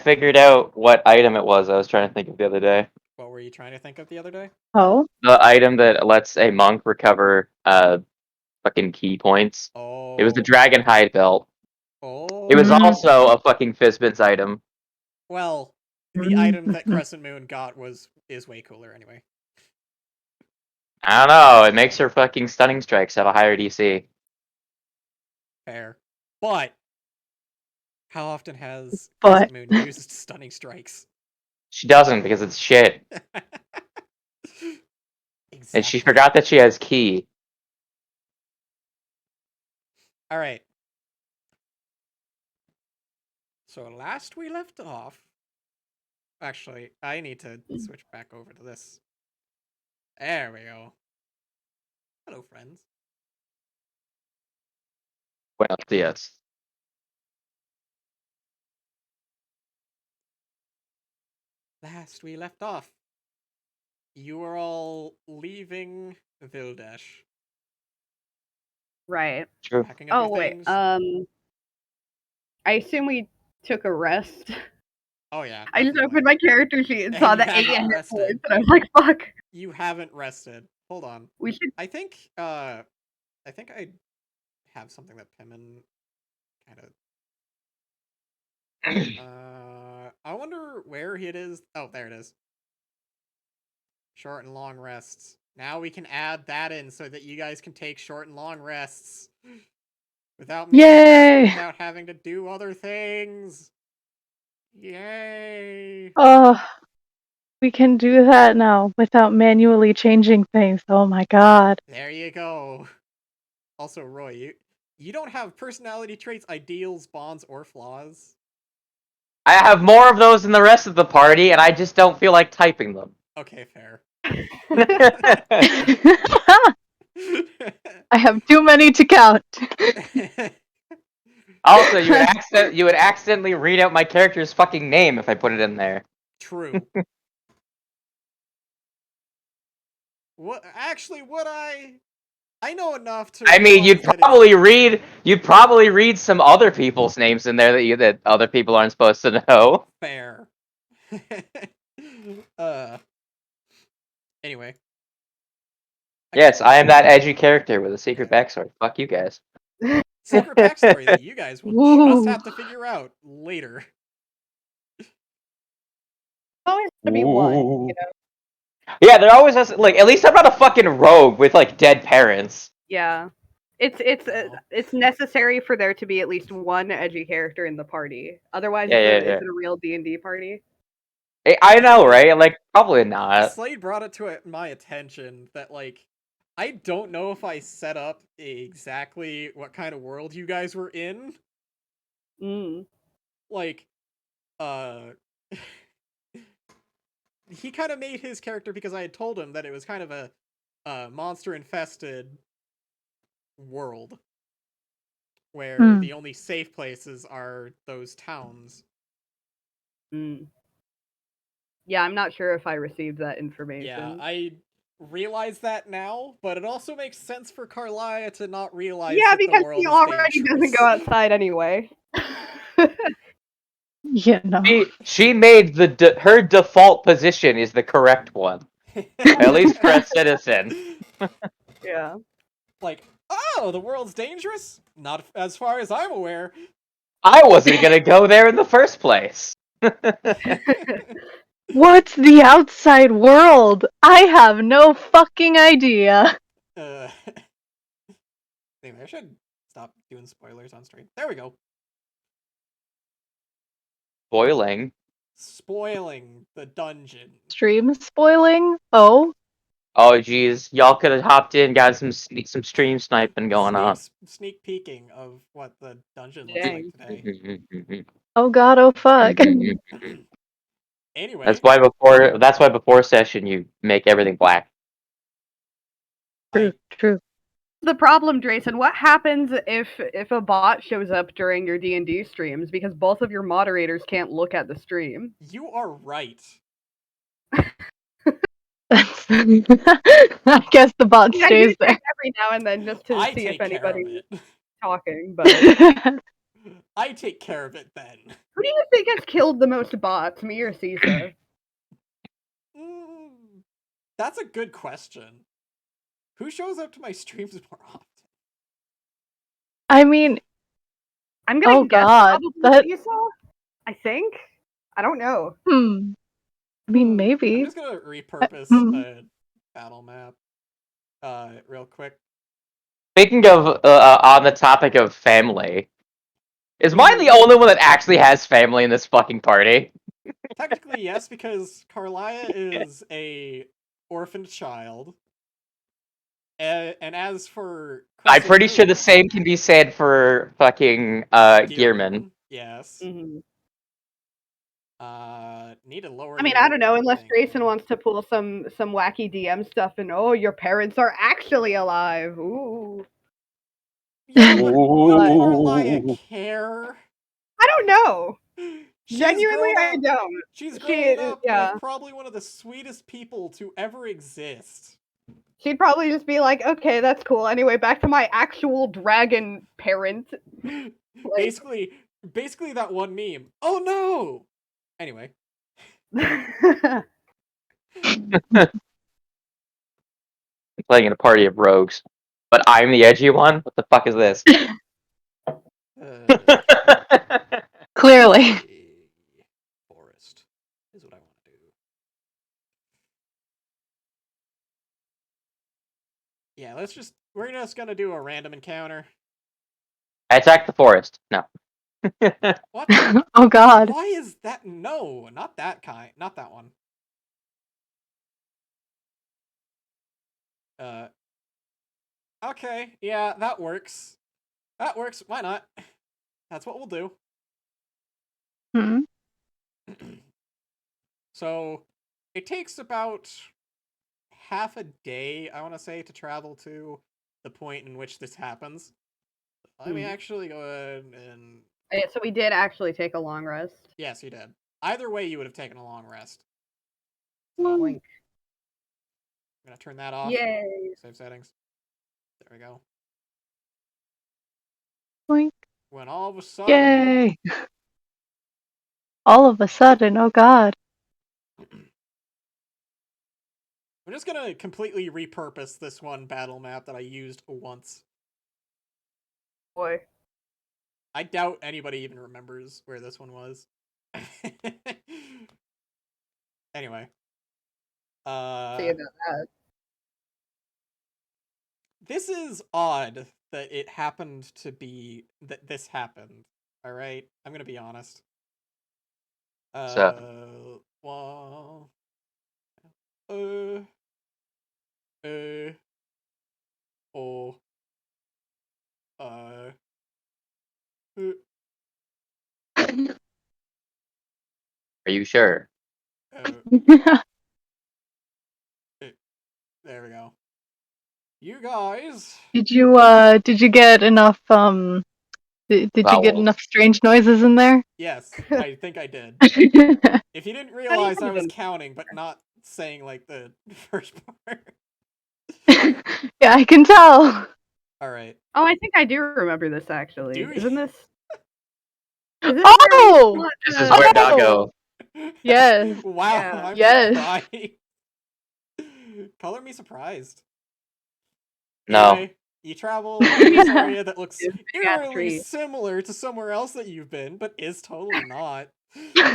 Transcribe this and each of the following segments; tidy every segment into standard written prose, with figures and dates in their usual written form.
figured out what item it was I was trying to think of the other day. What were you trying to think of the other day? Oh. The item that lets a monk recover fucking key points. Oh. It was the dragon hide belt. Oh. It was also a fucking Fizbin's item. Well, the item that Crescent Moon got is way cooler anyway. I don't know. It makes her fucking stunning strikes have a higher DC. Fair. But how often has Crescent Moon used stunning strikes? She doesn't because it's shit. Exactly. And she forgot that she has key. Alright. So last we left off... Actually, I need to switch back over to this. There we go. Hello, friends. Buenos dias. Last we left off, you were all leaving Vildesh. Right. True. Packing up your wait. things. I assume we took a rest. Oh yeah. I just definitely. opened my character sheet and saw You the haven't 8 and rested. points, and I was like, "Fuck." You haven't rested. Hold on. We should. I think I have something that Pimmon kind of. I wonder where it is. Oh, there it is. Short and long rests. Now we can add that in so that you guys can take short and long rests without without having to do other things. Yay! Oh, we can do that now without manually changing things. Oh my god. There you go. Also, Roy, you don't have personality traits, ideals, bonds, or flaws. I have more of those than the rest of the party, and I just don't feel like typing them. Okay, fair. I have too many to count. Also, you would accidentally read out my character's fucking name if I put it in there. True. What? Actually, would I? I know enough to. I mean, you'd probably read some other people's names in there that other people aren't supposed to know. Fair. Anyway. Yes, I am that edgy character with a secret backstory. Fuck you guys. Secret backstory that you guys will just have to figure out later. Always to be one, you know. Yeah, there always has like at least I'm not a fucking rogue with like dead parents. Yeah, it's necessary for there to be at least one edgy character in the party. Otherwise, is it a real D&D party? I know, right? Like probably not. Slade brought it to my attention that like I don't know if I set up exactly what kind of world you guys were in. Like, he kind of made his character because I had told him that it was kind of a monster-infested world. Where the only safe places are those towns. Yeah, I'm not sure if I received that information. Yeah, I realize that now, but it also makes sense for Carlia to not realize yeah, that because the world he already doesn't go outside anyway. Yeah, no. She made her default position is the correct one. At least for a citizen. Yeah. Like, oh, the world's dangerous? Not as far as I'm aware. I wasn't gonna go there in the first place. What's the outside world? I have no fucking idea. Anyway, I should stop doing spoilers on stream. There we go. Spoiling the dungeon. Stream spoiling? Oh. Oh geez, y'all could have hopped in, got some stream sniping going on. Sneak peeking of what the dungeon looks like today. Oh god, oh fuck. Anyway. That's why before session you make everything black. True. The problem, Drayson, what happens if a bot shows up during your D&D streams because both of your moderators can't look at the stream? You are right. I guess the bot stays there every now and then just to see if anybody's talking, but I take care of it then. Who do you think has killed the most bots, me or Cisa? That's a good question. Who shows up to my streams more often? I mean, I'm gonna Oh, guess God, probably Cisa. I think. I don't know. I mean, I'm maybe. just gonna repurpose Hmm. a battle map, real quick. Speaking of, on the topic of family, is mine the only one that actually has family in this fucking party? Technically, yes, because Carlia is a orphaned child. And as for I'm pretty sure the Crescent same can be said for fucking Moon, Gearman. yes. Mm-hmm. Need to lower. I mean, I your don't know, unless thing Grayson here. wants to pull some wacky DM stuff and your parents are actually alive. Ooh. Yeah, but would What? Carlia care? I don't know. She's Genuinely, grown I up. don't. She's She, grown up yeah. with probably one of the sweetest people to ever exist. She'd probably just be like, okay, that's cool. Anyway, back to my actual dragon parent. Like, Basically that one meme. Oh no! Anyway. Playing in a party of rogues, but I'm the edgy one. What the fuck is this? Clearly. Forest is what I want to do. Yeah, we're just gonna do a random encounter. I attacked the forest. No. What the? Oh, God. Why is that? No, not that kind. Not that one. Okay, yeah, that works. That works. Why not? That's what we'll do. Hmm. So, it takes about half a day, I want to say, to travel to the point in which this happens. Let me actually go ahead and... Yeah, so we did actually take a long rest. Yes, you did. Either way, you would have taken a long rest. Blink. I'm going to turn that off. Yay. Save settings. There we go. Boink. When all of a sudden... Yay. All of a sudden, oh, God. I'm just going to completely repurpose this one battle map that I used once. Boy. I doubt anybody even remembers where this one was. Anyway. See about that. This is odd that it happened to be that this happened. All right, I'm gonna be honest. So. Well, oh, uh, Are you sure? there we go. You guys. Did you get enough, did you get Vowels. enough strange noises in there? Yes, I think I did. If you didn't realize I was counting, but not saying like the first part. Yeah, I can tell. All right. Oh, I think I do remember this actually. Do Isn't you? this? Is this Oh! where we This is got, where Oh! Doggo. Yes. Wow, Yeah. I'm Yes. surprised. Color me surprised. No. Anyway, you travel in this area that looks Big ass eerily tree. similar to somewhere else that you've been, but is totally not.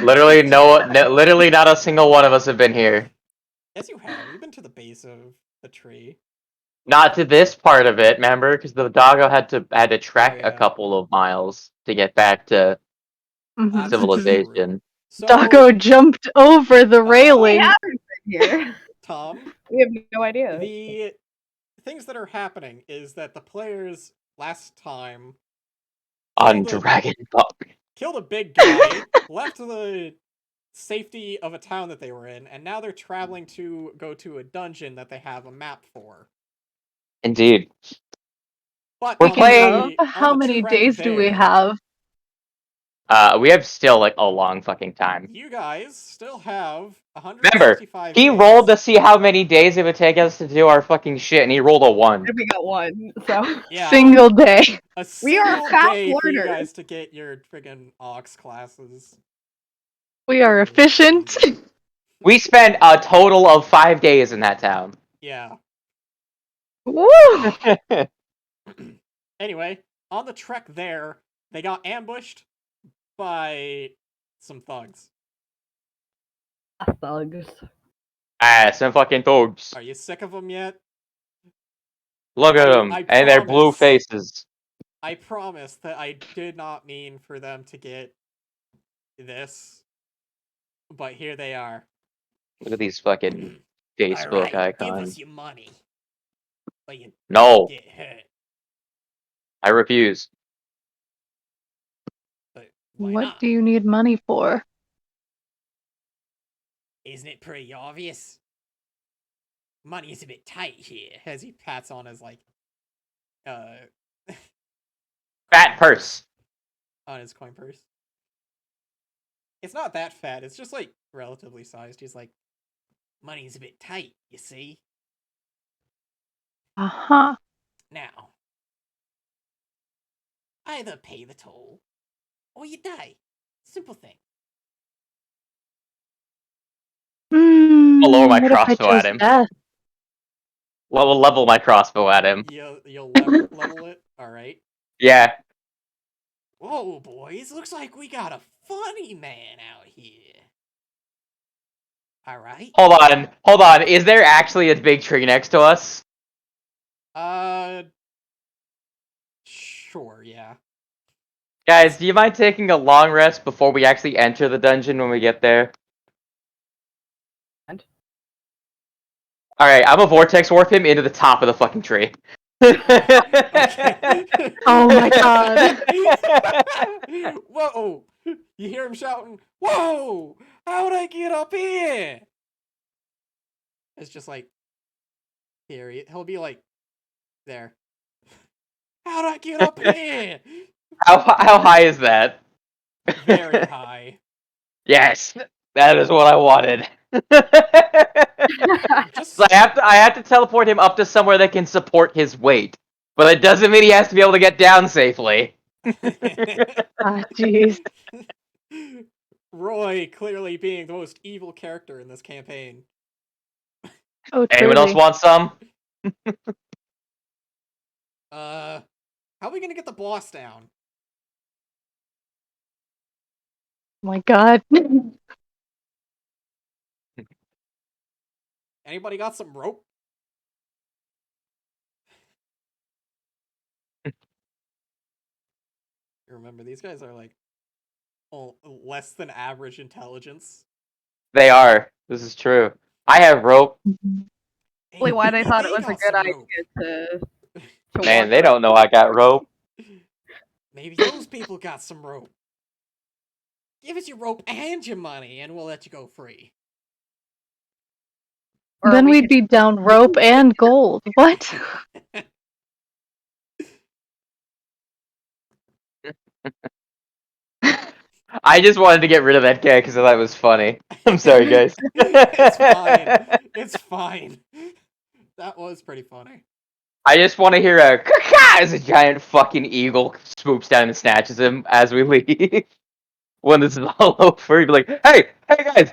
Literally literally not a single one of us have been here. Yes, you have. You've been to the base of the tree. Not to this part of it, remember? Because the doggo had to trek yeah. a couple of miles to get back to Mhm. civilization. So, Doggo jumped over the We railing. haven't been here. Tom, We have no idea. the things that are happening is that the players last time On killed a- Dragon Ball. killed a big guy, left the safety of a town that they were in, and now they're traveling to go to a dungeon that they have a map for. Indeed. But We're on playing- the, How on the many trek days do we there, have? We have still like a long fucking time. You guys still have Remember, 165 he days. rolled to see how many days it would take us to do our fucking shit, and he rolled a 1. And we got one, so Yeah, Single day. a We are single fast day for you learners. guys to get your friggin' aux classes. We are efficient. We spent a total of 5 days in that town. Yeah. Woo! Anyway, on the trek there, they got ambushed by some thugs. Thugs. Some fucking thugs. Are you sick of them yet? Look at them, I and their blue promise. faces. I promise that I did not mean for them to get this, but here they are. Look at these fucking Facebook Alright, give us icons. your money. Or you No, get hurt. I refuse. But why What not? do you need money for? Isn't it pretty obvious? Money is a bit tight here, as he pats on his, like, Fat purse. on his coin purse. It's not that fat, it's just, like, relatively sized. He's like, money's a bit tight, you see? Uh-huh. Now, either pay the toll, or you die. Simple thing. I'll lower my What if I crossbow chose at him. death? We'll level my crossbow at him. You'll level it? Alright. Yeah. Whoa, boys, looks like we got a funny man out here. Alright. Hold on. Is there actually a big tree next to us? Sure, yeah. Guys, do you mind taking a long rest before we actually enter the dungeon when we get there? And? Alright, I'm a vortex warp him into the top of the fucking tree. Okay. Oh my god. Whoa! You hear him shouting, "Whoa! How'd I get up here?" It's just like, here, he'll be like, there. How'd I get up here? How high is that? Very high. Yes, that is what I wanted. Just So I have to teleport him up to somewhere that can support his weight, but it doesn't mean he has to be able to get down safely. Ah, jeez. Roy clearly being the most evil character in this campaign. Oh, Anyone else truly. want some? How are we gonna get the boss down? Oh my god. Anybody got some rope? Remember, these guys are like less than average intelligence. They are. This is true. I have rope. Probably why they thought it was a got good some idea rope. to Man, walk they don't know I got rope. Maybe those people got some rope. Give us your rope and your money, and we'll let you go free. or Then we we'd could- be down rope and gold. What? I just wanted to get rid of that guy because I thought it was funny. I'm sorry, guys. It's fine. It's fine. That was pretty funny. I just want to hear a caw as a giant fucking eagle swoops down and snatches him as we leave. When this is all over, he'd be like, "Hey, guys,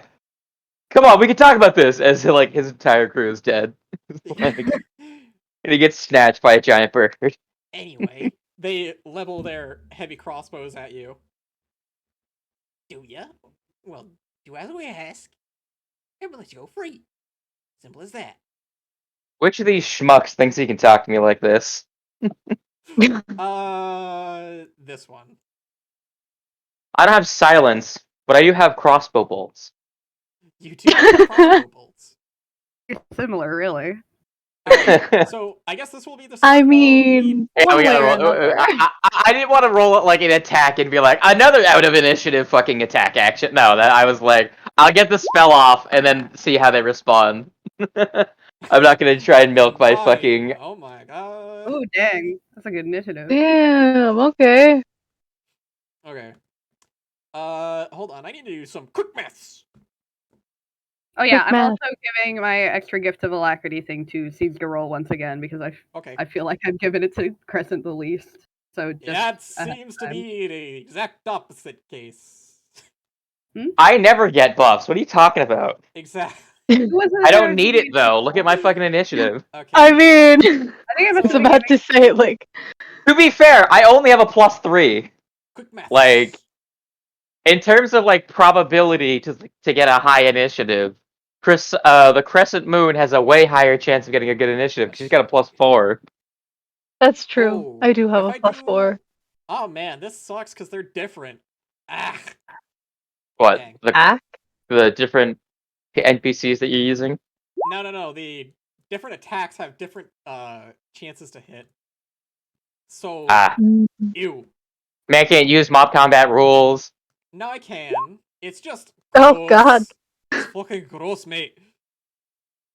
come on, we can talk about this." As like his entire crew is dead, and he gets snatched by a giant bird. Anyway, they level their heavy crossbows at you. Do ya? Well, do as we ask, and we'll let you go free. Simple as that. Which of these schmucks thinks he can talk to me like this? This one. I don't have silence, but I do have crossbow bolts. You do have crossbow bolts. similar, really. Alright, so I guess this will be the start I of mean, Yeah, one we way gotta or roll. another. I didn't want to roll it like an attack and be like another out of initiative fucking attack action. No, that I was like, I'll get the spell off and then see how they respond. I'm not gonna try and milk my Fine. fucking. Oh my god. Oh, dang. That's a good initiative. Damn, okay. Okay. Hold on. I need to do some quick maths. Oh yeah, Quick I'm math. also giving my extra gift of alacrity thing to Seeds to roll once again because Okay. I feel like I've given it to Crescent the least. So just That ahead seems of to time. be the exact opposite case. I never get buffs. What are you talking about? Exactly. It wasn't I that don't need it though. Look at my fucking initiative. Okay. I mean, I think I I must was So- have been about to say, like, To be fair, I only have a +3. Quick maths. Like, in terms of like probability to get a high initiative, the Crescent Moon has a way higher chance of getting a good initiative because she's got a +4. that's true. Oh, I do have if a I +4. Oh man, this sucks because they're different. Ah. What Dang. the different NPCs that you're using? No. The different attacks have different chances to hit. So Mm. ew. Man can't use mob combat rules. No, I can. It's just Oh, gross. God. It's fucking gross, mate.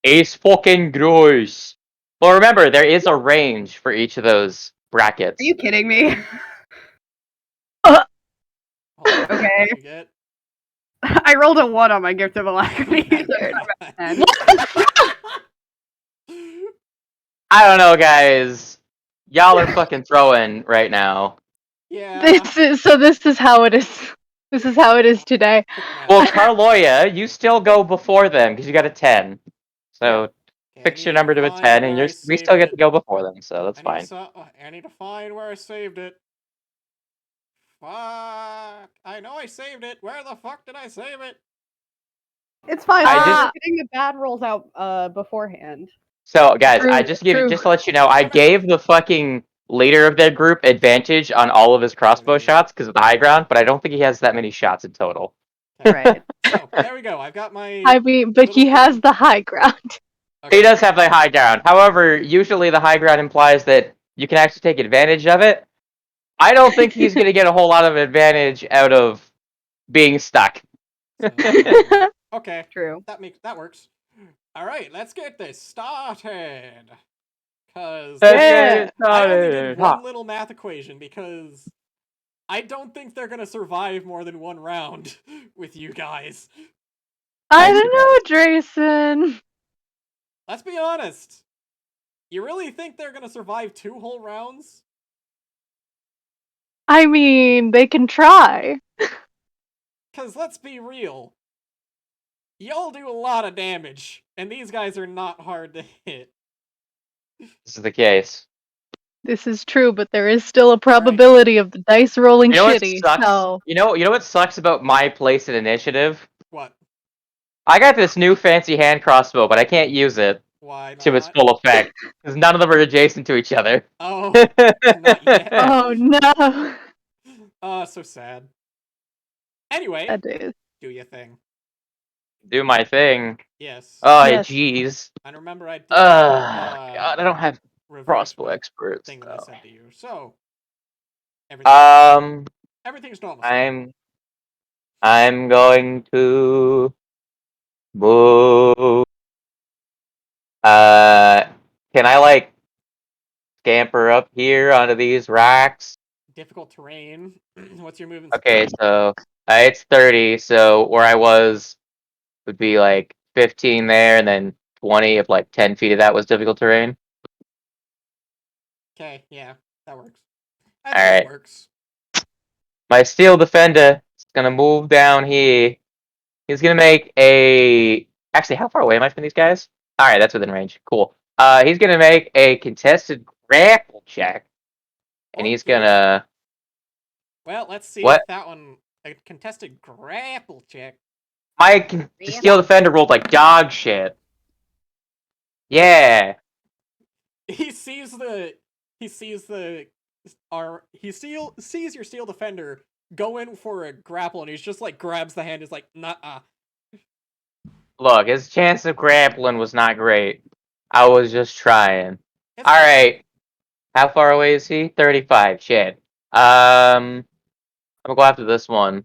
Ace fucking gross. Well, remember there is a range for each of those brackets. Are you kidding me? Hold on, Okay. what did you get? I rolled a 1 on my gift of alacrity. Weird. And I don't know, guys. Y'all are fucking throwing right now. Yeah. This is how it is. This is how it is today. Quick math. Well, Carloya, you still go before them because you got a 10. So Okay, I fix need your to number to a find 10, and where I we saved still get it. to go before them. So that's fine. I need to find where I saved it. Fuck! I know I saved it. Where the fuck did I save it? it's fine. I I just- was getting the bad rolls out beforehand. So, guys, True, I just true. just to let you know, I Come gave the fucking leader of their group advantage on all of his crossbow shots because of the high ground, but I don't think he has that many shots in total. Right. So there we go. I've got my. I mean, but he little has thing. the high ground. He does have the high ground. However, usually the high ground implies that you can actually take advantage of it. I don't think he's going to get a whole lot of advantage out of being stuck. So, okay, True. that works. All right, let's get this started. Cause Yeah. I only did one little math equation because I don't think they're gonna survive more than one round with you guys. I don't know, Drayson. Let's be honest. You really think they're gonna survive 2 whole rounds? I mean, they can try. Cause let's be real. Y'all do a lot of damage, and these guys are not hard to hit. This is the case. This is true, but there is still a probability of the dice rolling You know what shitty. sucks? So You know what sucks about my place in initiative? What? I got this new fancy hand crossbow, but I can't use it Why to its not? full effect because none of them are adjacent to each other. Oh, not yet. oh no, Oh, so sad. Anyway, that is. do your thing. Do my thing. Yes. Oh, Yes. And jeez. remember, I did God, I don't have reverse crossbow my experts. thing that I Though. sent to you. So everything's normal. Still. I'm going to move. Can I like scamper up here onto these racks? Difficult terrain. What's your movement Okay, speed? so it's 30. So where I was would be like 15 there, and then 20 if like 10 feet of that was difficult terrain. Okay, yeah, that works. I All think right. it works. My steel defender is gonna move down here. He's gonna make a. Actually, how far away am I from these guys? All right, that's within range. Cool. He's gonna make a contested grapple check, and Fuck he's yeah. gonna. Well, let's see What? if that one a contested grapple check. My steel defender rolled like dog shit. Yeah. He sees the sees your steel defender go in for a grapple, and he's just like grabs the hand. He's like, nah. Look, his chance of grappling was not great. I was just trying. It's All fine. right. How far away is he? 35. Shit. I'm gonna go after this one.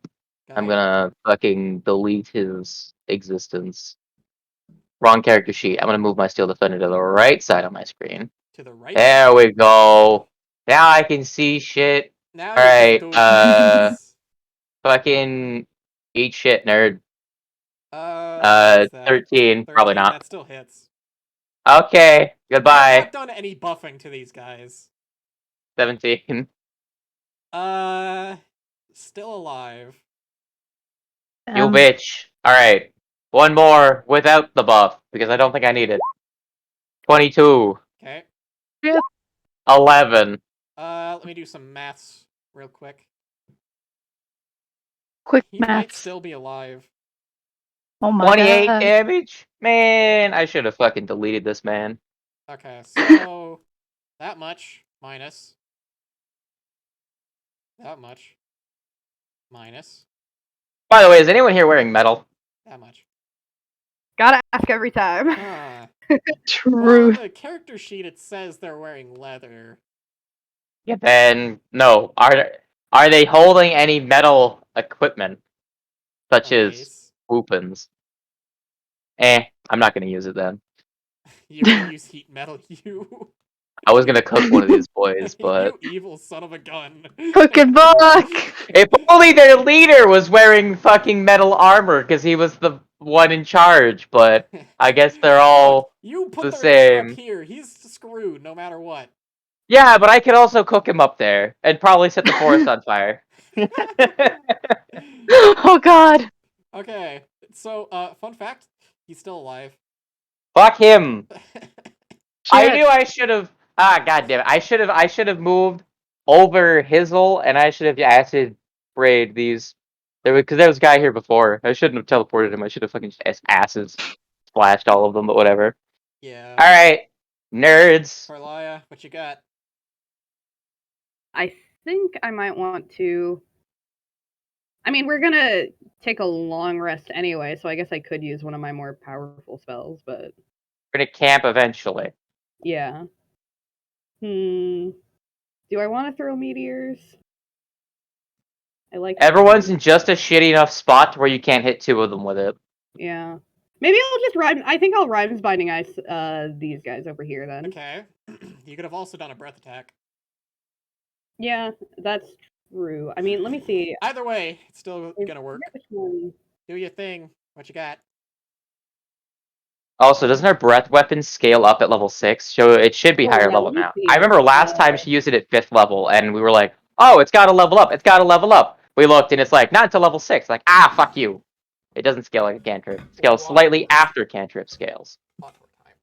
I'm Okay. gonna fucking delete his existence. Wrong character sheet. I'm gonna move my steel defender to the right side of my screen. To the right. There we go. Now I can see shit. Now All you right. can do things. Fucking eat shit, nerd. What's that? 13. Probably 13, not. that still hits. Okay, I have goodbye. not done any buffing to these guys. 17. Still alive. You bitch. Alright. One more without the buff, because I don't think I need it. 22. Okay. 11. Let me do some maths real quick. Quick He might maths. still be alive. Oh my 28 god. damage? Man, I should have fucking deleted this man. Okay, so that much minus that much minus By the way, is anyone here wearing metal? that much. Gotta ask every time. Huh. Well, on Truth. the character sheet it says they're wearing leather. Yeah, then no. Are they holding any metal equipment, such A as mace. weapons? I'm not gonna use it then. You would use heat metal, you. I was gonna cook one of these boys, but You evil son of a gun. Cooking book! if only their leader was wearing fucking metal armor, because he was the one in charge. But I guess they're Look, all you put the the leader up same. here. He's screwed no matter what. Yeah, but I could also cook him up there and probably set the forest on fire. Oh god. Okay, so fun fact, he's still alive. Fuck him. I Shit. knew I should have. Ah, goddamn it! I should have moved over Hizzle, and I should have acid sprayed these. Because there was a guy here before. I shouldn't have teleported him. I should have fucking just acids splashed all of them. But whatever. Yeah. All right, nerds. Carlia, what you got? I think I might want to. I mean, we're gonna take a long rest anyway, so I guess I could use one of my more powerful spells, but We're gonna camp eventually. yeah. Do I want to throw meteors? I like Everyone's throwing in just a shitty enough spot where you can't hit two of them with it. Yeah. Maybe I'll just rhyme. I think I'll rhymes binding ice these guys over here then. Okay. You could have also done a breath attack. Yeah, that's true. I mean, let me see. Either way, it's still gonna work. Which one? Do your thing. What you got? Also, doesn't her breath weapon scale up at level 6? So it should be Oh, higher yeah, level let me now. see. I remember last time she used it at 5th level, and we were like, oh, it's got to level up. It's got to level up. We looked, and it's like, not until level 6. Like, fuck you. It doesn't scale like a cantrip. It scales slightly after cantrip scales. Hot time.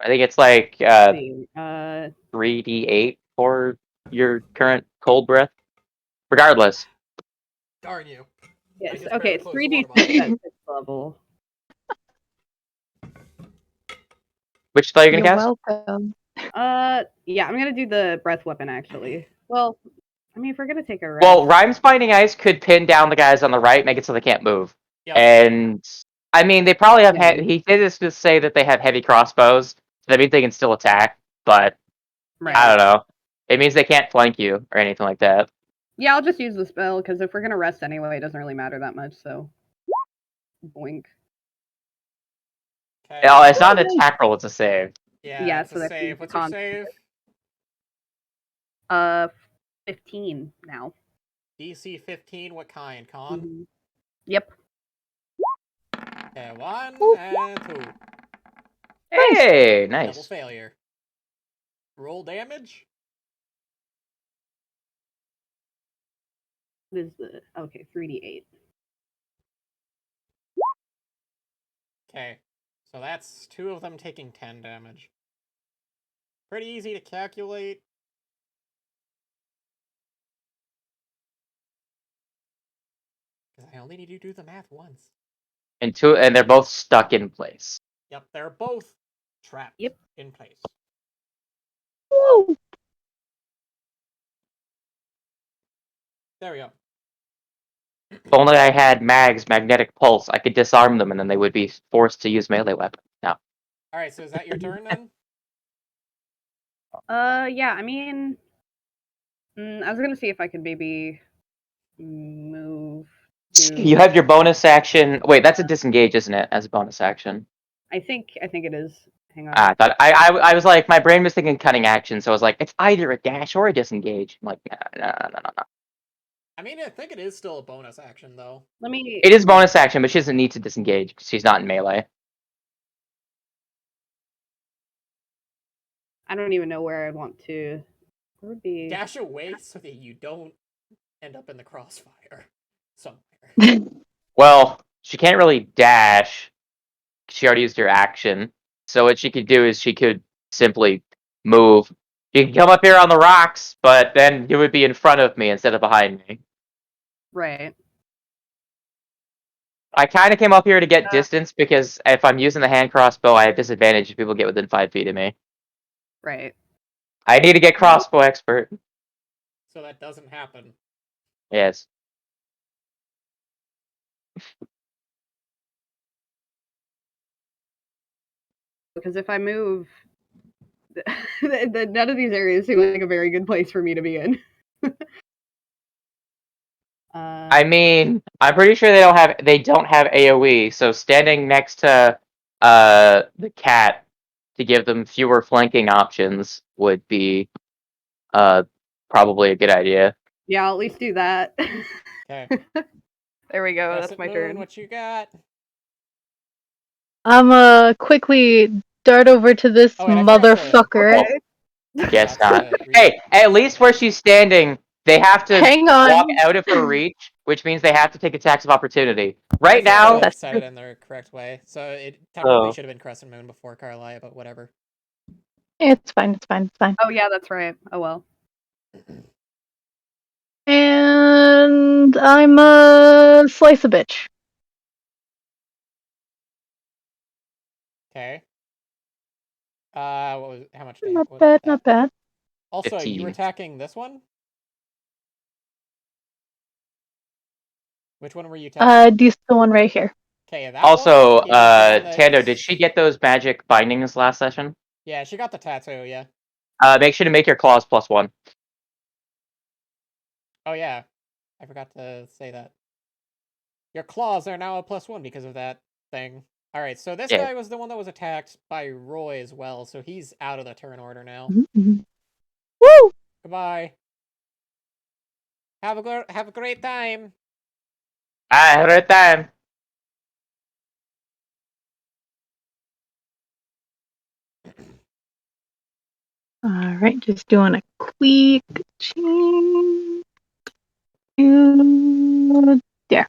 I think it's like Let's see. 3d8 for your current cold breath. Regardless. Darn you. Yes. just Okay, better it's close 3D the water at 6th level. Which spell are you going to You're cast? welcome. Yeah, I'm gonna do the breath weapon actually. Well, I mean, if we're gonna take a rest. Well, Rhymes Binding Ice could pin down the guys on the right, make it so they can't move. Yep. And I mean, they probably have. Yeah. He did this to say that they have heavy crossbows. So that means they can still attack, but Right. I don't know. It means they can't flank you or anything like that. Yeah, I'll just use the spell because if we're gonna rest anyway, it doesn't really matter that much. So, boink. Okay. Oh, it's not an attack roll; it's a save. Yeah, it's so a that save. means What's your con- save? 15 now. DC 15, what kind? Con? Mhm. Yep. Okay, 1 and 2. Hey, Double nice. failure. Roll damage? This is the okay 3d8. Okay, so that's 2 of them taking 10 damage. Pretty easy to calculate. Because I only need to do the math once. And they're both stuck in place. Yep, they're both trapped in place. Woo! There we go. If only I had Mag's magnetic pulse, I could disarm them, and then they would be forced to use melee weapon. No. Alright, so is that your turn then? Yeah. I mean, I was gonna see if I could maybe move. You have your bonus action. Wait, that's a disengage, isn't it? As a bonus action. I think it is. Hang on. I thought I was like, my brain was thinking cutting action, so I was like, it's either a dash or a disengage. I'm like, no. I mean, I think it is still a bonus action, though. Let me. It is bonus action, but she doesn't need to disengage because she's not in melee. I don't even know where I'd want to. Where would be? Dash away so that you don't end up in the crossfire somewhere. Well, she can't really dash. She already used her action. So what she could do is she could simply move. You can come up here on the rocks, but then you would be in front of me instead of behind me. Right. I kind of came up here to get distance because if I'm using the hand crossbow, I have disadvantage if people get within 5 feet of me. Right. I need to get crossbow expert. So that doesn't happen. Yes. Because if I move, none of these areas seem like a very good place for me to be in. I mean, I'm pretty sure they don't have AoE, so standing next to the cat to give them fewer flanking options would be probably a good idea. Yeah, I'll at least do that. Okay. There we go. Crescent That's my Moon, turn. what you got? I'm quickly dart over to this Oh, wait, I forgot to- motherfucker. Okay. Guess Forgot not. to read- Hey, at least where she's standing, they have to Hang walk on. out of her reach, which means they have to take attacks of opportunity. I Right feel like now, I That's said true. it in the correct way. So it technically Oh. should have been Crescent Moon before Carlia, but whatever. It's fine. It's fine. It's fine. Oh yeah, that's right. Oh well. And I'm a slice a bitch. Okay. What was how much Not was bad. that? Not bad. Also, you 15. were attacking this one? Which one were you attacking? This the one right here. Okay, that Also, one is the one that- Tando, did she get those magic bindings last session? Yeah, she got the tattoo, yeah. Make sure to make your claws +1. Oh yeah. I forgot to say that. Your claws are now a +1 because of that thing. Alright, so this Yeah. guy was the one that was attacked by Roy as well, so he's out of the turn order now. Mm-hmm. Woo! Goodbye. Have a great time. I had a time. All right, just doing a quick change. There.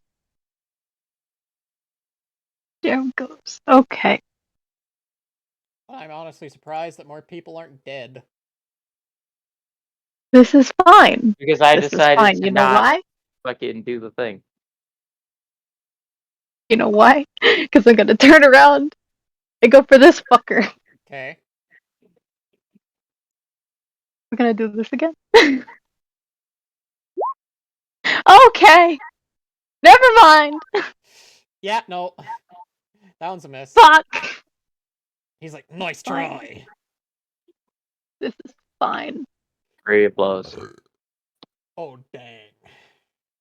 There it goes. Okay. I'm honestly surprised that more people aren't dead. This is fine. Because I This is decided fine. to You know not why? fucking do the thing. You know why? Because I'm gonna turn around and go for this fucker. Okay. We're gonna do this again. Okay. Never mind. Yeah, no. That one's a miss. Fuck. He's like, nice Fine. try. This is fine. 3 blows. Oh, dang.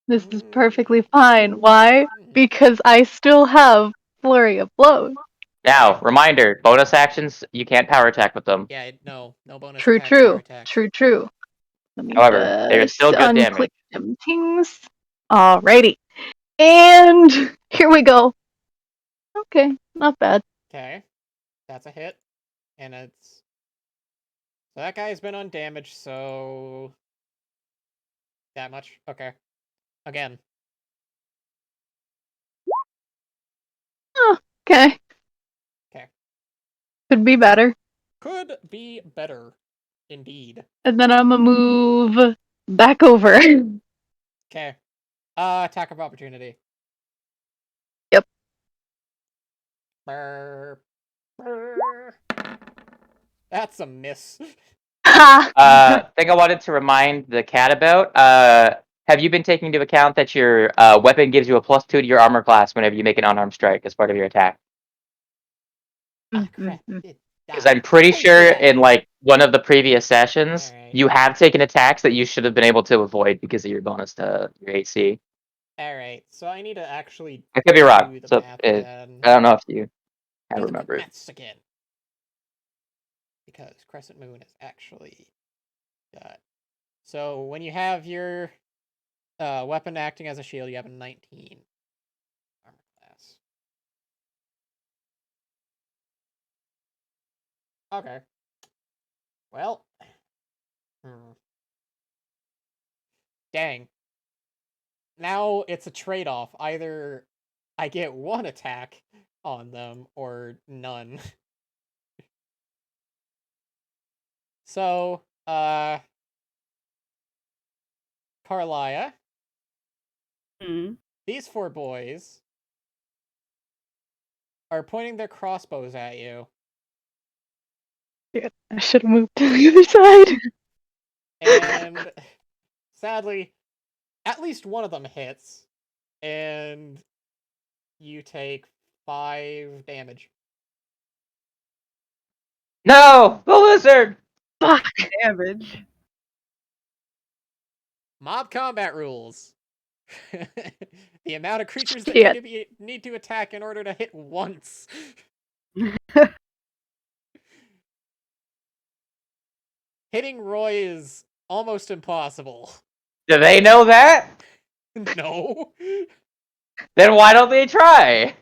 This is perfectly fine. Why? Because I still have flurry of blows. Now, reminder, bonus actions, you can't power attack with them. Yeah, no bonus True, attacks, power attacks. true. Let me However, they are still good unclick damage. them things. Alrighty. And here we go. Okay, not bad. Okay. That's a hit. And it's... So that guy's been undamaged, so... That much? Okay. Again. Oh, okay. Okay. Could be better. Could be better. Indeed. And then I'm gonna move back over. Okay. Attack of opportunity. Yep. Brr. Brr. That's a miss. Ha! Thing I wanted to remind the cat about, have you been taking into account that your weapon gives you a +2 to your armor class whenever you make an unarmed strike as part of your attack? Ah, crap. Because I'm pretty sure in like one of the previous sessions, Alright. you have taken attacks that you should have been able to avoid because of your bonus to your AC. Alright, so I need to actually I could be wrong, do the so math I again. don't know if you Do have the remembered. maths again. Because Crescent Moon is actually... So when you have your Weapon acting as a shield, you have a 19 armor class. Okay. Well. Dang. Now it's a trade-off. Either I get one attack on them or none. So, Carlia, Hmm. these 4 boys are pointing their crossbows at you. Shit, I should have moved to the other side. And sadly, at least one of them hits, and you take 5 damage. No, the lizard. Fuck. Damage. Mob combat rules. The amount of creatures that Shit. need to attack in order to hit once. Hitting Roy is almost impossible. Do they know that? No. Then why don't they try?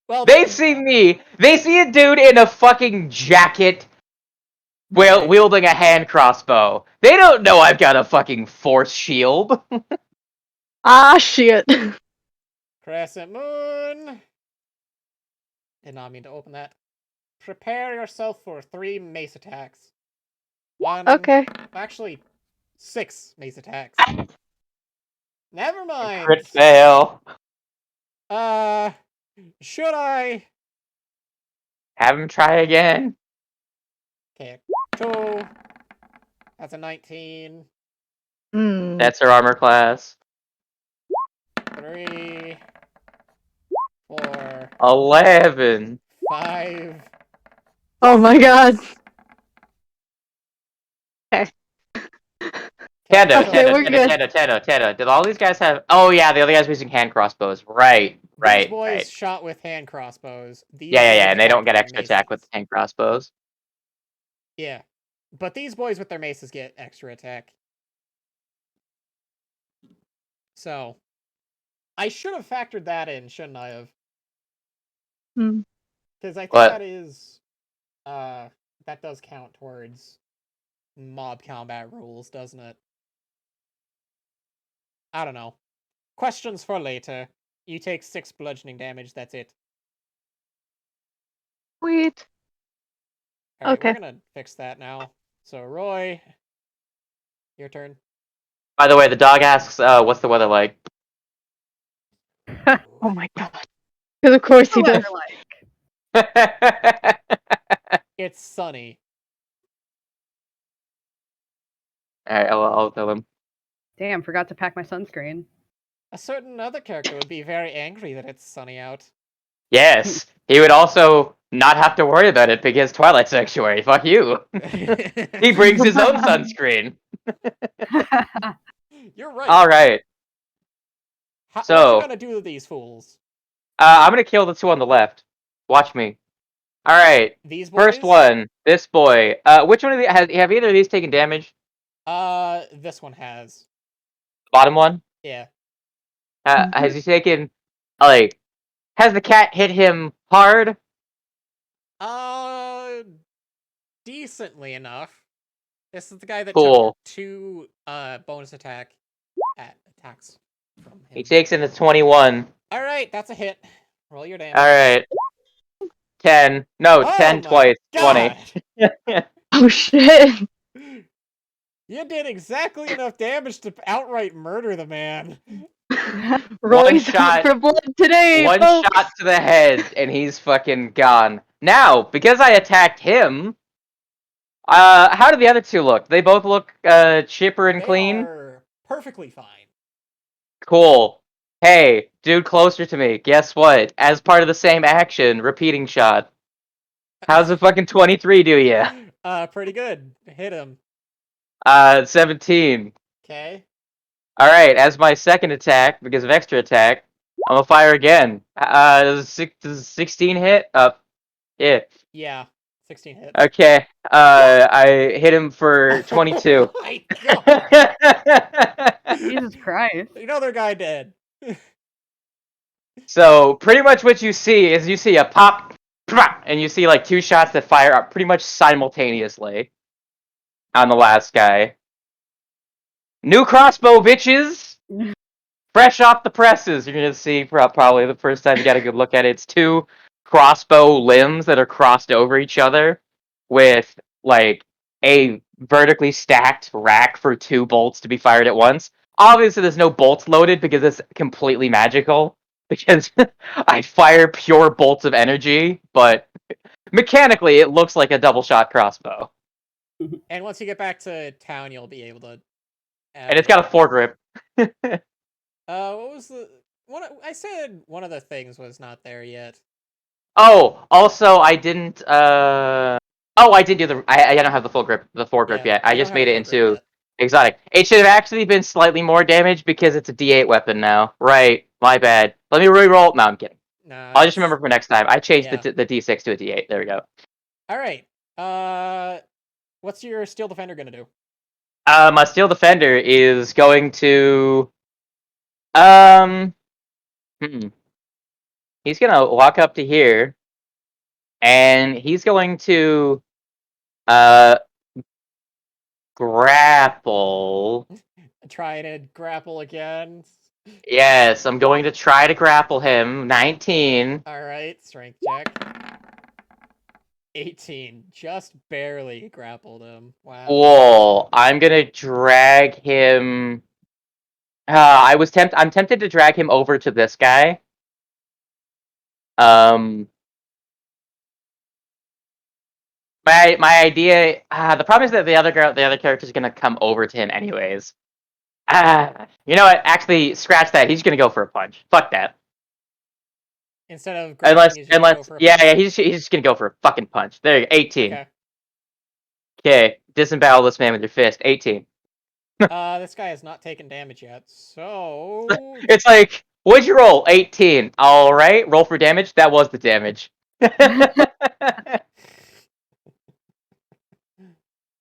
Well, They see me. They see a dude in a fucking jacket Okay. wielding a hand crossbow. They don't know I've got a fucking force shield. Ah, shit. Crescent Moon. Did not mean to open that. Prepare yourself for 3 mace attacks. Okay. Actually, 6 mace attacks. Never mind. Crit fail. Should I? Have him try again. Okay, 2. That's a 19. Hmm. That's her armor class. 3, 4, 11. 5. Oh my god. Okay. Tendo, Okay, Tendo, we're Tendo, good. Tendo, Tendo, Tendo. Did all these guys have... Oh, yeah, the other guys were using hand crossbows. Right, These right, boys right. shot with hand crossbows. These Yeah, boys and they don't attacked get with extra attack with maces. hand crossbows. Yeah. But these boys with their maces get extra attack. So, I should have factored that in, shouldn't I have? Hmm. Because I think What? that is, that does count towards mob combat rules, doesn't it? I don't know. Questions for later. You take 6 bludgeoning damage, that's it. Sweet. Alright, we're Okay. gonna fix that now. So, Roy, your turn. By the way, the dog asks, what's the weather like? Oh my god. Because of course he What's the does. weather like? It's sunny. Alright, I'll tell him. Damn, forgot to pack my sunscreen. A certain other character would be very angry that it's sunny out. Yes, he would also not have to worry about it because Twilight Sanctuary. Fuck you. He brings his own sunscreen. You're right. All right, What so- you gonna do to these fools? I'm gonna kill the 2 on the left. Watch me. All right, These boys? first one, this boy. Which one of the have either of these taken damage? This one has. Bottom one. Yeah. Has he taken? Like, has the cat hit him hard? Decently enough. This is the guy that Cool. took 2 bonus attacks from him. He takes in the 21. All right, that's a hit. Roll your damage. All right. 10. No, Oh 10 my twice. God! 20. Oh shit. You did exactly enough damage to outright murder the man. Roy's shot- out for blood today. One folks. shot to the head, and he's fucking gone. Now, because I attacked him, how do the other 2 look? They both look chipper and They clean? are perfectly fine. Cool. Hey, dude closer to me. Guess what? As part of the same action, repeating shot. How's a fucking 23 do ya? Pretty good. Hit him. 17. Okay. Alright, as my second attack, because of extra attack, I'm gonna fire again. Does 16 hit? Yeah. Yeah. 16 hit. Okay. I hit him for 22. Oh my god! Jesus Christ. Another guy dead. So pretty much what you see is you see a pop, and you see like two shots that fire up pretty much simultaneously on the last guy. New crossbow, bitches! Fresh off the presses. You're gonna see probably the first time you got a good look at it. It's two crossbow limbs that are crossed over each other with like a vertically stacked rack for two bolts to be fired at once. Obviously, there's no bolts loaded because it's completely magical. Because I fire pure bolts of energy, but mechanically, it looks like a double shot crossbow. And once you get back to town, you'll be able to. And it's got a foregrip. What was the one? I said one of the things was not there yet. Oh, also, I didn't. Oh, I did do the. I don't have the foregrip Yeah, yet. I you don't just have made a it full grip into yet. exotic. It should have actually been slightly more damage because it's a D8 weapon now. Right, my bad. Let me re-roll. No, I'm kidding. Nah, I'll just remember for next time. I changed yeah. the D6 to a D8. There we go. All right. What's your steel defender gonna do? My steel defender is going to. Um. He's gonna walk up to here, and he's going to grapple. Try to grapple again. Yes, I'm going to try to grapple him. 19. All right, strength check. 18, just barely grappled him. Wow. Cool. I'm gonna drag him. I'm tempted to drag him over to this guy. My idea. The problem is that the other character is gonna come over to him anyways. You know what? Actually, scratch that. He's gonna go for a punch. Fuck that. Instead of grappling, he's just gonna go for a punch. Yeah, he's just gonna go for a fucking punch. There you go. 18. Okay. Okay, disembowel this man with your fist. 18. This guy has not taken damage yet, so It's like, what'd you roll? 18. All right, roll for damage. That was the damage.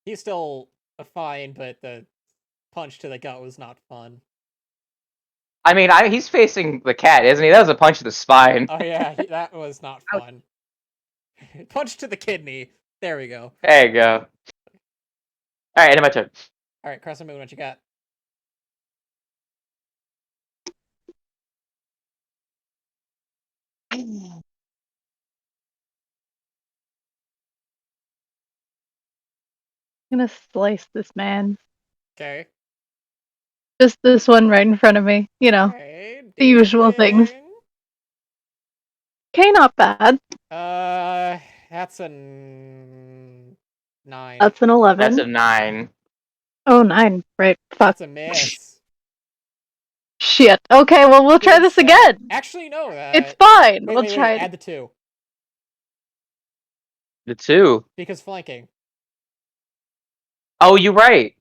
he's still fine, but the punch to the gut was not fun. I mean, he's facing the cat, isn't he? That was a punch to the spine. Oh yeah, that was not fun. Punch to the kidney. There we go. There you go. All right, end of my turn. All right, Crescent Moon, what you got? I'm gonna slice this man. Okay. Just this one right in front of me. You know, Okay. the usual things. Okay, not bad. That's a 9. That's an 11. That's a 9. Oh, 9. Right. Fuck. That's a miss. Shit. Okay, well, we'll try this again. Actually, no. It's fine. Wait, We'll wait, try wait. it. Add the 2. The 2. Because flanking. Oh, you're right.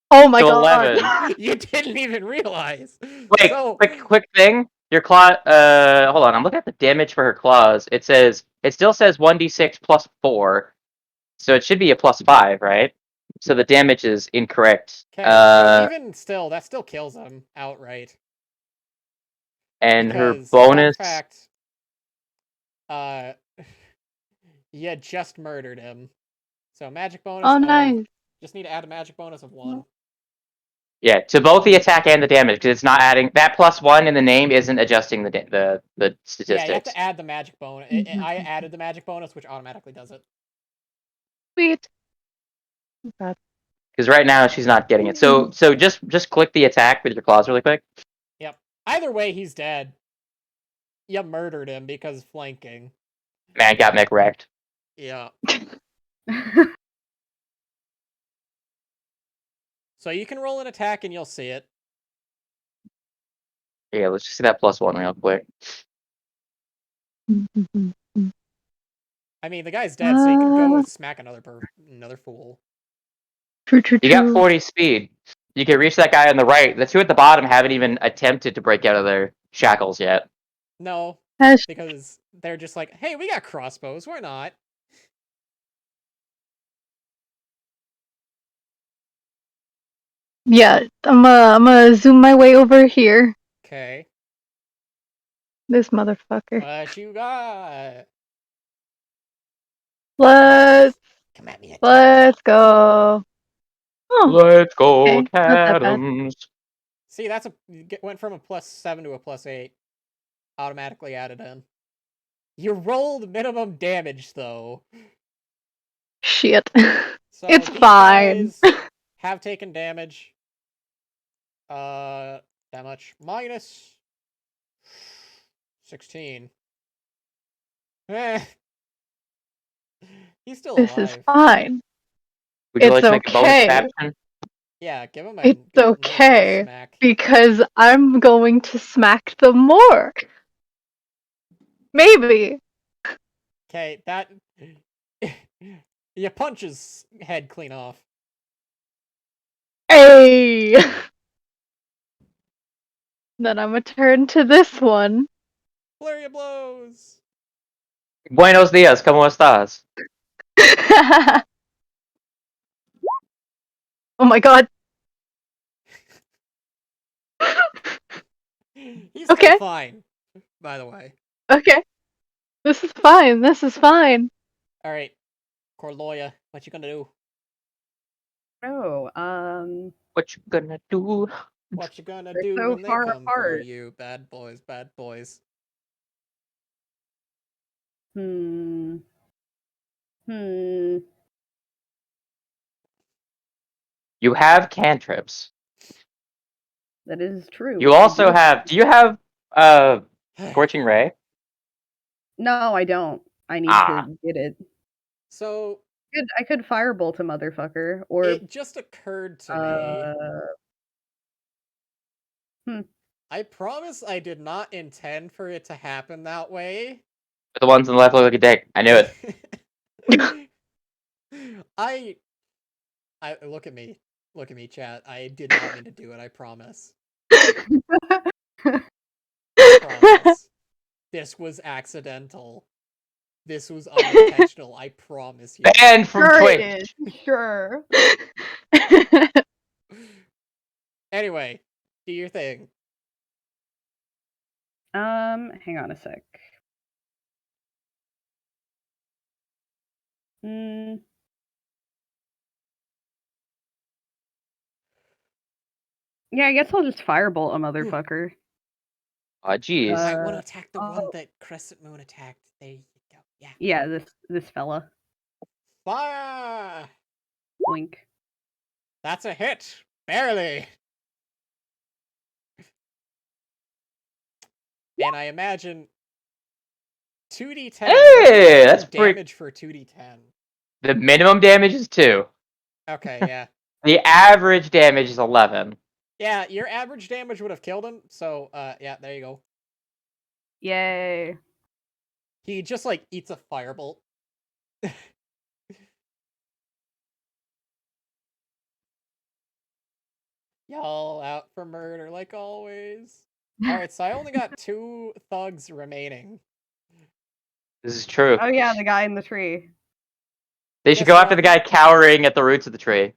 Oh my So god. 11. You didn't even realize. Wait, So, quick thing. Your claw. Hold on. I'm looking at the damage for her claws. It still says 1d6 plus 4, so it should be a plus 5, right? So the damage is incorrect. okay, but even still, that still kills him outright. And Because, her bonus. Fun fact, you just murdered him. So magic bonus. Oh, nice. Just need to add a magic bonus of 1. Yeah, to both the attack and the damage, because it's not adding that +1 in the name isn't adjusting the statistics. Yeah, you have to add the magic bonus. I added the magic bonus, which automatically does it. Sweet. Because right now she's not getting it. So just click the attack with your claws really quick. Yep. Either way, he's dead. You murdered him because flanking. Man, got mech wrecked. Yeah. So you can roll an attack and you'll see it. Yeah, let's just see that +1 real quick. I mean, the guy's dead, so you can go smack another fool. True. You got 40 speed. You can reach that guy on the right. The two at the bottom haven't even attempted to break out of their shackles yet. No, because they're just like, hey, we got crossbows. Why not? Yeah, I'm gonna zoom my way over here. Okay. This motherfucker. What you got? Let's Come at me. go. Oh, Let's go, okay, not that bad. Cadams. See, that's went from a +7 to a +8. Automatically added in. You rolled minimum damage though. Shit. So It's these fine. guys have taken damage. That much. Minus 16. Eh. He's still This alive. is fine. Would you It's like to make a bonus okay. caption? Yeah, give him a It's give him a okay smack. because I'm going to smack them more. Maybe. Okay, that you punch his head clean off. Hey. Then I'm gonna turn to this one. Flurry of blows. Buenos dias, ¿cómo estás? Oh my god. He's still Okay. fine, by the way. Okay. This is fine. This is fine. All right, Corloya, what you gonna do? Oh, What you gonna do? What you gonna They're do so when they far come for apart. you? Bad boys, bad boys. Hmm. You have cantrips. That is true. You I also do. have. Do you have Scorching Ray? No, I don't. I need Ah. to get it. So I could firebolt a motherfucker, or it just occurred to me. I promise I did not intend for it to happen that way. The ones on the left look like a dick. I knew it. I look at me. Look at me, chat. I did not mean to do it, I promise. I promise. This was accidental. This was unintentional, I promise you. Banned from sure Twitch. it is. Sure. Anyway, do your thing. Hang on a sec. Yeah, I guess I'll just firebolt a motherfucker. Oh, jeez. I want to attack the one oh. that Crescent Moon attacked. There you go. Yeah. Yeah, this fella. Fire! Blink. That's a hit! Barely! And I imagine 2d10. Hey, that's damage for 2d10. The minimum damage is 2. Okay, yeah. The average damage is 11. Yeah, your average damage would have killed him, so, yeah, there you go. Yay. He just, like, eats a firebolt. Y'all out for murder, like always. Alright, so I only got 2 thugs remaining. This is true. Oh yeah, the guy in the tree. They should This go after the one- guy cowering at the roots of the tree.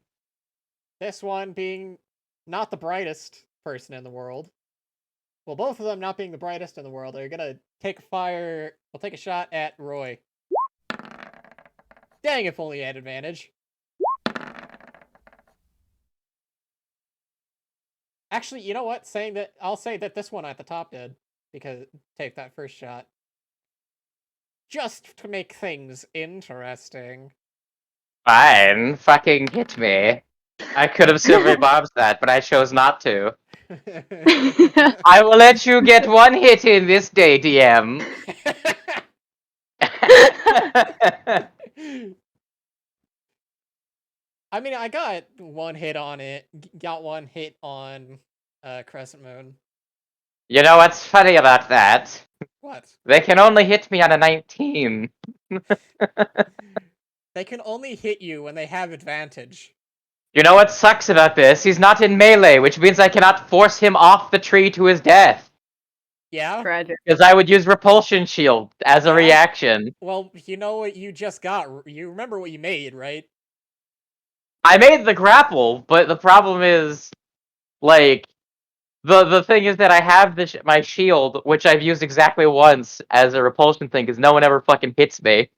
This one being not the brightest person in the world. Well, both of them not being the brightest in the world are gonna take a fire. We'll take a shot at Roy. Dang, if only he had advantage. Actually, you know what? Saying that, I'll say that this one at the top did, because take that first shot. Just to make things interesting. Fine, fucking hit me. I could have silver bobs that, but I chose not to. I will let you get 1 hit in this day, DM. I mean, I got 1 hit on it. Got 1 hit on Crescent Moon. You know what's funny about that? What? They can only hit me on a 19. They can only hit you when they have advantage. You know what sucks about this? He's not in melee, which means I cannot force him off the tree to his death. Yeah? Tragic. Because I would use Repulsion Shield as a Yeah. reaction. Well, you know what you just got. You remember what you made, right? I made the grapple, but the problem is, like, the thing is that I have this my shield, which I've used exactly once as a repulsion thing, because no one ever fucking hits me.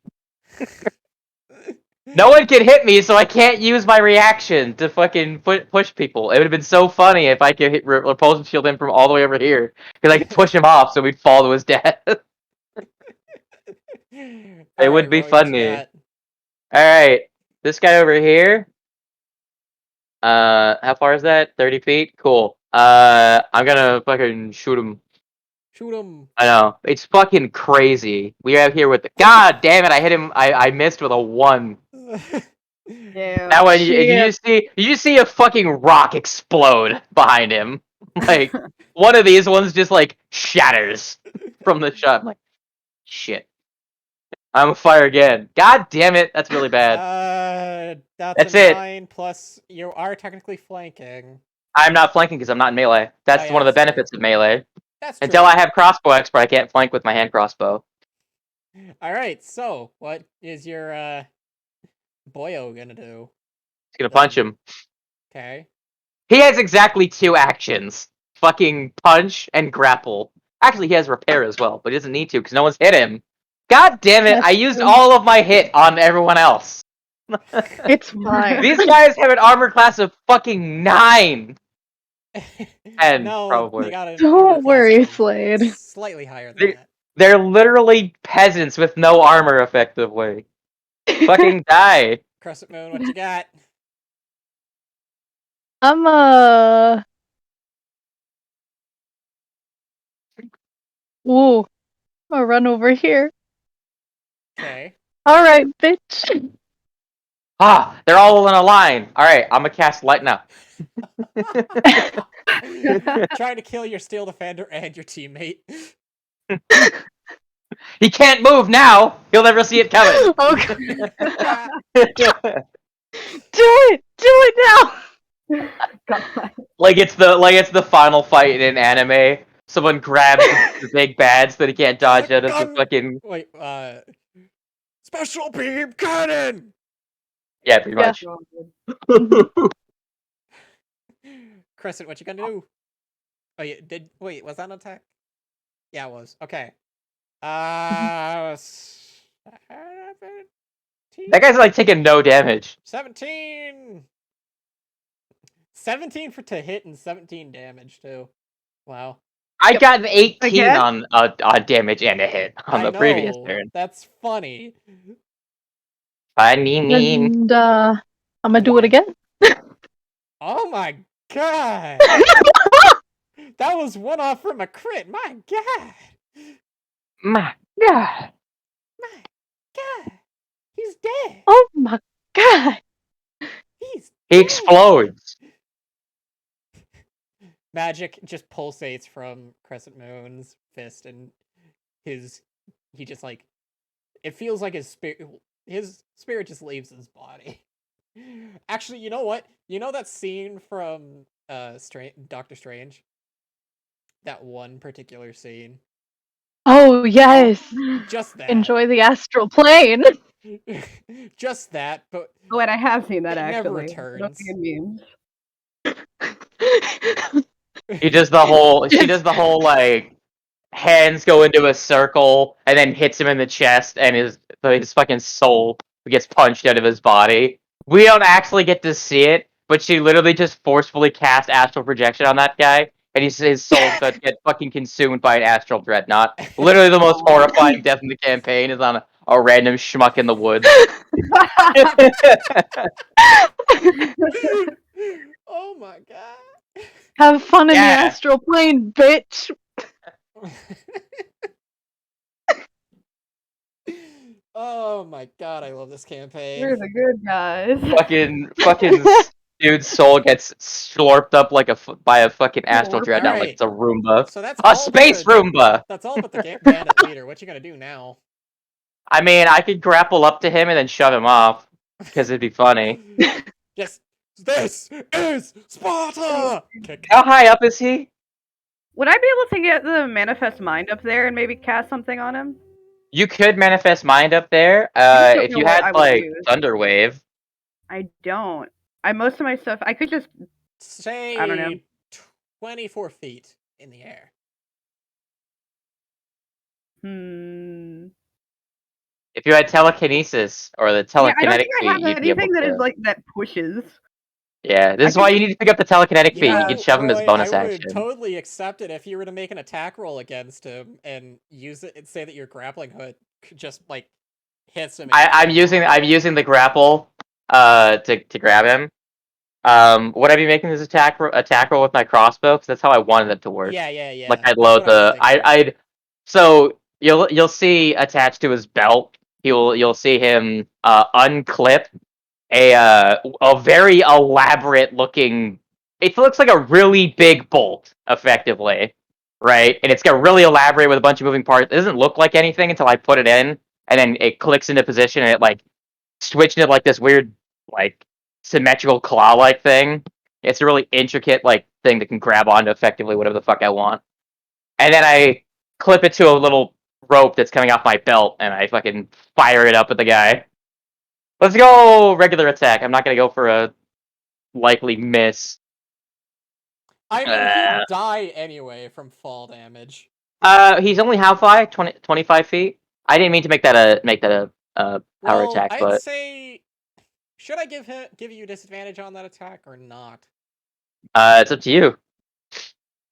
No one can hit me, so I can't use my reaction to fucking push people. It would have been so funny if I could hit repulsion shield him from all the way over here, because I could push him off, so we'd fall to his death. It would be funny. Alright, this guy over here. How far is that? 30 feet? Cool. I'm gonna fucking shoot him. Shoot him. I know. It's fucking crazy. We have here with the. God damn it, I hit him. I missed with a 1. Damn. That one, you Shit. just see a fucking rock explode behind him. Like, one of these ones just, like, shatters from the shot. I'm like, shit. I'm fire again. God damn it, that's really bad. That's it. 9 plus you are technically flanking. I'm not flanking because I'm not in melee. That's yeah, one of the that's true. benefits of melee. That's Until true. I have crossbow expert, I can't flank with my hand crossbow. Alright, so what is your boyo gonna do? He's gonna punch him. Okay. He has exactly 2 actions. Fucking punch and grapple. Actually, he has repair as well, but he doesn't need to because no one's hit him. God damn it, I used all of my hit on everyone else. It's fine. These guys have an armor class of fucking 9. And no, probably. they got an Don't armor class worry, of Slade. slightly higher than that. They're literally peasants with no armor, effectively. Fucking die. Crescent Moon, what you got? I'm Ooh. I'll run over here. Okay. Alright, bitch. Ah, they're all in a line. Alright, I'm gonna cast Light now. Trying to kill your steel defender and your teammate. He can't move now! He'll never see it coming! Do it! Do it now! God. Like it's the final fight in an anime. Someone grabs the big bad so that he can't dodge out of the Gun! fucking. Wait, special beam cannon! Yeah, pretty Yeah. much. Crescent, what you gonna do? Oh, yeah, wait, was that an attack? Yeah, it was. Okay. 17? That guy's like taking no damage. 17! 17 to hit and 17 damage, too. Wow. I got an 18 Again? on damage and a hit on the previous turn. That's funny. Funny meme. And I'm gonna do it again. Oh my god! That was one off from a crit. My god! My God. My god! He's dead. Oh my god! He's He dead. explodes. Magic just pulsates from Crescent Moon's fist, and he just like it feels like his spirit just leaves his body. Actually, you know what? You know that scene from Doctor Strange? That one particular scene. Oh yes! Just that. Enjoy the astral plane! Just that, but Oh, and I have seen that It never actually. I don't returns. think it means. He does the whole. She does the whole like hands go into a circle and then hits him in the chest, and his fucking soul gets punched out of his body. We don't actually get to see it, but she literally just forcefully cast astral projection on that guy, and his soul's about to get fucking consumed by an astral dreadnought. Literally, the most horrifying death in the campaign is on a random schmuck in the woods. Oh my god. Have fun in the Yeah. astral plane, bitch! Oh my god, I love this campaign. We're the good guys. fucking dude's soul gets slurped up like by a fucking astral dreadnought like Alright. it's a Roomba. So that's A space Roomba! That's all but the bandit leader. What you gonna do now? I mean, I could grapple up to him and then shove him off, because it'd be funny. Just this is Sparta. Kick. How high up is he? Would I be able to get the manifest mind up there and maybe cast something on him? You could manifest mind up there, just don't if know you what had, I would like, use. Thunder Wave. I don't. Most of my stuff, I could just Say I don't know. 24 feet in the air. If you had telekinesis or the Yeah, I don't telekinetic think I feat, have you'd be able anything that is to. like that pushes. Yeah, this I is why could you just- need to pick up the telekinetic You feat. know, You can shove him as Roy, bonus I would action. totally accept it if you were to make an attack roll against him and use it and say that your grappling hook just like hits him. And you I'm using the grapple to grab him. Would I be making this attack roll with my crossbow? Because that's how I wanted it to work. Yeah. Like I'd That's load what I was thinking. I'd so you'll see attached to his belt. You'll see him unclip a very elaborate looking. It looks like a really big bolt, effectively, right? And it's got really elaborate with a bunch of moving parts. It doesn't look like anything until I put it in, and then it clicks into position, and it like switched into like this weird like symmetrical claw-like thing. It's a really intricate like thing that can grab onto effectively whatever the fuck I want. And then I clip it to a little rope that's coming off my belt, and I fucking fire it up at the guy. Let's go regular attack. I'm not gonna go for a likely miss. I mean, he'll die anyway from fall damage. He's only how high? 25 feet. I didn't mean to make that a power Well, attack, I'd but say, should I give you disadvantage on that attack or not? it's up to you.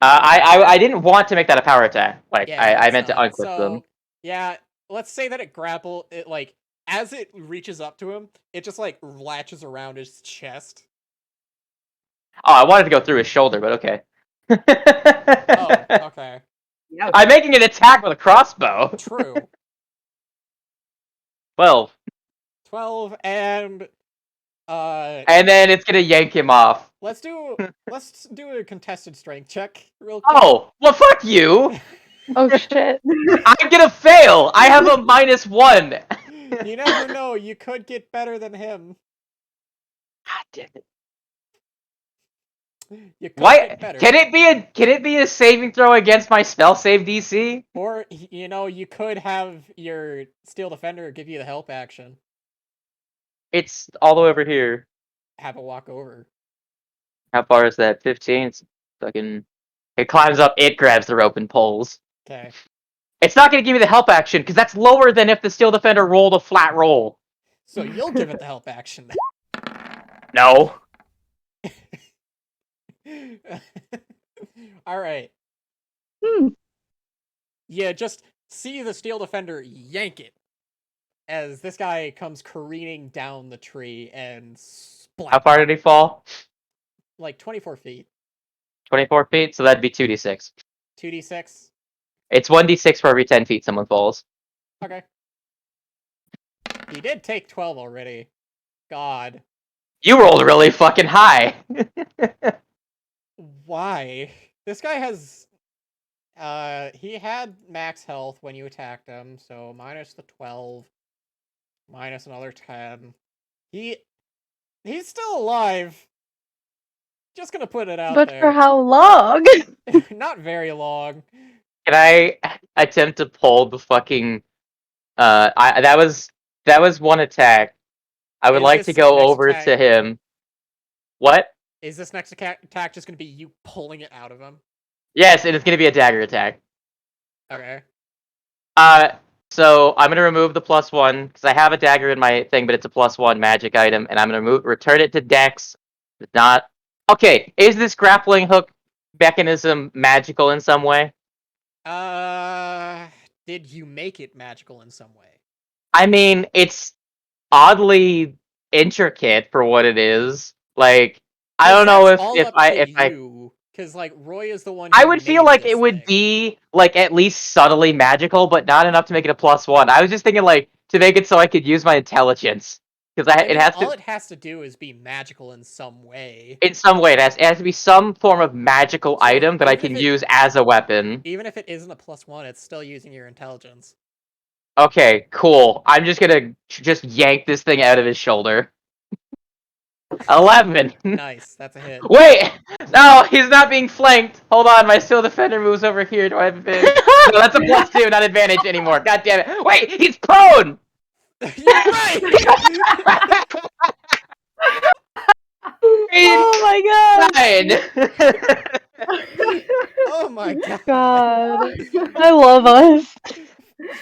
I didn't want to make that a power attack. Like Yeah, I it's meant to not. unclip them. So yeah, let's say that it like as it reaches up to him, it just like latches around his chest. Oh, I wanted to go through his shoulder, but okay. Oh, okay. Yeah. I'm making an attack with a crossbow. True. 12. 12 and then it's gonna yank him off. let's do a contested strength check real quick. Oh, well, fuck you. Oh shit. I'm gonna fail. I have a -1. You never know. You could get better than him. God damn it. You could Why get better. can it be a saving throw against my spell save DC? Or you could have your Steel Defender give you the help action. It's all the way over here. Have a walk over. How far is that? 15? It's fucking. It climbs up, it grabs the rope and pulls. Okay. It's not gonna give me the help action, because that's lower than if the Steel Defender rolled a flat roll. So you'll give it the help action No. then. Alright. Hmm. Yeah, just see the Steel Defender yank it as this guy comes careening down the tree and splat. How far did he fall? Like 24 feet. 24 feet? So that'd be 2d6. 2d6. It's 1d6 for every 10 feet someone falls. Okay. He did take 12 already. God. You rolled really fucking high. Why? This guy has he had max health when you attacked him, so minus the 12, minus another 10. He's still alive. Just gonna put it out But there. for how long? Not very long. Can I attempt to pull the fucking that was one attack. I would Is like to this go next over attack- to him. What? Is this next attack just gonna be you pulling it out of him? Yes, and it's gonna be a dagger attack. Okay. So I'm gonna remove the +1 because I have a dagger in my thing, but it's a +1 magic item, and I'm gonna return it to Dex. It's not okay. Is this grappling hook mechanism magical in some way? Did you make it magical in some way? I mean, it's oddly intricate for what it is. Like, I don't know if I because like Roy is the one. I who would feel made like this it would thing. be like at least subtly magical, but not enough to make it a +1. I was just thinking like to make it so I could use my intelligence because I mean, it has all to it has to do is be magical in some way. in some way it has to be some form of magical So, item that I even can if it- use as a weapon. Even if it isn't a +1, it's still using your intelligence. Okay, cool. I'm just gonna just yank this thing out of his shoulder. 11. Nice, that's a hit. Wait! No, he's not being flanked. Hold on, my Steel Defender moves over here. Do I have advantage? No, that's a +2, not advantage anymore. God damn it. Wait, he's prone! You're right. Oh my Nine! Oh my god. god. I love us.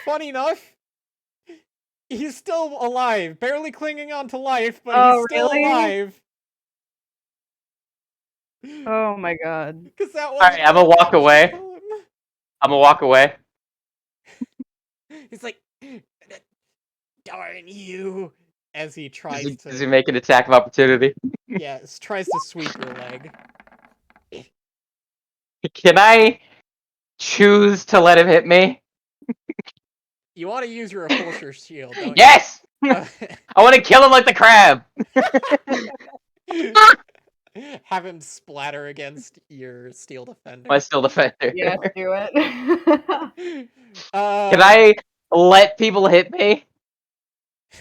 Funny enough, he's still alive, barely clinging on to life, but Oh, he's still really? alive. Oh my god. Because that wasn't Alright, I'm gonna enough walk damage to away. kill him. I'm gonna walk away. He's like, darn you, as he tries Does he to, make an attack of opportunity? yes, tries to sweep your leg. Can I choose to let him hit me? You want to use your upholster shield, don't Yes! you? I want to kill him like the crab! Have him splatter against your steel defender. My steel defender. Yes, do it. Can I let people hit me?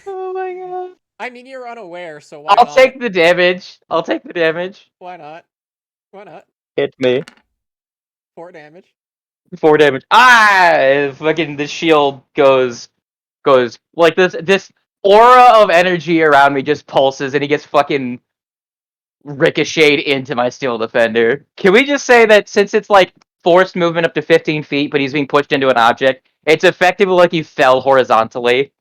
Oh my god. I mean, you're unaware, so why I'll not? take the damage. I'll take the damage. Why not? Why not? Hit me. 4 damage. 4 damage. Ah! Fucking the shield goes like this aura of energy around me just pulses and he gets fucking ricocheted into my steel defender. Can we just say that since it's like forced movement up to 15 feet, but he's being pushed into an object, it's effectively like he fell horizontally?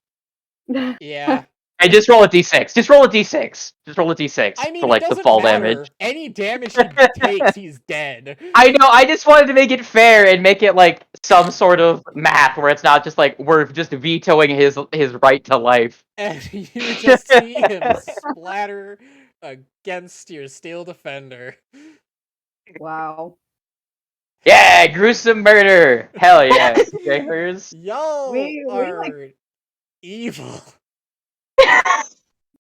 Yeah. And just roll a d6. Just roll a d6. Just roll a d6 I mean, for it like the doesn't fall matter. damage. Any damage he takes, he's dead. I know, I just wanted to make it fair and make it like some sort of math where it's not just like we're just vetoing his right to life. And you just see him splatter against your steel defender. Wow. Yeah, gruesome murder. Hell yeah, Jakers. Y'all We, are evil.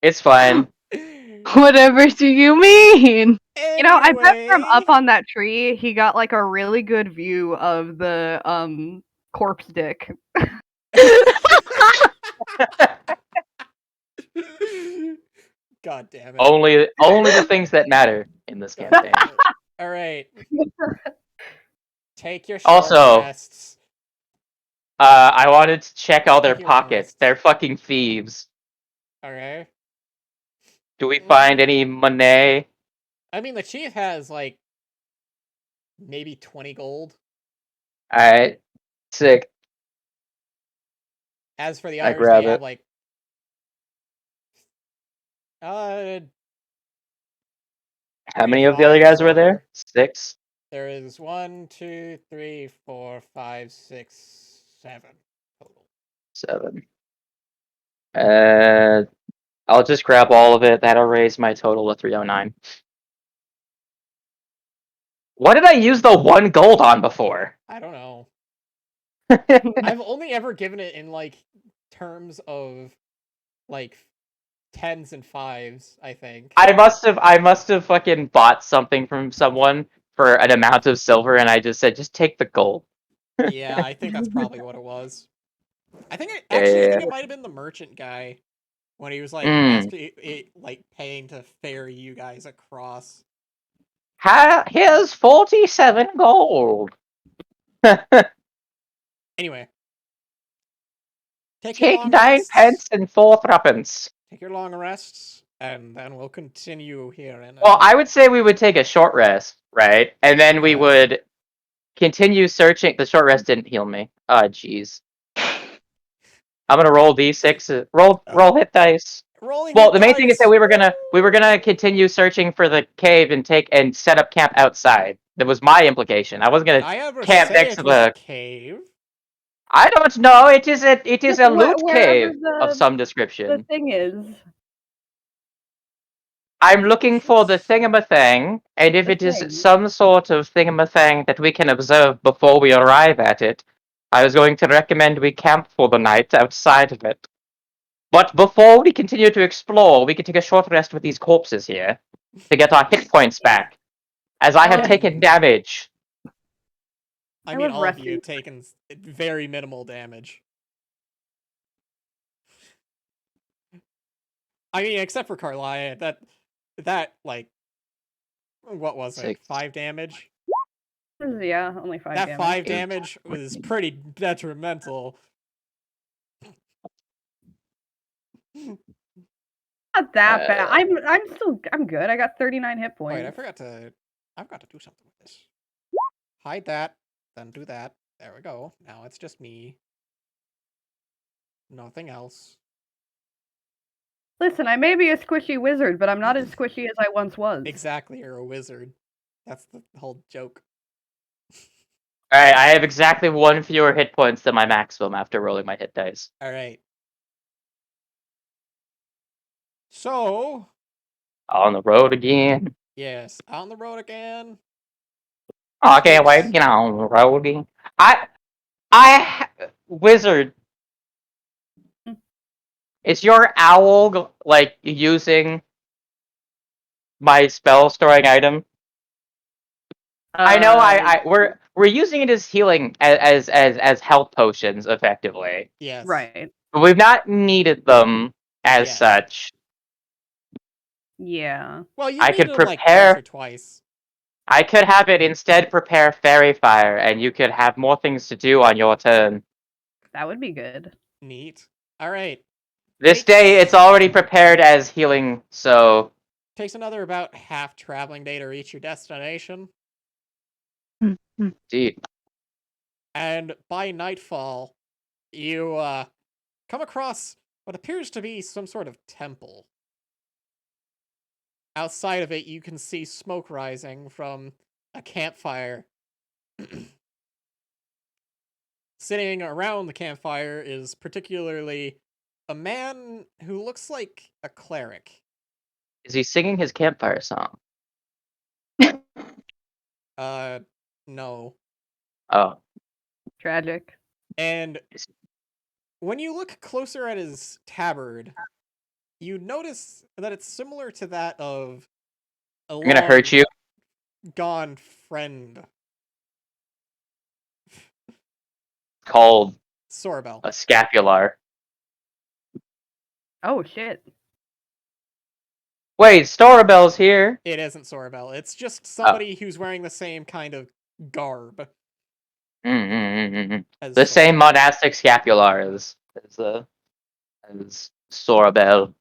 It's fine. Whatever do you mean? You know, I bet from up Anyway, on that tree, he got like a really good view of the corpse dick. God damn it. Only the things that matter in this God campaign. damn it. All right. Take your short Also, rests. I wanted to check all their Take your long pockets. rests. They're fucking thieves. Okay. Do we find any money? I mean, the chief has like maybe 20 gold. Alright. Sick. As for the I others, grab they have it. like uh How 3, many of the other 5, guys were there? 4. 6? There is 1, 2, 3, 4, 5, 6, 7 total. 7. I'll just grab all of it. That'll raise my total to 309. What did I use the 1 gold on before? I don't know. I've only ever given it in like terms of like 10s and 5s, I think. I must have fucking bought something from someone for an amount of silver, and I just said, just take the gold. Yeah, I think that's probably what it was. I think it Yeah, actually I yeah, think it might have been the merchant guy when he was like yeah. like paying to ferry you guys across. Here's 47 gold. Anyway, take your Take long 9 rests. pence and 4 threepence. Take your long rests, and then we'll continue here. In Well, I would say we would take a short rest, right? And then we Yes. would continue searching. The short rest didn't heal me. Oh, jeez. I'm gonna roll d6. Roll hit dice. Rolling Well, hit the main thing is that dice. we were gonna continue searching for the cave and set up camp outside. That was my implication. I wasn't Did gonna I ever camp say next it to was a the. cave? I don't know. It is a Just loot wherever cave of some the description. thing is. I'm looking for the thingamathing, and if The it is thing. some sort of thingamathing that we can observe before we arrive at it, I was going to recommend we camp for the night outside of it. But before we continue to explore, we can take a short rest with these corpses here to get our hit points back, as I have taken damage. I I mean, love all of you resting. have taken very minimal damage. I mean, except for Carlia, that like, what was it? 6. 5 damage. Yeah, only 5 That damage. 5 8, damage was 14. pretty detrimental. Not that bad. I'm good. I got 39 hit points. Wait, I've got to do something with this. Hide that, then do that. There we go. Now it's just me. Nothing else. Listen, I may be a squishy wizard, but I'm not as squishy as I once was. Exactly, you're a wizard. That's the whole joke. Alright, I have exactly 1 fewer hit points than my maximum after rolling my hit dice. Alright. So, On the road again. yes, out on the road again. Oh, I can't wait to get on the road again. Wizard, is your owl, like, using my spell storing item? I know we're using it as healing as health potions effectively. Yes. Right. But we've not needed them as Yes. such. Yeah. Well, you I needed could them like prepare- once or twice. I could have it instead prepare fairy fire, and you could have more things to do on your turn. That would be good. Neat. Alright. This day, it's already prepared as healing, so Takes another about half traveling day to reach your destination. gee, And by nightfall, you come across what appears to be some sort of temple. Outside of it, you can see smoke rising from a campfire. Sitting around the campfire is particularly a man who looks like a cleric. is he singing his campfire song? No. Oh, Tragic. And when you look closer at his tabard, you notice that it's similar to that of a I'm gonna hurt you. gone friend, Called Sorabel. a scapular. Oh shit. Wait, Storabel's here. It isn't Sorabel. It's just somebody who's wearing the same kind of garb as The same Sorabel. monastic scapular as Sorabel.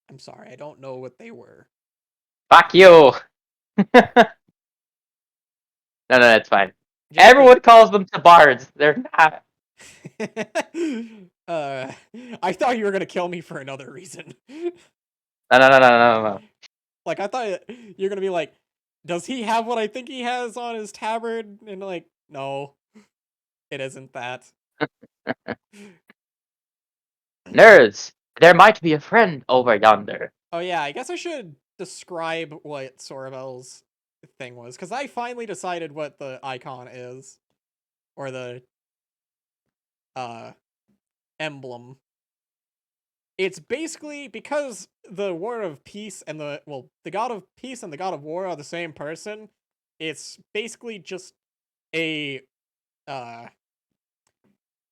I'm sorry, I don't know what they were. Fuck you. No, that's fine. Just Everyone calls them tabards. They're not. I thought you were gonna kill me for another reason. No. Like, I thought you're gonna be like, does he have what I think he has on his tabard? And like, no, it isn't that. Nerds, there might be a friend over yonder. Oh yeah, I guess I should describe what Sorabel's thing was, because I finally decided what the icon is. Or the emblem. It's basically, because the War of Peace and the God of Peace and the God of War are the same person, it's basically just a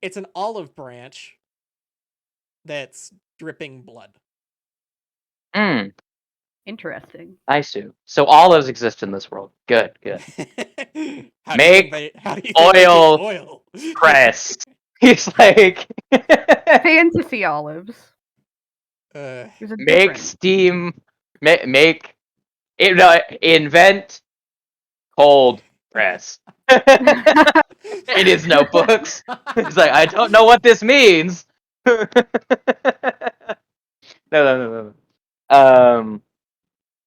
it's an olive branch that's dripping blood. Interesting. I see. So olives exist in this world. Good. How Make do you think they oil make oil? Press. He's like Fantasy olives. There's a make difference. steam. Make it. No, invent cold press. In his notebooks. He's like, I don't know what this means. No.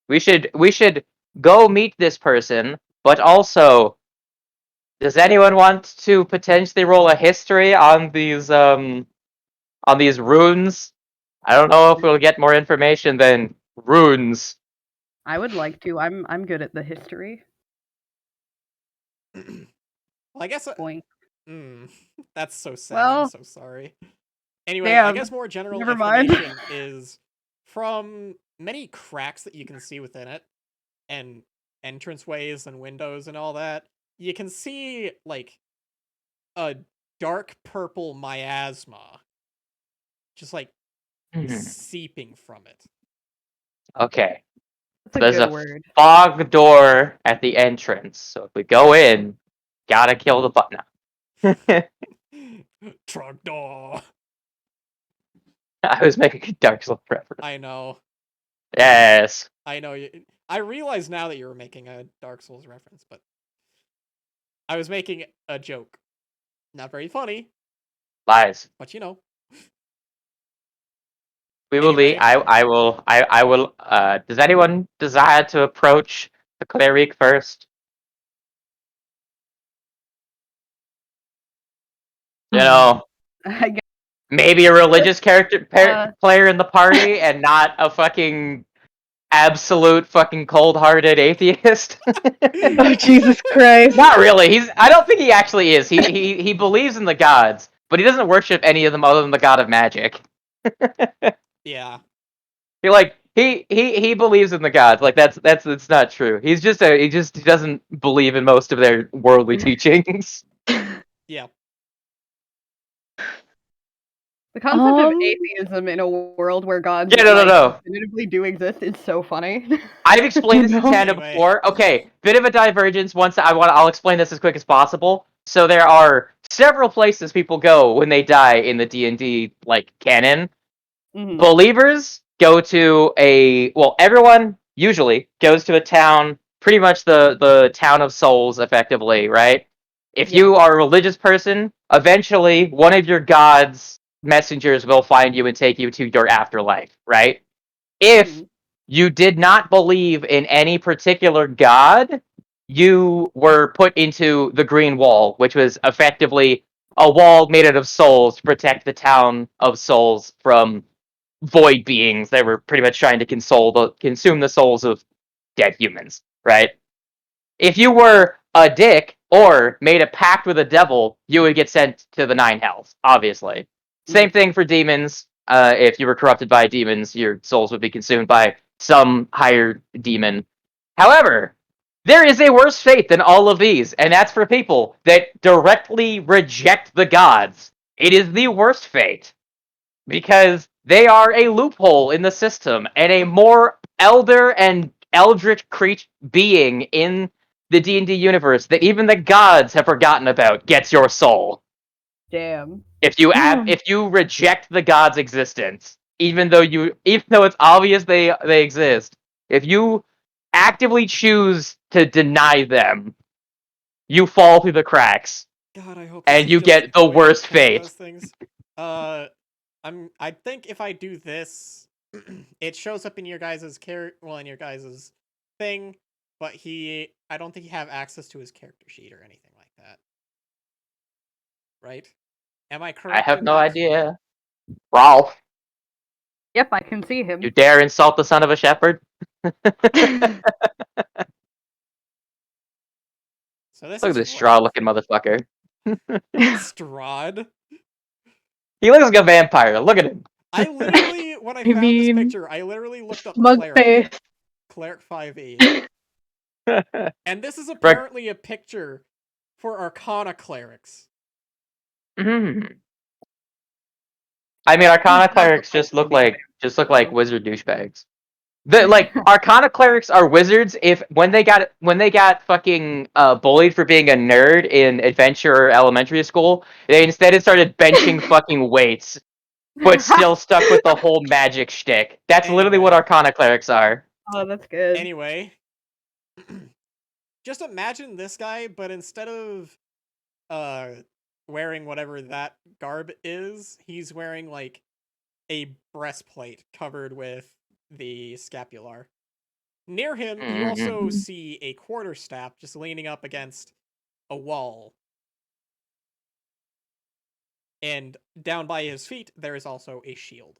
We should go meet this person, but also, does anyone want to potentially roll a history on these runes? I don't know if we'll get more information than runes. I would like to. I'm good at the history. Well, I guess Boink. that's so sad. Well, I'm so sorry. Anyway, I damn, guess more general never mind. information is from many cracks that you can see within it, and entranceways and windows and all that. You can see like a dark purple miasma, just like seeping from it. Okay. That's a There's good a word. fog door at the entrance, so if we go in, gotta kill the button. Trogdor. I was making a Dark Souls reference. I know. Yes. I know. I realize now that you were making a Dark Souls reference, but I was making a joke. Not very funny, Lies. but you know. We will Anyway. leave. I will. Does anyone desire to approach the cleric first? You know, I guess. maybe a religious character Uh. player in the party, and not a fucking absolute fucking cold-hearted atheist. Oh, Jesus Christ. Not really. I don't think he actually is. He believes in the gods, but he doesn't worship any of them other than the god of magic. Yeah. He believes in the gods. Like that's not true. He doesn't believe in most of their worldly teachings. Yeah. The concept of Um, atheism in a world where gods Yeah, no. definitively do exist is so funny. I've explained this to No. Tanda Anyway. before. Okay, bit of a divergence. I'll explain this as quick as possible. So there are several places people go when they die in the D&D like canon. Mhm. Believers go to everyone usually goes to a town, pretty much the town of souls, effectively, right? If Yeah. you are a religious person, eventually one of your god's messengers will find you and take you to your afterlife, right? If Mhm. you did not believe in any particular god, you were put into the Green Wall, which was effectively a wall made out of souls to protect the town of souls from void beings that were pretty much trying to consume the souls of dead humans, right? If you were a dick or made a pact with a devil, you would get sent to the nine hells, obviously. Same thing for demons. If you were corrupted by demons, your souls would be consumed by some higher demon. However, there is a worse fate than all of these, and that's for people that directly reject the gods. It is the worst fate because they are a loophole in the system and a more elder and eldritch being in the D&D universe that even the gods have forgotten about gets your soul. Damn. If you reject the gods' existence, even though it's obvious they exist, if you actively choose to deny them, you fall through the cracks God, I hope this and is you just get the way to worst explain fate. those things. I think if I do this, it shows up in your guys' in your guys' thing, but I don't think you have access to his character sheet or anything like that. Right? Am I I correct have in no that? idea. Ralph, Yep, I can see him. you dare insult the son of a shepherd? So this Look at is this straw-looking motherfucker. Strahd. He looks like a vampire. Look at him. I literally, when I I found this mean, picture, I literally looked up smug face. Cleric 5e. And this is apparently a picture for Arcana clerics. Mm. I mean, Arcana clerics just look like wizard douchebags. Arcana clerics are wizards. If when they got fucking bullied for being a nerd in adventure elementary school, they instead started benching fucking weights, but still stuck with the whole magic shtick. That's literally what Anyway. Arcana clerics are. Oh, that's good. Anyway, just imagine this guy, but instead of wearing whatever that garb is, he's wearing like a breastplate covered with the scapular. Near him, you also see a quarterstaff just leaning up against a wall. And down by his feet, there is also a shield.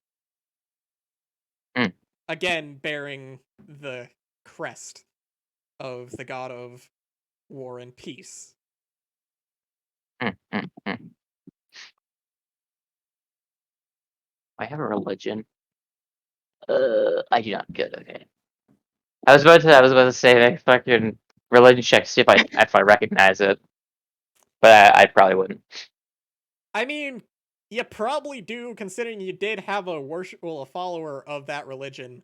Again, bearing the crest of the god of war and peace. I have a religion. I do not. Good. Okay. I was about to say make fucking religion check to see if I recognize it, but I probably wouldn't. I mean, you probably do, considering you did have a follower of that religion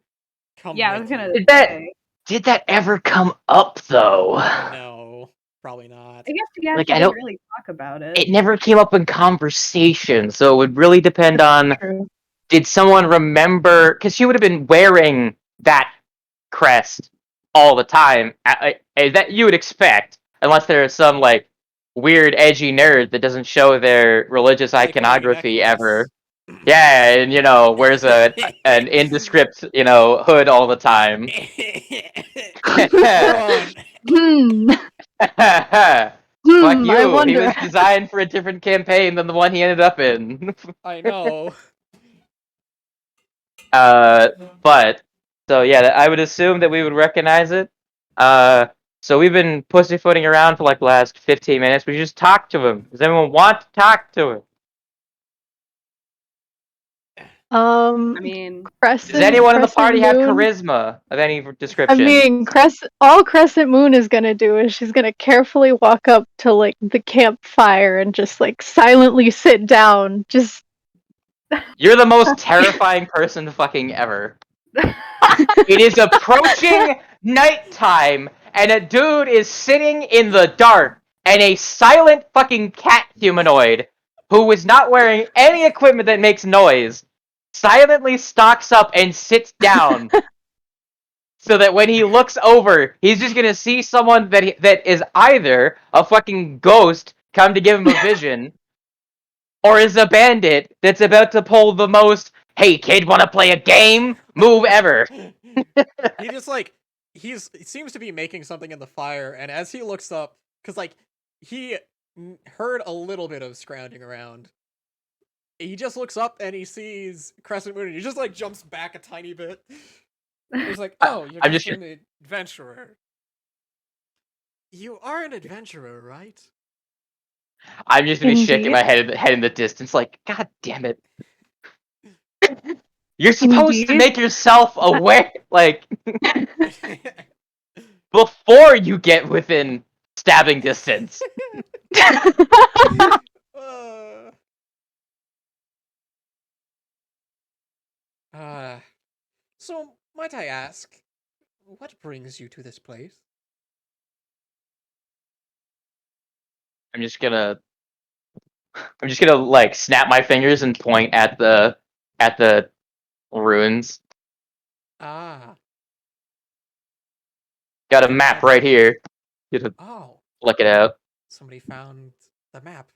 come Yeah, I with was gonna you. say. Did that ever come up though? No, probably not. I guess you guys Like, I didn't don't- really talk about it. It never came up in conversation, so it would really depend on True. did someone remember? Because she would have been wearing that crest all the time, that you would expect, unless there's some like weird edgy nerd that doesn't show their religious Like a iconography ever. necklace. Yeah, and wears an indescript hood all the time. Run. Hmm. Fuck I you. He wonder. was designed for a different campaign than the one he ended up in. I know. But so yeah, I would assume that we would recognize it. So we've been pussyfooting around for like the last 15 minutes. We just talk to him. Does anyone want to talk to him? I mean, Crescent. Does anyone in the Crescent party have Moon. charisma of any I description? mean, all Crescent Moon is gonna do is she's gonna carefully walk up to like the campfire and just like silently sit down. Just You're the most terrifying person fucking ever. It is approaching nighttime, and a dude is sitting in the dark, and a silent fucking cat humanoid, who is not wearing any equipment that makes noise, silently stalks up and sits down, so that when he looks over, he's just gonna see someone that is either a fucking ghost come to give him a vision, or is a bandit that's about to pull the most "Hey kid, wanna play a game?" move ever. He just like he seems to be making something in the fire, and as he looks up, because like he heard a little bit of scrounging around, he just looks up and he sees Crescent Moon, and he just like jumps back a tiny bit. He's like, "Oh, you're I'm just just an adventurer. You are an adventurer, right?" I'm just gonna be shaking Indeed. my head in the distance, like, God damn it! You're supposed to Indeed. make yourself aware, like, before you get within stabbing distance. Uh, so might I ask, what brings you to this place? I'm just gonna like snap my fingers and point at the ruins. Ah, Got a map right here. Get to oh, look it out. somebody found the map.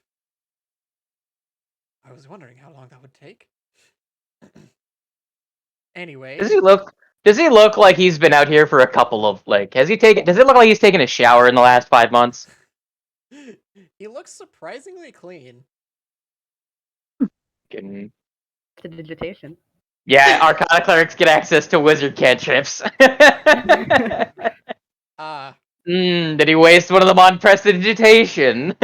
I was wondering how long that would take. Anyway, Does he look like he's been out here for a couple of does it look like he's taken a shower in the last 5 months? he looks surprisingly clean. Fucking- to digitation. Yeah, Arcana clerics get access to wizard cantrips. Ah, Did he waste one of them on prestidigitation?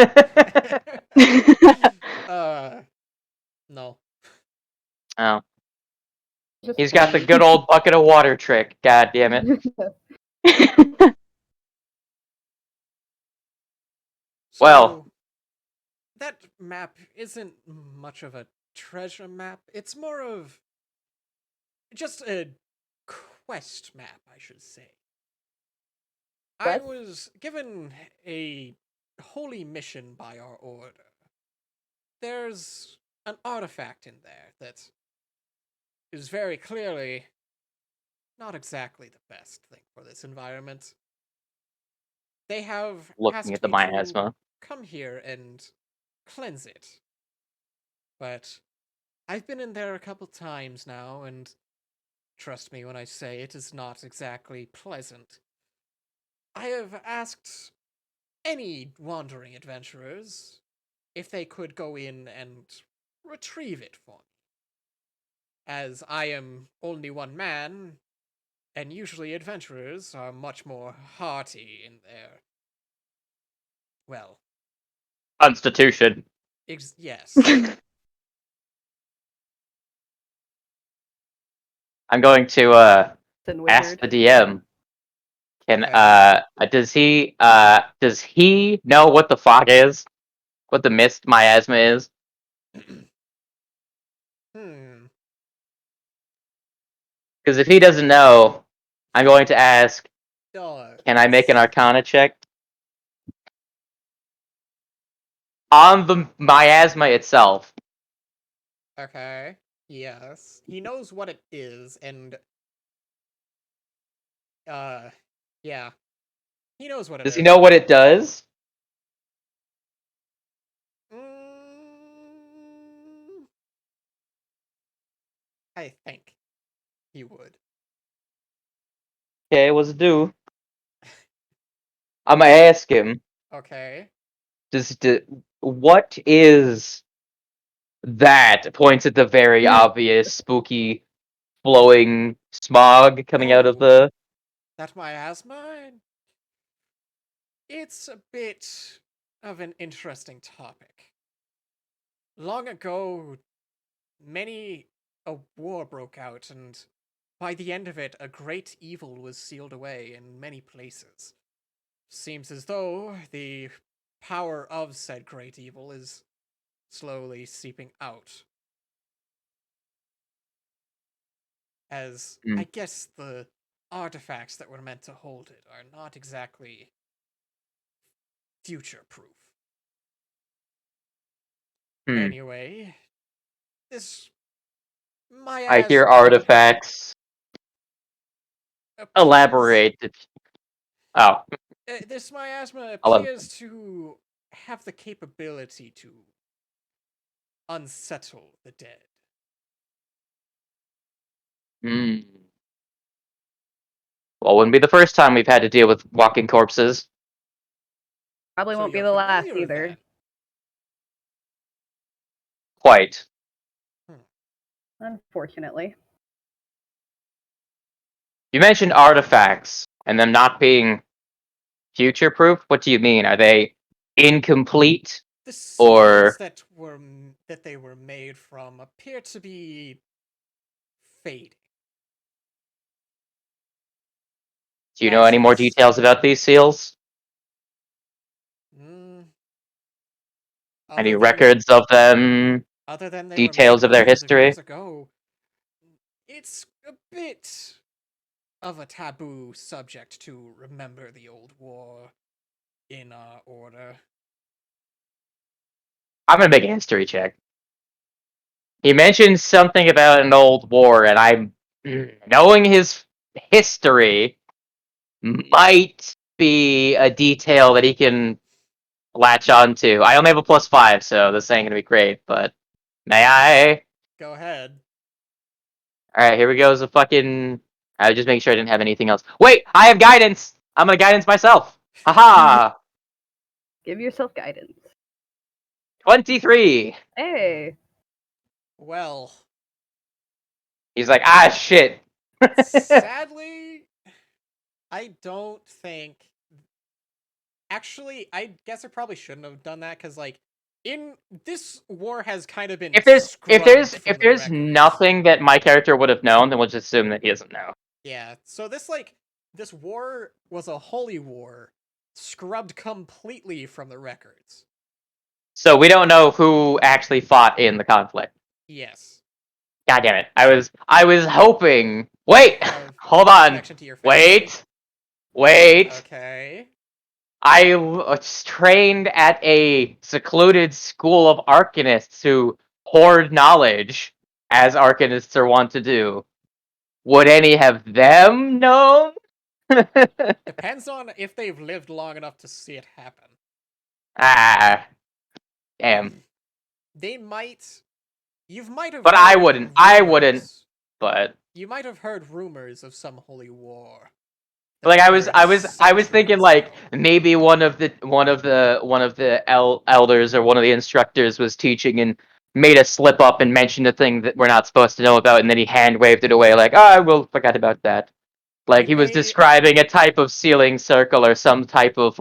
no. Oh, Just he's got the funny. good old bucket of water trick. God damn it. So, Well. that map isn't much of a treasure map. It's more of just a quest map, I should say. I Quest? was given a holy mission by our order. There's an artifact in there that is very clearly not exactly the best thing for this environment. They have Looking asked at the me to miasma. come here and cleanse it. But I've been in there a couple times now, and trust me when I say it is not exactly pleasant. I have asked any wandering adventurers if they could go in and retrieve it for me. As I am only one man, and usually adventurers are much more hearty in their, well, Constitution. yes. I'm going to And ask wizard. the DM. Can Okay. does he know what the fog is? What the mist miasma is? Because if he doesn't know, I'm going to ask, can I make an Arcana check? On the miasma itself. Okay. Yes. He knows what it is, and yeah. He knows what it is. Does he know what it does? I think he would. Okay, what's it do? I'm gonna ask him. Okay. What is that? Points at the very obvious, spooky, flowing smog coming out of Oh. the. That miasma? It's a bit of an interesting topic. Long ago, a war broke out, and by the end of it, a great evil was sealed away in many places. Seems as though the power of said great evil is slowly seeping out. As Hmm. I guess the artifacts that were meant to hold it are not exactly future proof. Anyway, this I hear miasma artifacts. appears Elaborate. Oh, this miasma I love. appears to have the capability to unsettle the dead. Hmm. Well, wouldn't be the first time we've had to deal with walking corpses. Probably So won't be you're the last familiar with either. that? Quite. Unfortunately. You mentioned artifacts and them not being future proof. What do you mean? Are they incomplete? The seals Or that they were made from appear to be fading. do you know As any more is, details about these seals? mm, Any other than records of them? they were made Details of their hundreds of history? years ago, it's a bit of a taboo subject to remember the old war in our order. I'm gonna make a history check. He mentioned something about an old war, and I'm knowing his history might be a detail that he can latch onto. I only have a +5, so this ain't gonna be great, but may I? Go ahead. Alright, here we go. Is a fucking. I was just making sure I didn't have anything else. Wait, I have guidance! I'm gonna guidance myself! Haha! Give yourself guidance. 23! Hey. Well, He's like, ah, shit! sadly, I don't think. Actually, I guess I probably shouldn't have done that because, like, in this war has kind of been scrubbed from If the there's records. nothing that my character would have known, then we'll just assume that he doesn't know. Yeah, so this war was a holy war, scrubbed completely from the records. So we don't know who actually fought in the conflict. Yes. God damn it! I was hoping. Wait, Have hold on. connection to your family. Wait. Okay. I was trained at a secluded school of arcanists who hoard knowledge, as arcanists are wont to do. Would any have them known? Depends on if they've lived long enough to see it happen. Ah, damn. They might. You might have But heard I wouldn't. I wouldn't. rumors. But You might have heard rumors of some holy war. that like occurred I was thinking centuries like ago. maybe one of the elders or one of the instructors was teaching and made a slip up and mentioned a thing that we're not supposed to know about, and then he hand waved it away like, oh, I will forget about that. Like They he was may. describing a type of sealing circle or some type of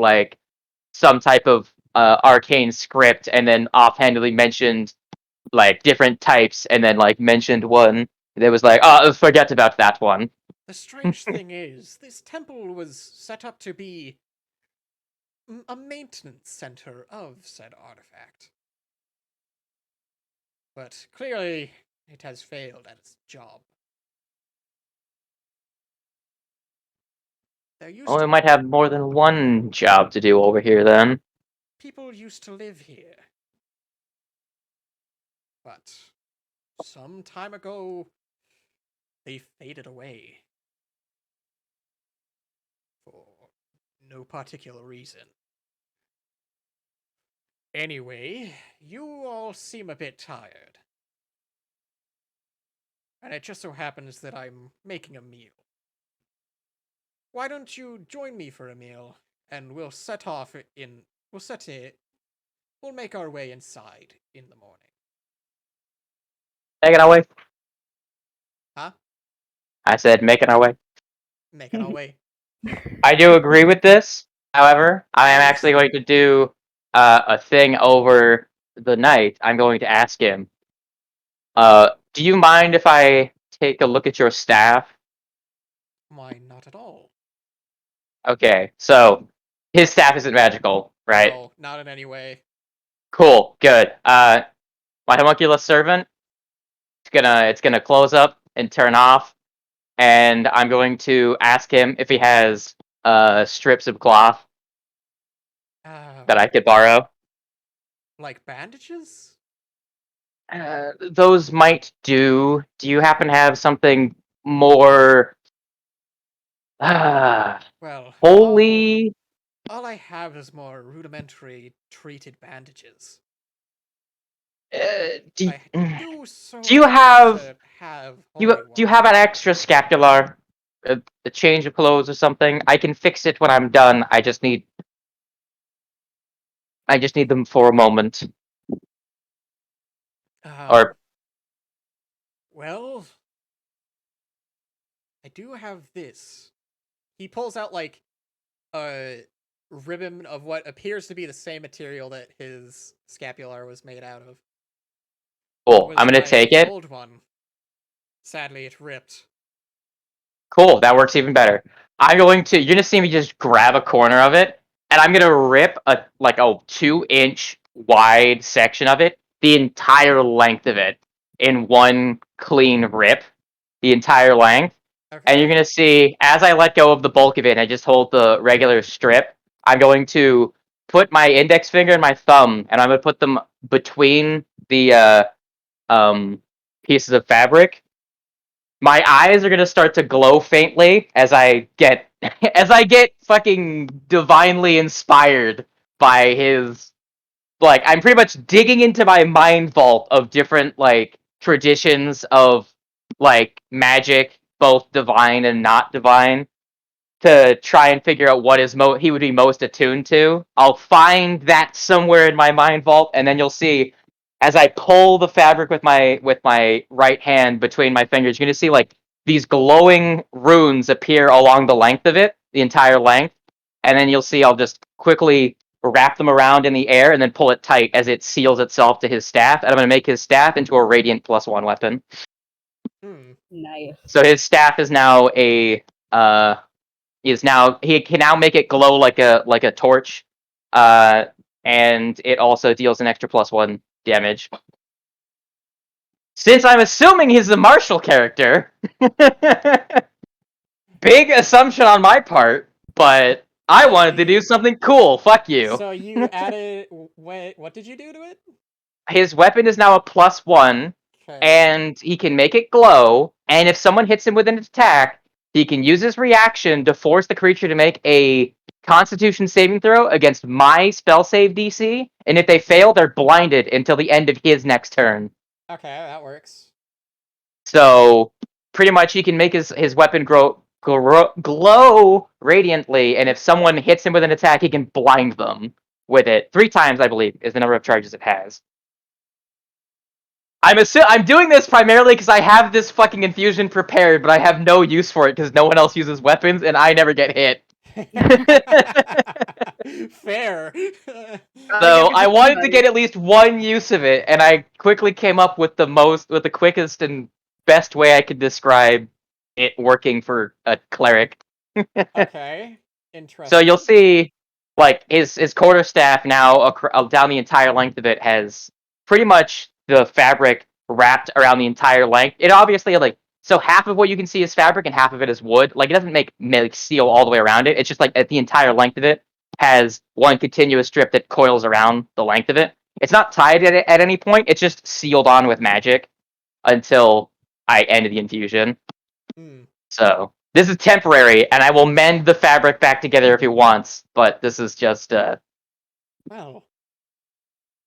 arcane script, and then offhandedly mentioned like different types, and then like mentioned one that was like, oh, forget about that one. The strange thing is, this temple was set up to be a maintenance center of said artifact. But clearly, it has failed at its job. There used Well, we to might have more than one job to do over here then. people used to live here. But some time ago, they faded away. For no particular reason. Anyway, you all seem a bit tired. And it just so happens that I'm making a meal. Why don't you join me for a meal, and we'll set off in... We'll make our way inside in the morning. Making our way. Huh? I said making our way. Making our way. I do agree with this. However, I am actually going to do a thing over the night. I'm going to ask him. Do you mind if I take a look at your staff? Why, not at all. Okay, so his staff isn't magical, right? No, not in any way. Cool, good. My homunculus servant, it's gonna close up and turn off, and I'm going to ask him if he has strips of cloth that I could borrow. Like bandages? Those might do. Do you happen to have something more Well, holy? all I have is more rudimentary treated bandages. Do, I do so do you happen have to have do holy you have water. an extra scapular, a change of clothes or something? I can fix it when I'm done. I just need them for a moment. Or Well, I do have this. He pulls out like a ribbon of what appears to be the same material that his scapular was made out of. cool. It I'm was gonna my take it. old one. Sadly, it ripped. Cool, that works even better. You're gonna see me just grab a corner of it, and I'm gonna rip a 2-inch wide section of it, the entire length of it, in one clean rip, the entire length. Okay. And you're gonna see as I let go of the bulk of it and I just hold the regular strip, I'm going to put my index finger and my thumb, and I'm gonna put them between the pieces of fabric. My eyes are gonna start to glow faintly as I get fucking divinely inspired by his I'm pretty much digging into my mind vault of different traditions of magic, both divine and not divine, to try and figure out what he would be most attuned to. I'll find that somewhere in my mind vault, and then you'll see as I pull the fabric with my right hand between my fingers, you're gonna see these glowing runes appear along the length of it, the entire length, and then you'll see I'll just quickly wrap them around in the air and then pull it tight as it seals itself to his staff, and I'm gonna make his staff into a radiant +1 weapon. Nice. So his staff is now he can now make it glow like a torch, and it also deals an extra +1 damage. Since I'm assuming he's the martial character, big assumption on my part, but I wanted to do something cool. Fuck you. So you added what did you do to it? His weapon is now a +1, Okay. and he can make it glow. And if someone hits him with an attack, he can use his reaction to force the creature to make a Constitution saving throw against my spell save DC. And if they fail, they're blinded until the end of his next turn. Okay, that works. So pretty much, he can make his weapon glow radiantly, and if someone hits him with an attack, he can blind them with it 3 times. I believe is the number of charges it has. I'm doing this primarily because I have this fucking infusion prepared, but I have no use for it because no one else uses weapons, and I never get hit. Fair. So I wanted to get at least one use of it, and I quickly came up with the quickest and best way I could describe it working for a cleric. Okay. Interesting. So you'll see, his quarterstaff now down the entire length of it has pretty much the fabric wrapped around the entire length. It obviously so half of what you can see is fabric and half of it is wood. It doesn't make seal all the way around it. It's just at the entire length of it has one continuous strip that coils around the length of it. It's not tied at any point. It's just sealed on with magic. until I end the infusion. Hmm. So this is temporary, and I will mend the fabric back together if he wants. But this is just Well,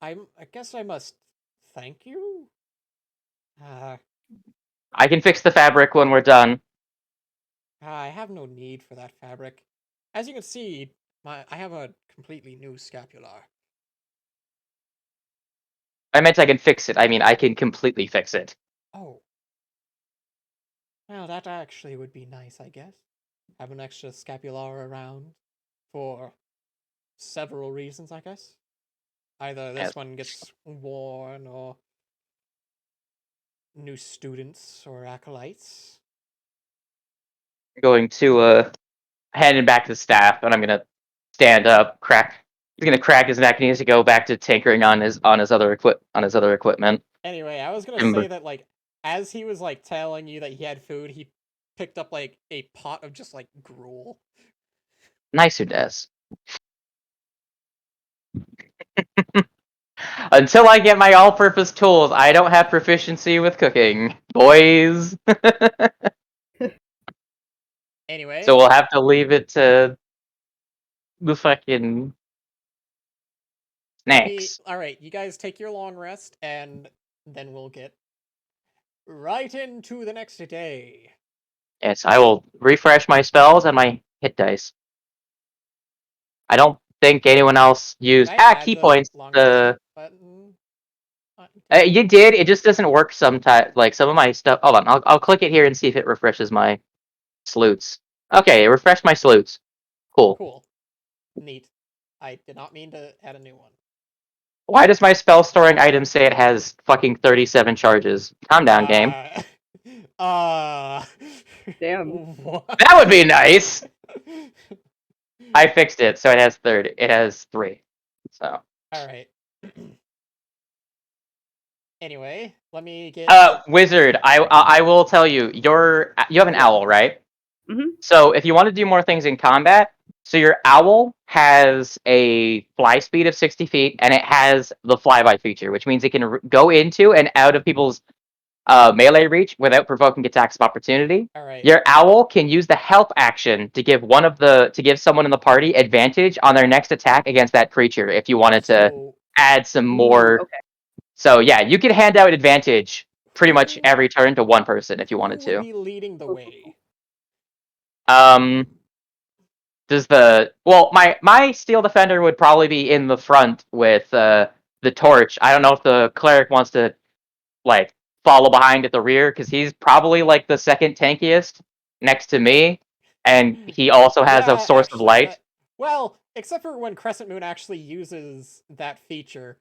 I guess I must thank you. I can fix the fabric when we're done. I have no need for that fabric. As you can see, I have a completely new scapular. I meant I can fix it. I mean, I can completely fix it. Oh. Well, that actually would be nice, I guess. Have an extra scapular around for several reasons, I guess. Either this Yes. one gets worn, or new students or acolytes. Going to hand it back to the staff, and I'm gonna stand up, crack. He's gonna crack his neck, and he needs to go back to tinkering on his other equipment. Anyway, I was gonna Remember. say that, like, as he was, like, telling you that he had food, he picked up, like, a pot of just, like, gruel. Nicer des. Until I get my all-purpose tools, I don't have proficiency with cooking, boys. Anyway, So we'll have to leave it to the fucking snacks. alright, you guys take your long rest, and then we'll get right into the next day. Yes, I will refresh my spells and my hit dice. I don't think anyone else used Did I add key the points. long rest button? You did. It just doesn't work sometimes. Like some of my stuff. Hold on, I'll click it here and see if it refreshes my sleuths. Okay, it refreshed my sleuths. Cool. Cool. Neat. I did not mean to add a new one. Why does my spell storing item say it has fucking 37 charges? Calm down, game. Damn. What? That would be nice. I fixed it, so it has 30. It has 3. So. All right. Anyway, let me get. Wizard. I will tell you. You have an owl, right? Mm-hmm. So if you want to do more things in combat, so your owl has a fly speed of 60 feet, and it has the flyby feature, which means it can go into and out of people's melee reach without provoking attacks of opportunity. All right. Your owl can use the help action to give someone in the party advantage on their next attack against that creature. If you wanted to So, add some more, Okay. so yeah, you can hand out advantage pretty much who- every turn to one person if you wanted who would to. be leading the way? Does my steel defender would probably be in the front with the torch. I don't know if the cleric wants to like follow behind at the rear because he's probably like the second tankiest next to me, and he also has a Yeah, source of actually, light. well, except for when Crescent Moon actually uses that feature.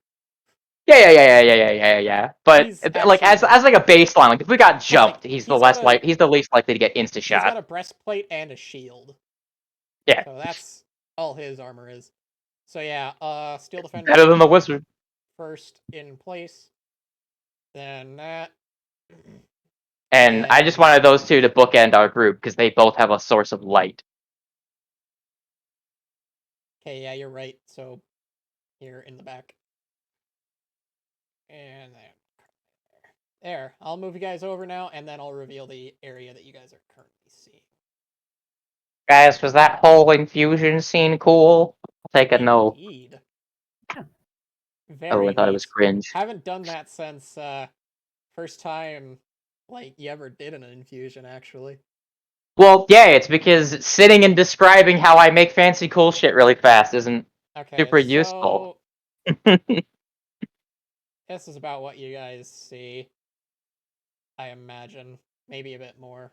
Yeah. But He's like actually as like a baseline, like if we got 'cause, like, jumped, he's he's got the least likely to get insta he's got shot. a breastplate and a shield. Yeah, So that's all his armor is. So yeah, steel defender better than the wizard. first in place. Then that. And I just wanted those two to bookend our group because they both have a source of light. Okay, yeah, you're right. So here in the back. And there. There. I'll move you guys over now, and then I'll reveal the area that you guys are currently seeing. Guys, was that whole infusion scene cool? I'll take a no. Indeed. Yeah. Very I thought it neat. was cringe. Haven't done that since first time like you ever did an infusion, actually. Well, yeah, it's because sitting and describing how I make fancy cool shit really fast isn't Okay, super useful. so this is about what you guys see. I imagine. Maybe a bit more.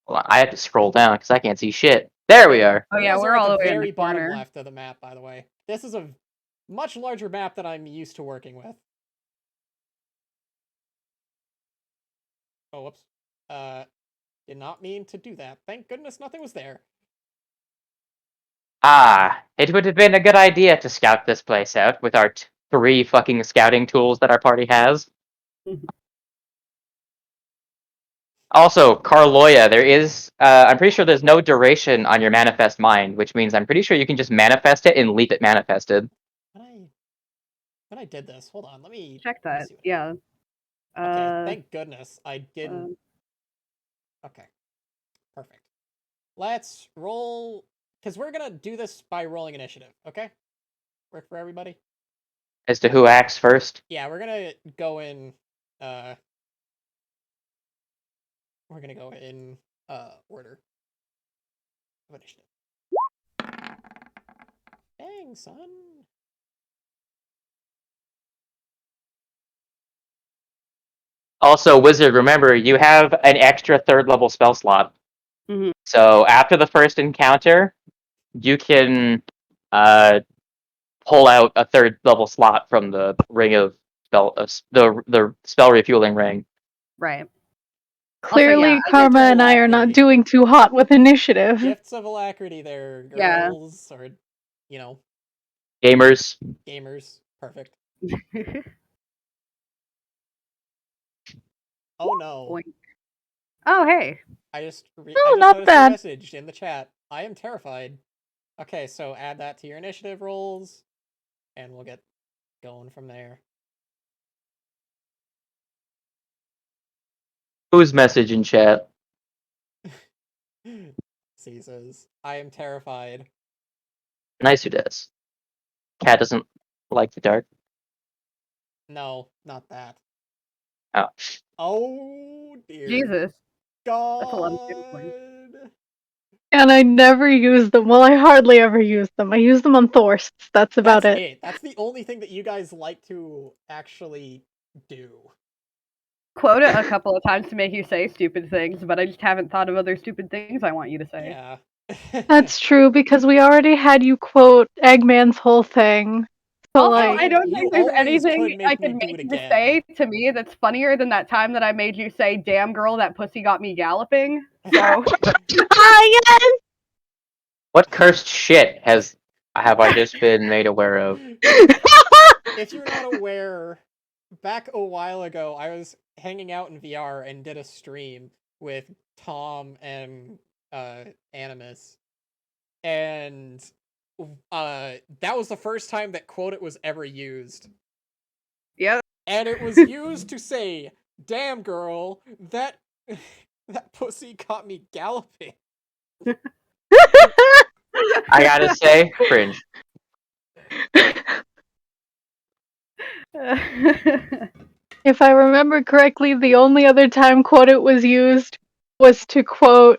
Hold on, I have to scroll down because I can't see shit. There we are. Oh You yeah, guys we're are at all the the way in very the bottom corner. left of the map, by the way. This is a much larger map than I'm used to working with. Oh, whoops. Did not mean to do that. Thank goodness nothing was there. Ah, it would have been a good idea to scout this place out with our 3 fucking scouting tools that our party has. Also, Carloya, there is, I'm pretty sure there's no duration on your manifest mind, which means I'm pretty sure you can just manifest it and leave it manifested. I when I did this, hold on, let me Check let me that. see what Yeah. Okay, thank goodness I didn't. Okay, perfect. Let's roll, because we're gonna do this by rolling initiative. Okay, work for everybody. As to who acts first. Yeah, we're gonna go in. We're gonna go in order of initiative. Dang, son. Also, wizard, remember you have an extra 3rd level spell slot. Mhm. So after the first encounter, you can pull out a 3rd level slot from the ring of spell, the spell refueling ring. Right. Clearly, yeah, Karma and I are not Alacrity. doing too hot with initiative. Gifts of alacrity there, Yeah. girls, or Gamers. gamers. Perfect. Oh no. Boink. Oh, hey. I just Oh, noticed not your bad. message in the chat. I am terrified. Okay, so add that to your initiative rolls, and we'll get going from there. Whose message in chat? Caesar's. I am terrified. Nice who does. Cat doesn't like the dark. No, not that. Oh. Oh dear Jesus. God. That's a lot of data points. And I never use them. Well, I hardly ever use them. I use them on Thorsts. That's about That's it. it. That's the only thing that you guys like to actually do. Quote it a couple of times to make you say stupid things, but I just haven't thought of other stupid things I want you to say. Yeah. That's true, because we already had you quote Eggman's whole thing. So, Also, like, I don't You think there's always anything could make I me could do make it you again. say to me that's funnier than that time that I made you say, "Damn girl, that pussy got me galloping." So yes! What cursed shit have I just been made aware of? If you're not aware, back a while ago, I was hanging out in VR and did a stream with Tom and Animus, and that was the first time that quote it was ever used, yeah. and it was used to say, "Damn girl, that that pussy got me galloping." I gotta say, cringe. If I remember correctly, the only other time quote it was used was to quote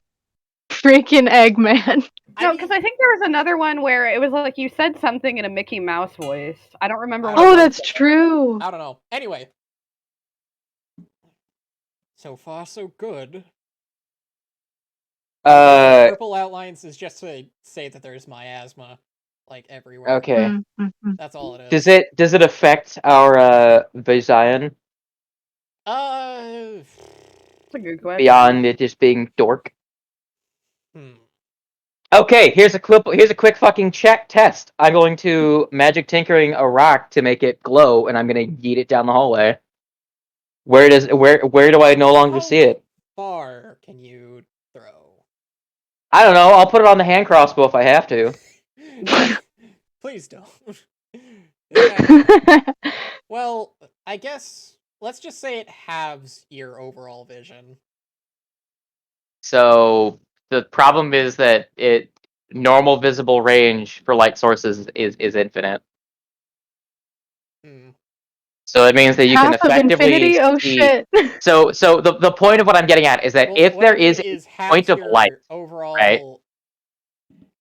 freaking Eggman. No, because I think there was another one where it was like you said something in a Mickey Mouse voice. I don't remember what it Oh, was. that's true. I don't know. Anyway, so far so good. Purple outlines is just to say that there's miasma, like everywhere. Okay. Mm-hmm. That's all it is. Does it affect our Vizion That's a good question. beyond it just being dork? Hmm. Okay, here's a quick fucking check test. I'm going to magic tinkering a rock to make it glow, and I'm gonna yeet it down the hallway. Where do I no longer see it? Far can you throw? I don't know. I'll put it on the hand crossbow if I have to. Please don't. Yeah. Well, I guess let's just say it halves your overall vision. So the problem is that normal visible range for light sources is infinite. Hmm. So it means that you can Half of effectively infinity? Oh see. shit. So the point of what I'm getting at is that Well, if what there I mean is a is point halves of light, your overall right?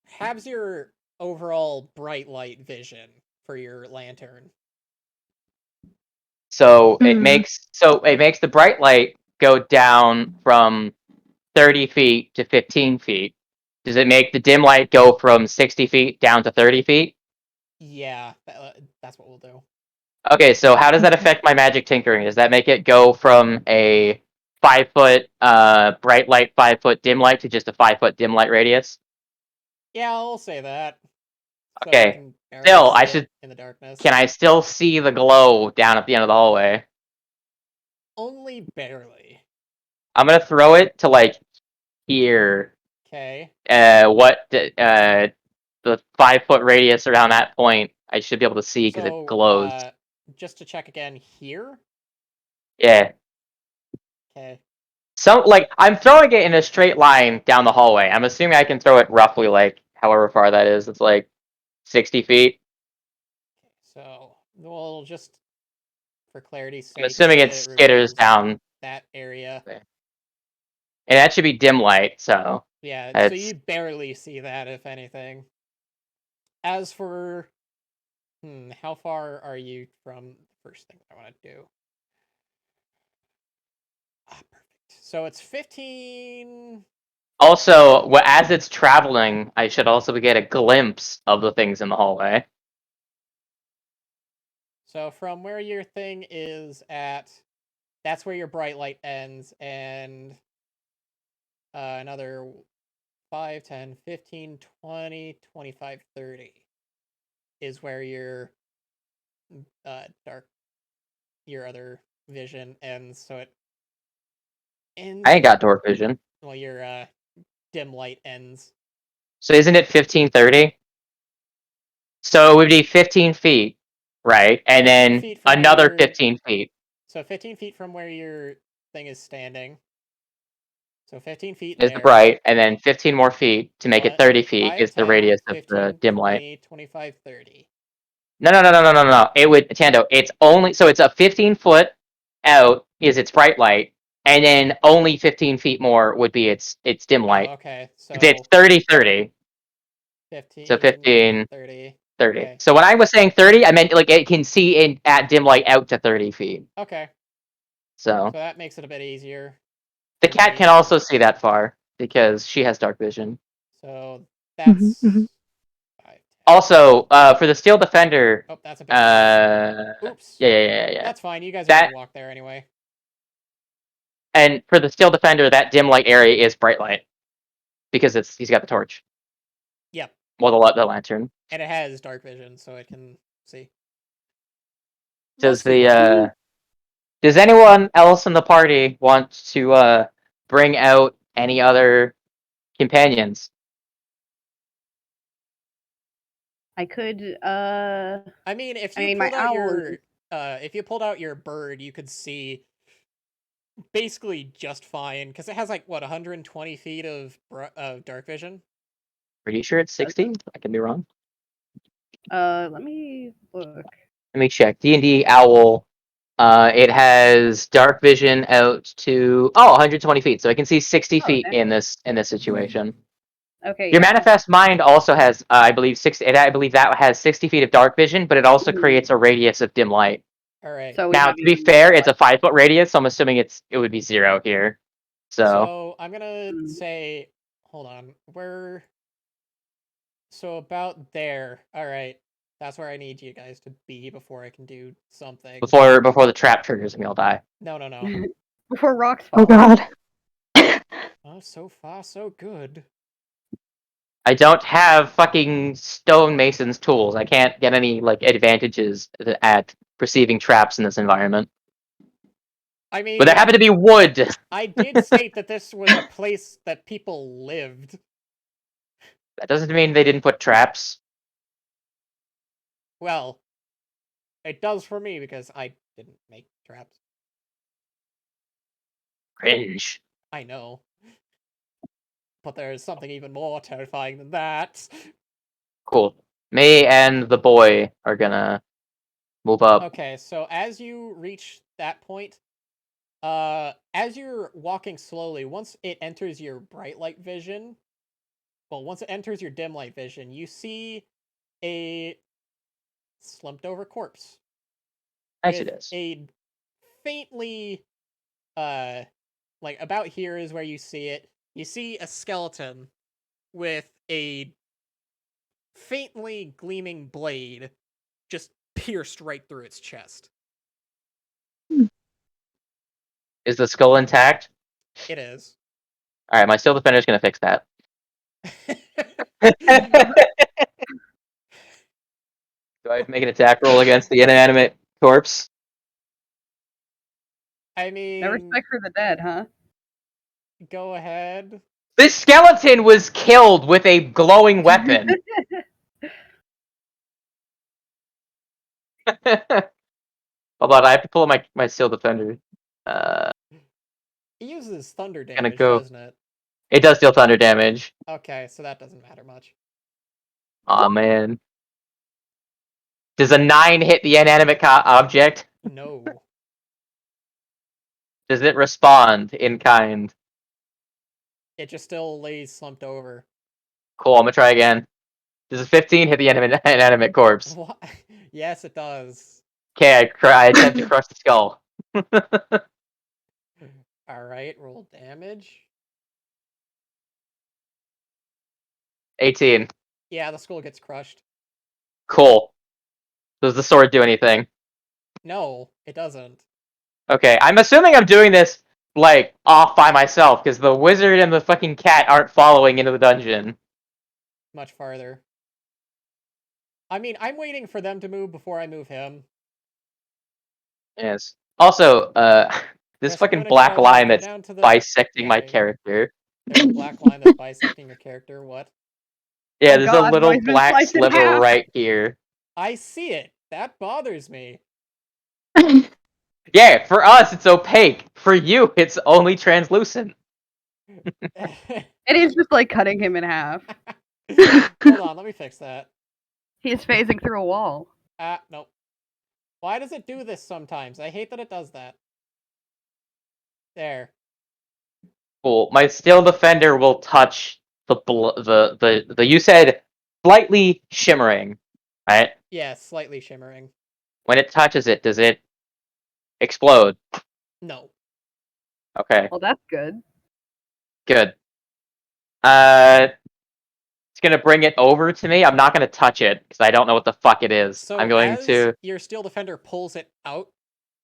halves your overall bright light vision for your lantern. So it Hmm. makes the bright light go down from 30 feet to 15 feet. Does it make the dim light go from 60 feet down to 30 feet? Yeah, that's what we'll do. Okay, so how does that affect my magic tinkering? Does that make it go from a 5-foot bright light, 5-foot dim light to just a 5-foot dim light radius? Yeah, I'll say that. So you Okay. can barely Still, see it in the darkness. Can I still see the glow down at the end of the hallway? Only barely. I'm gonna throw it to like here. Okay. The 5-foot radius around that point, I should be able to see because it So, glows. just to check again, here? Yeah. Okay. So, like, I'm throwing it in a straight line down the hallway. I'm assuming I can throw it roughly, like, however far that is. It's like 60 feet. So, we'll just, for clarity's sake, I'm assuming say it that skitters reveals down. that area. And that should be dim light, so Yeah, so it's you barely see that, if anything. As for, how far are you from the first thing I want to do? Perfect. So it's 15. also as it's traveling, I should also get a glimpse of the things in the hallway. So from where your thing is at, that's where your bright light ends, and another 5, 10, 15, 20, 25, 30 is where your your other vision ends. So it ends. I ain't got dark vision. Well, your dim light ends. So isn't it 1530? So it would be 15 feet, right? And 15 then feet from another where 15 feet. So 15 feet from where your thing is standing. So 15 feet Is the there. bright, and then 15 more feet to make it 30 feet 5, is the 10, radius of the 15, dim light. 20, 25, 30. No. It would, Tando, it's only, so it's a 15-foot out is its bright light, and then only 15 feet more would be its dim light. Oh, okay. So It's 30-30. 15, So 15, 30. 30. Okay. So when I was saying 30, I meant like it can see in at dim light out to 30 feet. Okay. So So that makes it a bit easier. the for cat me. can also see that far because she has dark vision. So Mhm, that's mhm. 5, 10. Also, for the Steel Defender, Oh, that's a bit far. Oops. yeah. That's fine. You guys are That gonna walk there anyway. and for the Steel Defender, that dim light area is bright light because he's got the torch. Yep. Well, the lantern. And it has dark vision, so it can see. Does Mostly dark vision. does anyone else in the party want to bring out any other companions? I could. I mean, if I you mean, my pulled out owl. your bird, you could see basically just fine because it has like what 120 feet of dark vision. Pretty sure it's 60. I can be wrong. Let me look. Let me check. D&D Owl. It has dark vision out to 120 feet, so I can see 60 Oh, feet okay. in this situation. Okay. Your Yeah. manifest mind also has, I believe, I believe that has 60 feet of dark vision, but it also Mhm. creates a radius of dim light. All right. So we Now, have to be even more fair, it's a light. 5-foot radius, so I'm assuming it would be 0 here. So I'm gonna Mm. say, hold on, so about there. All right, that's where I need you guys to be before I can do something. before the trap triggers and you'll die. No. Before rocks fall. Oh god. Oh, so far so good. I don't have fucking stonemason's tools. I can't get any like advantages at perceiving traps in this environment. I mean, But there happen to be wood. I did state that this was a place that people lived. That doesn't mean they didn't put traps. Well, it does for me because I didn't make traps. Cringe. I know. But there's something even more terrifying than that. Cool. Me and the boy are gonna move up. Okay, so as you reach that point, as you're walking slowly, once it enters your bright light vision, once it enters your dim light vision, you see a slumped over corpse Nice with it is. a faintly, like about here is where you see it. You see a skeleton with a faintly gleaming blade just pierced right through its chest. Is the skull intact? It is. Alright, my steel defender's gonna fix that. Do I make an attack roll against the inanimate corpse? I No mean, respect for the dead, huh? go ahead. This skeleton was killed with a glowing weapon. Hold on, I have to pull up my Steel Defender. It uses thunder Gonna damage, go. doesn't it? It does deal thunder damage. Okay, so that doesn't matter much. Aw, man. Does a 9 hit the inanimate object? No. Does it respond in kind? It just still lays slumped over. Cool, I'm gonna try again. Does a 15 hit the inanimate corpse? What? Yes, it does. Okay, I attempt to crush the skull. Alright, roll damage. 18. Yeah, the skull gets crushed. Cool. Does the sword do anything? No, it doesn't. Okay, I'm assuming I'm doing this, like, off by myself, because the wizard and the fucking cat aren't following into the dungeon. Much farther. I mean, I'm waiting for them to move before I move him. Also, this Crescent fucking Moon and black Carly, line go that's down to the... bisecting my Yeah, character. there's a black line that's bisecting your character. What? Yeah, Oh there's a God, little mine's been black sliced in sliver half. right here. I see it. That bothers me. Yeah, for us it's opaque. For you, it's only translucent. It is just like cutting him in half. Hold on, let me fix that. He's phasing through a wall. Nope. Why does it do this sometimes? I hate that it does that. There. Cool. My Steel Defender will touch the you said slightly shimmering, right? Yeah, slightly shimmering. When it touches it, does it explode? No. Okay, Well, that's good. good. It's gonna bring it over to me. I'm not gonna touch it because I don't know what the fuck it is. I'm So going as to. your Steel Defender pulls it out,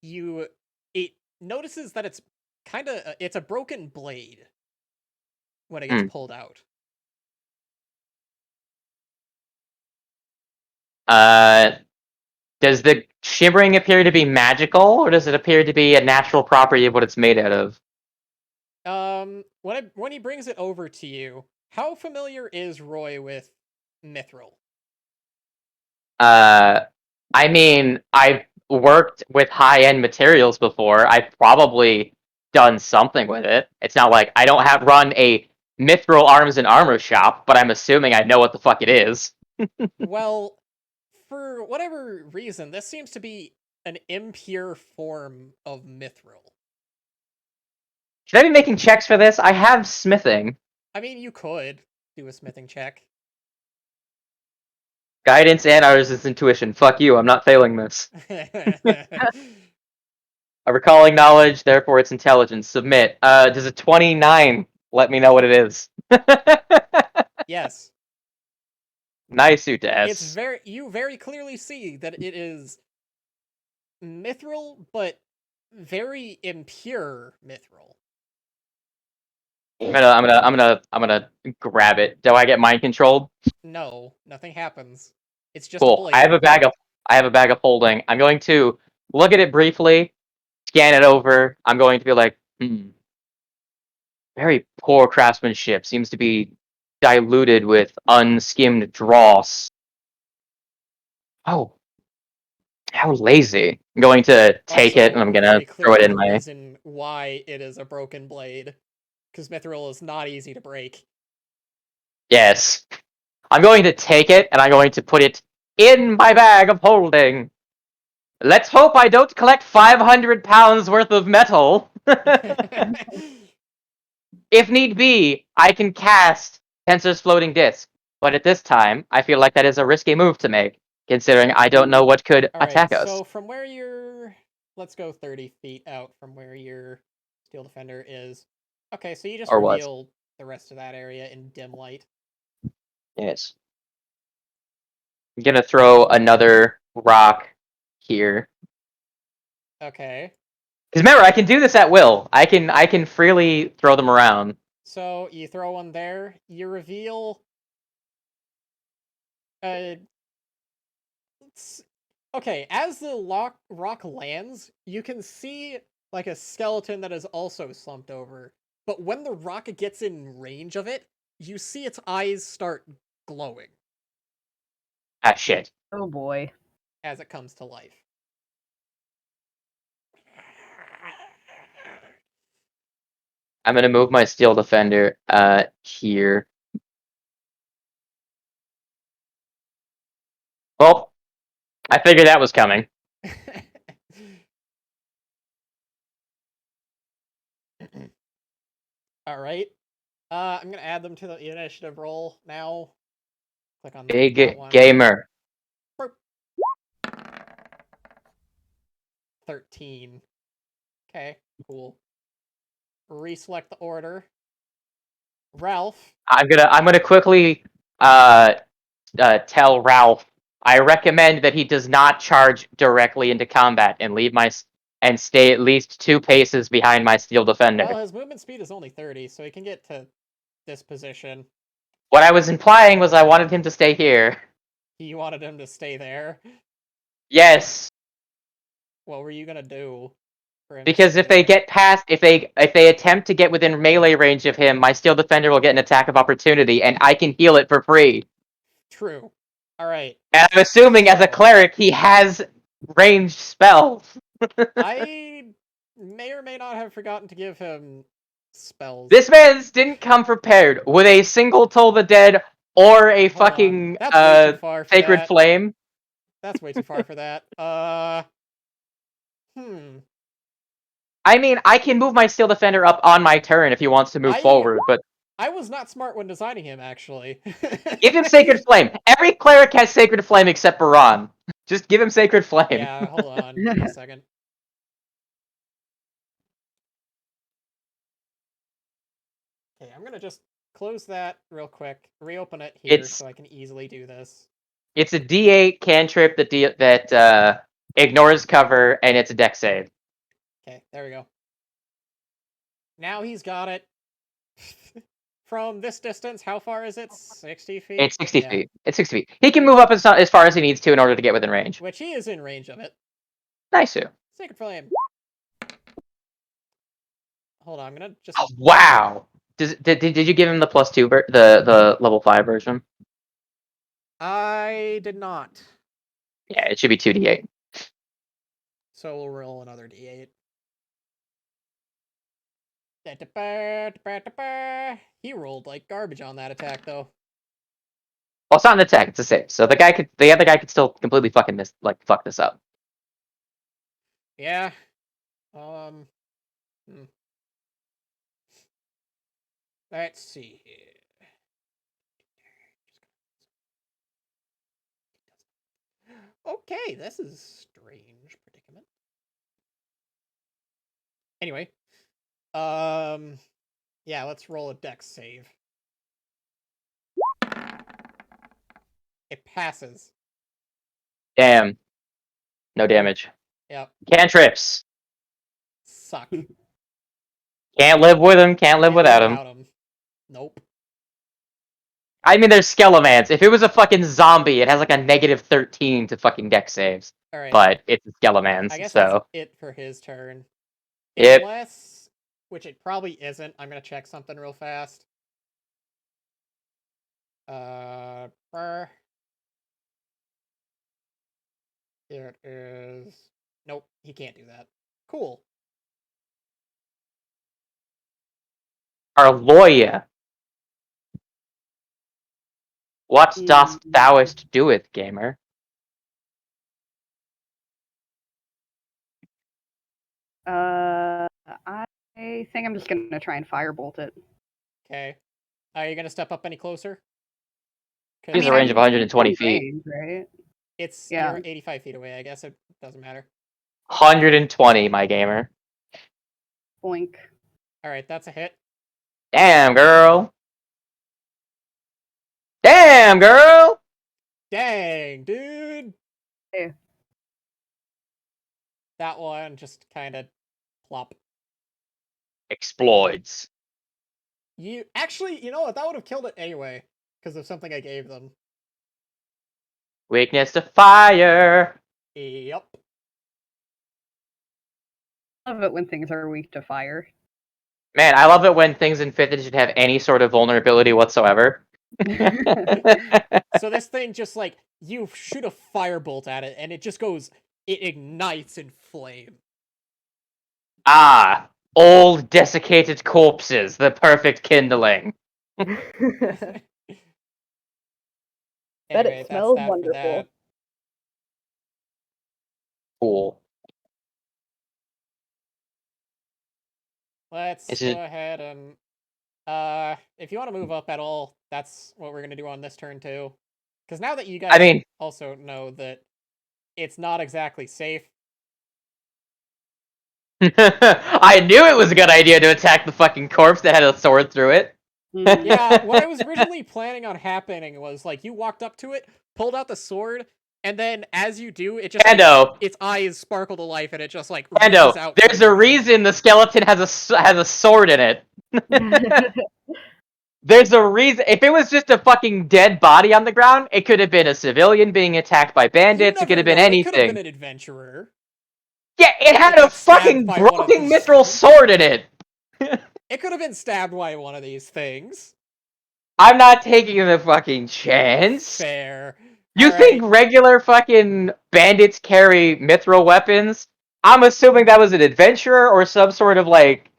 it notices that it's kind of it's a broken blade when it gets pulled out. Does the shimmering appear to be magical, or does it appear to be a natural property of what it's made out of? When he brings it over to you, how familiar is Roy with Mithril? I mean, I've worked with high-end materials before. I've probably done something with it. It's not like I don't have run a mithril arms and armor shop, but I'm assuming I know what the fuck it is. Well, for whatever reason, this seems to be an impure form of Mithril. Should I be making checks for this? I have smithing. I mean, you could do a smithing check. Guidance and ours is intuition. Fuck you, I'm not failing this. A recalling knowledge, therefore it's intelligence. Submit. Does a 29 let me know what it is? Yes. Nice, Uta It's you very clearly see that it is Mithril, but very impure Mithril. I'm gonna grab it. Do I get mind controlled? No, nothing happens. It's just a Cool. blade. I have a bag of holding. I'm going to look at it briefly, scan it over. I'm going to be like, very poor craftsmanship. Seems to be diluted with unskimmed dross. Oh, how lazy. I'm going to take it and I'm gonna very throw it clearly in the my. reason why it is a broken blade, because Mithril is not easy to break. Yes. I'm going to take it and I'm going to put it in my bag of holding. Let's hope I don't collect 500 pounds worth of metal. If need be, I can cast Tensor's floating disc. But at this time, I feel like that is a risky move to make, considering I don't know what could attack us. So from where you're... Let's go 30 feet out from where your Steel Defender is. Okay, so you just Or what? reveal the rest of that area in dim light. Yes. I'm gonna throw another rock here. Okay. Because remember, I can do this at will. I can freely throw them around. So you throw one there, you reveal... Okay, as the rock lands, you can see like a skeleton that is also slumped over. But when the rock gets in range of it, you see its eyes start glowing Ah, shit. Oh boy. as it comes to life. I'm gonna move my Steel Defender here. Well, I figured that was coming. All right. I'm gonna add them to the initiative roll now. Click on that Big one. gamer. 13. Okay, cool. Reselect the order. Ralph. I'm gonna quickly tell Ralph. I recommend that he does not charge directly into combat and stay at least 2 paces behind my Steel Defender. Well, his movement speed is only 30, so he can get to this position. What I was implying was I wanted him to stay here. You wanted him to stay there. Yes. What were you gonna do? Because if they get past, if they attempt to get within melee range of him, my Steel Defender will get an attack of opportunity, and I can heal it for free. True. All right. And I'm assuming as a cleric, he has ranged spells. I may or may not have forgotten to give him spells. This man didn't come prepared with a single Toll the Dead or a Hold fucking That's way too far for Sacred that. Flame. That's way too far for that. I mean, I can move my Steel Defender up on my turn if he wants to move forward, but I was not smart when designing him, actually. give him Sacred Flame. Every cleric has Sacred Flame except Baron. Just give him Sacred Flame. Yeah, hold on. Give me a second. Okay, I'm gonna just close that real quick, reopen it here so I can easily do this. It's a D8 cantrip that ignores cover, and it's a dex save. Okay, there we go. Now he's got it. From this distance, how far is it? 60 feet? It's 60 feet. It's 60 feet. He can move up as far as he needs to in order to get within range. Which he is in range of it. Nice. Sacred Flame. Hold on, I'm gonna just... Oh, wow! Did you give him the +2, the level 5 version? I did not. Yeah, it should be 2d8. So we'll roll another d8. He rolled like garbage on that attack, though. Well, it's not an attack; it's a save. So the other guy could still completely fuck this up. Yeah. Let's see here. Okay, this is strange predicament. Anyway, yeah, let's roll a dex save. It passes. Damn. No damage. Yep. Cantrips. Suck. Can't live with him. Can't live without him. Nope. I mean, there's Skelemans. If it was a fucking zombie, it has like a -13 to fucking dex saves. All right. But it's Skelemans, I guess so that's it for his turn. Yep. Unless, which it probably isn't. I'm gonna check something real fast. Here it is. Nope, he can't do that. Cool. Our lawyer. What dost thouest doeth, gamer? I think I'm just gonna try and firebolt it. Okay. Are you gonna step up any closer? He's a range of 120 feet. Range, right? It's Yeah. you're 85 feet away. I guess it doesn't matter. 120, my gamer. Boink. All right, that's a hit. Damn, girl. Damn, girl. Dang, dude. Hey. That one just kind of plop. Explodes. You actually, you know what? That would have killed it anyway because of something I gave them. Weakness to fire. Yep. I love it when things are weak to fire. Man, I love it when things in 5th edition have any sort of vulnerability whatsoever. So this thing just like you shoot a firebolt at it and it just goes, it ignites in flame. Ah, old, desiccated corpses, the perfect kindling. That Anyway, it that's smells that for wonderful. that. Cool. Let's Is go it? ahead and if you want to move up at all, that's what we're gonna do on this turn too. Because now that you I guys mean, also know that it's not exactly safe. I knew it was a good idea to attack the fucking corpse that had a sword through it. Mm. Yeah, what I was originally planning on happening was like you walked up to it, pulled out the sword, and then as you do, it just like Pando, its eyes sparkle to life, and it just like reaches Pando, out there's towards a your reason hand. the skeleton has a sword in it. There's a reason. If it was just a fucking dead body on the ground, it could have been a civilian being attacked by You bandits. It could never have been know. It could have been anything. an adventurer Yeah, it that had a got stabbed fucking by one of broken these mithril things. sword in it. It could have been stabbed by one of these things. I'm not taking the fucking chance. Fair. You think Alright. regular fucking bandits carry mithril weapons? I'm assuming that was an adventurer or some sort of like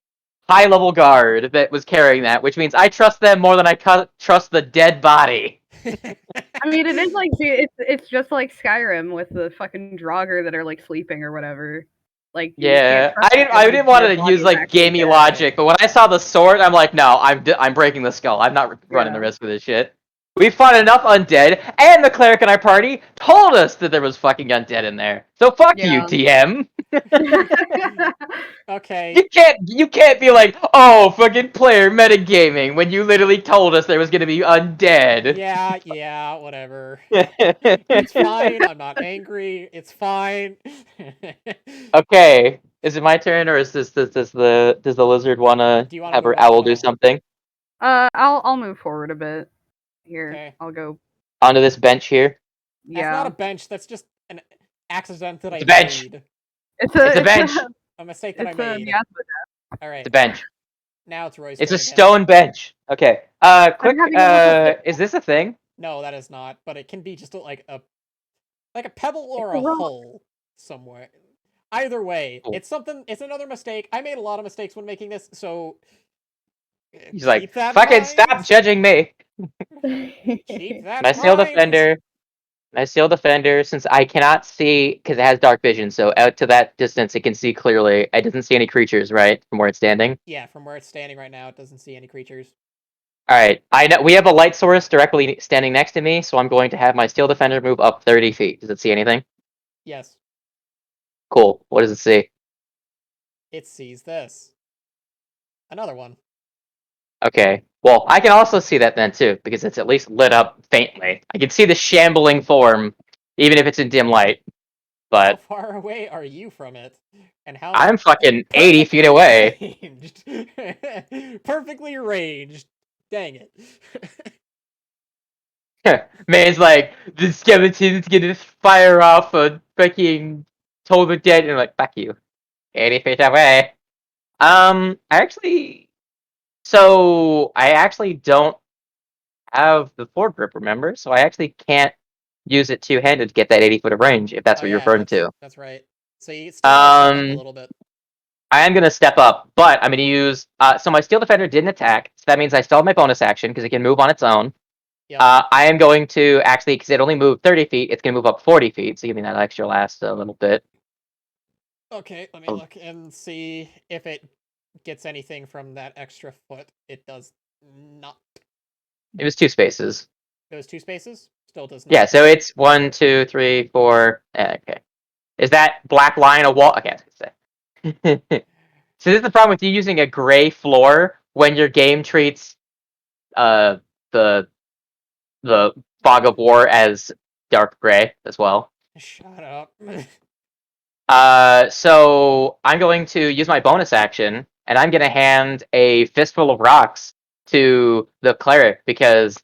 high level guard that was carrying that, which means I trust them more than I trust the dead body. I mean, it is like it's just like Skyrim with the fucking Draugr that are like sleeping or whatever. Like you can't Yeah, trust that I the didn't want dead to body use is like actually gamey dead. logic, but when I saw the sword, I'm like, no, I'm breaking the skull. I'm not running the Yeah. risk of this shit. We fought enough undead, and the cleric in our party told us that there was fucking undead in there. So fuck you, Yeah. DM. Okay. You can't be like, oh, fucking player metagaming when you literally told us there was gonna be undead. Yeah, whatever. It's fine. I'm not angry. It's fine. Okay, is it my turn or is does the lizard wanna Do you want to have move her up at owl do all? something I'll move forward a bit. Here, Okay. I'll go. onto this bench here? That's not a Yeah. bench. That's just an accident that It's I a bench. made. It's It's a a bench. A mistake that I it's a made. miasma. All It's right. a bench. Now it's Roy's It's turn a again. stone bench. Okay. I'm Quick. having a level 6. Is this a thing? No, that is not. But it can be just like a pebble It's or a a rock. hole somewhere. Either way, Cool. it's something. It's another mistake. I made a lot of mistakes when making this, so He's like, keep that in fucking stop mind. judging me. Keep that My in seal mind. defender. My seal defender. Since I cannot see because it has dark vision, so out to that distance it can see clearly. It doesn't see any creatures, right, from where it's standing. Yeah, from where it's standing right now, it doesn't see any creatures. All right. I know we have a light source directly standing next to me, so I'm going to have my steel defender move up 30 feet. Does it see anything? Yes, Cool. What does it see? it sees this. Another one. Okay. Well, I can also see that then too, because it's at least lit up faintly. I can see the shambling form, even if it's in dim light. How But far away are you from it? And how I'm fucking 80 feet perfectly away. ranged. Perfectly ranged. Dang it. Man's like, the skeleton's gonna fire off a fucking Toll of Dead, and I'm like, fuck you. 80 feet away. I actually don't have the foregrip, remember? So I actually can't use it two-handed to get that 80 foot of range, if that's Oh what you're yeah, referring to. that's right. So you still gotta step up a little bit. I am gonna step up, but I'm gonna use. So my Steel Defender didn't attack, so that means I still have my bonus action because it can move on its own. Yep. I am going to actually, because it only moved 30 feet, it's gonna move up 40 feet, so give me that extra last a little bit. Okay, let me Oh. look and see if it gets anything from that extra foot. It does not. It was 2 spaces. Those 2 spaces still does not. Yeah, so it's 1, 2, 3, 4. Okay, is that black line a wall? Okay, I was gonna say. So this is the problem with you using a gray floor when your game treats the the fog of war as dark gray as well. Shut up. So I'm going to use my bonus action, and I'm going to hand a fistful of rocks to the cleric because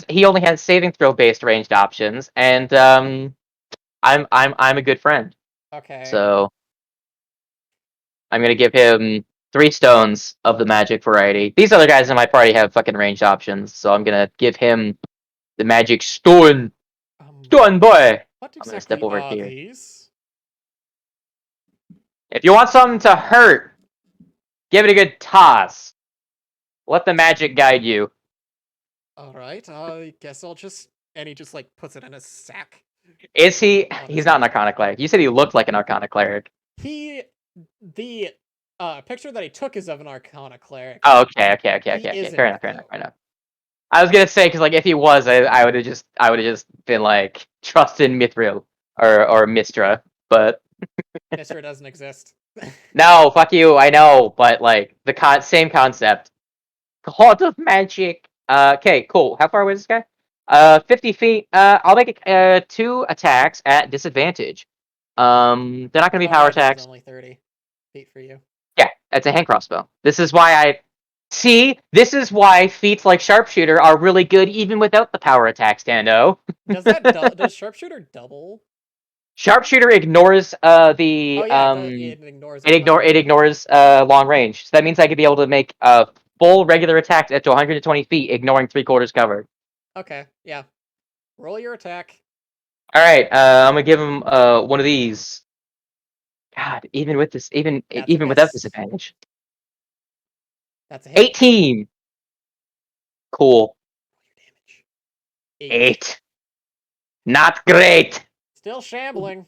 he only has saving throw based ranged options, and I'm a good friend, Okay. so I'm going to give him 3 stones of the magic variety. These other guys in my party have fucking ranged options, so I'm going to give him the magic stone. Stone boy. What I'm gonna step exactly over are here. these? If you want something to hurt, give it a good toss. Let the magic guide you. Alright, I guess I'll just... And he just, like, puts it in a sack. Is he? On He's his not an head. Arcana Cleric. You said he looked like an Arcana Cleric. The picture that he took is of an Arcana Cleric. Oh, okay. He isn't, Fair enough. though. I was gonna say because like if he was, I would have just been like trust in Mithril or Mistra, but Mister doesn't exist. no, fuck you. I know, but like the same concept. God of magic. Okay, cool. How far away is this guy? 50 feet. I'll make 2 attacks at disadvantage. They're not gonna be Oh, power yeah, this is attacks. only 30 feet for you. Yeah, it's a hand crossbow. This is why this is why feats like sharpshooter are really good even without the power attack, Stando. Does does Sharpshooter double? Sharpshooter ignores the Oh yeah, it ignores it ignores long range. So that means I could be able to make full regular attacks up to 120 feet, ignoring 3/4 cover. Okay, yeah. Roll your attack. All right, I'm gonna give him one of these. God, even with this, That's a even without miss. disadvantage, That's a hit. 18. Cool. Roll your damage. 8. Not great. Still shambling.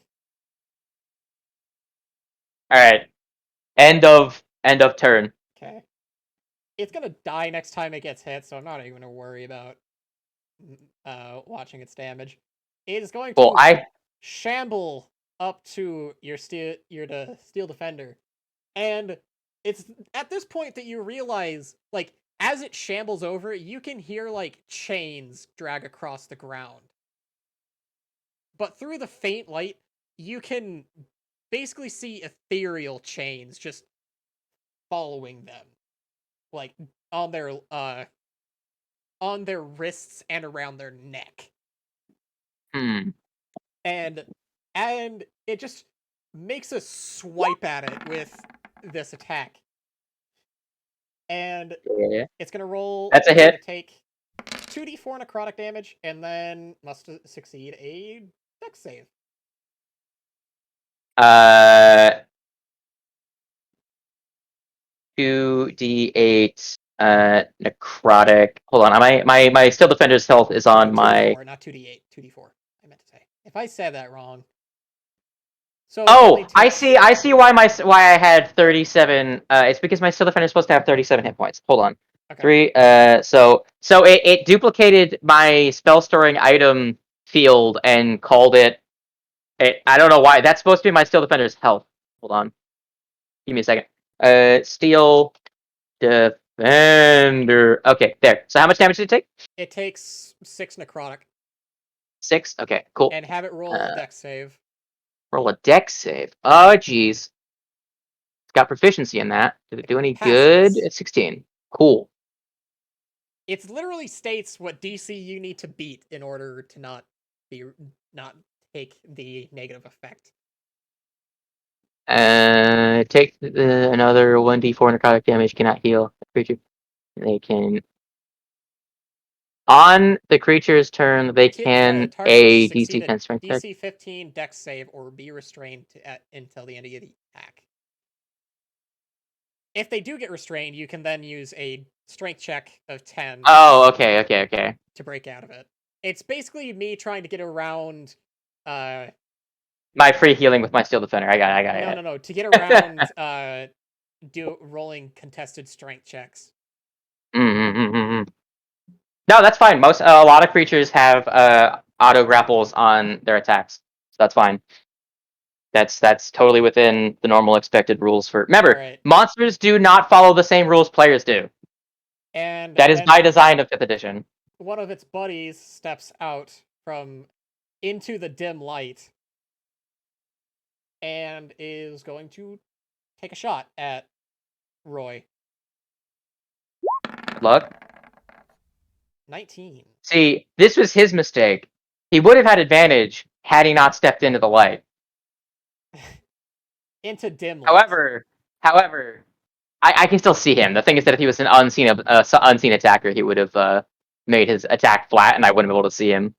All right. End of turn. Okay. It's gonna die next time it gets hit, so I'm not even gonna worry about watching its damage. It is going Well, to shamble up to your steel defender, and it's at this point that you realize, like, as it shambles over, you can hear like chains drag across the ground, but through the faint light, you can basically see ethereal chains just following them, like on their wrists and around their neck. Hmm. And it just makes a swipe at it with this attack. And Yeah. it's gonna roll. That's a it's hit. gonna take 2d4 necrotic damage, and then must succeed a dex save. 2d8 necrotic. Hold on. My steel defender's health is on No, 2d4, my. not 2d8. 2d4. I meant to say. If I said that wrong. So it only Oh, I takes... see why why I had 37. It's because my steel defender is supposed to have 37 hit points. Hold on. Okay. 3. So it duplicated my spell storing item field and called it. I don't know why. That's supposed to be my steel defender's health. Hold on. Give me a second. Steel defender. Okay, there. So how much damage did it take? It takes 6 necrotic. 6. Okay, cool. And have it roll a dex save. Roll a dex save. Oh, jeez. It's got proficiency in that. Did it do any good? Passes. It's 16. Cool. It literally states what DC you need to beat in order to not take the negative effect. Take another 1d4 necrotic damage. Cannot heal the creature. They can. On the creature's turn, they can Target must a succeed DC 10 strength check. DC 15 dex save or be restrained until the end of the attack. If they do get restrained, you can then use a strength check of 10. Oh, okay. To break out of it. It's basically me trying to get around. My free healing with my steel defender. I got it. No. To get around rolling contested strength checks. No, that's fine. A lot of creatures have auto grapples on their attacks, so that's fine. That's totally within the normal expected rules for. Remember, Right. monsters do not follow the same rules players do. And that is by design of 5th edition. One of its buddies steps out from into the dim light and is going to take a shot at Roy. Good luck. 19. See, this was his mistake. He would have had advantage had he not stepped into the light. Into dim light. However, I can still see him. The thing is that if he was an unseen attacker, he would have made his attack flat, and I wouldn't be able to see him.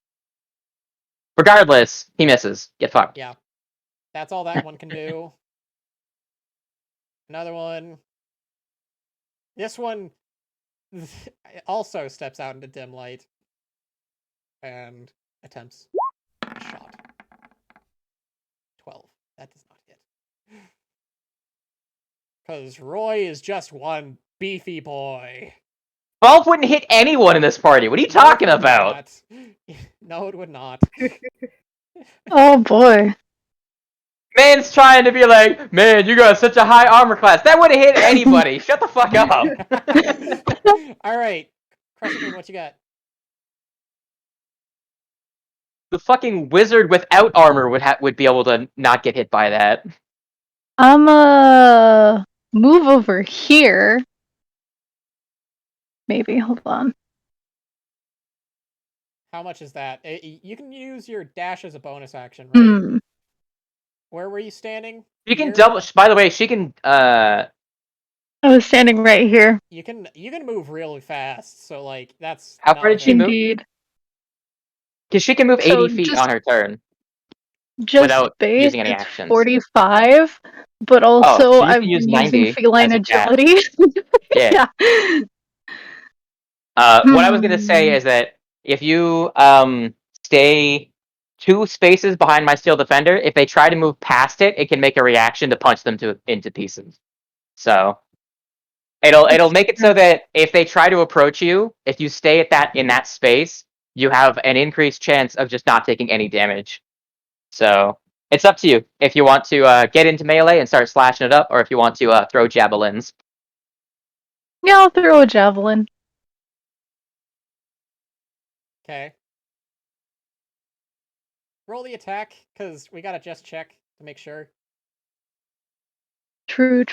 Regardless, he misses. Get fucked. Yeah. That's all that one can do. Another one. This one also steps out into dim light and attempts a shot. 12. That does not hit. Because Roy is just one beefy boy. 12 wouldn't hit anyone in this party. What are you talking No, it would about? not. No, it would not. Oh boy. Man's trying to be like, man, you got such a high armor class. That would have hit anybody. Shut the fuck up. All right, Crescent Moon, what you got? The fucking wizard without armor would be able to not get hit by that. I'm move over here. Maybe, hold on. How much is that? You can use your dash as a bonus action, right? Hmm. Where were you standing? She can Here? double. By the way, she can. I was standing right here. You can move really fast, so like that's How not far did she move? Indeed. Because she can move 80 So feet on her turn just without base, using any it's actions. 45, but Oh, also so you I've can use been using 90 feline as a cat. agility. Yeah. Yeah. What I was gonna say is that if you stay 2 spaces behind my steel defender, if they try to move past it, it can make a reaction to punch them into pieces. So it'll make it so that if they try to approach you, if you stay at in that space, you have an increased chance of just not taking any damage. So it's up to you if you want to get into melee and start slashing it up, or if you want to throw javelins. Yeah, I'll throw a javelin. okay. Roll the attack, because we gotta just check to make sure. True.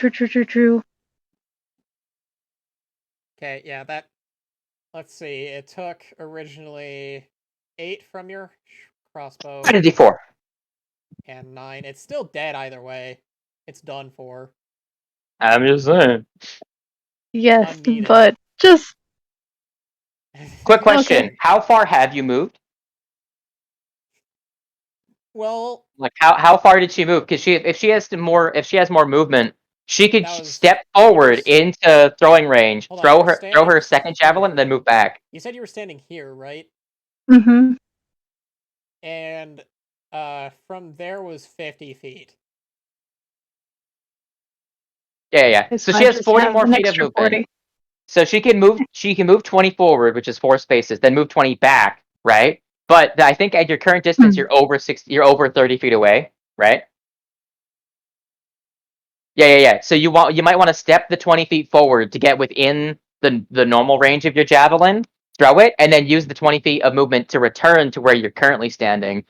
Okay, yeah, that. Let's see. It took originally 8 from your crossbow Add a d4. and 9. It's still dead either way. It's done for. I'm just saying. Yes, Unneeded. but just Quick question: Okay. How far have you moved? Well, Like how far did she move? Because if she has more movement, she could That was- step you were forward into throwing range, Hold on, you were throw standing her second javelin, and then here. move back. You said you were standing here, right? mm-hmm. And from there was 50 feet. Yeah. So she has 40 more feet of movement. 40. So she can move 20 forward, which is 4 spaces, then move 20 back, right? But I think at your current distance, you're over 30 feet away, right? Yeah. So you might want to step the 20 feet forward to get within the normal range of your javelin, throw it, and then use the 20 feet of movement to return to where you're currently standing.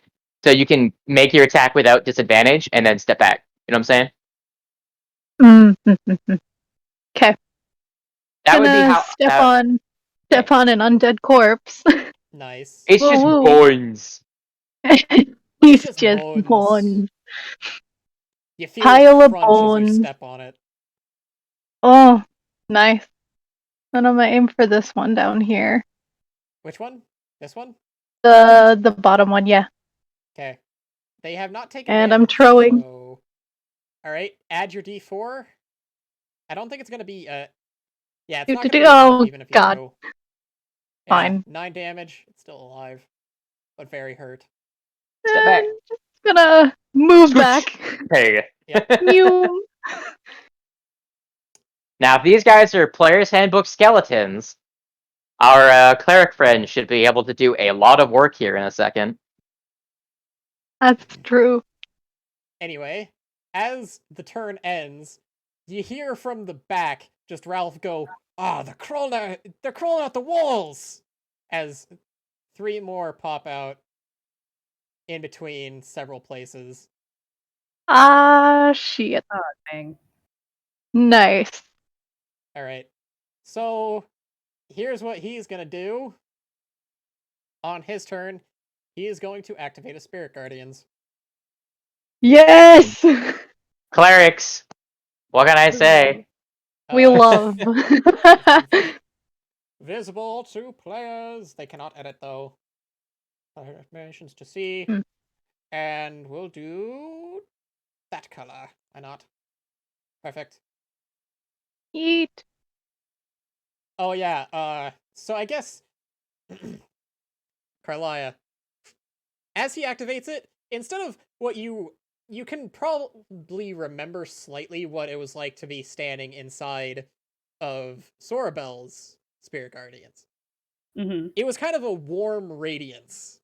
So you can make your attack without disadvantage and then step back. You know what I'm saying? Mm-hmm. Okay. That would be how step on an undead corpse. Nice. it's just Woo-woo. bones. He's just just bones. bones. You feel Pile it of crunch as you bones. step on it. Oh, nice. Then I'm gonna aim for this one down here. Which one? This one? The bottom one, yeah. Okay. They have not taken And damage. I'm throwing. So... Alright, add your d4. I don't think it's gonna be yeah, it's not gonna be enough even if you God. throw. Yeah, Fine. 9 damage. It's still alive. But very hurt. Step back. Just gonna move back. There you go. Yep. Mew. Now, if these guys are Player's Handbook skeletons, our cleric friend should be able to do a lot of work here in a second. That's true. Anyway, as the turn ends, you hear from the back just Ralph go, they're crawling out the walls! As 3 more pop out in between several places. Ah, shit. Oh, dang. Nice. Alright. So, here's what he's gonna do. On his turn, he is going to activate a Spirit Guardians. Yes! Clerics, what can I say? We love. Visible to players. They cannot edit though. Mentions to see. Hmm. And we'll do that color. Why not? Perfect. Eat. Oh yeah. So I guess Carlia, as he activates it, instead of what you can probably remember slightly what it was like to be standing inside of Sorabel's spirit guardians. Mm-hmm. It was kind of a warm radiance.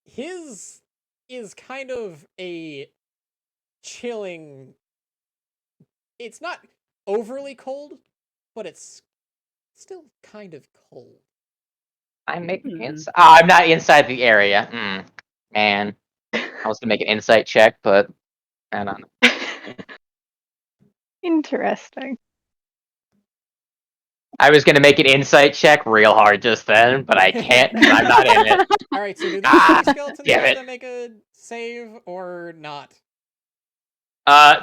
His is kind of a chilling. It's not overly cold, but it's still kind of cold. I'm making Hmm. insight. I'm not inside the area. Man, I was gonna make an insight check, but I don't know. Interesting. I was gonna make an insight check real hard just then, but I can't because I'm not in it. All right, so do these Ah, sea skeletons damn have it. to make a save or not?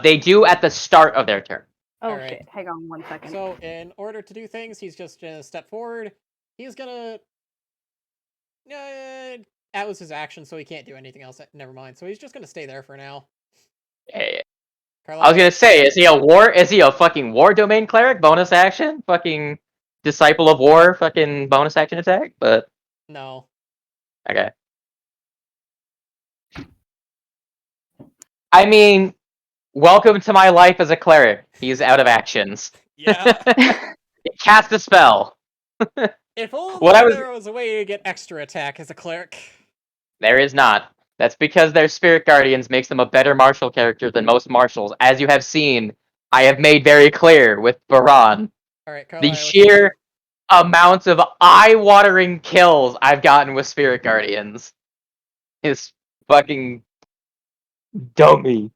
They do at the start of their turn. Oh Alright. shit! Hang on 1 second. So in order to do things, he's just gonna step forward. He's gonna. That was his action, so he can't do anything else. Never mind. So he's just gonna stay there for now. Hey, I was Carlisle, gonna say, is he a war? Is he a fucking war domain cleric? Bonus action, fucking disciple of war, fucking bonus action attack. But no. okay. I mean, welcome to my life as a cleric. He's out of actions. Yeah. Cast a spell. If What I only was there was a way to get extra attack as a cleric. There is not. That's because their spirit guardians makes them a better martial character than most martials. As you have seen, I have made very clear with Baran. Alright, The Carlisle, what you sheer amount of eye-watering kills I've gotten with spirit guardians is fucking dummy.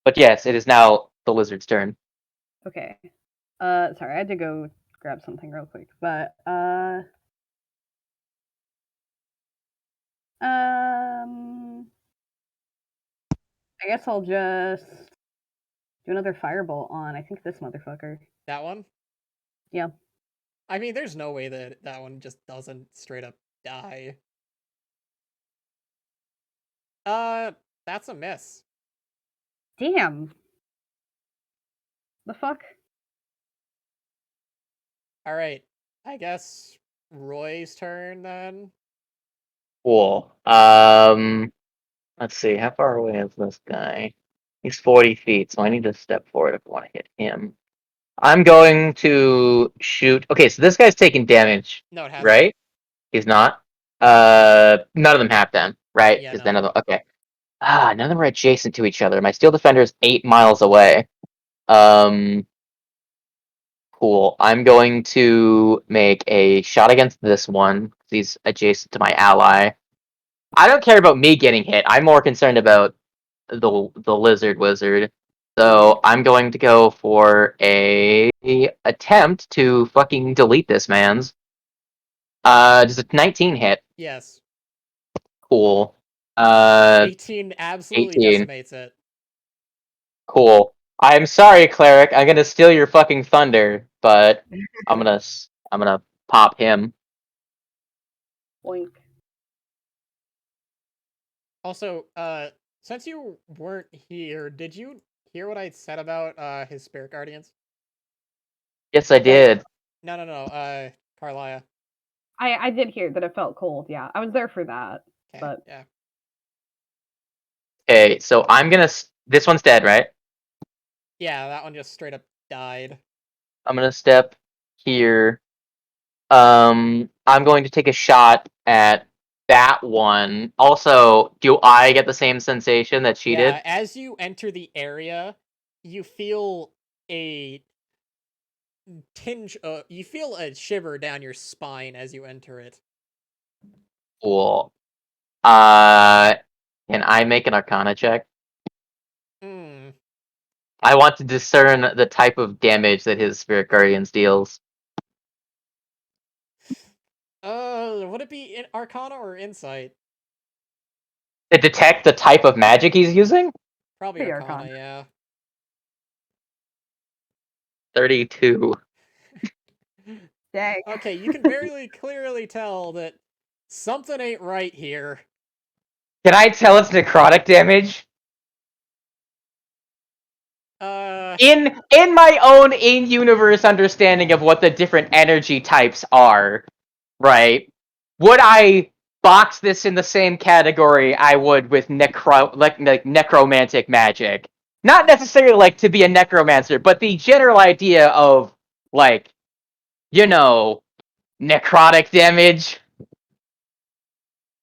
But yes, it is now the lizard's turn. Okay. Sorry, I had to go grab something real quick, but I guess I'll just do another firebolt on. I think this motherfucker. That one? Yeah. I mean, there's no way that that one just doesn't straight up die. That's a miss. Damn. The fuck? Alright, I guess Roy's turn then. Cool. Let's see. How far away is this guy? He's 40 feet, so I need to step forward if I want to hit him. I'm going to shoot. Okay, so this guy's taking damage, No, it hasn't. right? He's not. None of them have them, right? Yeah, Because no. none of them. Okay. None of them are adjacent to each other. My steel defender is 8 miles away. Cool. I'm going to make a shot against this one. He's adjacent to my ally. I don't care about me getting hit. I'm more concerned about the lizard wizard. So I'm going to go for a attempt to fucking delete this man's. Does a 19 hit? Yes. Cool. 18 absolutely 18. decimates it. Cool. I'm sorry, cleric. I'm gonna steal your fucking thunder, but I'm gonna pop him. Boink. Also, since you weren't here, did you hear what I said about his spirit guardians? Yes, I did. No, Carlia. I did hear that it felt cold. Yeah, I was there for that. Okay, But yeah. Okay, so I'm gonna. This one's dead, right? Yeah, that one just straight up died. I'm gonna step here. I'm going to take a shot at that one. Also, do I get the same sensation that she Yeah, did? as you enter the area, you feel a tinge you feel a shiver down your spine as you enter it. Cool. Can I make an Arcana check? Hmm. I want to discern the type of damage that his Spirit Guardians deals. Would it be in Arcana or Insight? To detect the type of magic he's using? Probably Pretty Arcana, Arcana. yeah. 32. dang. Okay, you can very clearly tell that something ain't right here. Can I tell it's necrotic damage? in my own in-universe understanding of what the different energy types are, right? Would I box this in the same category I would with necromantic magic? Not necessarily like to be a necromancer, but the general idea of like, necrotic damage.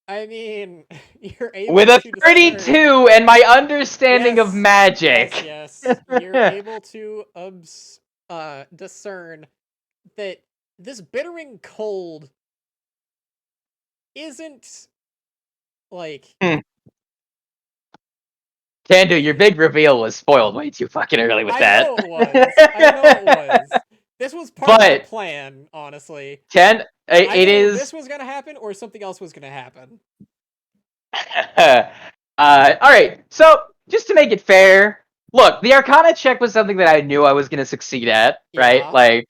I mean, you're able With a to discern. 32 and my understanding of Yes, magic. yes. You're able to discern that this bittering cold isn't like Tando, your big reveal was spoiled way too fucking early with I that. know it was. I know it was. This was part of the But plan, honestly. Ten, I it knew is. this was gonna happen or something else was gonna happen. All right. So just to make it fair, look, the Arcana check was something that I knew I was going to succeed at, right? Yeah. Like,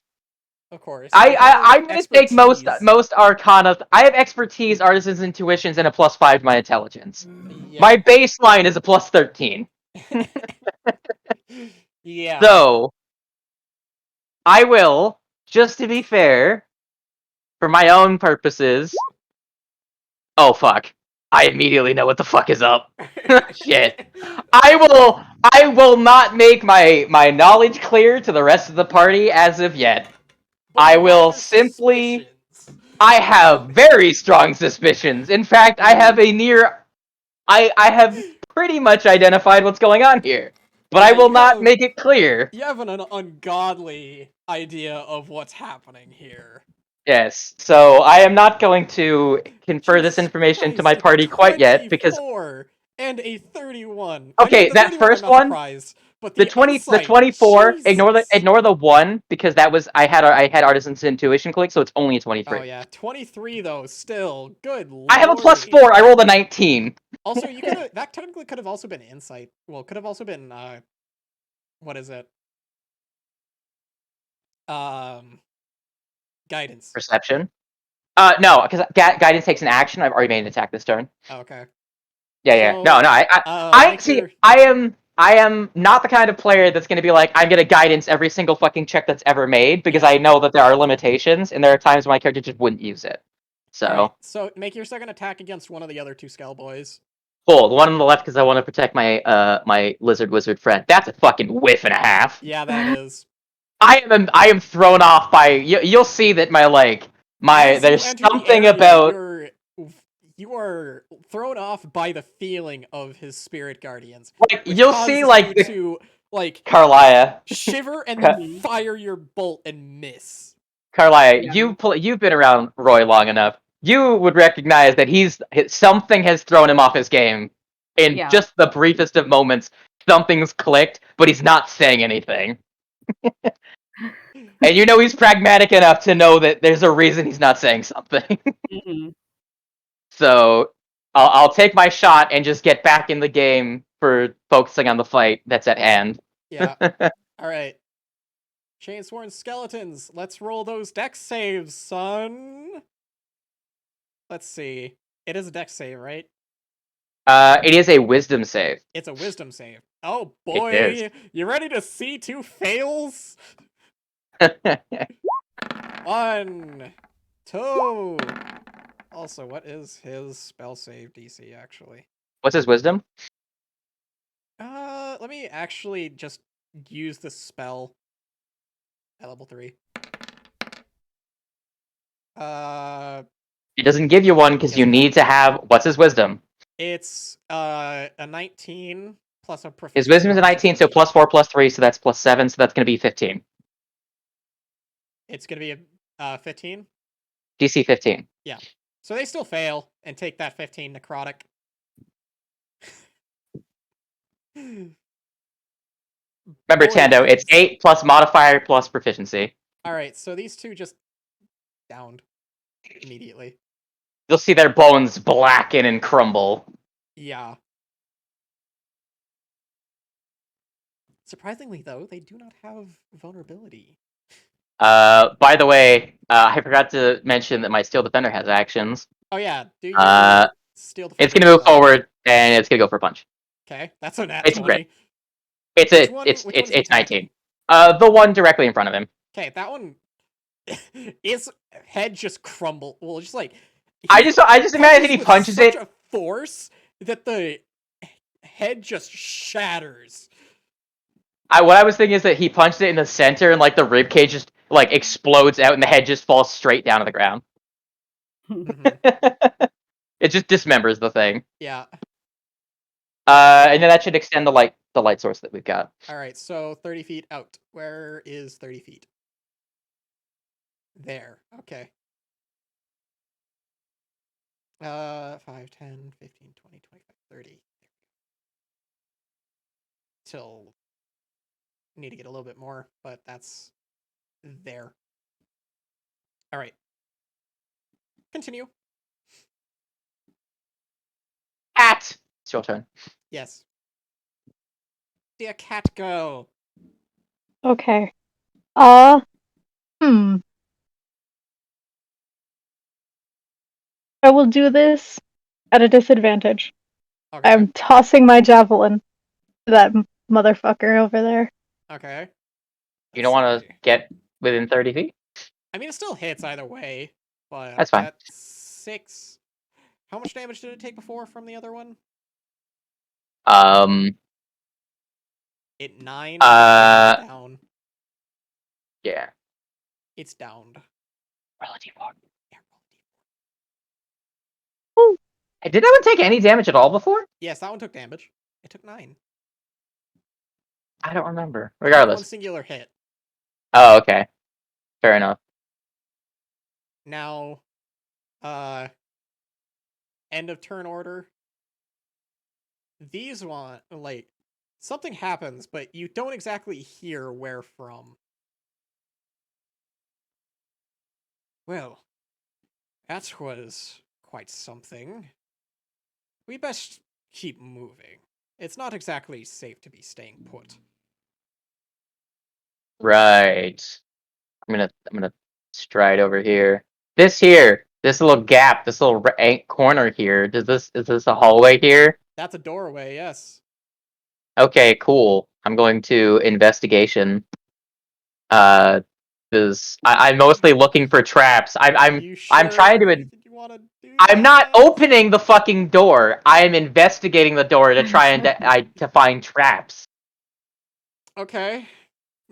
Of course. You have I'm going to take expertise. most Arcana. I have expertise, artisans, intuitions, and a +5 to my intelligence. Yeah. My baseline is a +13. Yeah. So I will, just to be fair, for my own purposes. Oh fuck! I immediately know what the fuck is up. Shit. I will not make my knowledge clear to the rest of the party as of yet. But I you have will your simply suspicions. I have very strong suspicions. In fact, I have I have pretty much identified what's going on here. But Yeah, I will you not have- make it clear. You have an ungodly idea of what's happening here. Yes. So I am not going to confer this Jesus information to Christ, my party quite yet because 24 and a 31. okay, the that 31 first I'm not one, surprised, but the insight, 24, Jesus. ignore the 1 because that was I had artisan's intuition click, so it's only a 23. Oh yeah, 23 though, still. Good I have a lordy. +4. I rolled a 19. Also, you could have that technically could have also been insight. Well, could have also been what is it? Guidance. Perception. No, because guidance takes an action. I've already made an attack this turn. Okay. Yeah. So, No. I see. your- I am not the kind of player that's going to be like, I'm going to guidance every single fucking check that's ever made because Yeah. I know that there are limitations and there are times when my character just wouldn't use it. So, Alright, so make your second attack against one of the other two Skell boys. cool. The one on the left because I want to protect my my lizard wizard friend. That's a fucking whiff and a half. Yeah, that is. I am thrown off by you'll see that As there's you enter the something area, about you are thrown off by the feeling of his spirit guardians. like Which you'll see causes like you the to Carlia. shiver and then fire your bolt and miss. Carlia, Yeah. you've been around Roy long enough. You would recognize that something has thrown him off his game. In Yeah. just the briefest of moments, something's clicked, but he's not saying anything. And you know he's pragmatic enough to know that there's a reason he's not saying something. hmm So I'll take my shot and just get back in the game for focusing on the fight that's at hand. Yeah. Alright. Chainsworn skeletons, let's roll those dex saves, son. Let's see. It is a dex save, right? It is a wisdom save. It's a wisdom save. Oh It boy, is. you ready to see two fails? 1, 2. Also, what is his spell save DC actually? What's his wisdom? Let me actually just use the spell at level 3. It doesn't give you one because you need to have what's his wisdom? It's a 19 plus a proficiency. His wisdom is a bonus of 19, so 13. +4 +3, so that's +7, so that's gonna be 15. It's gonna be a 15. DC 15. So they still fail and take that 15 necrotic. Remember, Boy, Tando, it's kids. 8 plus modifier plus proficiency. Alright, so these two just downed immediately. You'll see their bones blacken and crumble. Yeah. Surprisingly, though, they do not have vulnerability. By the way, I forgot to mention that my Steel Defender has actions. Oh yeah, do you steal the It's gonna move forward, and it's gonna go for a punch. Okay, that's a nat It's 20. great. It's Which one is he it's attacking? 19. The one directly in front of him. Okay, that one. His head just crumbled. Well, just like I just imagine he with punches such it. a force that the head just shatters. What I was thinking is that he punched it in the center, and like the rib cage just like explodes out, and the head just falls straight down to the ground. Mhm. It just dismembers the thing. Yeah. And then that should extend the light source that we've got. All right. So 30 feet out. Where is 30 feet? There. Okay. 5, 10, 15, 20, 25, 30. Till need to get a little bit more, but that's there. All right. Continue. Cat. It's your turn. Yes. See a cat go. Okay. Hmm. I will do this at a disadvantage. Okay. I'm tossing my javelin to that motherfucker over there. Okay. You don't want to get within 30 feet. I mean, it still hits either way, but That's fine. that's 6. How much damage did it take before from the other one? It 9. It's down. Yeah. It's downed. Roll a d4. Yeah, Ooh. Hey, did that one take any damage at all before? yes, that one took damage. It took 9. I don't remember. One Regardless. singular hit. Oh, okay. Fair enough. Now, end of turn order. These one, like, something happens, but you don't exactly hear where from. Well, that was quite something. We best keep moving. It's not exactly safe to be staying put. Right. I'm gonna stride over here. This little gap, this little corner here. Is this a hallway here? That's a doorway, yes. Okay, cool. I'm going to investigation. Because I'm mostly looking for traps. You sure I'm trying to. you want to do I'm not that? opening the fucking door. I am investigating the door to try and to find traps. Okay.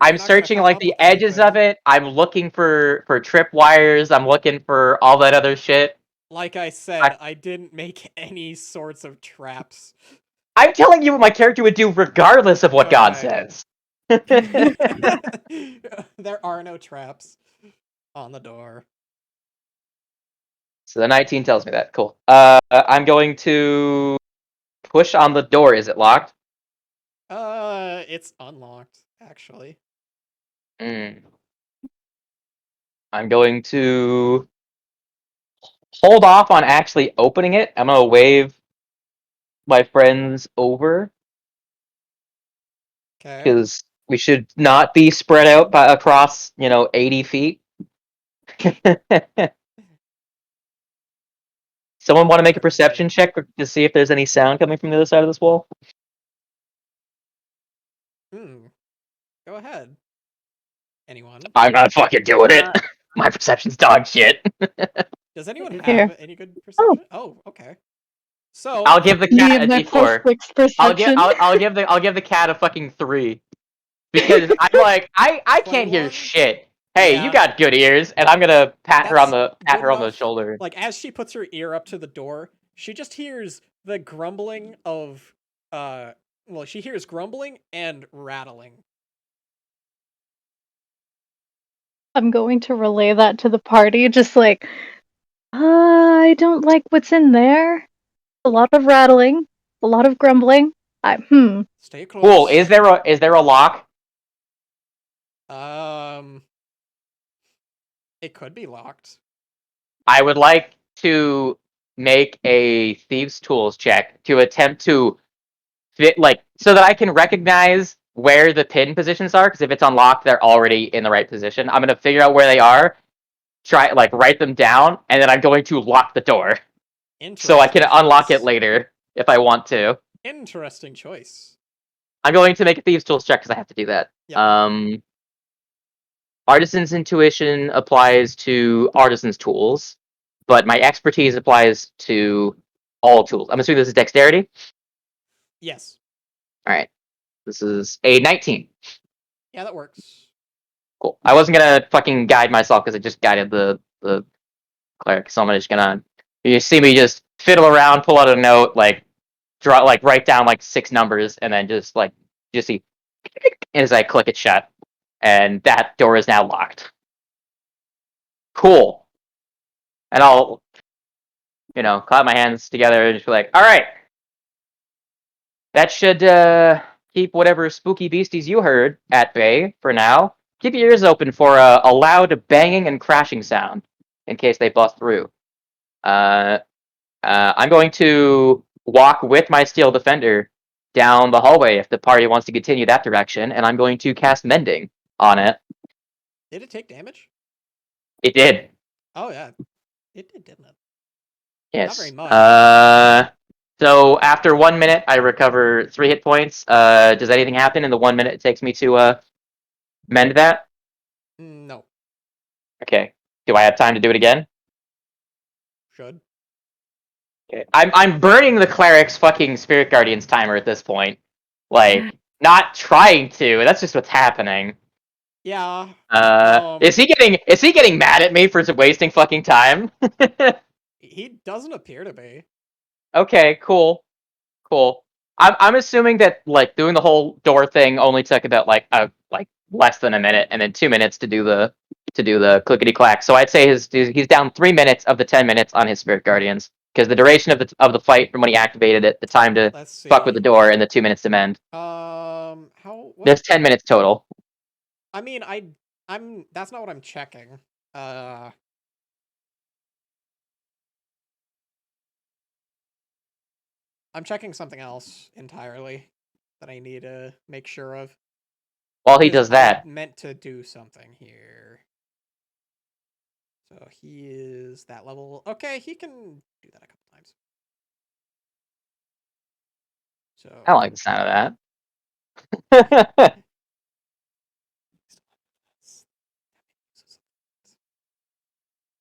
I'm You're not gonna searching come like up the with edges of anything. it. I'm looking for tripwires. I'm looking for all that other shit. Like I said, I didn't make any sorts of traps. I'm telling you what my character would do regardless of what God Okay. says. There are no traps on the door. So the 19 tells me that. Cool. I'm going to push on the door. Is it locked? It's unlocked, actually. I'm going to hold off on actually opening it. I'm gonna wave my friends over Okay. because we should not be spread out across 80 feet. Someone want to make a perception check to see if there's any sound coming from the other side of this wall? Go ahead. Anyone? I'm not fucking doing it. Uh, My perception's dog shit. Does anyone Here. have any good perception? Oh, okay. So I'll give the Me cat a and my d4. +6 perception. I'll give the cat a fucking 3 because I'm like I can't hear 21? shit. Hey, you Yeah. got good ears, and I'm gonna pat her on the Good enough. shoulder. Like, as she puts her ear up to the door, she just hears the grumbling of well, she hears grumbling and rattling. I'm going to relay that to the party, just like, I don't like what's in there. A lot of rattling, a lot of grumbling. Stay close. Cool. Is there a lock? It could be locked. I would like to make a thieves' tools check to attempt to fit so that I can recognize where the pin positions are. Because if it's unlocked, they're already in the right position. I'm gonna figure out where they are, try write them down, and then I'm going to lock the door so I can unlock it later if I want to. Interesting choice. I'm going to make a thieves' tools check because I have to do that. Yep. Artisan's intuition applies to artisan's tools, but my expertise applies to all tools. I'm assuming this is dexterity. Yes. All right. This is a 19. Yeah, that works. Cool. I wasn't gonna fucking guide myself because I just guided the cleric, so I'm just gonna. You see me just fiddle around, pull out a note, like draw, like write down like 6 numbers, and then just see as I click it shut, and that door is now locked. Cool. And I'll, clap my hands together and just be like, all right, that should keep whatever spooky beasties you heard at bay for now. Keep your ears open for a loud banging and crashing sound in case they bust through. I'm going to walk with my steel defender down the hallway if the party wants to continue that direction, and I'm going to cast Mending on it. Did it take damage? It did. Oh yeah, it did, didn't it? Yes. Not very much. So after 1 minute, I recover 3 hit points. Does anything happen in the 1 minute it takes me to mend that? No. Okay. Do I have time to do it again? Should. Okay. I'm burning the cleric's fucking spirit guardian's timer at this point. Like, not trying to. That's just what's happening. Yeah. Is he getting mad at me for wasting fucking time? He doesn't appear to be. Okay, cool. I'm assuming that like doing the whole door thing only took about like less than a minute, and then 2 minutes to do the clickety clack. So I'd say he's down 3 minutes of the 10 minutes on his spirit guardians because the duration of the fight from when he activated it, the time to Let's see. fuck with the door, and the 2 minutes to mend. How? What? There's 10 minutes total. I mean, I'm. That's not what I'm checking. I'm checking something else entirely that I need to make sure of. While he Because does that, I meant to do something here. So he is that level. Okay, he can do that a couple times. So I don't like the sound of that.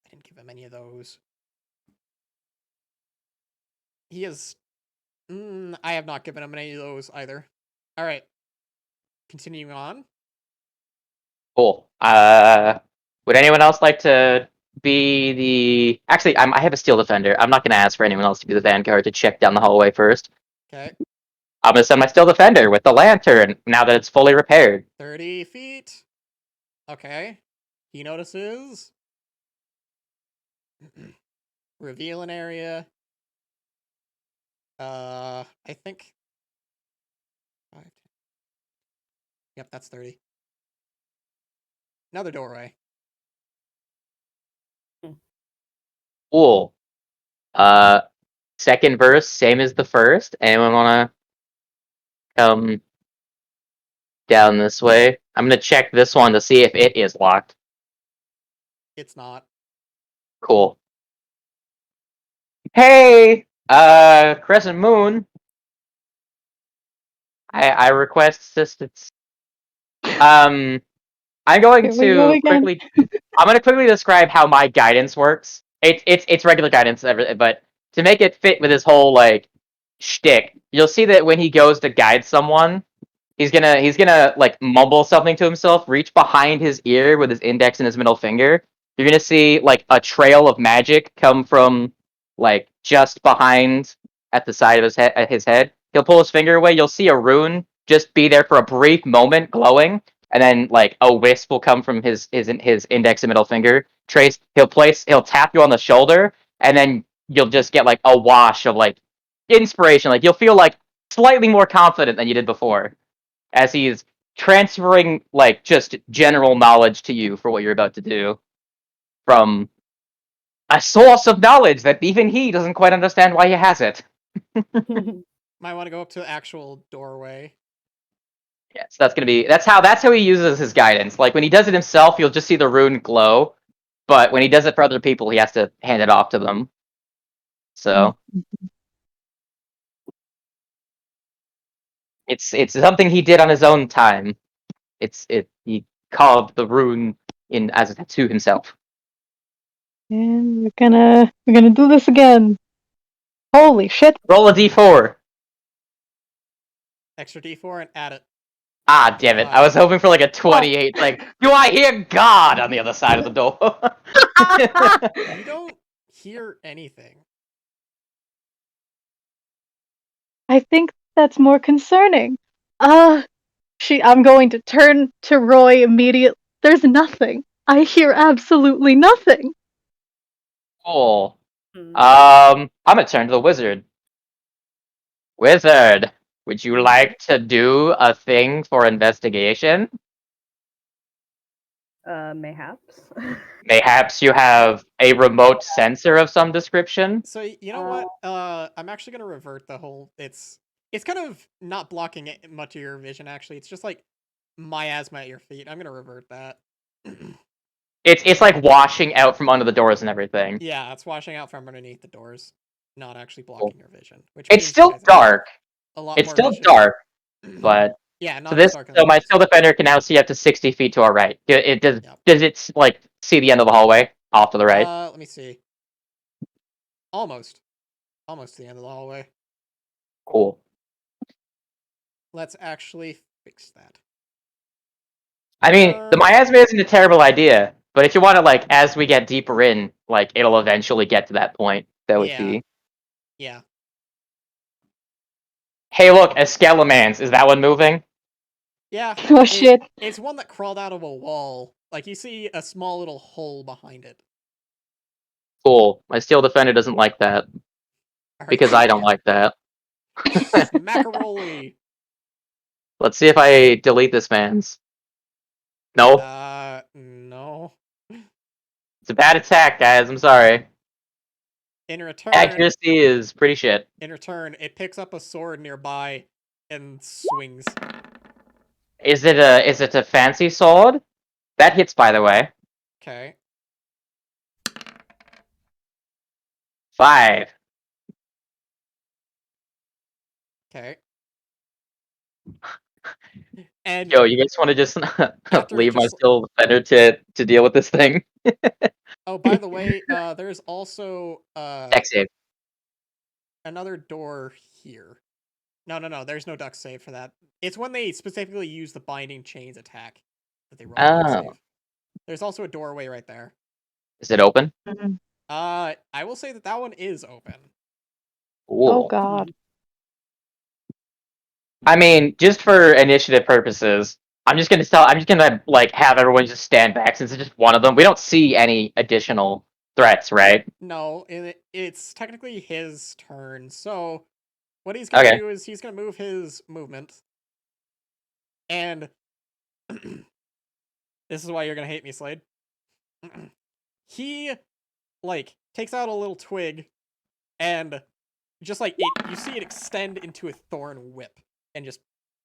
I didn't give him any of those. He is. I have not given him any of those either. All right. Continuing on. Cool. Would anyone else like to be the? Actually, I have a steel defender. I'm not going to ask for anyone else to be the vanguard to check down the hallway first. Okay. I'm going to send my steel defender with the lantern now that it's fully repaired. 30 feet. Okay. He notices. Reveal an area. I think. 5, 10. Yep, that's 30. Another doorway. Cool. Second verse, same as the first. Anyone want to come down this way? I'm going to check this one to see if it is locked. It's not. Cool. Hey, Crescent Moon. I request assistance. I'm going Here we go to again. quickly. I'm going to quickly describe how my guidance works. It's regular guidance, but to make it fit with his whole like shtick, you'll see that when he goes to guide someone, he's gonna like mumble something to himself, reach behind his ear with his index and his middle finger. You're gonna see like a trail of magic come from like just behind at the side of his head. He'll pull his finger away. You'll see a rune just be there for a brief moment, glowing, and then like a wisp will come from his index and middle finger. Trace. He'll tap you on the shoulder, and then you'll just get like a wash of like inspiration. Like you'll feel like slightly more confident than you did before, as he's transferring like just general knowledge to you for what you're about to do from a source of knowledge that even he doesn't quite understand why he has it. Might want to go up to the actual doorway. Yes, that's how he uses his guidance. Like when he does it himself, you'll just see the rune glow, but when he does it for other people, he has to hand it off to them. So It's something he did on his own time. He carved the rune in as a tattoo himself. And we're gonna do this again. Holy shit! Roll a d4. Extra d4 and add it. Ah, damn it! I was hoping for like a 28. Like, do I hear God on the other side of the door? You don't hear anything. I think that's more concerning. I'm going to turn to Roy immediately. There's nothing. I hear absolutely nothing. Cool. Hmm. I'm gonna turn to the wizard. Wizard, would you like to do a thing for investigation? Mayhaps. Mayhaps you have a remote sensor of some description? So you know what? I'm actually gonna revert the whole. It's kind of not blocking much of your vision. Actually, it's just like miasma at your feet. I'm gonna revert that. It's like washing out from under the doors and everything. Yeah, it's washing out from underneath the doors, not actually Cool. blocking your vision. Which It's means you still guys have dark. a lot It's more still vision. dark, but Yeah, so not as dark as so it my was. steel defender can now see up to 60 feet to our right. Does Yep. it like see the end of the hallway off to the right? Let me see. Almost to the end of the hallway. Cool. Let's actually fix that. I mean, the miasma isn't a terrible idea, but if you want to like as we get deeper in, like it'll eventually get to that point. That would be. Yeah. Hey, look, a Skelemans. Is that one moving? Yeah. Oh shit! It's one that crawled out of a wall. Like you see a small little hole behind it. Cool. My steel defender doesn't like that because I don't like that. Macaroli. Let's see if I delete this man's. No, No. it's a bad attack, guys. I'm sorry. In return, Accuracy is pretty shit. it picks up a sword nearby and swings. Is it a fancy sword? That hits, by the way. Okay. 5. Okay. And Yo, you guys want to just after it leave my just steel defender to deal with this thing? oh, by the way, there's also Dex save. another door here. No, there's no duck save for that. It's when they specifically use the binding chains attack that they roll a duck Oh, save. There's also a doorway right there. is it open? I will say that one is open. Cool. Oh god. I mean, just for initiative purposes, I'm just gonna like have everyone just stand back since it's just one of them. We don't see any additional threats, right? No, and it's technically his turn. So what he's gonna Okay. do is he's gonna move his movement, and this is why you're gonna hate me, Slade. He like takes out a little twig, and just like you see it extend into a thorn whip, and just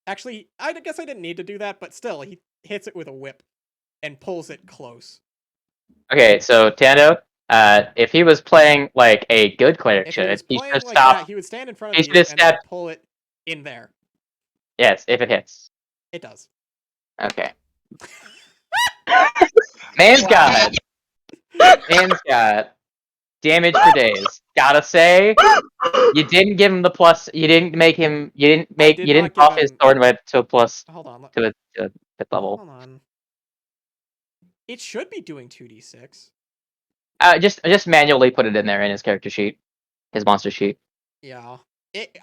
actually, I guess I didn't need to do that, but still, he hits it with a whip and pulls it close. Okay, so Tando, if he was playing like a good cleric If he was should, he should playing have like that, stopped. he would stand in front He of should you have and then stepped. pull it in there. Yes, if it hits. It does. Okay. Man's got damage for days. Gotta say, you didn't give him the plus. You didn't make him. You didn't not give buff his him- thorn whip to a plus Hold on. to a fifth level. Hold on. It should be doing 2d6. Just manually put it in there in his character sheet, his monster sheet. Yeah.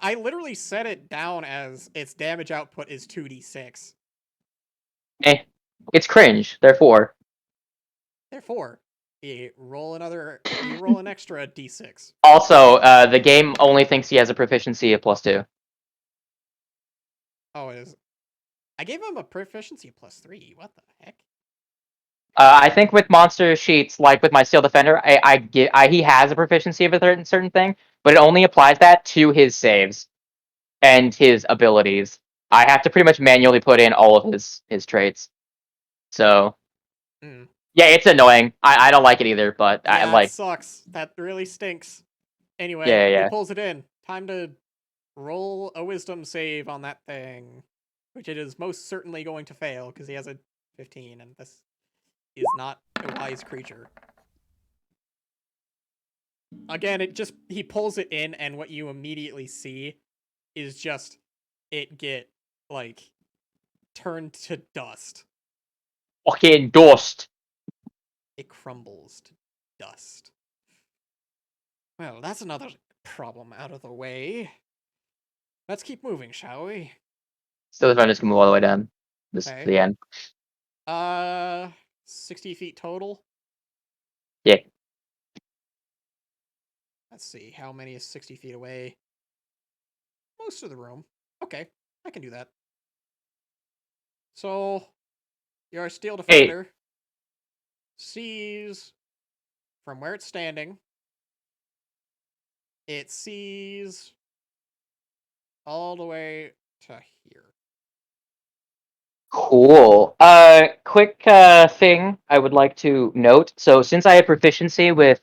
I literally set it down as its damage output is 2d6. It's cringe. Therefore, Therefore, you roll an extra d6. also, the game only thinks he has a proficiency of +2. Oh, it is. I gave him a proficiency of +3. What the heck? I think with monster sheets, like with my steel defender, he has a proficiency of a certain thing, but it only applies that to his saves and his abilities. I have to pretty much manually put in all of his traits. So yeah, it's annoying. I don't like it either, but I Yeah, like. it sucks. That really stinks. Anyway, he pulls it in. Time to roll a wisdom save on that thing, which it is most certainly going to fail because he has a 15, and this is not a wise creature. Again, he pulls it in, and what you immediately see is just it get like turned to dust. Fucking dust. It crumbles to dust. Well, that's another problem out of the way. Let's keep moving, shall we? So the just can move all the way down. This Okay. to the end. 60 feet total. Yeah. Let's see, how many is 60 feet away? Most of the room. Okay, I can do that. So, your steel defender sees from where it's standing. It sees all the way to here. Cool. Quick thing I would like to note. So since I have proficiency with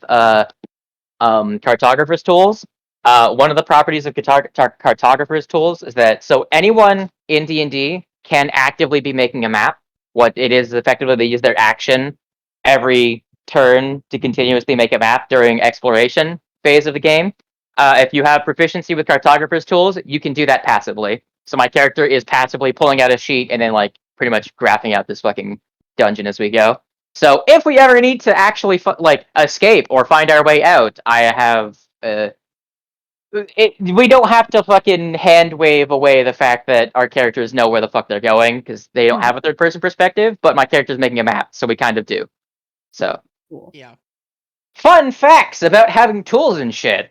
cartographer's tools, one of the properties of cartographer's tools is that so anyone in D&D can actively be making a map. What it is effectively they use their action every turn to continuously make a map during exploration phase of the game. If you have proficiency with cartographer's tools, you can do that passively. So my character is passively pulling out a sheet and then like pretty much graphing out this fucking dungeon as we go. So if we ever need to actually escape or find our way out, I have we don't have to fucking hand wave away the fact that our characters know where the fuck they're going because they don't have a third person perspective, but my character's making a map, so we kind of do. So Cool. Yeah. fun facts about having tools and shit.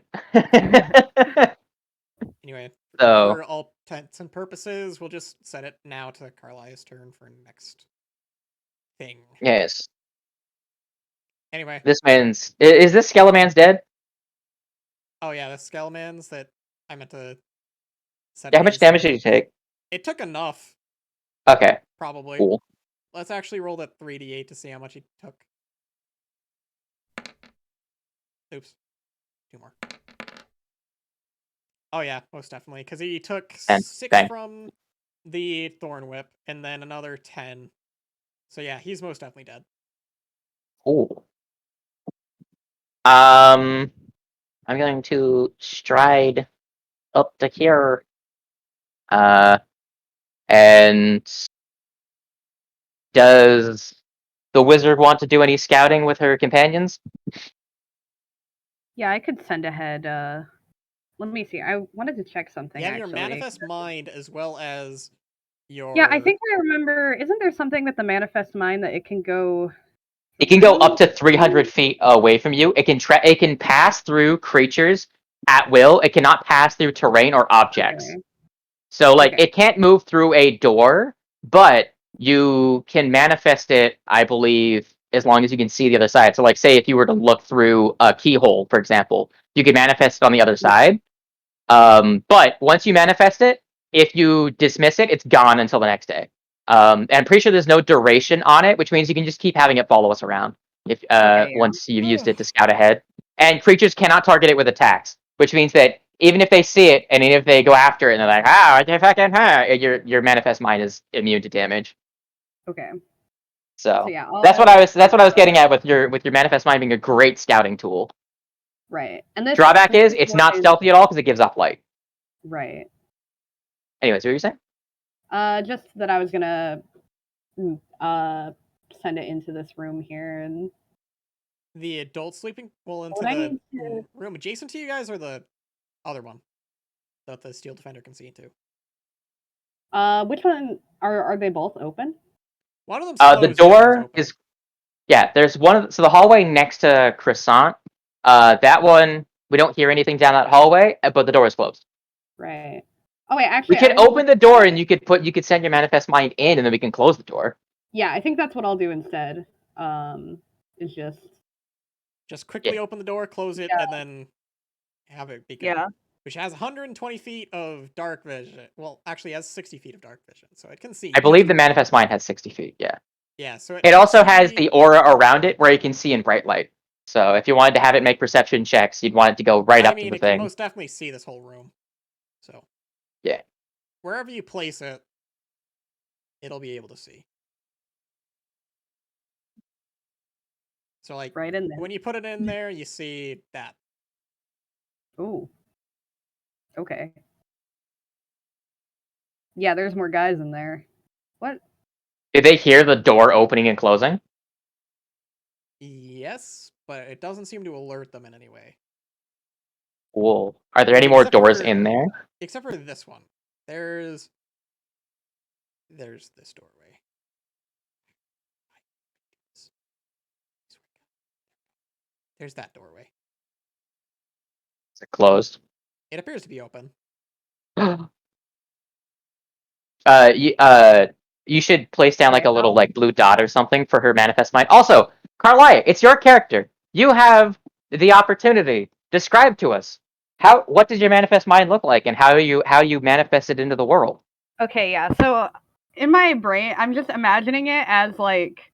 Anyway, So for all intents and purposes, we'll just set it now to Carlia's turn for next thing. yes, Anyway. this man's is this Skeleman's dead? Oh yeah, the Skelemans that I meant to set. Yeah, how much damage did you take? It took enough. Okay, Probably. cool. Let's actually roll that 3d8 to see how much he took. Oops. 2 more. Oh yeah, most definitely. Because he took 10. 6 Bang. from the Thorn Whip, and then another 10. So yeah, he's most definitely dead. Cool. I'm going to stride up to here. And does the wizard want to do any scouting with her companions? Yeah, I could send ahead. Let me see. I wanted to check something. You have actually. your manifest mind as well as your. Yeah, I think I remember. Isn't there something with the manifest mind that it can go? It can go up to 300 feet away from you. It can pass through creatures at will. It cannot pass through terrain or objects. Okay. So, like, Okay. it can't move through a door, but you can manifest it, I believe, as long as you can see the other side. So, like, say if you were to look through a keyhole, for example, you can manifest it on the other side. But once you manifest it, if you dismiss it, it's gone until the next day. And I'm pretty sure there's no duration on it, which means you can just keep having it follow us around if Okay, yeah. once you've used it to scout ahead. And creatures cannot target it with attacks, which means that even if they see it and even if they go after it and they're like, your manifest mind is immune to damage. Okay. So yeah, that's what I was getting at with your manifest mind being a great scouting tool. Right. And this Drawback is it's one not stealthy at all because it gives off light. Right. Anyways, what were you saying? Just that I was gonna send it into this room here and The adult sleeping well into Would I the need to- room adjacent to you guys, or the other one that the steel defender can see into. which one are they both open? One of them. The door is. Yeah, there's one. So the hallway next to Croissant. That one we don't hear anything down that hallway, but the door is closed. Right. Oh wait, We actually, could open the door and you could send your manifest mind in, and then we can close the door. Yeah, I think that's what I'll do instead. Is just quickly open the door, close it, and then have it be good. Yeah. Which has 120 feet of dark vision. Well, actually, it has 60 feet of dark vision, so it can see. I believe the manifest mind has 60 feet. Yeah. Yeah. So it also has the aura around it where you can see in bright light. So if you wanted to have it make perception checks, you'd want it to go right up to the it thing. can most definitely see this whole room. So Yeah. Wherever you place it, it'll be able to see. So, like, Right in there. when you put it in there, you see that. Ooh. Okay. Yeah, there's more guys in there. What? Did they hear the door opening and closing? Yes, but it doesn't seem to alert them in any way. Cool. Are there any more Except doors for- in there? Except for this one. There's this doorway. There's that doorway. Is it closed? It appears to be open. You should place down like Okay, a little well- like blue dot or something for her manifest mind. Also, Carlia, it's your character. You have the opportunity. Describe to us what does your manifest mind look like, and how you manifest it into the world. Okay, yeah. So in my brain, I'm just imagining it as like,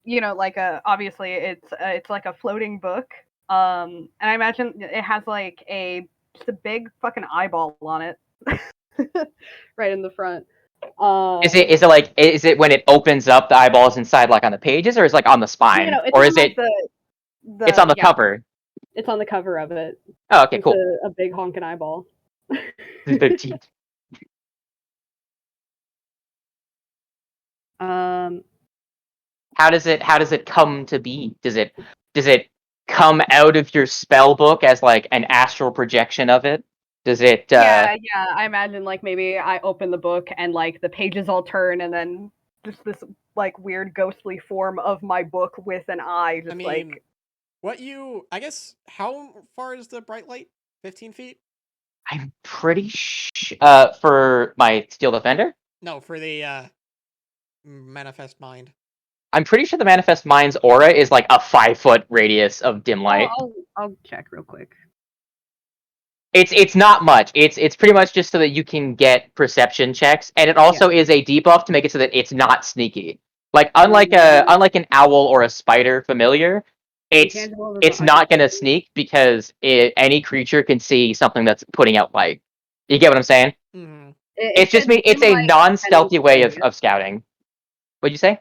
like obviously it's like a floating book. And I imagine it has like just a big fucking eyeball on it, right in the front. Is it when it opens up the eyeballs inside like on the pages, or is it like on the spine, It's or on is like it the it's on the yeah, cover? it's on the cover of it. Oh, okay, Just cool. a big honking eyeball. The teeth. Um, How does it come to be? Does it come out of your spell book as like an astral projection of it? Does it yeah. I imagine like maybe I open the book and like the pages all turn and then just this like weird ghostly form of my book with an eye just I mean, I guess, how far is the bright light? 15 feet? I'm pretty for my Steel Defender? No, for the manifest mind. I'm pretty sure the Manifest Mind's aura is like a 5-foot radius of dim light. I'll check real quick. It's not much. It's pretty much just so that you can get perception checks, and it also is a debuff to make it so that it's not sneaky. Like unlike an owl or a spider familiar, it's not gonna sneak because any creature can see something that's putting out light. You get what I'm saying? Mm-hmm. It's a non-stealthy way of scouting. What'd you say?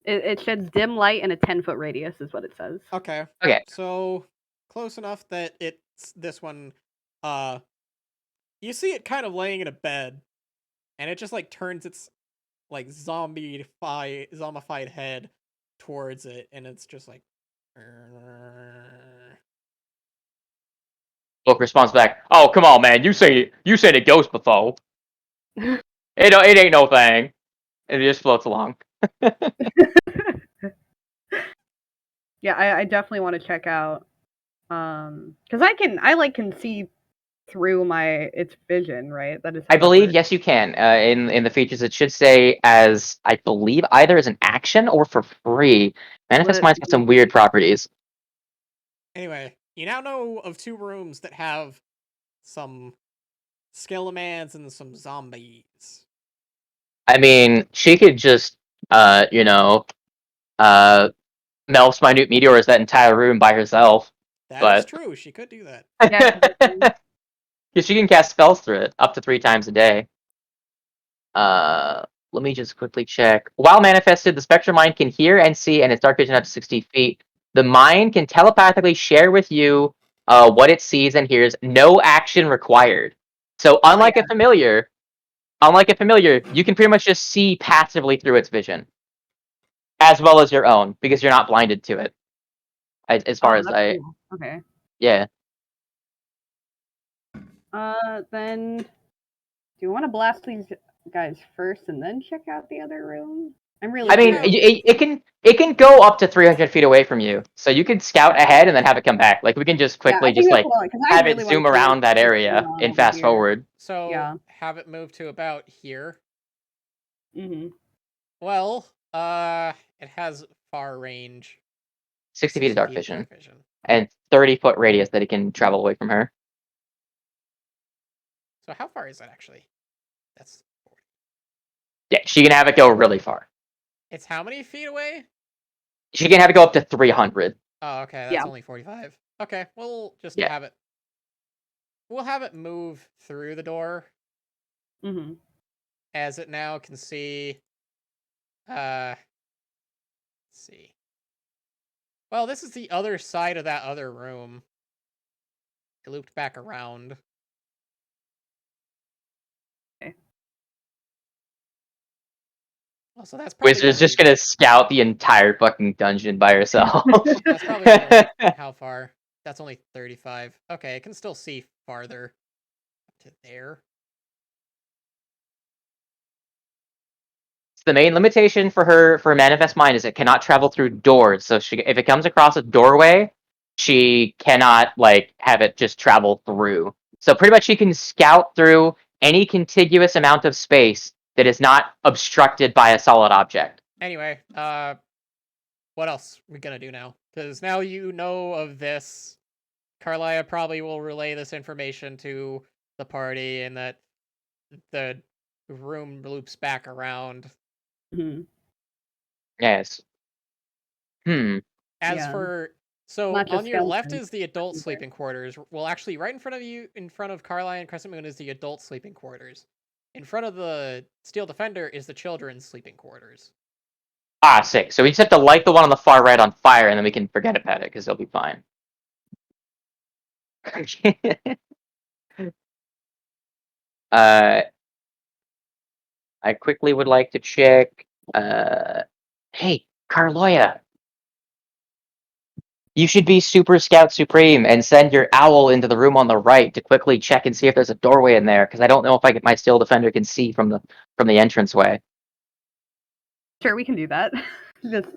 It sheds dim light in a 10-foot radius, is what it says. Okay. Okay. So close enough that it's this one. You see it kind of laying in a bed, and it just like turns its like zombified head towards it, and it's just like. Book responds back. Oh, come on, man! You seen a ghost before? It ain't no thing. And it just floats along. Yeah, I definitely want to check out, because I can see through its vision, right? That is. I believe yes, you can. In the features, it should say as I believe either as an action or for free. Manifest Mind's got some weird properties. Anyway, you now know of 2 rooms that have some skelemans and some zombies. I mean, she could just Melf's minute meteors that entire room by herself. That is true. She could do that. Yeah, Because she can cast spells through it up to 3 times a day. Let me just quickly check. While manifested, the spectral mind can hear and see, and its dark vision up to 60 feet. The mind can telepathically share with you what it sees and hears. No action required. So unlike a familiar, you can pretty much just see passively through its vision, as well as your own, because you're not blinded to it. As far as I, cool. Okay. yeah. Then do you want to blast these guys first and then check out the other room? I'm really. I mean, it can go up to 300 feet away from you, so you could scout ahead and then have it come back. Like we can just quickly have it zoom around that area and fast forward. So have it move to about here. Mm-hmm. Well, it has far range. 60 feet of dark vision. And 30-foot radius that it can travel away from her. So how far is that actually? That's 40. Yeah, she can have it go really far. It's how many feet away? She can have it go up to 300. Oh, okay, that's only 45. Okay, we'll just have it. We'll have it move through the door Mm-hmm. as it now can see. Let's see. Well, this is the other side of that other room. It looped back around. Okay. Well, so that's probably Wizard's only, just gonna scout the entire fucking dungeon by herself. that's probably only how far? That's only 35. Okay, it can still see farther. Up to there. The main limitation for her manifest mind is it cannot travel through doors. So if it comes across a doorway, she cannot like have it just travel through. So pretty much she can scout through any contiguous amount of space that is not obstructed by a solid object. Anyway, what else are we gonna do now? Because now you know of this. Carlia probably will relay this information to the party, and that the room loops back around. Mm-hmm. Yes. As Yeah. for so Not just on your left skeletons is the adult everywhere. sleeping quarters. Well, actually, right in front of you, in front of Carlia and Crescent Moon, is the adult sleeping quarters. In front of the Steel Defender is the children's sleeping quarters. Ah, sick. So we just have to light the one on the far right on fire, and then we can forget about it because it'll be fine. I quickly would like to check. Hey, Carloya, you should be Super Scout Supreme and send your owl into the room on the right to quickly check and see if there's a doorway in there, because I don't know if my Steel Defender can see from the entranceway. Sure, we can do that. Just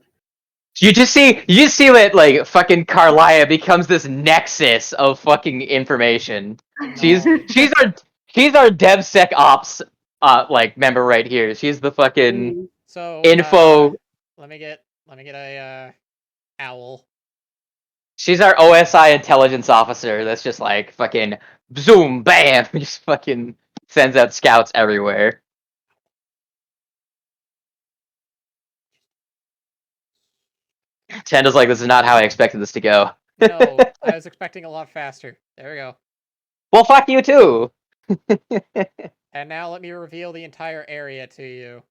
You just see that like fucking Carlia becomes this nexus of fucking information. She's Knowledge. she's our DevSecOps like member right here. She's the fucking Mhm. So info. let me get a owl. She's our OSI intelligence officer. That's just like fucking zoom bam, just fucking sends out scouts everywhere. Tenda's like, this is not how I expected this to go. No, I was expecting a lot faster. There we go. Well, fuck you too. And now let me reveal the entire area to you,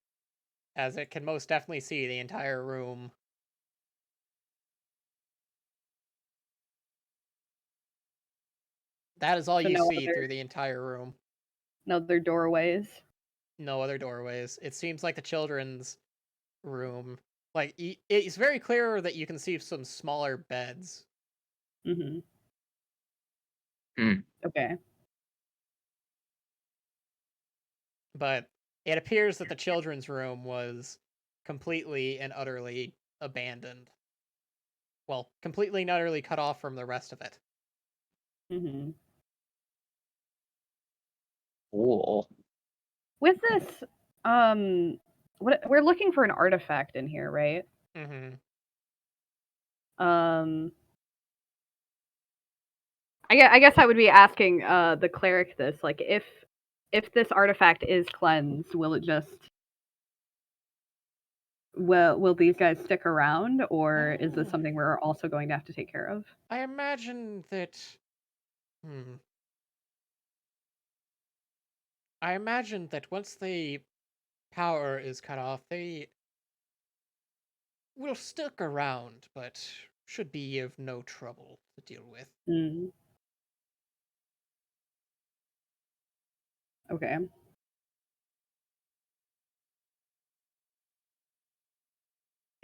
as it can most definitely see the entire room. That is all So you no see other- through the entire room. no other doorways. No other doorways. It seems like the children's room. Like, it's very clear that you can see some smaller beds. Mm-hmm. Mm. Okay. But it appears that the children's room was completely and utterly abandoned. Well, completely and utterly cut off from the rest of it. Mm-hmm. Cool. With this, we're looking for an artifact in here, right? Mm-hmm. I guess I would be asking the cleric this, like, if this artifact is cleansed, will it just will these guys stick around, or is this something we're also going to have to take care of? I imagine that. I imagine that once the power is cut off, they will stick around, but should be of no trouble to deal with. Mm. Okay.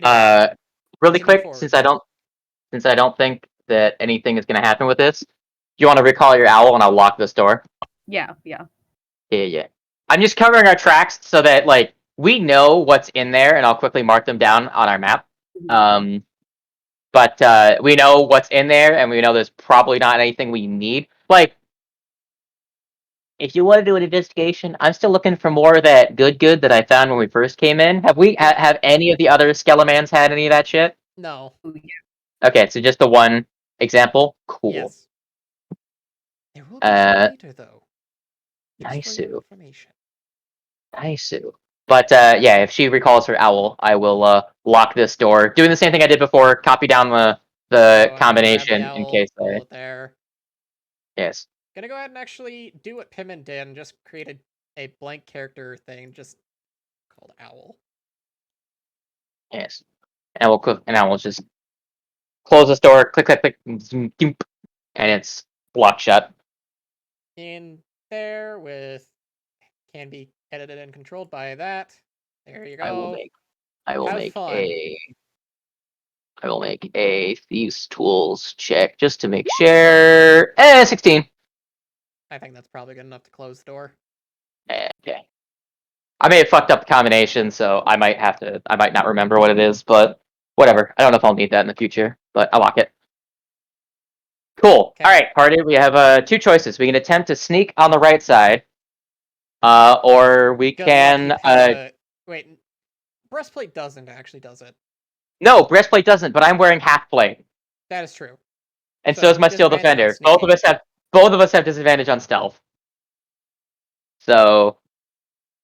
Anyway, Really let's move quick, forward. since I don't think that anything is gonna happen with this, do you want to recall your owl and I'll lock this door? Yeah. Yeah. I'm just covering our tracks so that like we know what's in there, and I'll quickly mark them down on our map. Mhm. But we know what's in there, and we know there's probably not anything we need. Like, if you want to do an investigation, I'm still looking for more of that good that I found when we first came in. Have any of the other Skelemans had any of that shit? No. Okay, so just the one example. Cool. Yes. There will be some later, though. Just Nice. for your information. Nice. But yeah, if she recalls her owl, I will lock this door, doing the same thing I did before. Copy down the So I'm gonna grab combination the in owl, case pull they. it there. Yes. Gonna go ahead and actually do what Pimmon did and just create a a blank character thing just called Owl. Yes. And I will just close this door, click, click, click, zoom, doop, and it's locked shut. In there with can be edited and controlled by that. There you go. I will Have make fun. a thieves tools check just to make sure. 16. I think that's probably good enough to close the door. Okay. I may have fucked up the combination, so I might not remember what it is, but whatever. I don't know if I'll need that in the future, but I'll lock it. Cool. Okay. All right, party. We have two choices. We can attempt to sneak on the right side, or we Good luck, you can. have a... Wait, breastplate doesn't actually, does it? No, breastplate doesn't, but I'm wearing half plate, That is true. and so is my steel disadvantage on defender. Both sneaking. of us have disadvantage on stealth. So,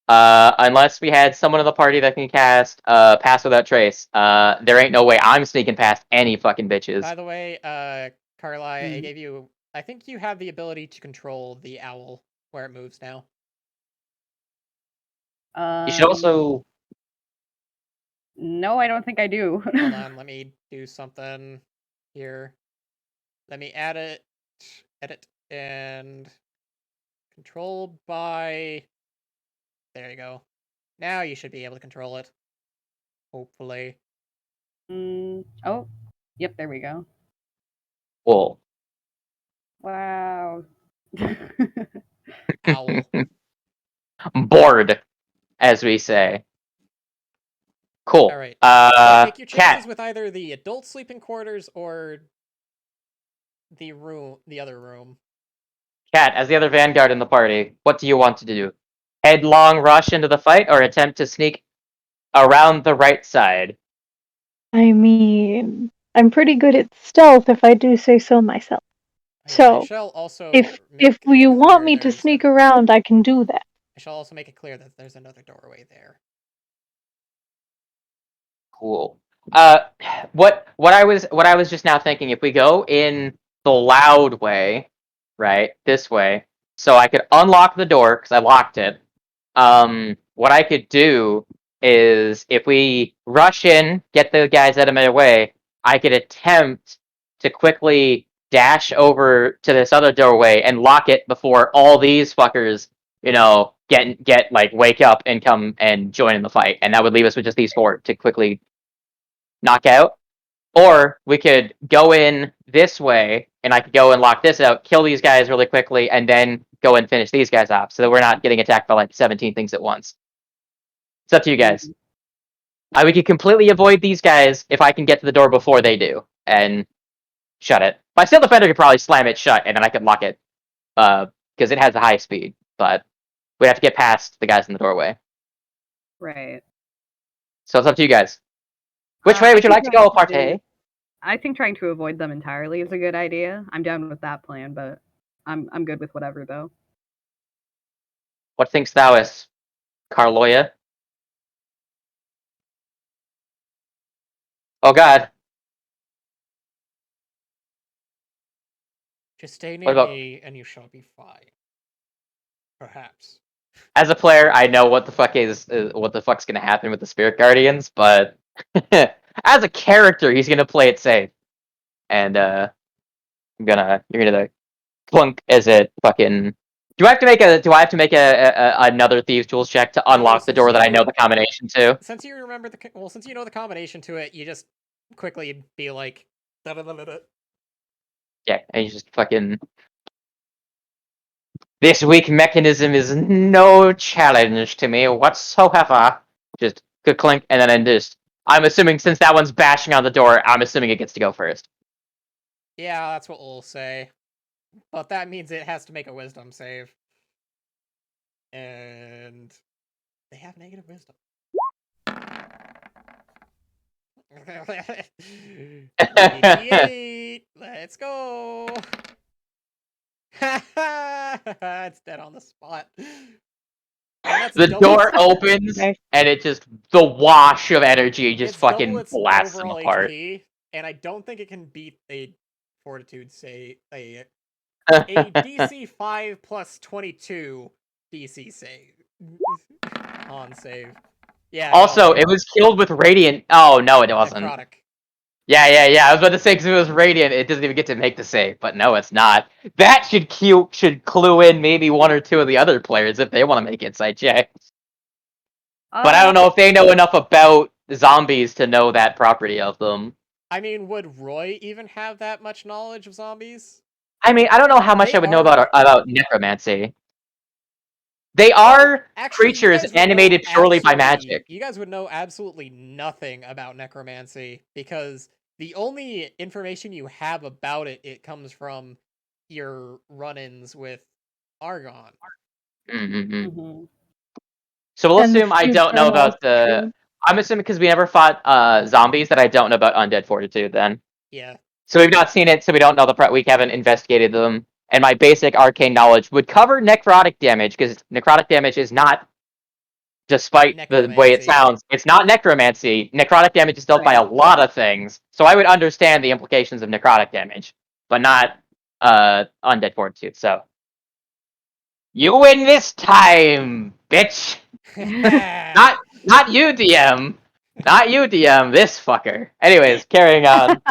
unless we had someone in the party that can cast Pass Without Trace, there ain't no way I'm sneaking past any fucking bitches. By the way, Carly, I gave you... I think you have the ability to control the owl where it moves now. You should also... No, I don't think I do. Hold on, let me do something here. Let me edit, and control by... There you go. Now you should be able to control it. Hopefully. Oh, yep, there we go. Cool. Wow. Owl. Bored, as we say. Cool. Alright. Take your Cat. chances with either the adult sleeping quarters or the other room. Cat, as the other vanguard in the party, what do you want to do? Headlong rush into the fight, or attempt to sneak around the right side? I mean, I'm pretty good at stealth if I do say so myself. I So, shall also if make you want clear me to there's sneak around, I can do that. I shall also make it clear that there's another doorway there. Cool. What I was just now thinking, if we go in the loud way, right, this way, so I could unlock the door because I locked it. What I could do is if we rush in, get the guys out of my way, I could attempt to quickly dash over to this other doorway and lock it before all these fuckers, get like wake up and come and join in the fight, and that would leave us with just these four to quickly knock out. Or we could go in this way, and I could go and lock this out, kill these guys really quickly, and then go and finish these guys off, so that we're not getting attacked by like 17 things at once. It's up to you guys. We could completely avoid these guys if I can get to the door before they do and shut it. My steel defender could probably slam it shut, and then I could lock it, because it has a high speed. But we have to get past the guys in the doorway. Right. So it's up to you guys. Which way would you like to go, Partey? I think trying to avoid them entirely is a good idea. I'm down with that plan, but I'm good with whatever though. What thinkst thou, is Carloya? Oh God. Just stay What near about- me and you shall be fine. Perhaps. As a player, I know what the fuck's gonna happen with the Spirit Guardians, but as a character, he's gonna play it safe, and you're gonna plunk as it fucking. Do I have to make another Thieves Tools check to unlock the door that I know the combination to? Since you remember since you know the combination to it, you just quickly be like, da-da-da-da-da. Yeah, and you just fucking. This weak mechanism is no challenge to me whatsoever. Just good clink, and then I'm assuming since that one's bashing on the door, I'm assuming it gets to go first. Yeah, that's what we'll say. But that means it has to make a wisdom save. And they have negative wisdom. 88. Let's go. It's dead on the spot. The door opens, and it just the wash of energy just fucking blasts them apart. HP, and I don't think it can beat a fortitude a DC 5 plus 22 DC save. On save. Yeah. Also, it was killed with radiant. Oh no, it wasn't. necrotic. Yeah. I was about to say because if it was radiant, it doesn't even get to make the save. But no, it's not. That should clue in maybe one or two of the other players if they want to make insight checks. But I don't know if they know enough about zombies to know that property of them. I mean, would Roy even have that much knowledge of zombies? I mean, I don't know how much They I would know are- about necromancy. They Well, are actually, you creatures guys would know animated purely by absolutely- magic. You guys would know absolutely nothing about necromancy because the only information you have about it comes from your run-ins with Argon. Mm-hmm. Mhm. So we'll And assume I few don't know thermal about the. shield. I'm assuming because we never fought zombies that I don't know about undead fortitude. Then, Yeah. so we've not seen it, so we don't know we haven't investigated them. And my basic arcane knowledge would cover necrotic damage because necrotic damage is not, despite the way it Necromancy. sounds, it's not necromancy. Necrotic damage is dealt by a lot of things, so I would understand the implications of necrotic damage, but not undead fortitude. So you win this time, bitch. Not you, DM. Not you, DM. This fucker. Anyways, carrying on.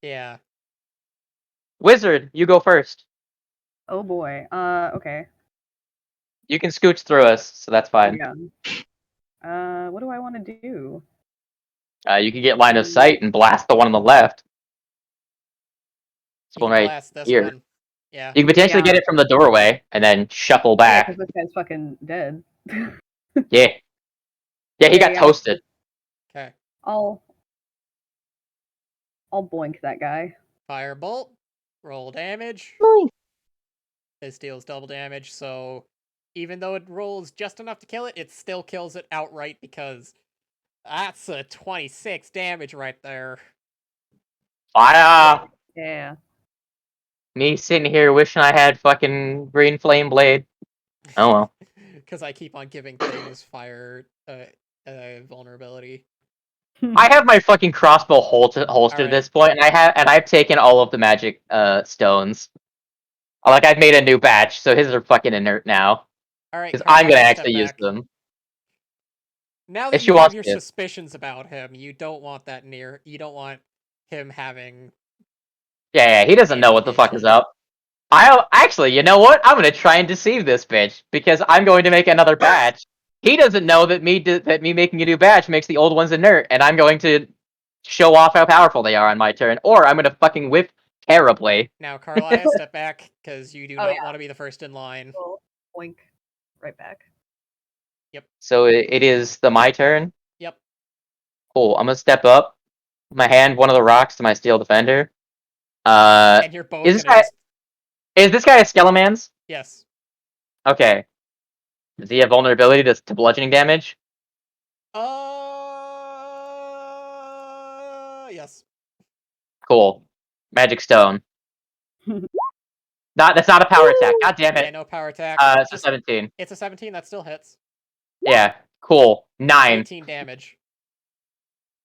Yeah. Wizard, you go first. Oh boy. Okay. You can scooch through us, so that's fine. Yeah. What do I want to do? You can get line of sight and blast the one on the left. This You one can right blast this here. one. Yeah. You can potentially get it from the doorway and then shuffle Yeah, back. because this guy's fucking dead. Yeah. Yeah, he got Yeah. toasted. Okay. I'll boink that guy. Firebolt. Roll damage. Nice. It deals double damage, so even though it rolls just enough to kill it, it still kills it outright because that's a 26 damage right there. Fire! Yeah. Me sitting here wishing I had fucking green flame blade. Oh well. Because I keep on giving things fire vulnerability. I have my fucking crossbow holstered at Alright. this point, and I've taken all of the magic stones. Like I've made a new batch, so his are fucking inert now. Alright, Because I'm gonna Carlisle, step actually use back. them. Now If that she you have wants your to. suspicions about him, you don't want that near. You don't want him having. Yeah, he doesn't know what the fuck is up. Actually, you know what? I'm gonna try and deceive this bitch because I'm going to make another batch. He doesn't know that me making a new batch makes the old ones inert, and I'm going to show off how powerful they are on my turn, or I'm gonna fucking whip terribly. Now, Carlisle, step back because you do Oh, not yeah. want to be the first in line. Well, boink. Right back. So it is my turn. Yep. Cool. I'm gonna step up. My hand one of the rocks to my steel defender. And you're both Is gonna. this guy a Skelemans? Yes. Okay. Does he have vulnerability to bludgeoning damage? Yes. Cool. Magic stone. That's not a power attack. God damn Yeah, it. no power attack. It's a 17. It's a 17. That still hits. Yeah. Cool. 9. 18 damage.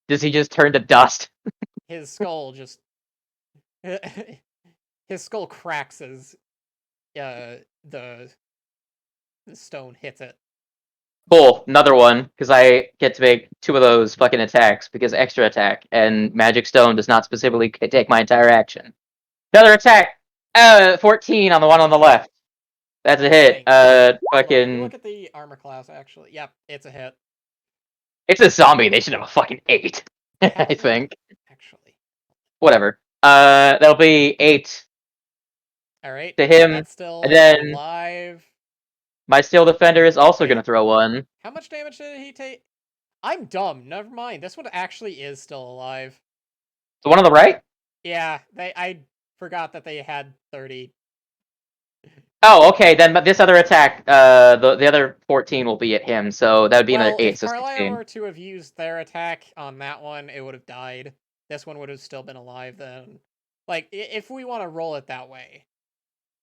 Does he just turn to dust? His skull just. His skull cracks as the stone hits it. Cool. Another one, because I get to make 2 of those fucking attacks because extra attack, and Magic Stone does not specifically take my entire action. Another attack. 14 on the one on the left. That's a hit. You look at the armor class, actually. Yep, it's a hit. It's a zombie. They should have a fucking 8. I think. Actually. Whatever. That'll be 8 Alright. to him, That's still and then alive. my steel defender is also Wait. gonna throw one. How much damage did he take? I'm dumb. Never mind. This one actually is still alive. The one on the right? Yeah, I forgot that they had 30. Oh, okay. Then this other attack, the other 14 will be at him, so that would be another 8, If so Carlisle 16. were to have used their attack on that one, it would have died. This one would have still been alive then. Like, if we want to roll it that way.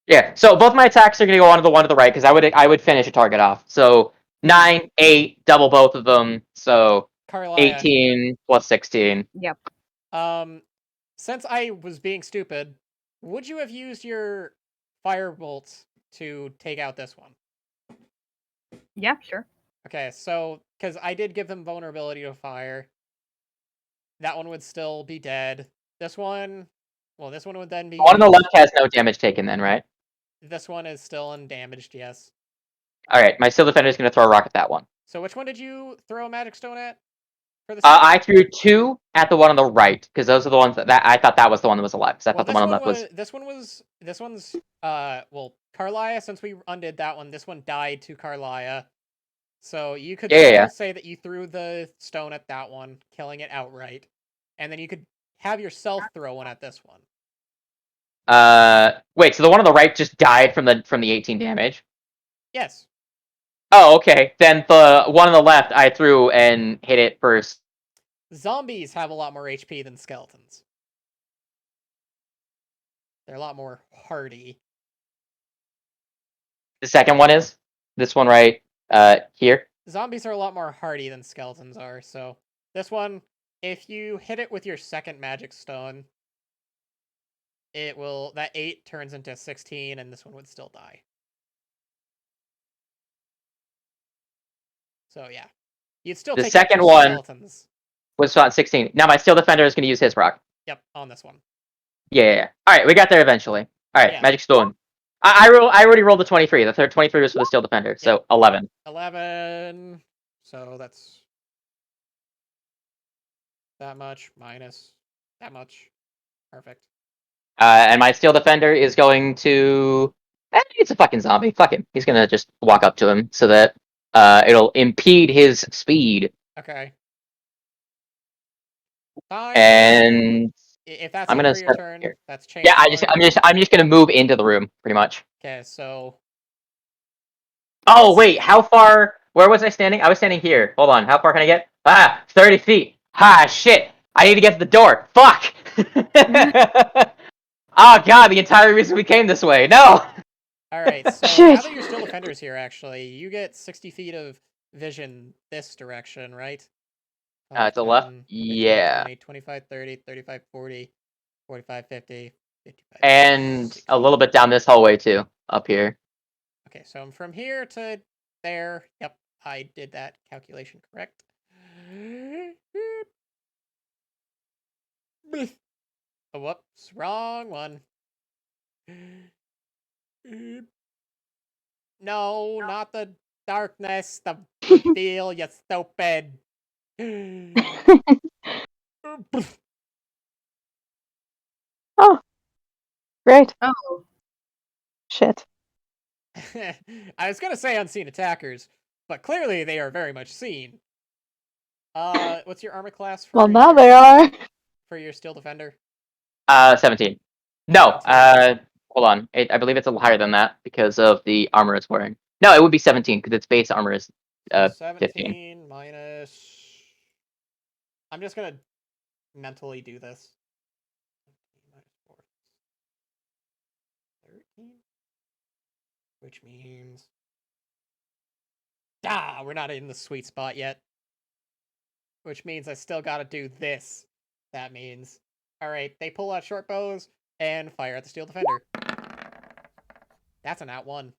Yeah. So both my attacks are gonna go onto the one to the right because I would finish a target off. So 9, 8, double both of them. So Carlisle. 18 plus 16. Yep. Since I was being stupid, would you have used your firebolt to take out this one? Yeah, sure. Okay, so because I did give them vulnerability to fire, that one would still be dead. This one, well, this one would then be. The one on the left has no damage taken then, right? This one is still undamaged, yes. Alright, my Steel Defender is going to throw a rock at that one. So which one did you throw a magic stone at? For the second? I threw 2 at the one on the right, because those are the ones that I thought that was the one that was alive, because I Well, thought the one on the left was... this one's well, Carlia, since we undid that one, this one died to Carlia. So you could still say that you threw the stone at that one, killing it outright. And then you could have yourself throw one at this one. Wait, so the one on the right just died from the 18 damage? Yes. Oh, okay. Then the one on the left I threw and hit it first. Zombies have a lot more HP than skeletons. They're a lot more hardy. The second one is? This one right here? Zombies are a lot more hardy than skeletons are, so this one, if you hit it with your second magic stone, it will, that 8 turns into 16, and this one would still die. So yeah. You'd still The take second out one skeletons. was on 16. Now my Steel Defender is going to use his rock. Yep, on this one. Yeah. Alright, we got there eventually. Alright, Yeah. Magic Stone. I already rolled the 23. The third 23 was for the Steel Defender, so 11. 11. So that's that much minus that much. Perfect. And my Steel Defender is going to... it's a fucking zombie. Fuck him. He's going to just walk up to him so that it'll impede his speed. Okay. Fine. And If that's I'm it gonna for your start turn, here. that's change. Yeah, I'm just gonna move into the room, pretty much. Okay, so. Oh wait, how far? Where was I standing? I was standing here. Hold on, how far can I get? 30 feet. Shit! I need to get to the door. Fuck! Oh god, the entire reason we came this way. No. Alright, so Shit. now that you're still defenders here, actually, you get 60 feet of vision this direction, right? To the left? 15, Yeah. 20, 25, 30, 35, 40, 45, 50, 55, And 60. a little bit down this hallway too, up here. Okay, so from here to there. Yep, I did that calculation correct. Oh, whoops, wrong one. No, not the darkness, the reveal, you stupid. Oh, great. Oh, Shit. I was gonna say unseen attackers, but clearly they are very much seen. What's your armor class for Well, now they are. for your steel defender? 17. No, 17. hold on. I believe it's a little higher than that because of the armor it's wearing. No, it would be 17 because its base armor is 15. 17 minus. I'm just gonna mentally do this. 13? Which means. We're not in the sweet spot yet. Which means I still gotta do this. That means. Alright, they pull out short bows and fire at the steel defender. That's an at 1.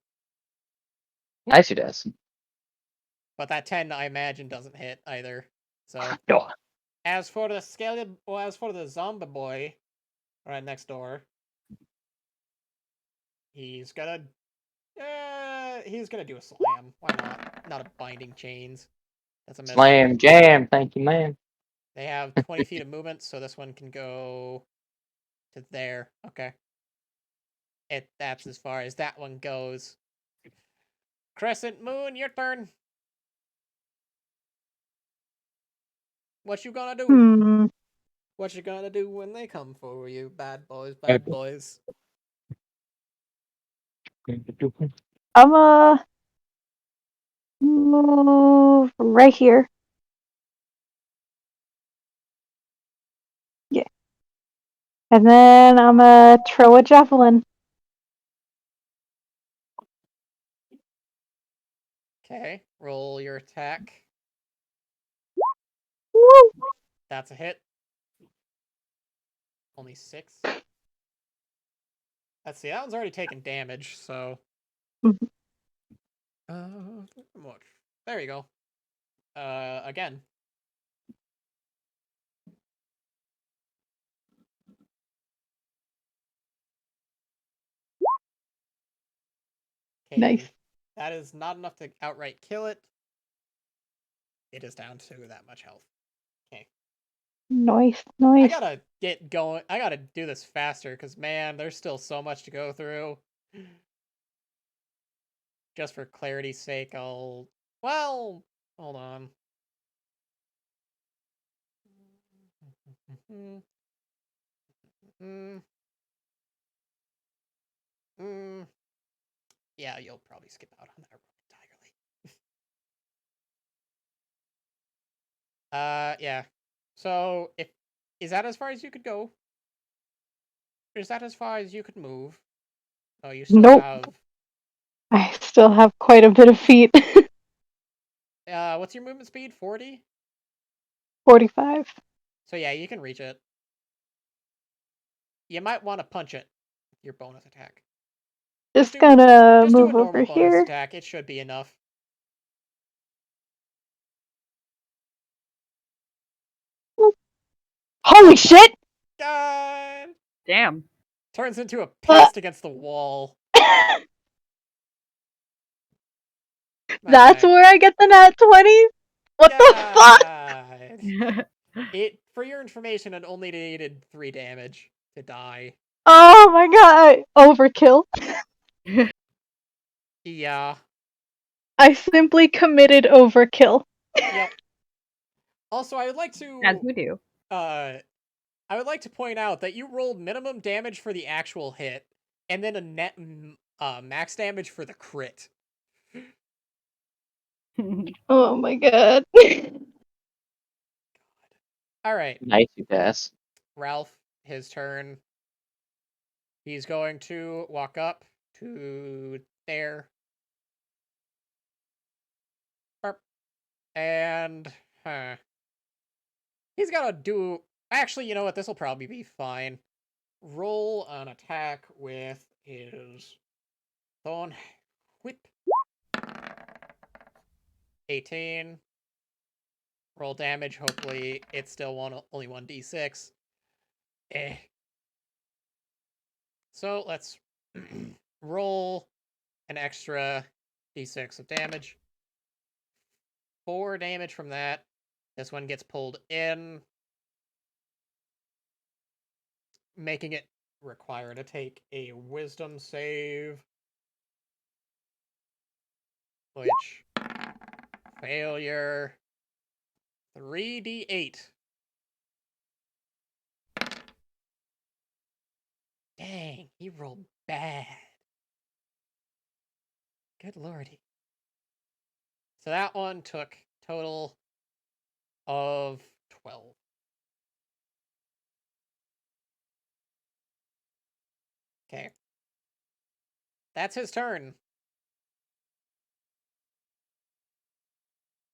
Nice, you does. But that 10, I imagine, doesn't hit either. So. No. As for the zombie boy, right next door, he's gonna do a slam. Why not? Not a binding chains. That's a miss. Slam jam. Thank you, man. They have 20 feet of movement, so this one can go to there. Okay. That's as far as that one goes. Crescent Moon, your turn. What you gonna do? What you gonna do when they come for you, bad boys, bad boys? I'm move right here. Yeah. And then I'm throw a javelin. Okay, roll your attack. Woo! That's a hit. Only 6. Let's see, that one's already taken damage, so. Much. There you go. Again. Okay. Nice. That is not enough to outright kill it. It is down to that much health. Okay. Nice. I gotta get going. I gotta do this faster, because, man, there's still so much to go through. Just for clarity's sake, I'll... Well, hold on. Yeah, you'll probably skip out on that entirely. Yeah. So, is that as far as you could go? Is that as far as you could move? Oh, you still Nope. have... I still have quite a bit of feet. What's your movement speed? 40? 45. So yeah, you can reach it. You might want to punch it. Your bonus attack. Just gonna Just do a move normal over bonus here. attack. It should be enough. Holy shit! God! Damn. Turns into a paste against the wall. That's where I get the nat 20? What the fuck? It, for your information, it only needed 3 damage to die. Oh my god. Overkill. Yeah. I simply committed overkill. Yep. Also, I would like to... As we do. I would like to point out that you rolled minimum damage for the actual hit, and then a net max damage for the crit. Oh my god. Alright. Nice, you pass. Ralph, his turn. He's going to walk up to there. And, he's gotta do... Actually, you know what? This will probably be fine. Roll an attack with his Thorn Whip. 18. Roll damage. Hopefully, it's still only 1d6. So, let's roll an extra d6 of damage. 4 damage from that. This one gets pulled in, making it require to take a wisdom save. Which, failure, 3d8. Dang, he rolled bad. Good lordy. So that one took total of 12. Okay. That's his turn.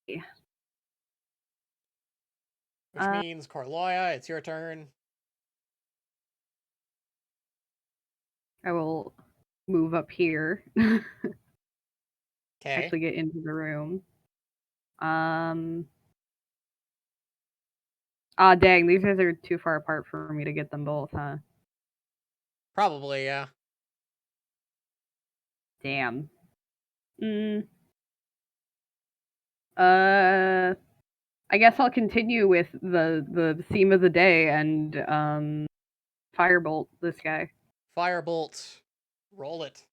Yeah. Which means, Corloya, it's your turn. I will move up here. Okay. Actually get into the room. Dang, these guys are too far apart for me to get them both, huh? Probably, yeah. Damn. I guess I'll continue with the theme of the day and firebolt this guy. Firebolt. Roll it.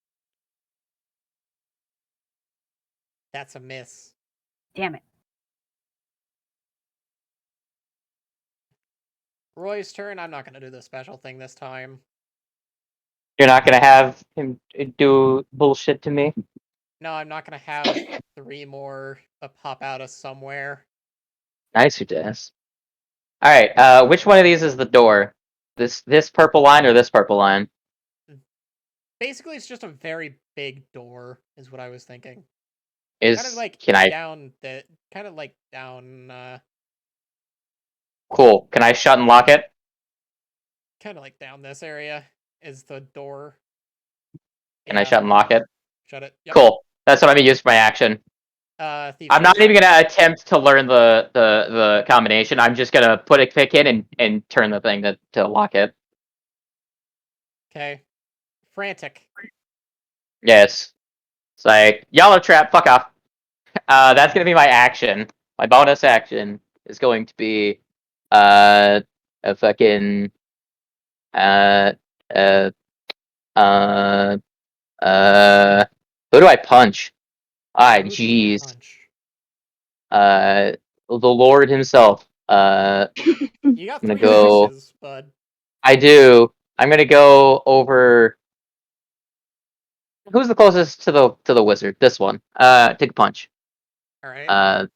That's a miss. Damn it. Roy's turn. I'm not going to do the special thing this time. You're not gonna have him do bullshit to me? No, I'm not going to have 3 more pop out of somewhere. Nice, you Dennis. Alright, which one of these is the door? This purple line or this purple line? Basically, it's just a very big door, is what I was thinking. Is Kind of like can I down the... Kind of like down... Cool. Can I shut and lock it? Kind of like down this area is the door. Can I shut and lock it? Shut it. Yep. Cool. That's what I'm gonna use for my action. Thieves' I'm not Tooth. even gonna attempt to learn the combination. I'm just gonna put a pick in and turn the thing to lock it. Okay. Frantic. Yes. It's like, y'all are trapped, fuck off. That's gonna be my action. My bonus action is going to be a fucking uh uh who do I punch? Ah, Who do you jeez. punch? The Lord himself. You got I'm gonna 3 go. pushes, bud. I do. I'm gonna go over. Who's the closest to the wizard? This one. Take a punch. All right.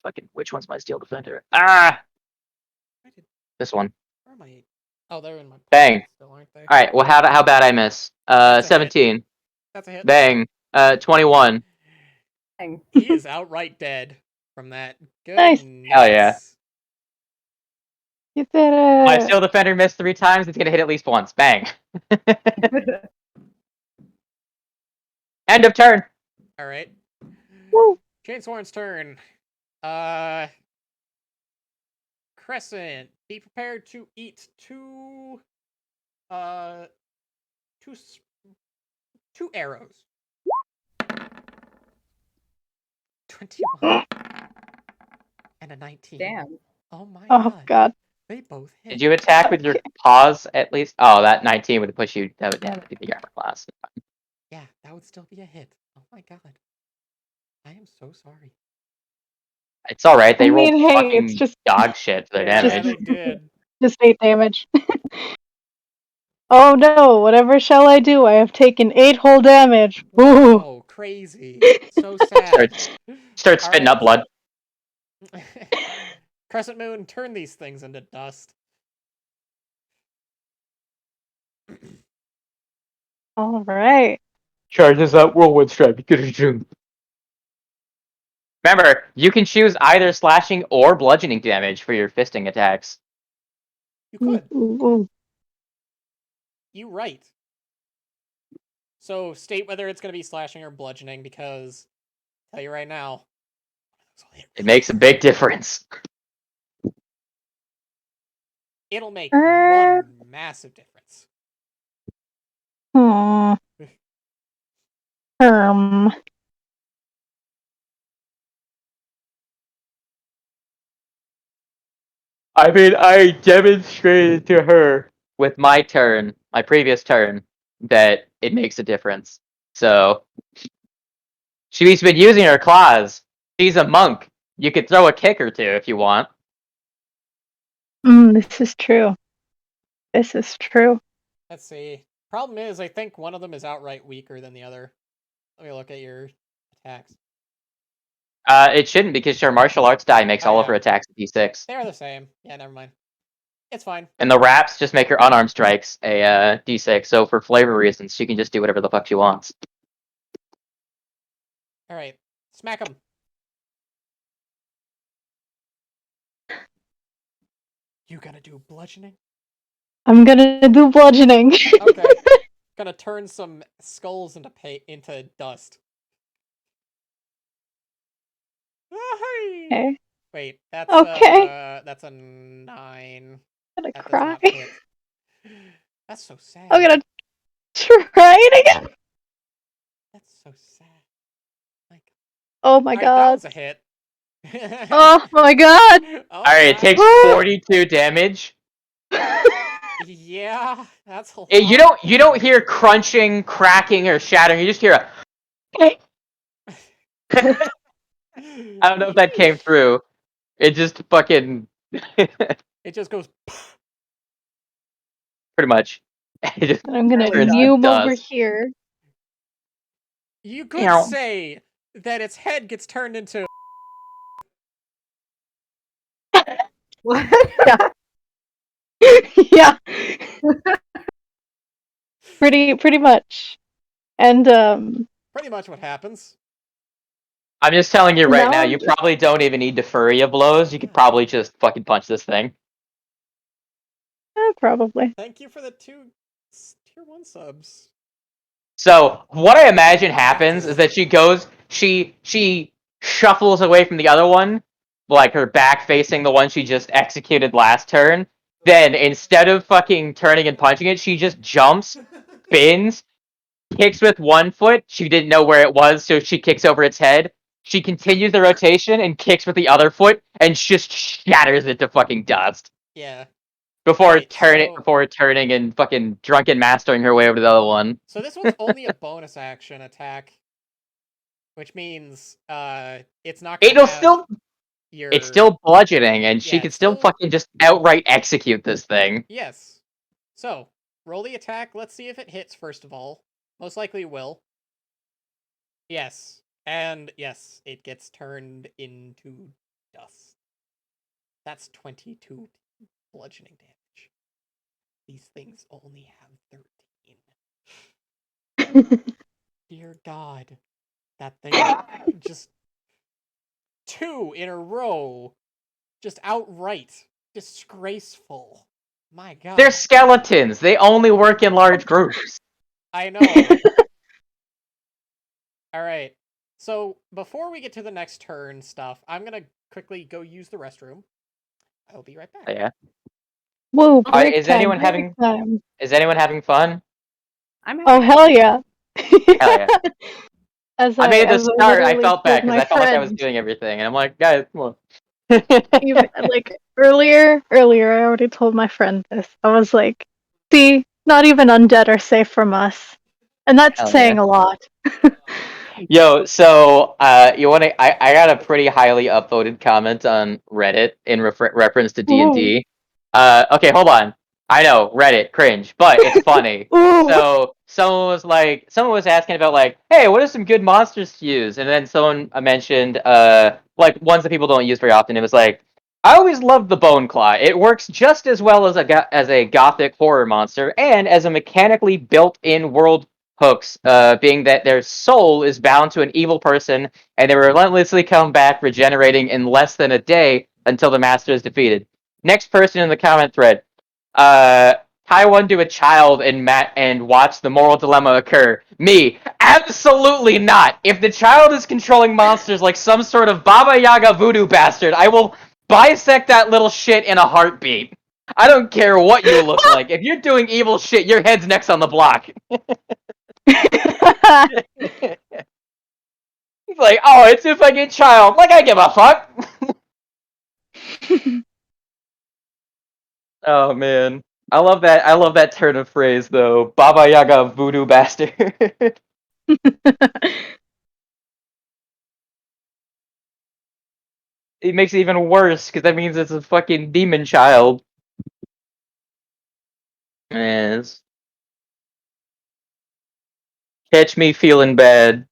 Fucking which one's my steel defender? Ah, Where this one. am I? Oh, they're in my Bang. pocket still, aren't they? All right. Well, how bad I miss? That's a hit. 17. That's a hit. Bang. 21. Dang. He is outright dead from that. Nice. Goodness. Hell yeah. You did My it. steel defender missed 3 times. It's gonna hit at least once. Bang. End of turn. All right. Woo. Chainsworn's turn. Crescent. Be prepared to eat 2 arrows. 21 and a 19. Damn. Oh my Oh god. They both hit. Did you attack with your paws at least? Oh, that 19 would push you. That would be the armor class. Yeah, that would still be a hit. Oh my god. I am so sorry. It's all right. They I rolled mean, hey, fucking it's just dog shit for their Yeah, damage. they did. just 8 damage. Oh no, whatever shall I do? I have taken 8 whole damage. Ooh. Wow, crazy. So sad. Start spitting up blood. Crescent Moon, turn these things into dust. Alright. Charges up whirlwind strike. Remember, you can choose either slashing or bludgeoning damage for your fisting attacks. You could. Ooh. You right. So state whether it's going to be slashing or bludgeoning, because I'll tell you right now, It makes a big difference. it'll make Uh. one massive difference. Hmm. I mean, I demonstrated to her with my turn, my previous turn, that it makes a difference. So she's been using her claws. She's a monk. You could throw a kick or two if you want. This is true. This is true. Let's see. Problem is, I think one of them is outright weaker than the other. Let me look at your attacks. It shouldn't because your martial arts die makes all of her attacks a d6. They're the same. Yeah, never mind. It's fine. And the wraps just make her unarmed strikes a d6. So for flavor reasons, she can just do whatever the fuck she wants. All right, smack him. You gonna do bludgeoning? I'm gonna do bludgeoning. Okay. Gonna turn some skulls into dust. Okay. Wait, that's Okay. that's a 9. I'm gonna That does cry. not hit. That's so sad. I'm gonna try it again. That's so sad. Oh my Alright, that god. was a hit. Oh my god. Alright, it takes 42 damage. Yeah, that's a lot. You don't hear crunching, cracking, or shattering. You just hear a. I don't know if that came through. It just fucking. It just goes. Pretty much. And I'm gonna turns to noom over dust. here. You could say that its head gets turned into. What? Yeah. Pretty much. And Pretty much what happens. I'm just telling you right Now now, I'm you just- probably don't even need to furry of blows. You could probably just fucking punch this thing. probably. Thank you for the 2 tier 1 subs. So what I imagine happens is that she shuffles away from the other one, like her back facing the one she just executed last turn. Then instead of fucking turning and punching it, she just jumps, spins, kicks with one foot. She didn't know where it was, so she kicks over its head. She continues the rotation and kicks with the other foot and just shatters it to fucking dust Yeah. before Right, so- turning and fucking drunken mastering her way over to the other one. So this one's only a bonus action attack, which means it's not gonna It'll have still your... It's still bludgeoning, and she Yeah, could it's still still- fucking just outright execute this thing. Yes. So, roll the attack. Let's see if it hits, first of all. Most likely it will. Yes. And yes, it gets turned into dust. That's 22 bludgeoning damage. These things only have 13. Dear God. That thing just 2 in a row. Just outright disgraceful. My God. They're skeletons. They only work in large groups. I know. Alright. So, before we get to the next turn stuff, I'm gonna quickly go use the restroom. I will be right back. Yeah. Whoa, break Is time, anyone break having time. fun? I'm Oh, having hell yeah. Hell yeah. As I made the as start. I literally felt told bad because my I felt like I was friend, doing everything, and I'm like, guys, come on. even, like earlier, I already told my friend this. I was like, see, not even undead are safe from us. And that's Hell saying yeah. a lot. Yo, so you want to? I got a pretty highly upvoted comment on Reddit in reference to D&D. Okay, hold on. I know Reddit cringe, but it's funny. Ooh. So someone was asking about like, hey, what are some good monsters to use? And then someone mentioned like ones that people don't use very often. It was like, I always loved the Bone Claw. It works just as well as a gothic horror monster and as a mechanically built-in world hooks, being that their soul is bound to an evil person, and they relentlessly come back, regenerating in less than a day until the master is defeated. Next person in the comment thread, tie one to a child and watch the moral dilemma occur. Me, absolutely not. If the child is controlling monsters like some sort of Baba Yaga voodoo bastard, I will bisect that little shit in a heartbeat. I don't care what you look like. If you're doing evil shit, your head's next on the block. He's like, oh, it's a fucking child. Like, I give a fuck. Oh man, I love that. I love that turn of phrase though. Baba Yaga voodoo bastard. It makes it even worse because that means it's a fucking demon child. Yes. Catch me feeling bad.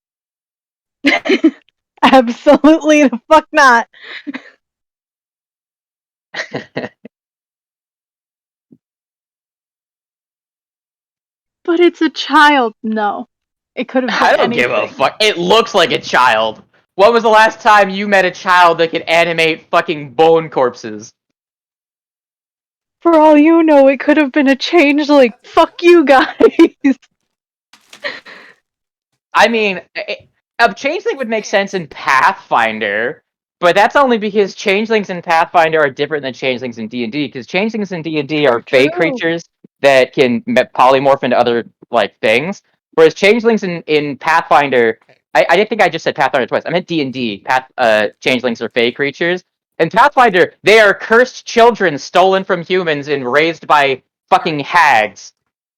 Absolutely the fuck not. But it's a child. No. It could have been I don't give a anything. fuck. It looks like a child. When was the last time you met a child that could animate fucking bone corpses? For all you know, it could have been a changeling. Fuck you guys. I mean, a changeling would make sense in Pathfinder, but that's only because changelings in Pathfinder are different than changelings in D&D. Because changelings in D&D are fey True. creatures that can polymorph into other like things, whereas changelings in Pathfinder, I didn't think I just said Pathfinder twice. I meant D&D. Changelings are fey creatures. In Pathfinder, they are cursed children stolen from humans and raised by fucking hags,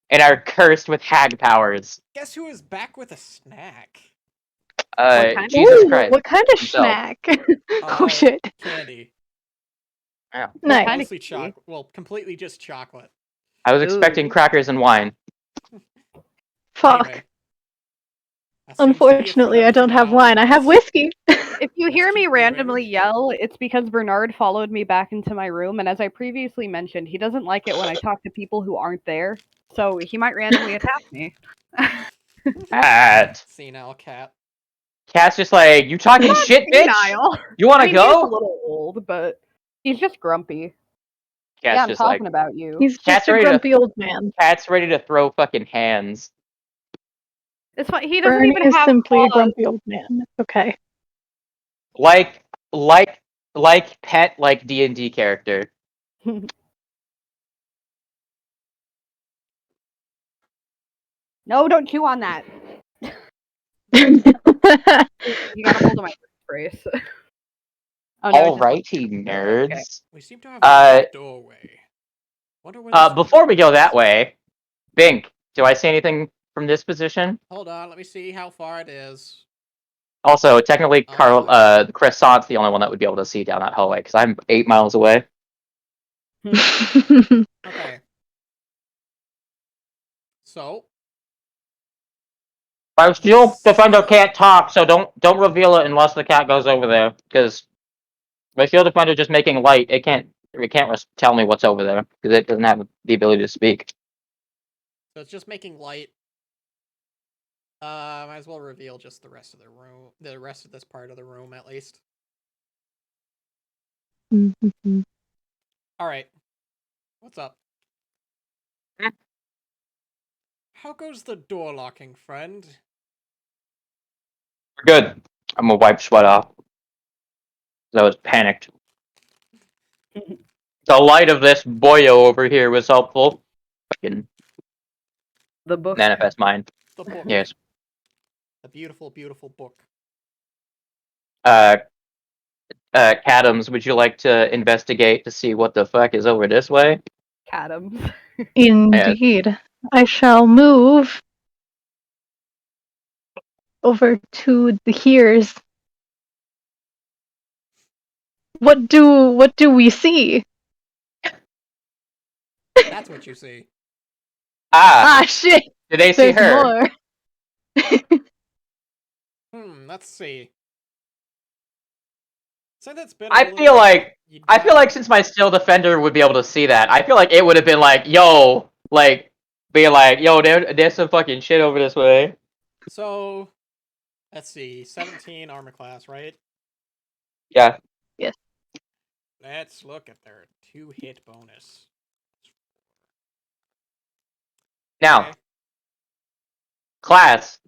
and are cursed with hag powers. Guess who is back with a snack? What kind? Jesus Ooh, Christ. what kind of himself. snack? Oh shit. Candy. Yeah. Nice. Kinda Mostly key. chocolate. Well, completely just chocolate. I was expecting Ooh. crackers and wine. Fuck. Anyway. That seems to be a Unfortunately, I theme don't have now. wine. I have whiskey. If you Let's hear keep me moving. randomly yell, it's because Bernard followed me back into my room, and as I previously mentioned, he doesn't like it when I talk to people who aren't there, so he might randomly attack me. Cat. Senile cat. Cat's just like, you talking shit, bitch? Senile. You wanna I mean, he is a go? little old, but he's just grumpy. Cat's Yeah, I'm just like, talking about you. He's Cat's just a ready to grumpy old man. Cat's ready to throw fucking hands. It's fine. He doesn't Bernie even is have simply a claws. grumpy old man. It's okay. Like pet like D&D character. No, don't chew on that. You got a hold of my brace. Oh no, it's just Alrighty, nerds. We seem to have a doorway. Wonder where this Before we go that way, Bink, do I see anything from this position? Hold on, let me see how far it is. Also, technically, Croissant's the only one that would be able to see down that hallway because I'm 8 miles away. Okay. So. My shield defender can't talk, so don't reveal it unless the cat goes over there. Because my shield defender just making light, it can't tell me what's over there because it doesn't have the ability to speak. So it's just making light. Might as well reveal just the rest of the room, the rest of this part of the room at least. All right. What's up? How goes the door locking, friend? We're good. I'm gonna wipe sweat off. I was panicked. The light of this boyo over here was helpful. Fucking the book. manifest mind. The book. Yes. The beautiful, beautiful book. Cadams, would you like to investigate to see what the fuck is over this way? Cadams. Indeed. I shall move over to the here's. What do we see? That's what you see. Ah, shit! Did they see There's her? more. Let's see. Since it's been I feel like since my steel defender would be able to see that, I feel like it would have been like, yo, like, be like, yo, there's some fucking shit over this way. So, let's see. 17 armor class, right? Yeah. Yes. Let's look at their 2-hit bonus. Now, Okay. class,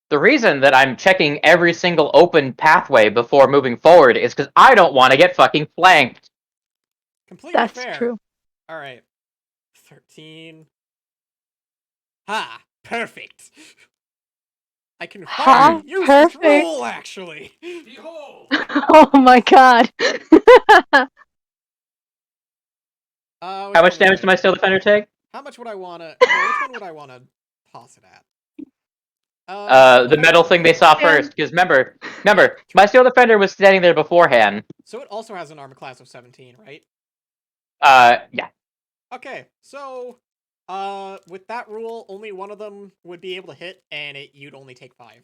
the reason that I'm checking every single open pathway before moving forward is because I don't want to get fucking flanked. Completely That's fair. true. Alright. 13. Ha! Perfect! I can finally use this rule, actually! Behold! Oh my god. How much damage did my steel defender take? How much would I wanna... No, which one would I wanna toss it at? The metal thing they saw first, because remember, my steel defender was standing there beforehand. So it also has an armor class of 17, right? Yeah. Okay, so, with that rule, only one of them would be able to hit, and you'd only take 5.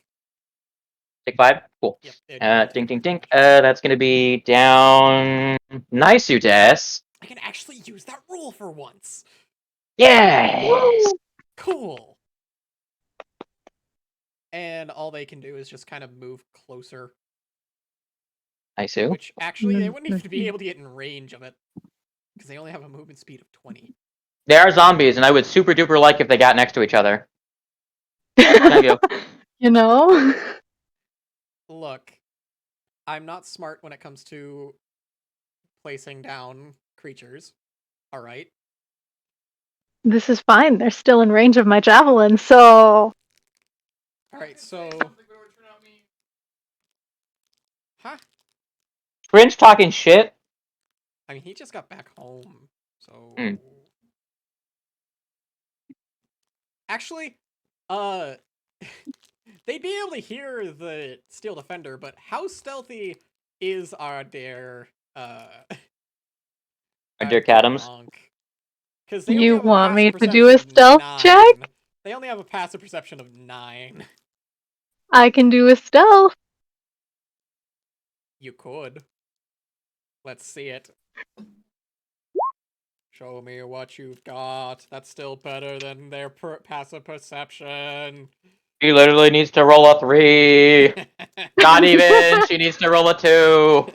Take 5? Cool. Yep. Ding, ding, ding. That's gonna be down... Nice, you Tess. I can actually use that rule for once! Yes! Cool! And all they can do is just kind of move closer. Nice. Which, actually, they wouldn't even be able to get in range of it. Because they only have a movement speed of 20. They are zombies, and I would super duper like if they got next to each other. You know? Look, I'm not smart when it comes to placing down creatures. Alright? This is fine. They're still in range of my javelin, so... Alright, so... Huh? Fringe talking shit? I mean, he just got back home, so... Actually, they'd be able to hear the Steel Defender, but how stealthy is our dear, Cadams? Because you want me to do a stealth check? They only have a passive perception of 9. I can do a stealth. You could. Let's see it. Show me what you've got. That's still better than their passive perception. She literally needs to roll a 3. Not even. She needs to roll a 2.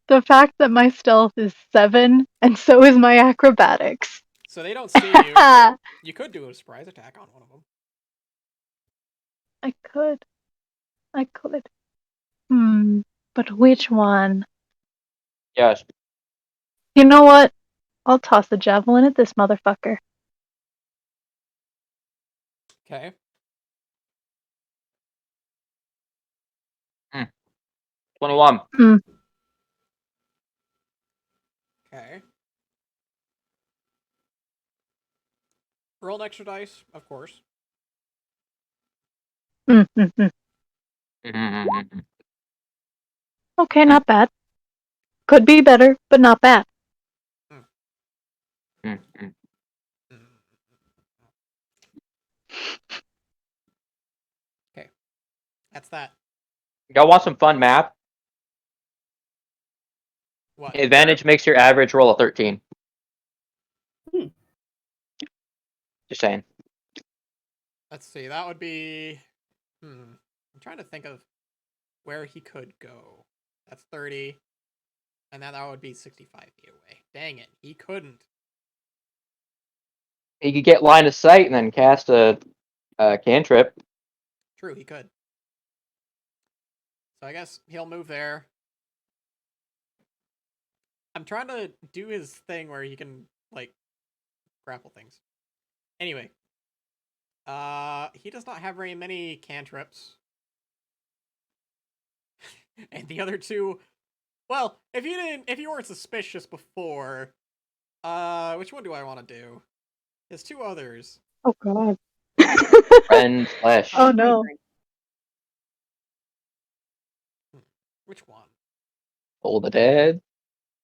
The fact that my stealth is 7, and so is my acrobatics. So they don't see you. You could do a surprise attack on one of them. I could. But which one? Yes. You know what? I'll toss the javelin at this motherfucker. Okay. 21. Okay. Roll an extra dice, of course. Mm-hmm. Okay, not bad. Could be better, but not bad. Okay. That's that. Y'all want some fun math? What? Advantage makes your average roll a 13. Just saying. Let's see. That would be. I'm trying to think of where he could go. That's 30. And then that would be 65 feet away. Dang it. He couldn't. He could get line of sight and then cast a cantrip. True, he could. So I guess he'll move there. I'm trying to do his thing where he can, like, grapple things. Anyway. He does not have very many cantrips. And the other two, well, if you weren't suspicious before, which one do I want to do? There's two others. Oh god. Friend flesh. Oh no. Which one? Toll the dead.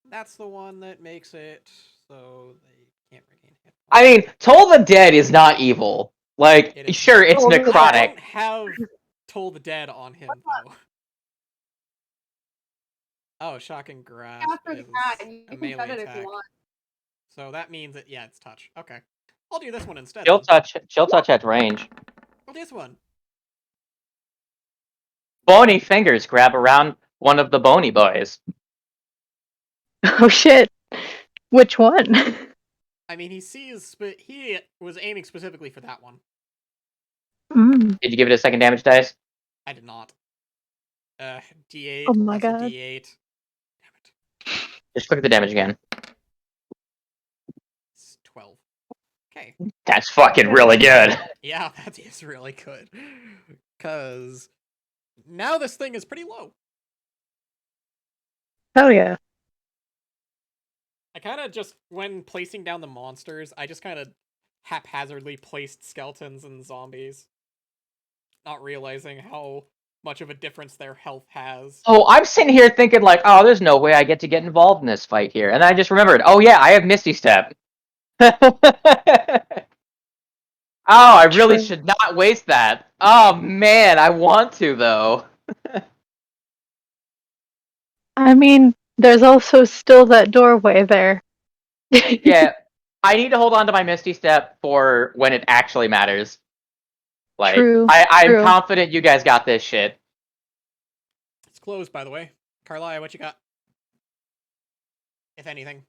That's the one that makes it so they can't regain hit points. I mean, Toll the Dead is not evil. Like, It is sure, not. it's Toll the I necrotic. don't have Toll the Dead on him, though. Oh, Shock and Grasp After is the cat, a you can melee set it if attack. you want. So that means that, yeah, it's touch. Okay. I'll do this one instead. Chill Then. touch at range. I'll do this one. Bony fingers grab around one of the bony boys. Oh shit. Which one? I mean, he was aiming specifically for that one. Did you give it a second damage dice? I did not. D8. Oh my That's a god. D8. Damn it. Just click the damage again. It's 12. Okay. That's fucking really good. Yeah, that is really good. Because now this thing is pretty low. Hell yeah. I kind of just, when placing down the monsters, I just kind of haphazardly placed skeletons and zombies. Not realizing how much of a difference their health has. Oh, I'm sitting here thinking like, oh, there's no way I get to get involved in this fight here. And I just remembered, oh yeah, I have Misty Step. Oh, I really True. should not waste that. Oh man, I want to though. I mean, there's also still that doorway there. Yeah, I need to hold on to my Misty Step for when it actually matters. Like, True. I'm True. confident you guys got this shit. It's closed, by the way. Carlia, what you got? If anything.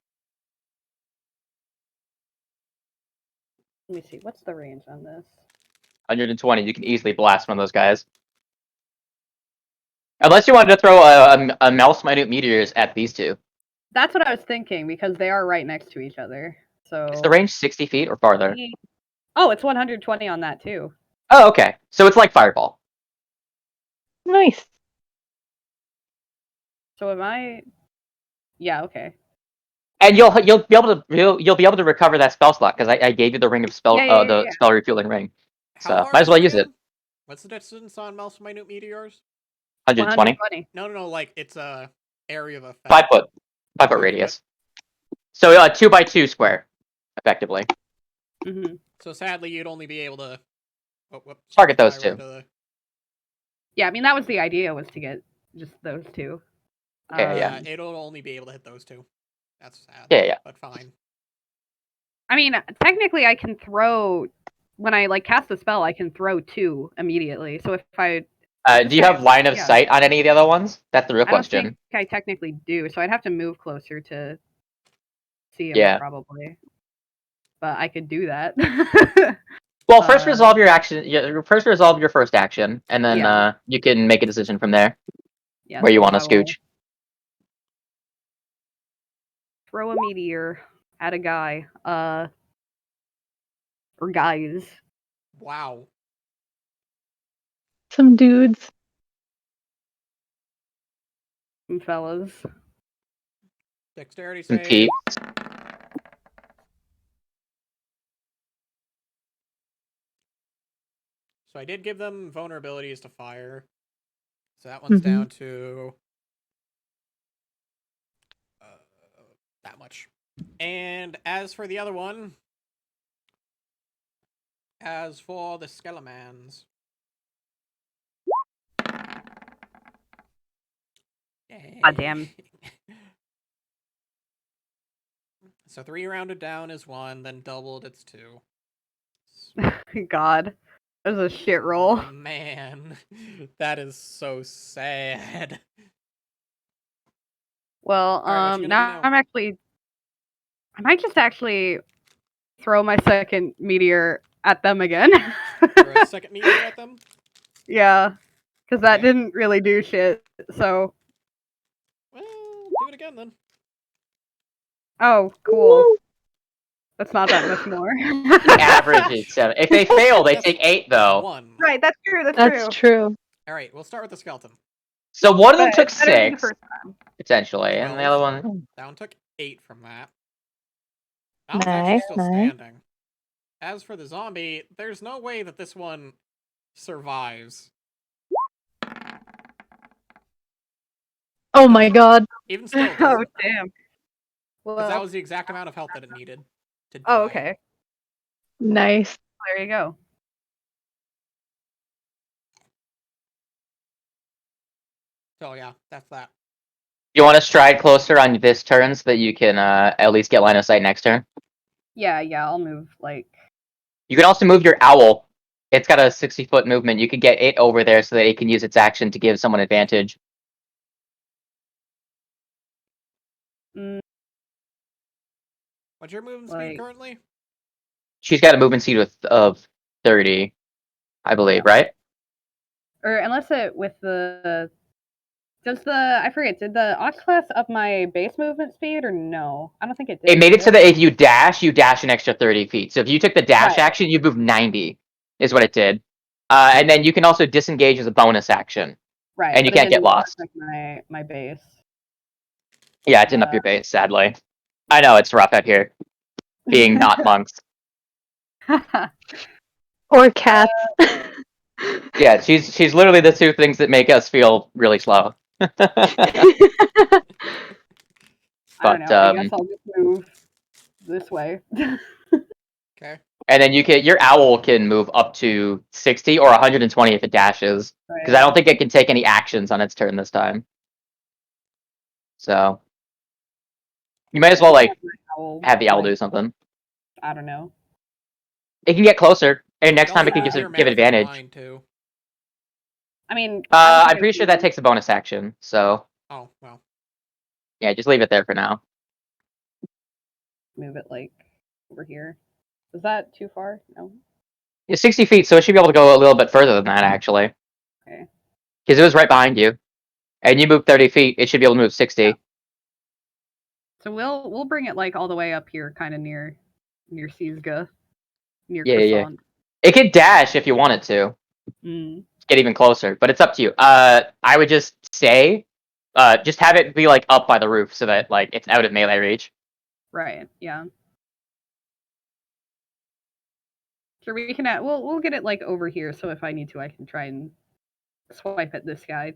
Let me see. What's the range on this? 120, you can easily blast one of those guys. Unless you wanted to throw a mouse minute meteors at these two. That's what I was thinking because they are right next to each other. So Is the range 60 feet or farther? Oh, it's 120 on that too. Oh, okay. So it's like Fireball. Nice. So am I? Yeah. Okay. And you'll be able to recover that spell slot because I gave you the ring of spell Yeah. spell refueling ring. How So far might is as well it use it. again? What's the distance on mouse minute meteors? 120. No, like it's a area of effect. 5 foot. 5 foot 5 radius. So 2x2 square, effectively. Mm-hmm. So sadly, you'd only be able to Target those two. Yeah, I mean that was the idea, was to get just those two. Okay, yeah. It'll only be able to hit those two. That's sad. Yeah. But fine. I mean, technically, I can throw when I like cast a spell. I can throw two immediately. So if I Do you have line of sight on any of the other ones? That's the real I don't question. think I technically do. So I'd have to move closer to see him. Yeah. Probably. but I could do that. Well, first Uh, resolve your action. First resolve your first action, and then Yeah. you can make a decision from there Yeah, where you so want to I will scooch. throw a meteor at a guy. Or guys. Wow. Some dudes. Some fellas. Dexterity Some save. teeth. So I did give them vulnerabilities to fire. So that one's down to that much. And as for the other one, as for the Skelemans. God damn. So 3 rounded down is 1, then doubled it's 2. God. That was a shit roll. Man, that is so sad. Well, Alright, what you gonna do now now? I might just actually throw my second meteor at them again. Throw a second meteor at them? Yeah, because that Okay. didn't really do shit. So, Well, do it again then. oh, cool. That's not that much more. The average is 7. If they fail, they That's- take 8 That's though. 1. Right, that's true. That's That's true. Alright, we'll start with the skeleton. So one of them But took it's better than the 6 first time. potentially, and the 12. other one. That one took 8 from that. That one's actually Nice, still nice. standing. As for the zombie, there's no way that this one survives. Oh my god. Even still, it Oh, doesn't. damn. Because that Well, was the exact amount of health that it needed to die. oh, okay. Nice. There you go. So yeah, that's that. You want to stride closer on this turn so that you can at least get line of sight next turn. Yeah, I'll move, like... You can also move your owl. It's got a 60-foot movement. You can get it over there so that it can use its action to give someone advantage. Mm, What's your movement speed Like- currently? She's got a movement speed of 30, I believe, right? or unless it, with the... Does the... I forget, did the Ox class up my base movement speed, or no? I don't think it did. It made it did so that if you dash an extra 30 feet. So if you took the dash Right. action, you move 90, is what it did. And then you can also disengage as a bonus action. Right, and you but it can't get didn't lost. affect my base. Yeah, it didn't up your base, sadly. I know, it's rough out here, being not monks. Or cats. Yeah, she's literally the two things that make us feel really slow. I don't know. I guess I'll just move this way. Okay. And then your owl can move up to 60 or 120 if it dashes. Because I don't think it can take any actions on its turn this time. So you might as well have the owl do something. I don't know. It can get closer, and next You time it also can use your give manifest advantage. mind, too. I mean, I'm pretty sure that takes a bonus action. So Oh, well. yeah, just leave it there for now. Move it like over here. Is that too far? No. Yeah, 60 feet, so it should be able to go a little bit further than that, actually. Okay. Because it was right behind you. And you move 30 feet, it should be able to move 60. Yeah. So we'll bring it like all the way up here, kind of near Seasga, near Croissant. It could dash if you want it to. Mm. Get even closer, but it's up to you. I would just say, just have it be like up by the roof so that like it's out of melee reach. Right. Yeah. So we can we'll get it like over here. So if I need to, I can try and swipe at this guy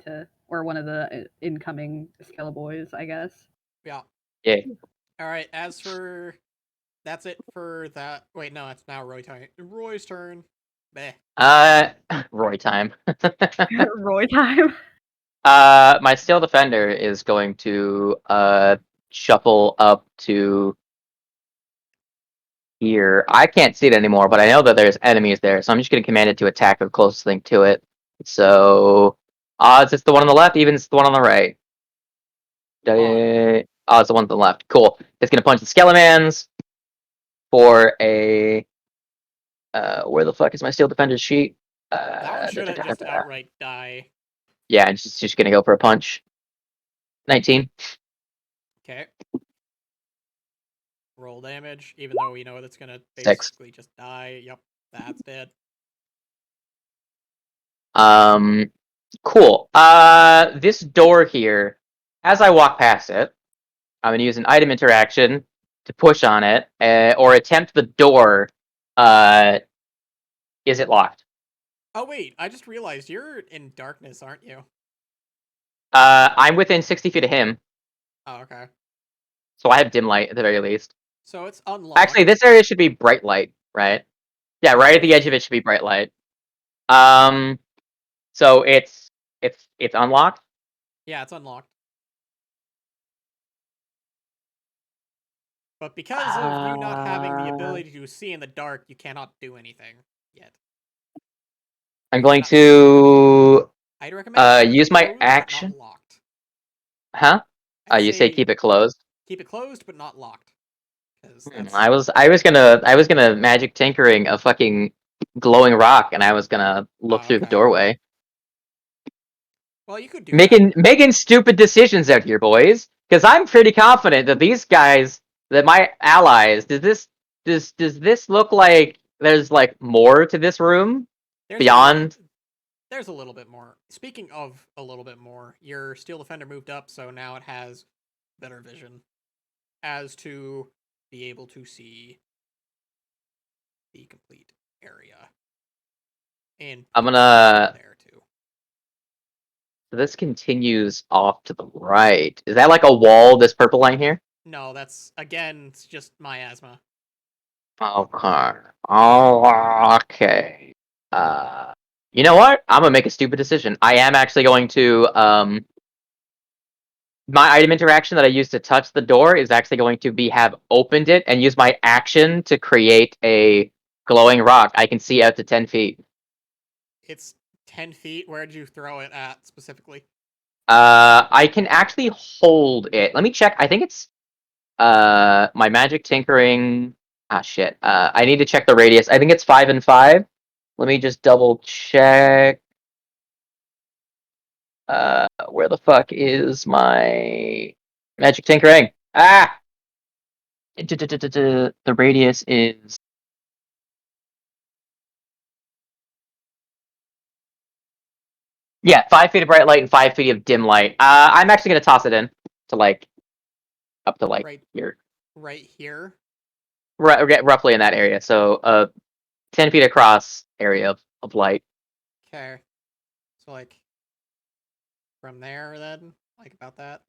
or one of the incoming Skeleboys, I guess. Yeah. Yeah. Alright, as for... That's it for that. Wait, no, it's now Roy's turn. Bleh. Roy time. Roy time. My Steel Defender is going to shuffle up to here. I can't see it anymore, but I know that there's enemies there, so I'm just going to command it to attack the closest thing to it. So odds it's the one on the left, even it's the one on the right. Oh, it's the one on the left. Cool. It's going to punch the Skelemans. for a where the fuck is my steel defender's sheet? That one should have just outright die. Yeah, and just gonna go for a punch. 19. Okay. Roll damage, even though we know that's gonna 6. basically just die. Yep, that's dead. Cool. This door here, as I walk past it, I'm gonna use an item interaction to push on it, or attempt the door. Is it locked? Oh wait, I just realized you're in darkness, aren't you? I'm within 60 feet of him, Oh, okay. so I have dim light at the very least. So it's unlocked. Actually, this area should be bright light, right? Yeah, right at the edge of it should be bright light. So it's unlocked. Yeah, it's unlocked. But because of you not having the ability to see in the dark, you cannot do anything yet. I'm going to I'd recommend use my closed, action. but not locked. Huh? I'd You say keep it closed. Keep it closed, but not locked. That's... I was gonna magic tinkering a fucking glowing rock, and I was gonna look through the doorway. Well, you could do making stupid decisions out here, boys. Because I'm pretty confident that these guys, that my allies, does this look like there's like more to this room beyond? There's a little bit more. Speaking of a little bit more, your steel defender moved up, so now it has better vision as to be able to see the complete area. And I'm gonna. There too. So this continues off to the right. Is that like a wall? This purple line here? No, that's again. It's just miasma. Okay. Oh, okay. You know what? I'm gonna make a stupid decision. I am actually going to my item interaction that I used to touch the door is actually going to have opened it and use my action to create a glowing rock. I can see out to 10 feet. It's 10 feet. Where did you throw it at specifically? I can actually hold it. Let me check. I think it's my magic tinkering. Ah, shit. I need to check the radius. I think it's 5 and 5. Let me just double check. Where the fuck is my magic tinkering? Ah! The radius is... Yeah, 5 feet of bright light and 5 feet of dim light. I'm actually gonna toss it in to like up to like here. Right here. Right, roughly in that area. So 10 feet across area of light. Okay. So like from there then, like about that.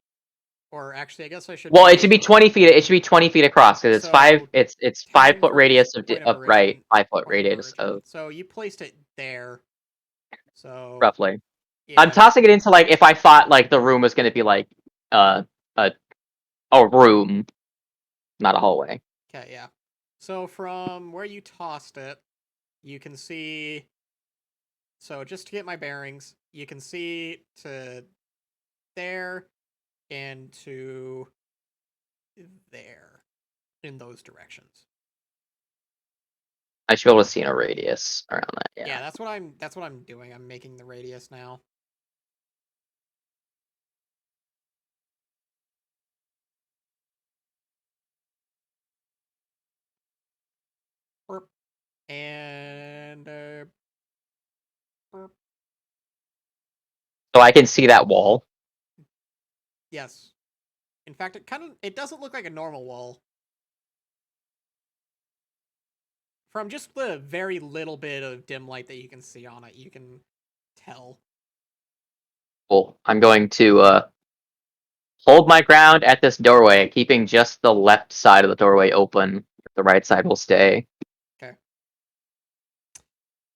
Or actually, I guess I should. Well, it should be 20 feet. It should be 20 feet across because it's So, 5. It's 5 foot times radius of point of origin, right. 5 foot point of radius origin. of So you placed it there. So roughly. yeah, I'm tossing it into like if I thought like the room was going to be like a room, not a hallway. Okay, yeah. So from where you tossed it, you can see. So just to get my bearings, you can see to there and to there in those directions. I should be able to see in a radius around that. Yeah, that's what I'm doing. I'm making the radius now. And So I can see that wall. yes. In fact, it doesn't look like a normal wall. From just the very little bit of dim light that you can see on it, you can tell. Cool. I'm going to hold my ground at this doorway, keeping just the left side of the doorway open. The right side will stay. Okay.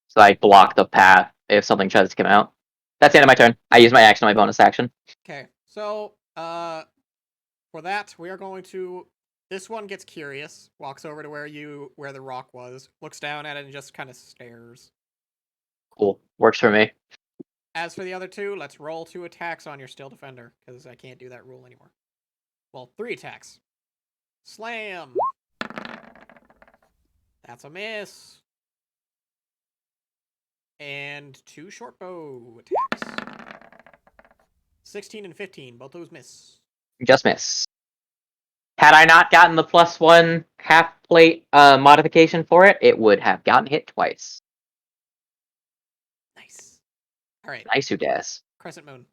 So I block the path if something tries to come out. That's the end of my turn. I use my action on my bonus action. Okay. So, for that, we are going to... This one gets curious, walks over to where the rock was, looks down at it, and just kind of stares. Cool. Works for me. As for the other two, let's roll 2 attacks on your Steel Defender, because I can't do that rule anymore. Well, 3 attacks. Slam! That's a miss. And 2 short bow attacks. 16 and 15, both those miss. Just miss. Had I not gotten the +1 half plate modification for it, it would have gotten hit twice. Nice. Alright, Nice, who does. Crescent Moon.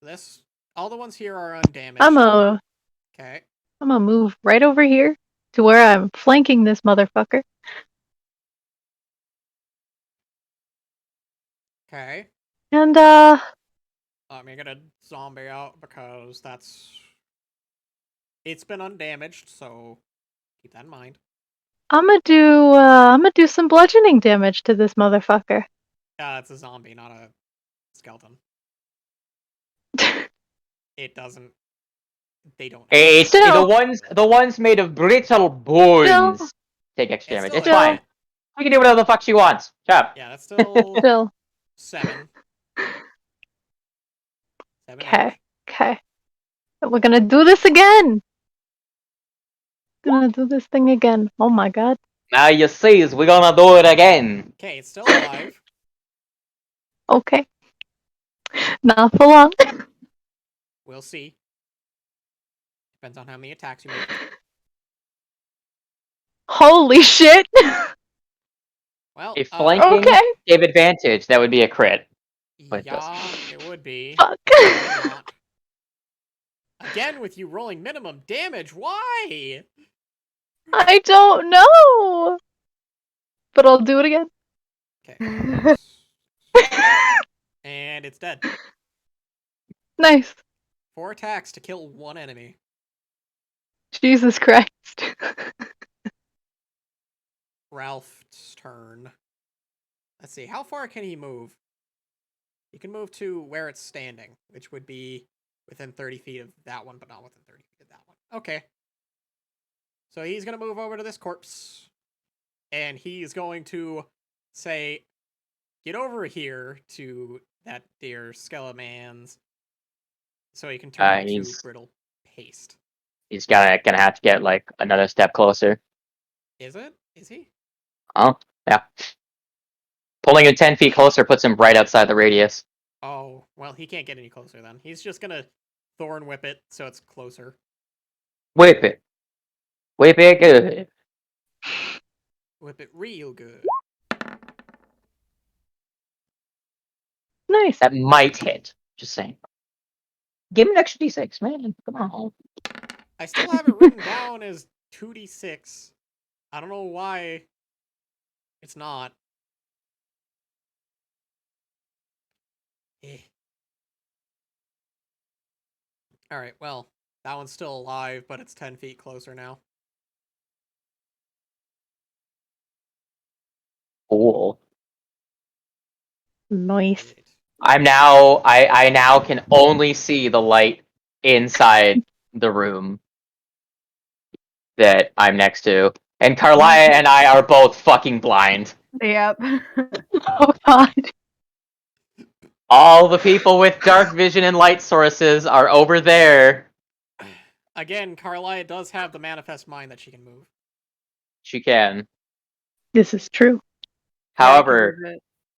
This, all the ones here are undamaged. I'm Okay. gonna move right over here to where I'm flanking this motherfucker. Okay. And Let me get a zombie out because it's been undamaged, so keep that in mind. I'm gonna do some bludgeoning damage to this motherfucker. It's a zombie, not a skeleton. It doesn't. They don't. It's Still. the ones made of brittle bones Still. take extra It's damage. still It's hit. fine. We can do whatever the fuck she wants. Shut up. Yeah, that's still Still. 7. 7 Okay. damage. Okay. We're gonna do this again. Gonna do this thing again. Oh my god. Now you see, we're gonna do it again. Okay, it's still alive. Okay. Not for long. We'll see. Depends on how many attacks you make. Holy shit. Well, If flanking Okay. gave advantage, that would be a crit. But it yeah, doesn't. it would be. Fuck. Why not? Again, with you rolling minimum damage, why? I don't know. But I'll do it again. Okay. And it's dead. Nice. 4 attacks to kill 1 enemy. Jesus Christ. Ralph's turn. Let's see, how far can he move? He can move to where it's standing, which would be within 30 feet of that one, but not within 30 feet of that one. Okay. So he's going to move over to this corpse, and he's going to say, get over here to that dear Skeleman's, so he can turn it into he's- brittle paste. He's gonna have to get like another step closer. Is it? Is he? Oh, yeah. Pulling him 10 feet closer puts him right outside the radius. Oh, well, he can't get any closer then. He's just gonna Thorn Whip it so it's closer. Whip it. Whip it good. Whip it real good. Nice. That might hit. Just saying. Give him an extra d6, man. Come on. I still have it written down as 2d6. I don't know why it's not. Eh. Alright, well, that one's still alive, but it's 10 feet closer now. Cool. Nice. Right. I now can only see the light inside the room that I'm next to. And Carlia and I are both fucking blind. Yep. Oh god. All the people with dark vision and light sources are over there. Again, Carlia does have the manifest mind that she can move. She can. This is true. However,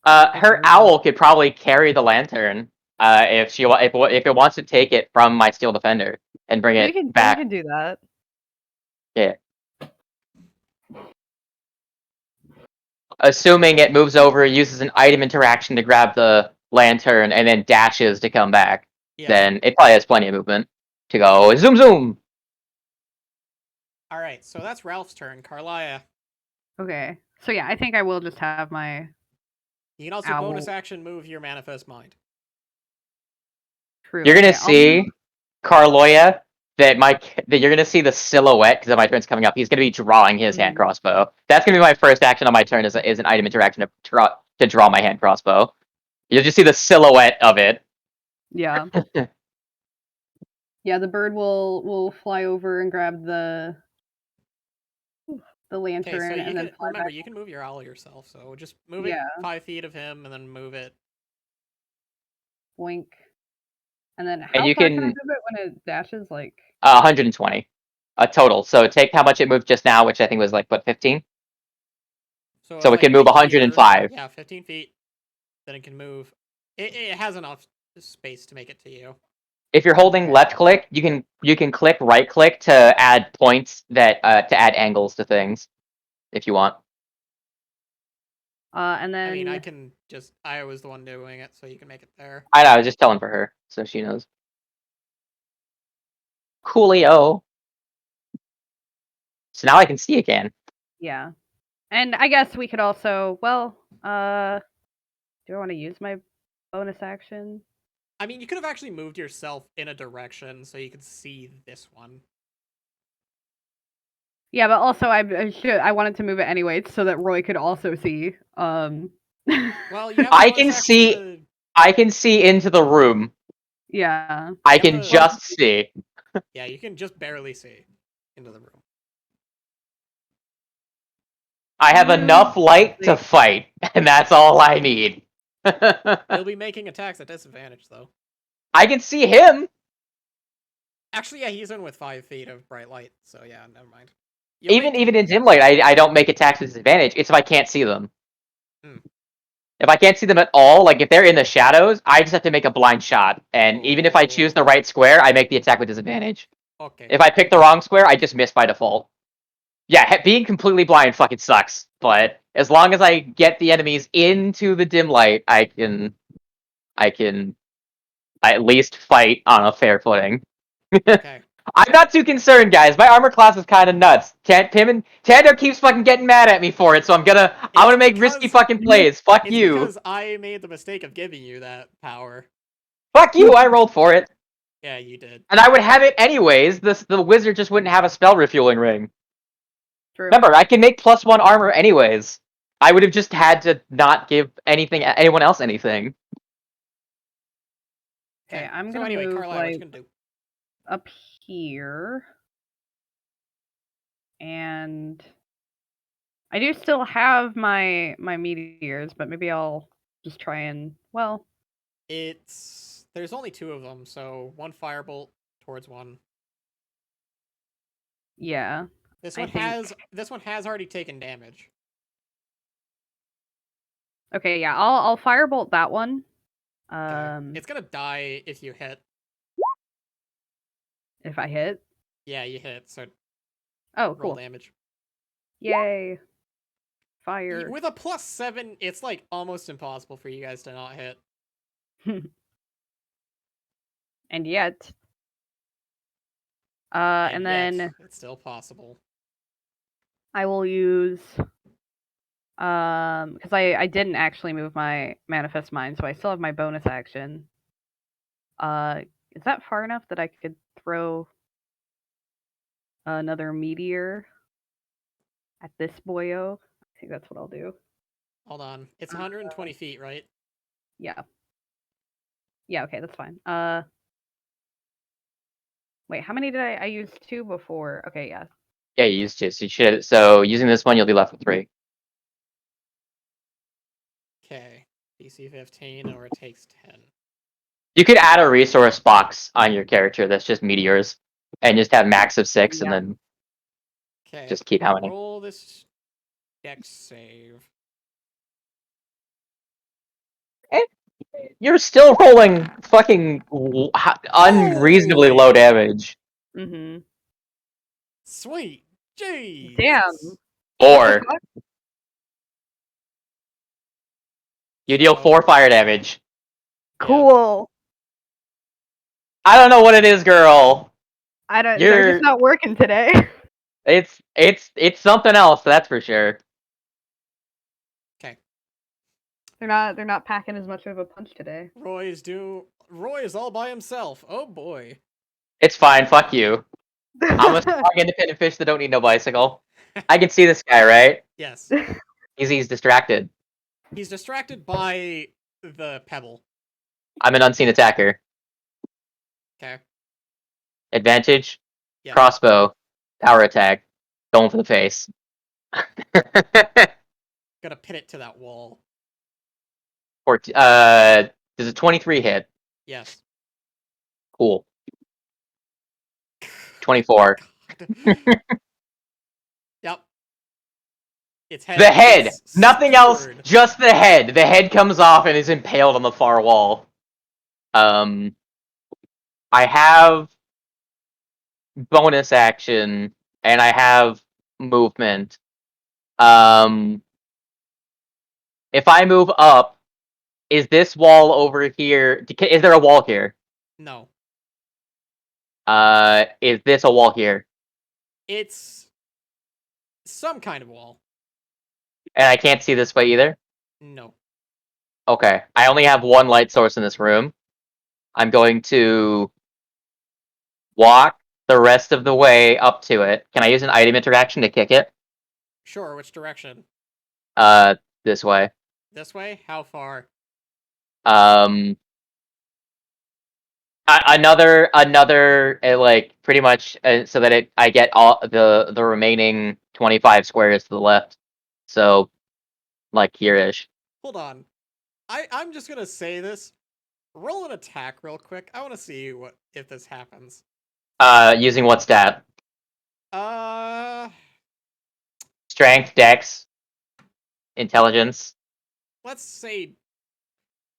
Yeah, her owl could probably carry the lantern if it wants to take it from my steel defender and bring we it can back. we can do that. Yeah. Assuming it moves over, uses an item interaction to grab the lantern, and then dashes to come back, Yeah. then it probably has plenty of movement to go zoom zoom. Alright, so that's Ralph's turn. Carlia. Okay. So yeah, I think I will just have my You can also Owl. bonus action move your manifest mind. true. You're gonna Okay, I'll see move- Carloya that you're gonna see the silhouette because my turn's coming up. He's gonna be drawing his hand Mhm. crossbow. That's gonna be my first action on my turn is an item interaction to draw my hand crossbow. You'll just see the silhouette of it. Yeah. Yeah, the bird will fly over and grab the lantern Okay, so you and then can fly remember back. you can move your owl yourself, so just move it Yeah. 5 feet of him and then move it. Boink. And then how you far can I can- move it when it dashes? Like 120. total. So take how much it moved just now, which I think was like, what, 15? So if it can I move click 105. Here, yeah, 15 feet. Then it can move. It has enough space to make it to you. If you're holding left click, you can click right click to add points that to add angles to things, if you want. And then I mean, I was the one doing it, so you can make it there. I know, I was just telling for her, so she knows. Coolio. So now I can see again. yeah, and I guess we could also do I want to use my bonus action? I mean, you could have actually moved yourself in a direction so you could see this one. Yeah, but also I wanted to move it anyway so that Roy could also see. Well, you have I can see into the room. Yeah. I can just see. Yeah, you can just barely see into the room. I have enough light to fight, and that's all I need. You'll be making attacks at disadvantage, though. I can see him. Actually, yeah, he's in with 5 feet of bright light, so yeah, never mind. Even in dim light, I don't make attacks with disadvantage. It's if I can't see them. If I can't see them at all, like if they're in the shadows, I just have to make a blind shot. And even if I choose the right square, I make the attack with disadvantage. Okay. If I pick the wrong square, I just miss by default. Yeah, being completely blind fucking sucks. But as long as I get the enemies into the dim light, I can at least fight on a fair footing. Okay. I'm not too concerned, guys. My armor class is kind of nuts. Tando keeps fucking getting mad at me for it, so I'm gonna make risky fucking plays. Fuck you. Because I made the mistake of giving you that power. Fuck you. I rolled for it. Yeah, you did. And I would have it anyways. The wizard just wouldn't have a spell refueling ring. True. Remember, I can make +1 armor anyways. I would have just had to not give anyone else anything. Okay, I'm so gonna anyway, move Carlisle, what you gonna do? up here, and I do still have my meteors, but maybe I'll just try and There's only 2 of them, so 1 firebolt towards one. Yeah. This one has already taken damage. Okay, yeah, I'll firebolt that one. It's gonna die if you hit. If I hit? Yeah, you hit, so oh, roll cool. damage. Yay. Fire. With a +7, it's like almost impossible for you guys to not hit. And yet. And then it's still possible. I will use because I didn't actually move my manifest mind, so I still have my bonus action. Is that far enough that I could throw another meteor at this boyo? I think that's what I'll do. Hold on. It's 120 feet, right? Yeah. Yeah, okay, that's fine. Wait, how many did I use 2 before? Okay, yeah. Yeah, you used to. So you should. So using this one, you'll be left with 3. Okay. DC 15, or it takes 10. You could add a resource box on your character that's just meteors, and just have max of 6, and then just keep how many. Roll this dex save. You're still rolling fucking unreasonably low damage. Mm-hmm. Sweet. Jeez. Damn. 4. You deal 4 fire damage. Cool. I don't know what it is, girl. They're just not working today. It's something else, that's for sure. Okay. They're not packing as much of a punch today. Roy is all by himself. Oh boy. It's fine, fuck you. I'm a strong independent fish that don't need no bicycle. I can see this guy, right? Yes. He's distracted. He's distracted by the pebble. I'm an unseen attacker. Okay. Advantage, Yeah. crossbow, power attack, going for the face. Gotta pin it to that wall. Does a 23 hit? Yes. Cool. 24. Yep. Its head. The head! is Nothing else, skewered. just the head. The head comes off and is impaled on the far wall. I have bonus action, and I have movement. If I move up, is this wall over here? Is there a wall here? No. Is this a wall here? It's some kind of wall. And I can't see this way either? No. Okay. I only have one light source in this room. I'm going to walk the rest of the way up to it. Can I use an item interaction to kick it? Sure, which direction? This way. This way? How far? Another like pretty much so that I get all the remaining 25 squares to the left. So like here-ish. Hold on. I'm just gonna say this. Roll an attack real quick. I want to see if this happens. Using what stat? Strength, dex, intelligence. Let's say.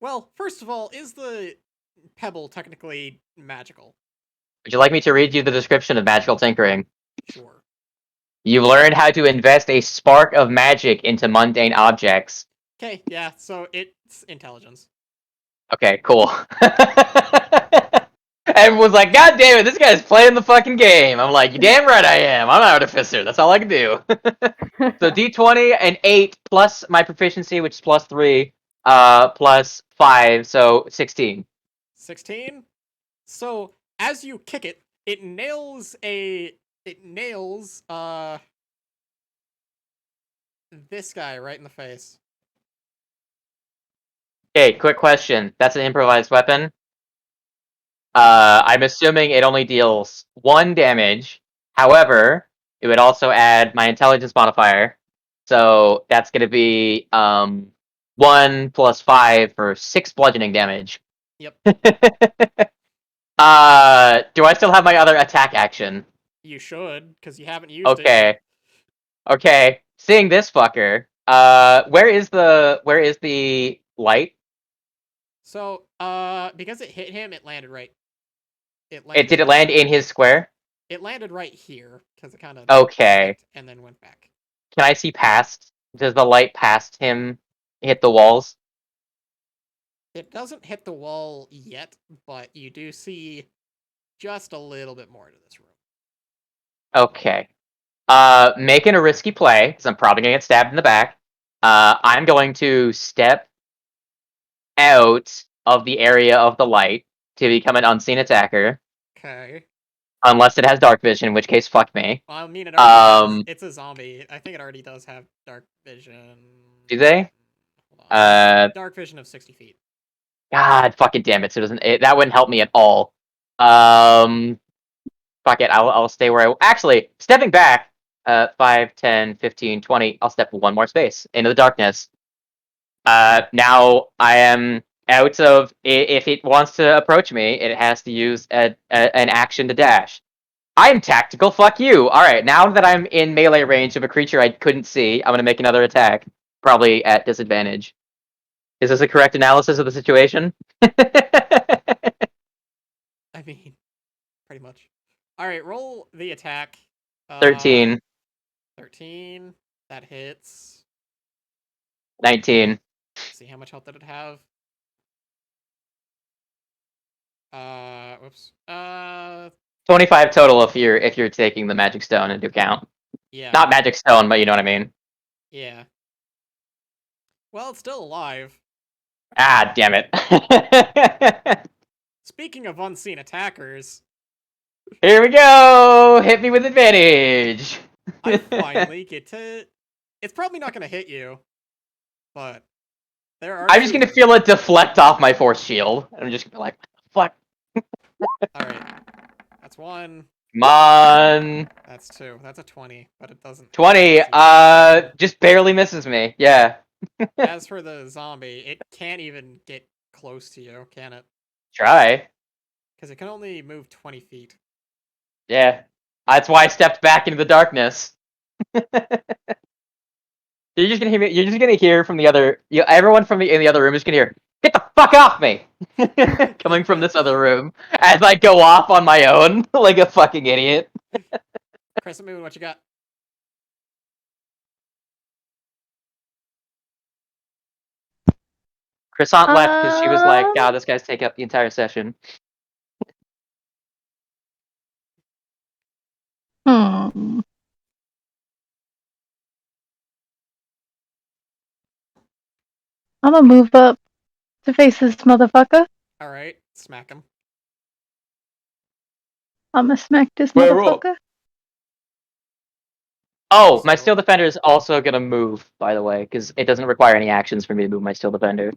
Well, first of all, is the pebble technically magical? Would you like me to read you the description of magical tinkering? Sure. You've learned how to invest a spark of magic into mundane objects. Okay, yeah, so it's intelligence. Okay, cool. Everyone's like, God damn it, this guy's playing the fucking game. I'm like, you damn right I am. I'm an artificer. That's all I can do. So D20 and 8 plus my proficiency, which is plus 3, plus 5, so 16. 16? So, as you kick it, it nails this guy right in the face. Okay, quick question. That's an improvised weapon. I'm assuming it only deals 1 damage. However, it would also add my intelligence modifier. So that's going to be 1 plus 5 for 6 bludgeoning damage. Yep. Do I still have my other attack action? You should, because you haven't used it. Okay. Okay. Seeing this fucker. Where is the light? So, because it hit him, it landed right. Did it land in his square? It landed right here, because it kind of Okay. and then went back. Can I see past? Does the light past him hit the walls? It doesn't hit the wall yet, but you do see just a little bit more to this room. Okay. Making a risky play, because I'm probably gonna get stabbed in the back. I'm going to step out of the area of the light to become an unseen attacker. Okay. Unless it has dark vision, in which case, fuck me. Well, I mean, it already has. It's a zombie. I think it already does have dark vision. Do they? Hold on. Dark vision of 60 feet. God fucking damn it! So that wouldn't help me at all. Fuck it. I'll stay where I actually stepping back. 5, 10, 15, 20. I'll step one more space into the darkness. Now I am out of. If it wants to approach me, it has to use an action to dash. I'm tactical. Fuck you. All right. Now that I'm in melee range of a creature I couldn't see, I'm gonna make another attack. Probably at disadvantage. Is this a correct analysis of the situation? I mean, pretty much. All right, roll the attack. 13. 13. That hits. 19. See how much health did it have? Whoops. 25 total if you're taking the magic stone into account. Yeah. Not magic stone, but you know what I mean. Yeah. Well, it's still alive. Ah, damn it. Speaking of unseen attackers, Here we go. Hit me with advantage. I finally get to. It's probably not going to hit you, but there are. I'm just gonna feel it deflect off my force shield. I'm just gonna be like, what the fuck? All right, that's 1. Come on. That's 2. That's a 20, but it doesn't. 20. Just barely misses me. Yeah. As for the zombie, it can't even get close to you, can it? Try. Because it can only move 20 feet. Yeah. That's why I stepped back into the darkness. You're just gonna hear me. You're just gonna hear from the other. Everyone from in the other room is gonna hear, "Get the fuck off me!" coming from this other room as I go off on my own like a fucking idiot. Crescent Moon, what you got? Croissant left because she was like, "God, this guy's taking up the entire session." Hmm. I'm gonna move up to face this motherfucker. All right, smack him. I'm gonna smack this Wait, roll. motherfucker. Oh, my So- Steel Defender is also gonna move, by the way, because it doesn't require any actions for me to move my Steel Defender.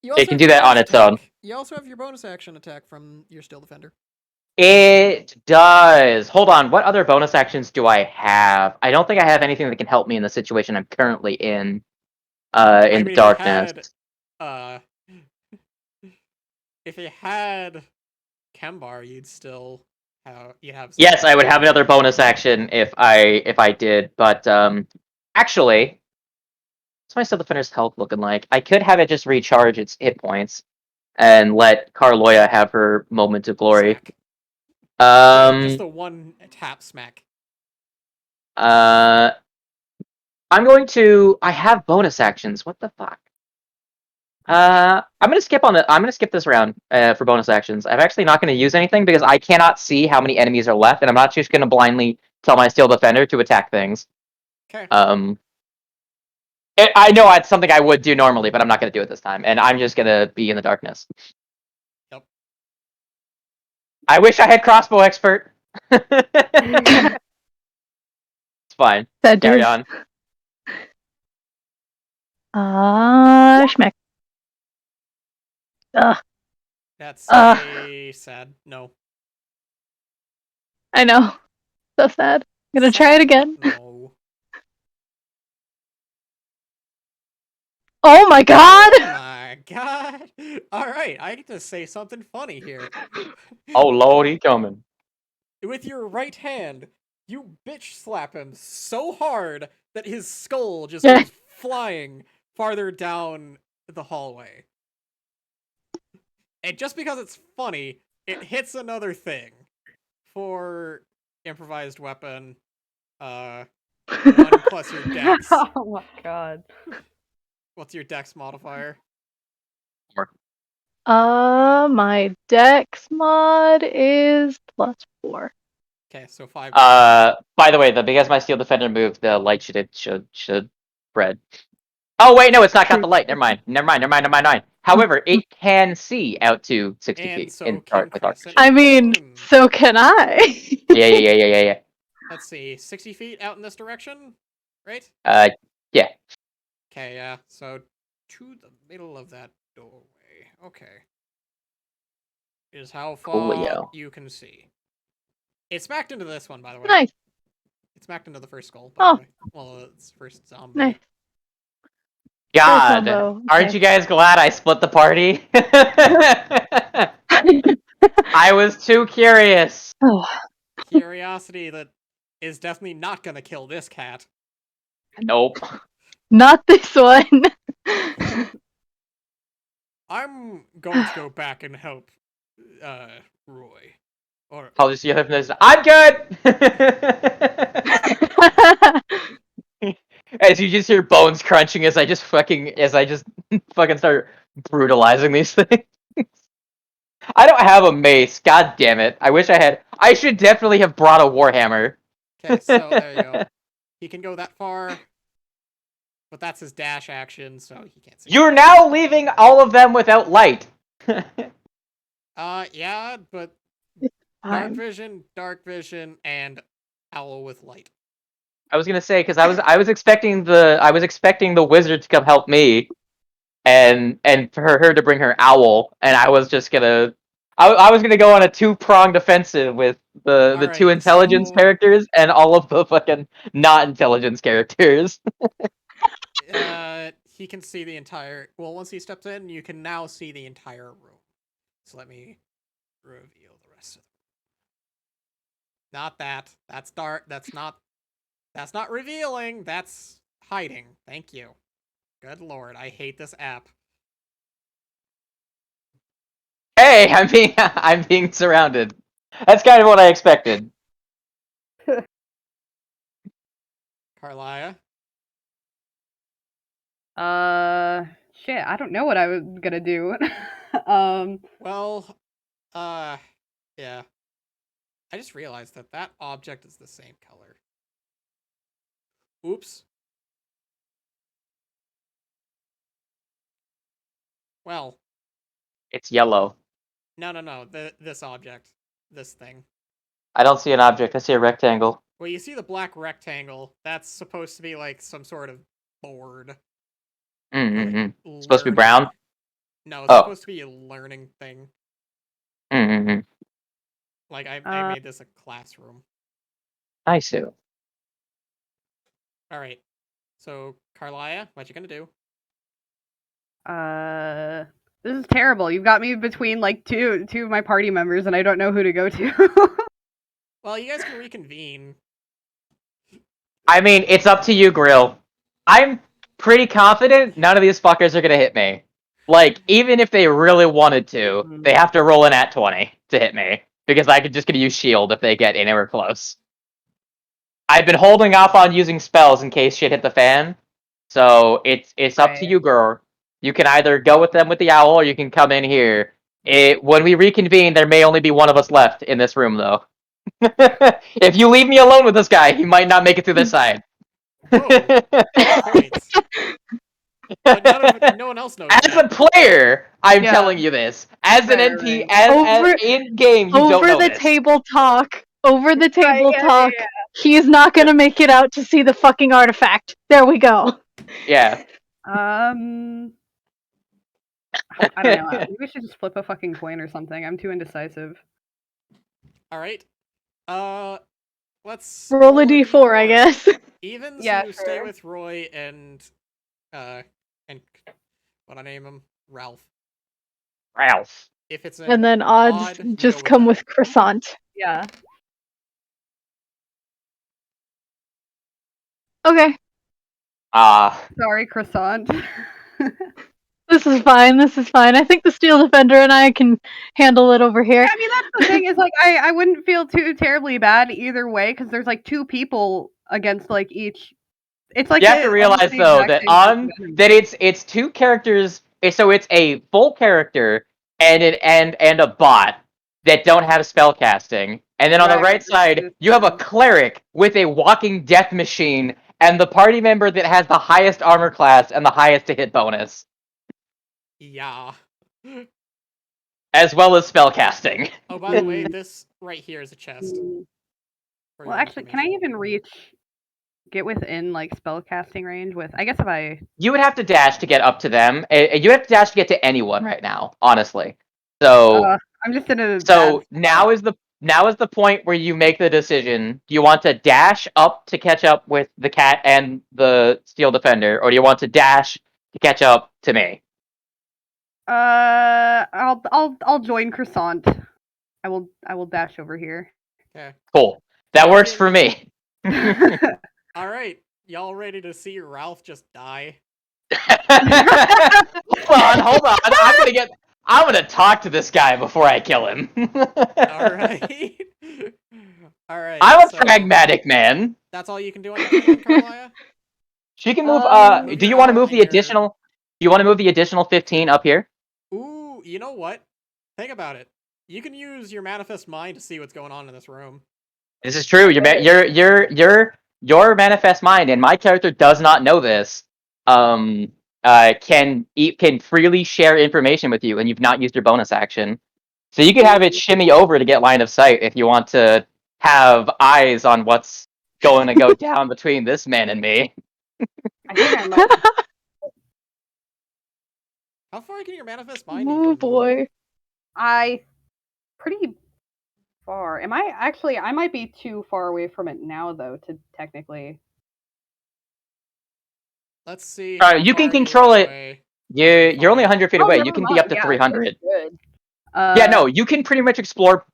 You It also can have do your that on bonus its own. attack. You also have your bonus action attack from your Steel Defender. It does. Hold on. What other bonus actions do I have? I don't think I have anything that can help me in the situation I'm currently in. In the darkness. If you had Kembar, you'd still have Yes, I would have another bonus action if I did, but actually, what's my Steel Defender's health looking like? I could have it just recharge its hit points and let Carloya have her moment of glory. Smack. Just the one tap smack. I'm going to. I have bonus actions. What the fuck? I'm gonna skip this round for bonus actions. I'm actually not gonna use anything because I cannot see how many enemies are left, and I'm not just gonna blindly tell my Steel Defender to attack things. Okay. I know it's something I would do normally, but I'm not gonna do it this time, and I'm just gonna be in the darkness. Yep. I wish I had crossbow expert. It's fine. That Carry dude. on. Schmeck. Ugh. That's a sad no. I know. So sad. I'm gonna try Sad, it again. but no. Oh my god! Oh my god! Alright, I get to say something funny here. Oh lord, he coming. With your right hand, you bitch slap him so hard that his skull just goes flying farther down the hallway. And just because it's funny, it hits another thing. For improvised weapon, 1 plus your dex. Oh my god. What's your dex modifier? My dex mod is +4. Okay, so 5. By the way, because my Steel Defender moved, the light should spread. Oh wait, no, it's not got the light. Never mind. However, it can see out to 60 And feet so in can dark. Crescent I mean, Moon. so can I. Yeah. Let's see, 60 feet out in this direction, right? Yeah. Okay, yeah. So to the middle of that doorway. Okay. Is how far Coolio. you can see. It smacked into this one, by the way. Nice. It smacked into the first skull, by the way. Well, it's first zombie. Nice. God, combo, aren't okay. you guys glad I split the party? I was too curious. Curiosity that is definitely not gonna kill this cat. Nope. Not this one. I'm going to go back and help Roy. Or I'll just have this. I'm good. As you just hear bones crunching as I just fucking start brutalizing these things. I don't have a mace. God damn it! I wish I had. I should definitely have brought a warhammer. okay, so there you go. He can go that far, but that's his dash action, so he can't see. You're now leaving all of them without light. Yeah, but dark vision, and owl with light. I was gonna say because I was expecting the wizard to come help me, and for her to bring her owl, and I was just gonna. I was gonna go on a two-pronged offensive with the two Alright, intelligence so- characters and all of the fucking not intelligence characters. He can see the entire. Well, once he steps in, you can now see the entire room. So let me reveal the rest of Not that. That's dark. That's not revealing. That's hiding. Thank you. Good lord, I hate this app. Hey, I'm being surrounded. That's kind of what I expected. Carlia? Shit, I don't know what I was gonna do. Well, yeah. I just realized that that object is the same color. Oops. Well, It's yellow. no. This object. This thing. I don't see an object. I see a rectangle. Well, you see the black rectangle. That's supposed to be like some sort of board. Mm-hmm. Supposed to be Learning. brown? No, it's Oh. supposed to be a learning thing. Mm-hmm. Like, I made this a classroom. I see. Alright. So, Carlia, what you gonna do? This is terrible. You've got me between like two of my party members, and I don't know who to go to. Well, you guys can reconvene. I mean, it's up to you, Grill. I'm pretty confident none of these fuckers are gonna hit me. Like, even if they really wanted to, they have to roll an at 20 to hit me. Because I could just gonna use shield if they get anywhere close. I've been holding off on using spells in case shit hit the fan. So it's up to Right. you, girl. You can either go with them with the owl or you can come in here. When we reconvene, there may only be one of us left in this room, though. If you leave me alone with this guy, he might not make it through this side. Oh, good points. But no one else knows As that. a player, I'm Yeah. telling you this. As an Right, NP, right. as in game, you don't Over know the this. table talk. Over the table yeah, talk. yeah. He's not gonna make it out to see the fucking artifact. There we go. Yeah. I don't know. Maybe we should just flip a fucking coin or something. I'm too indecisive. Alright. Let's Roll a d4, I guess. Evens, Yeah, you stay sure. with Roy and what I name him? Ralph. Ralph. If it's And then odds you just go come them. with croissant. Yeah. Okay. Sorry, croissant. This is fine. This is fine. I think the Steel Defender and I can handle it over here. I mean, that's the thing is, like, I wouldn't feel too terribly bad either way because there's like two people against like each. It's like You have to realize though that it's two characters. So it's a full character and a bot that don't have spell casting. And then on the right side, you have a cleric with a walking death machine and the party member that has the highest armor class and the highest to hit bonus, Yeah. as well as spell casting. Oh, by the way, this right here is a chest. for Well, your actually, can I information. even get within like spell casting range with? I guess if I. You would have to dash to get up to them. You have to dash to get to anyone right now, honestly. So I'm just in a. So bad now is the point where you make the decision. Do you want to dash up to catch up with the cat and the Steel Defender, or do you want to dash to catch up to me? I'll join croissant. I will dash over here. Okay. Cool. That works for me. Alright. Y'all ready to see Ralph just die? Hold on. I'm gonna talk to this guy before I kill him. Alright. Alright. I'm a pragmatic man. That's all you can do on your turn, Carlia? She can move. Move Do your you want to owl move and the your- additional? Do you want to move the additional 15 up here? Ooh, you know what? Think about it. You can use your manifest mind to see what's going on in this room. This is true. Your manifest mind, and my character does not know this. Can freely share information with you, and you've not used your bonus action. So you can have it shimmy over to get line of sight if you want to have eyes on what's going to go down between this man and me. I think I might. How far can your manifest mind Oh boy. I pretty far. Am I actually? I might be too far away from it now, though, to technically. Let's see. You can control it. You're only 100 feet Oh, away. never You can be mind. up to Yeah, 300. that's good. Yeah, no, you can pretty much explore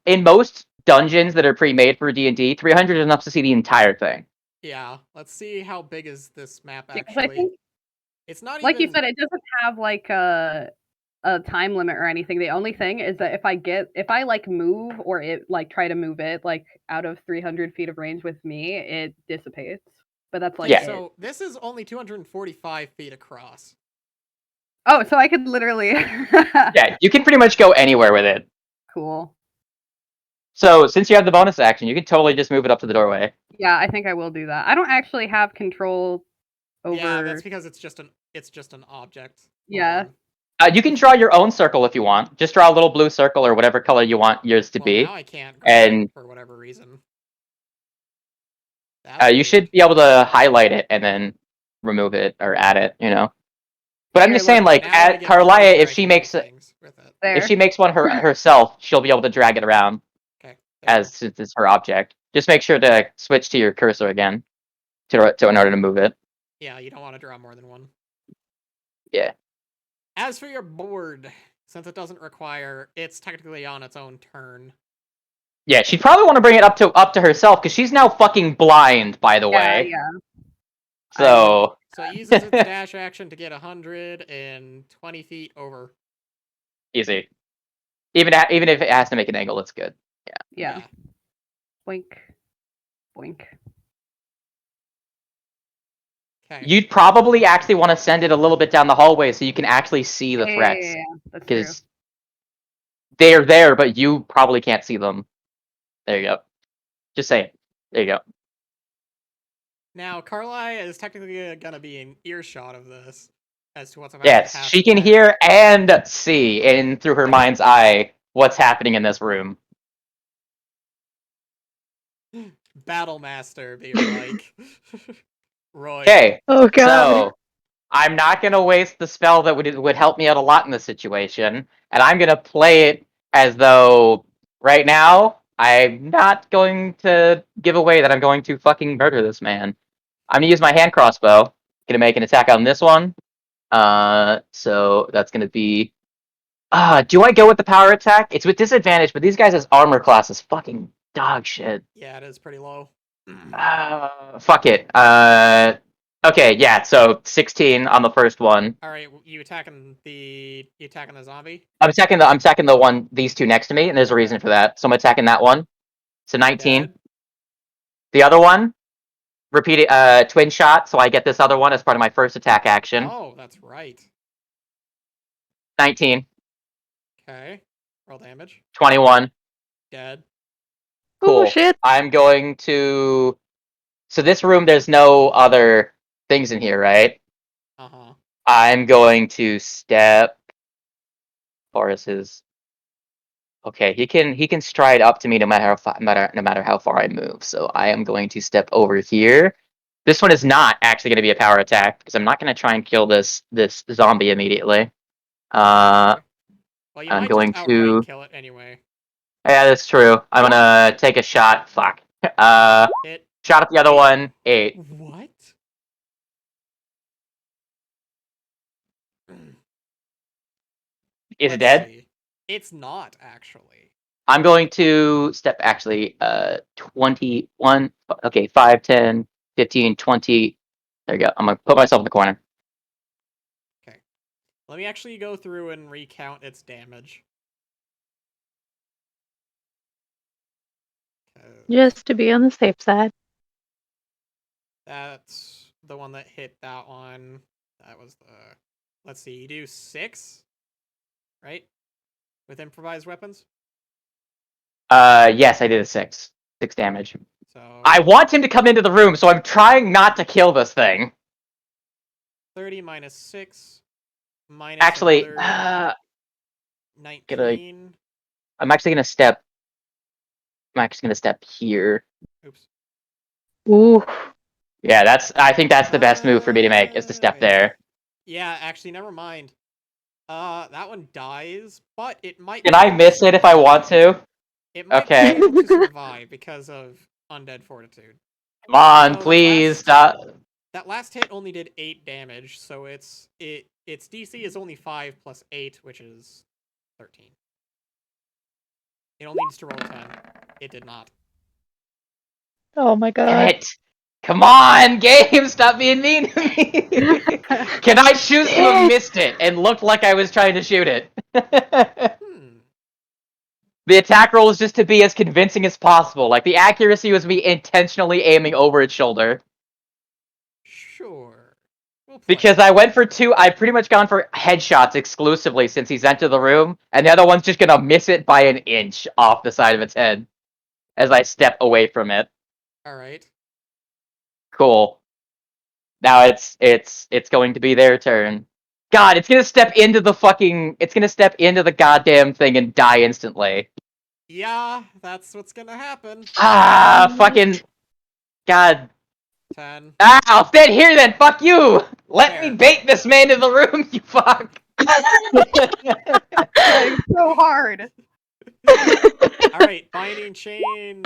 in most dungeons that are pre-made for D&D, 300 is enough to see the entire thing. Yeah, let's see how big is this map Because I actually. think, It's not like you even. said, it doesn't have like a time limit or anything. The only thing is that if I like move or it like try to move it like out of 300 feet of range with me, it dissipates. But that's like Okay, Yeah. so this is only 245 feet across. Oh, so I could literally. Yeah, you can pretty much go anywhere with it. Cool. So since you have the bonus action, you can totally just move it up to the doorway. Yeah, I think I will do that. I don't actually have control over. Yeah, that's because it's just an object. Yeah. You can draw your own circle if you want. Just draw a little blue circle or whatever color you want yours to Well, be. now I can't grab And it for whatever reason. That's you weird. should be able to highlight it and then remove it or add it, you know. But I'm Here, just saying, look, like, Now I at get colors Carlia, where if I she can do makes things with it. there. if she makes one herself, she'll be able to drag it around Okay. there. as since it's her object. Just make sure to switch to your cursor again to in order to move it. Yeah, you don't want to draw more than one. Yeah. As for your board, since it doesn't require, it's technically on its own turn. Yeah, she'd probably want to bring it up to herself because she's now fucking blind, by the Yeah, way. yeah. So So it uses its dash action to get 120 feet over. easy. Even if it has to make an angle, it's good. Yeah. Boink. Boink. Okay. You'd probably actually want to send it a little bit down the hallway so you can actually see the Yeah, threats yeah, yeah. That's true. because they're there, but you probably can't see them. There you go. Just say it. There you go. Now, Carly is technically gonna be in earshot of this as to what's about Yes, to happen. she can hear and see in through her mind's eye what's happening in this room. Battle Master, be like. Roy. Okay, Oh god. so I'm not gonna waste the spell that would help me out a lot in this situation, and I'm gonna play it as though right now I'm not going to give away that I'm going to fucking murder this man. I'm gonna use my hand crossbow. Gonna make an attack on this one. So that's gonna be. Do I go with the power attack? It's with disadvantage, but these guys' armor class is fucking dog shit. Yeah, it is pretty low. Fuck it. Okay, yeah. So 16 on the first one. All right, you attacking the zombie? I'm attacking the one these two next to me, and there's a reason for that. So I'm attacking that one. So 19. Dead. The other one, repeat it. Twin shot. So I get this other one as part of my first attack action. Oh, that's right. 19. Okay. Roll damage. 21. Dead. Cool. Oh shit. I'm going to. So this room, there's no other things in here, right? Uh-huh. I'm going to step. Forrest is. Okay, he can stride up to me no matter how far I move. So I am going to step over here. This one is not actually going to be a power attack because I'm not going to try and kill this zombie immediately. Okay. Well, you I'm might going just to. outright kill it anyway. Yeah, that's true. I'm gonna take a shot. Fuck. Hit. Shot at the other one. 8. What? Is it Let's dead? see. It's not actually. I'm going to step actually 21. Okay, 5, 10, 15, 20. There you go. I'm gonna put myself in the corner. Okay. Let me actually go through and recount its damage. Just to be on the safe side. That's the one that hit that one. That was the. Let's see. You do 6, right? With improvised weapons. Yes, I did a 6. 6 damage. So I want him to come into the room, so I'm trying not to kill this thing. 30 minus 6 minus Actually, another 19. I'm actually gonna step. I'm actually gonna step here. Oops. Ooh. Yeah, I think that's the best move for me to make is to step there. Yeah, actually, never mind. That one dies, but it might. Can I miss it if I want to? It might Okay. be able to survive because of undead fortitude. Come on, So please stop. That last hit only did 8 damage, so its DC is only 5 plus 8, which is 13. It only needs to roll 10. It did not. Oh my Damn god. it! Come on, game! Stop being mean to me! Can I choose to have missed it and looked like I was trying to shoot it? Hmm. The attack roll is just to be as convincing as possible. Like, the accuracy was me intentionally aiming over its shoulder. Sure. We'll play. Because I went for two, I've pretty much gone for headshots exclusively since he's entered the room, and the other one's just gonna miss it by an inch off the side of its head as I step away from it. Alright. Cool. Now it's going to be their turn. God, it's gonna step into the goddamn thing and die instantly. Yeah, that's what's gonna happen. Ah, fucking God. 10. Ah, I'll stand here then. Fuck you. Let me There. bait this man in the room. You fuck. Trying so hard. Alright, binding chains.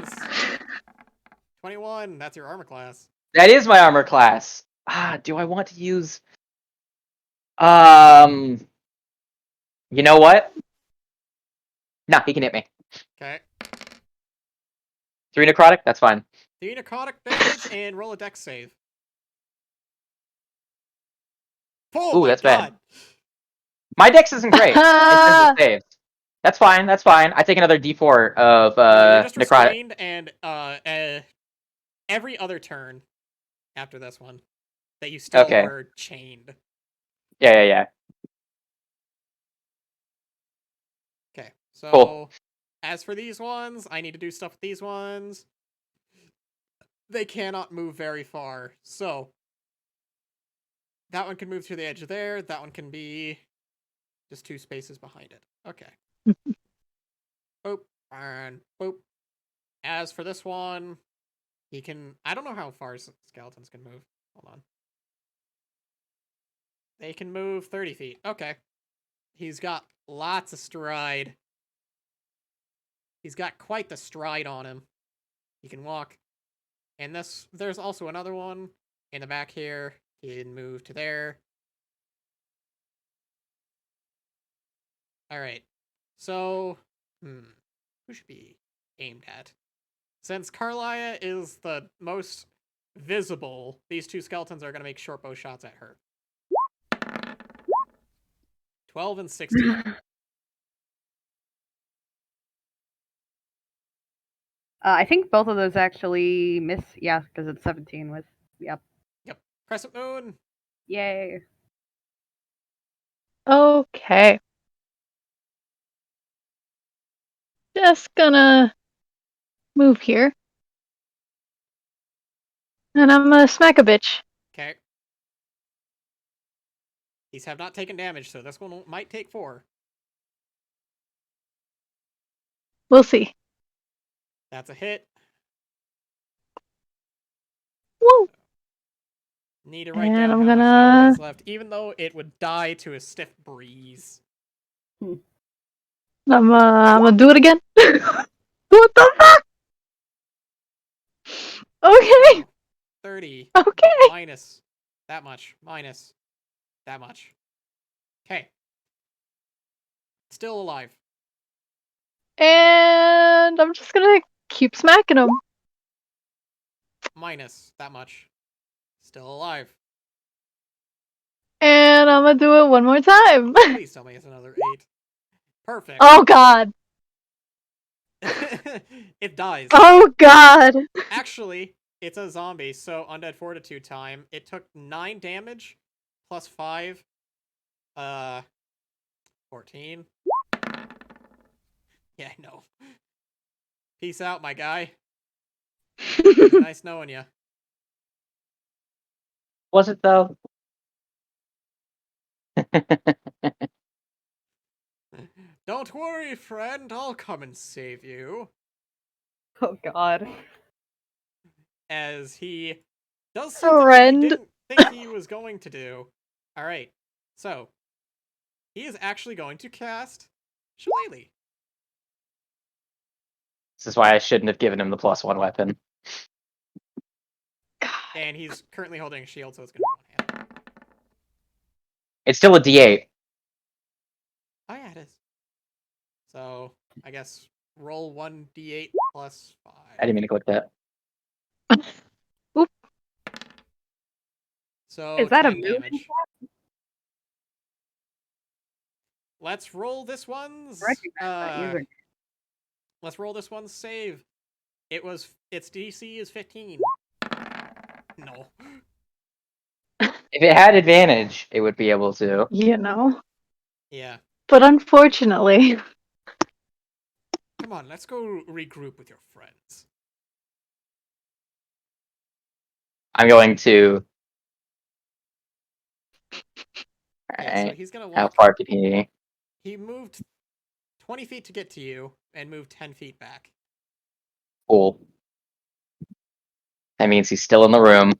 21. That's your armor class. That is my armor class. Ah, do I want to use? You know what? Nah, he can hit me. Okay. 3 necrotic. That's fine. 3 necrotic damage and roll a dex save. Oh Ooh, my that's god! bad. My dex isn't great in terms of saves. That's fine. That's fine. I take another D4 of No, you're just necrotic. restrained, and every other turn after this one that you still Okay. were chained. Yeah. Okay, so Cool. as for these ones, I need to do stuff with these ones. They cannot move very far, so that one can move to the edge of there. That one can be just 2 spaces behind it. Okay. Boop and boop. As for this one, he can. I don't know how far skeletons can move. Hold on. They can move 30 feet. Okay. He's got lots of stride. He's got quite the stride on him. He can walk. And there's also another one in the back here. He can move to there. Alright. So, who should be aimed at? Since Carlia is the most visible, these 2 skeletons are going to make short bow shots at her. 12 and 16. I think both of those actually miss. Yeah, because it's 17 with. Yep. Yep. Crescent Moon. Yay. Okay. Just gonna move here. And I'm gonna smack a bitch. Okay. These have not taken damage, so this one might take 4. We'll see. That's a hit. Woo! Need to write And down I'm how much that gonna- was left, even though it would die to a stiff breeze. I'm gonna do it again. What the fuck? Okay. So, 30 Okay. minus that much minus that much. Okay. Still alive. And I'm just gonna keep smacking him. Minus that much. Still alive. And I'm gonna do it one more time. Please tell me it's another 8. Perfect. Oh god. It dies. Oh god. Actually, it's a zombie, so undead fortitude time. It took 9 damage plus 5. 14. Yeah, I know. Peace out, my guy. It's nice knowing you. Was it though? Don't worry, friend. I'll come and save you. Oh god. As he does something that Friend. you didn't think he was going to do. Alright, so he is actually going to cast Shillelagh. This is why I shouldn't have given him the +1 weapon. And he's currently holding a shield, so it's going to be 1 hand. It's still a D8. Oh, yeah, it is. So, I guess roll 1d8 plus 5. I didn't mean to click that. Oop. So Is that a 10 moving damage. Let's roll this one's. Recognize that user. Let's roll this one's save. Its DC is 15. No. If it had advantage, it would be able to. You know. Yeah. But unfortunately, Come on, let's go regroup with your friends. I'm going to. Okay, so Alright. he's gonna How walk. far can he? He moved 20 feet to get to you and moved 10 feet back. Cool. That means he's still in the room.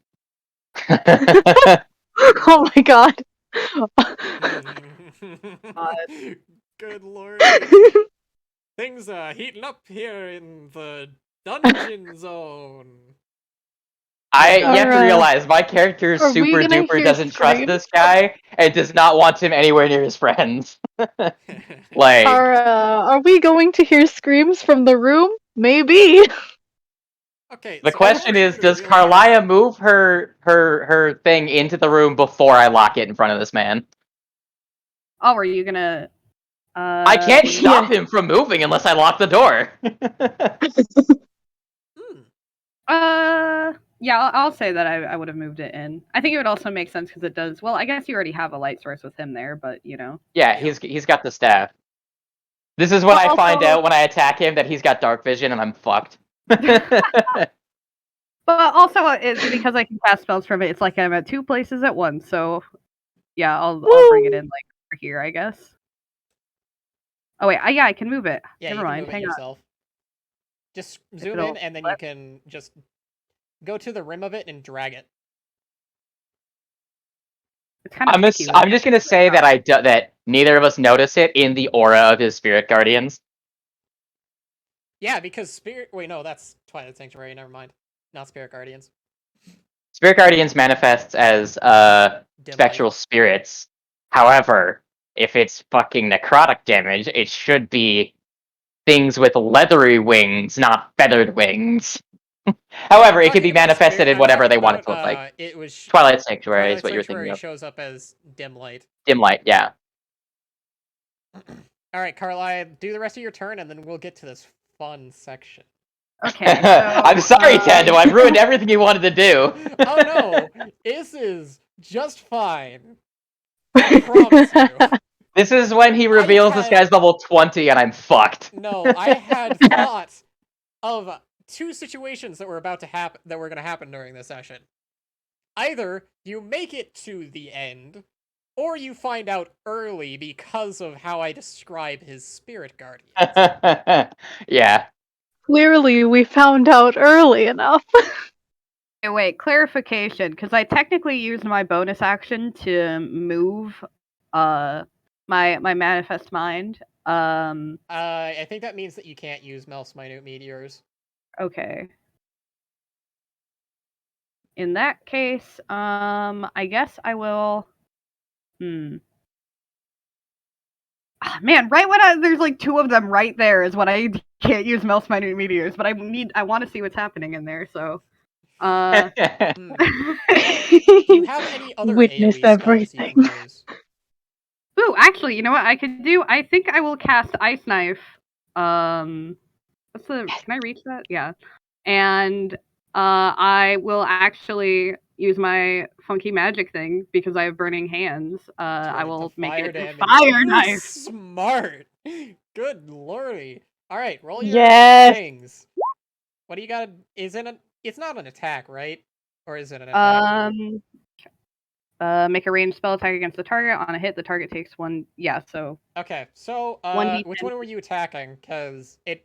oh my god. Good lord. Things are heating up here in the dungeon zone. You have to Are, realize my character are we super gonna duper hear doesn't trust screams? this guy and does not want him anywhere near his friends. Like, Are we going to hear screams from the room? Maybe. Okay, the so I question want you is, to does realize- Carlia move her thing into the room before I lock it in front of this man? Oh, are you gonna? I can't leave? stop him from moving unless I lock the door. Yeah, I'll say that I would have moved it in. I think it would also make sense because it does. Well, I guess you already have a light source with him there, but you know. Yeah, he's got the staff. This is when I find out when I attack him that he's got dark vision and I'm fucked. But also, it's because I can cast spells from it. It's like I'm at two places at once. So, yeah, I'll bring it in like over here, I guess. Oh wait, yeah, I can move it. Yeah, Never you can mind. move it Hang on. yourself. Just zoom it'll in, and then you can just go to the rim of it and drag it. It's kind of picky. I'm just gonna say that that neither of us notice it in the aura of his spirit guardians. Yeah, because spirit. Wait, no, that's Twilight Sanctuary. Never mind. Not Spirit Guardians. Spirit guardians manifests as Dim spectral light. spirits. However, if it's fucking necrotic damage, it should be things with leathery wings, not feathered wings. However, it could be manifested in whatever they want it to look like. It was Twilight Sanctuary Twilight is what you're thinking Sanctuary of. shows up as dim light. Dim light, yeah. All right, Carlisle, do the rest of your turn, and then we'll get to this fun section. Okay. So, I'm sorry, Tando. I've ruined everything you wanted to do. Oh no, this is just fine. I promise you. This is when he reveals this guy's level 20 and I'm fucked. No, I had thought of two situations that were about to happen, that were going to happen during this session. Either you make it to the end, or you find out early because of how I describe his spirit guardians. Yeah. Clearly, we found out early enough. wait, clarification, because I technically used my bonus action to move my manifest mind. I think that means that you can't use Melf's minute meteors. Okay. In that case, I guess I will. Ah, man, right when there's like two of them right there is when I can't use Melf's minute meteors, but I want to see what's happening in there, so. Do you have any other Witness AoE spells you can use? Ooh, actually, you know what I could do? I think I will cast Ice Knife. What's the? Can I reach that? Yeah. And I will actually use my funky magic thing because I have burning hands. I will make it a fire knife. Smart. Good lordy. All right, roll your Yes. things. What do you got? It's not an attack, right? Or is it an attack? Make a ranged spell attack against the target. On a hit, the target takes one. Yeah, so. Okay, so 1d10. which one were you attacking? Because it.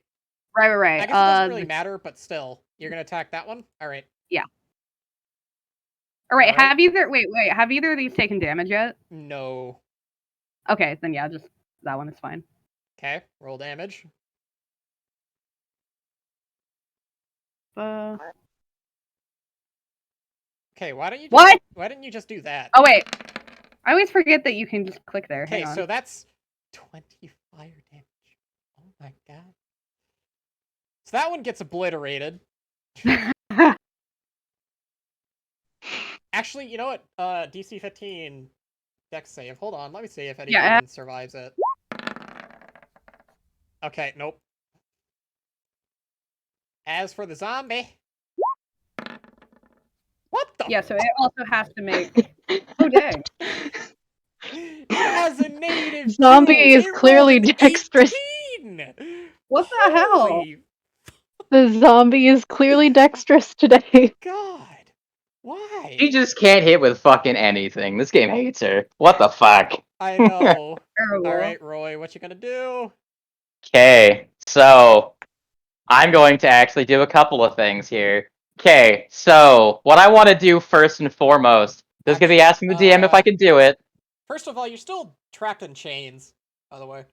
Right. I guess it doesn't really matter, but still, you're gonna attack that one. All right. Yeah. All right. All right. Have either of these taken damage yet? No. Okay, then yeah, just that one is fine. Okay, roll damage. Okay, why don't you? What? Why didn't you just do that? Oh wait, I always forget that you can just click there. Okay, Hang on. so that's 20 fire damage. Oh my god. So that one gets obliterated. Actually, you know what? DC 15 dex save. Hold on, let me see if anything Yeah. survives it. Okay, nope. As for the zombie... What the Yeah, so it also has to make... Oh, dang. It has a negative 2! Zombie is It clearly rolled an dexterous. 18! What the hell? Holy The zombie is clearly dexterous today. God! Why? She just can't hit with fucking anything. This game hates her. What the fuck? I know. Terrible. Alright, Roy, what you gonna do? Okay, so I'm going to actually do a couple of things here. Okay, so what I want to do first and foremost, this is going to be asking the DM if I can do it. First of all, you're still trapped in chains, by the way.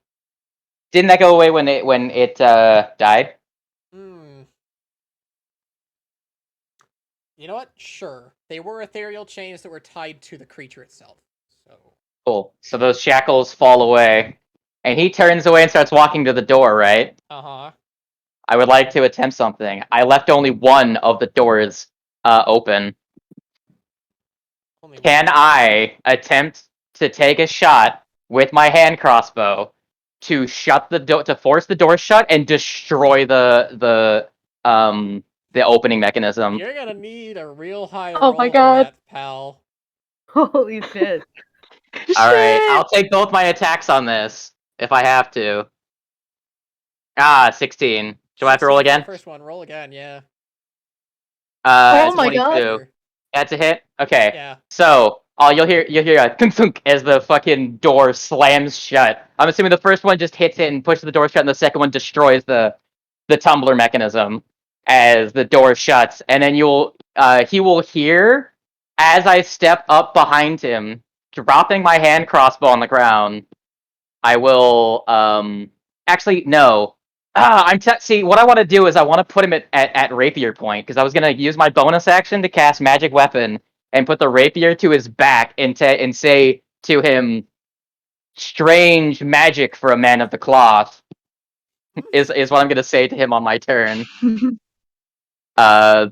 Didn't that go away when it died? Hmm. You know what? Sure. They were ethereal chains that were tied to the creature itself. So Cool. So those shackles fall away. And he turns away and starts walking to the door, right? Uh-huh. I would like to attempt something. I left only one of the doors open. Only Can one. I attempt to take a shot with my hand crossbow to shut the door, to force the door shut and destroy the opening mechanism? You're gonna need a real high Oh my roll for God. that, pal. Holy shit. All right, Shit! I'll take both my attacks on this if I have to. 16. Do I have to roll 16 for the again? first one. Roll again, yeah. Oh That's a my hit, 22. Peter. That's a hit. Okay. Yeah. So, you'll hear a thunk thunk as the fucking door slams shut. I'm assuming the first one just hits it and pushes the door shut, and the second one destroys the tumbler mechanism as the door shuts. And then he will hear as I step up behind him, dropping my hand crossbow on the ground. I will actually no. See, what I want to do is I want to put him at rapier point because I was gonna use my bonus action to cast magic weapon and put the rapier to his back and say to him, "Strange magic for a man of the cloth," is what I'm gonna say to him on my turn. Uh,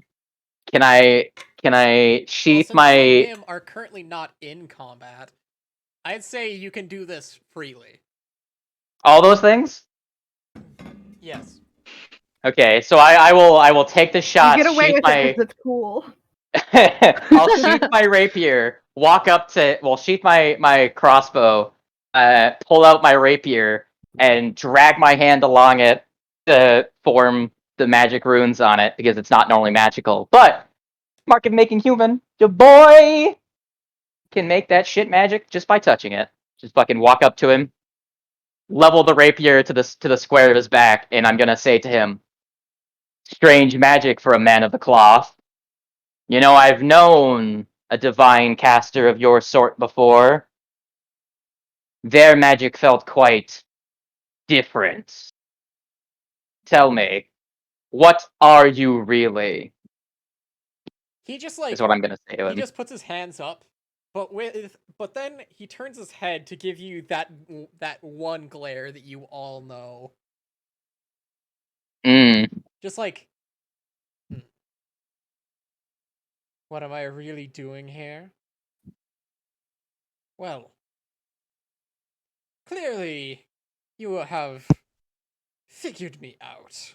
can I Well, sheath since you and my him are currently not in combat, I'd say you can do this freely. all those things? Yes. Okay, so I will take the You shot, get away sheath with it my. because it's cool. I'll sheath my rapier, sheath my crossbow, pull out my rapier, and drag my hand along it to form the magic runes on it because it's not normally magical. But market making human, your boy can make that shit magic just by touching it. Just fucking walk up to him, level the rapier to the square of his back, and I'm gonna say to him, "Strange magic for a man of the cloth. You know, I've known a divine caster of your sort before. Their magic felt quite different. Tell me, what are you really?" He just Is what I'm gonna say to he him. just puts his hands up, but then he turns his head to give you that one glare that you all know. Just like, "Hmm, what am I really doing here? Well, clearly you have figured me out.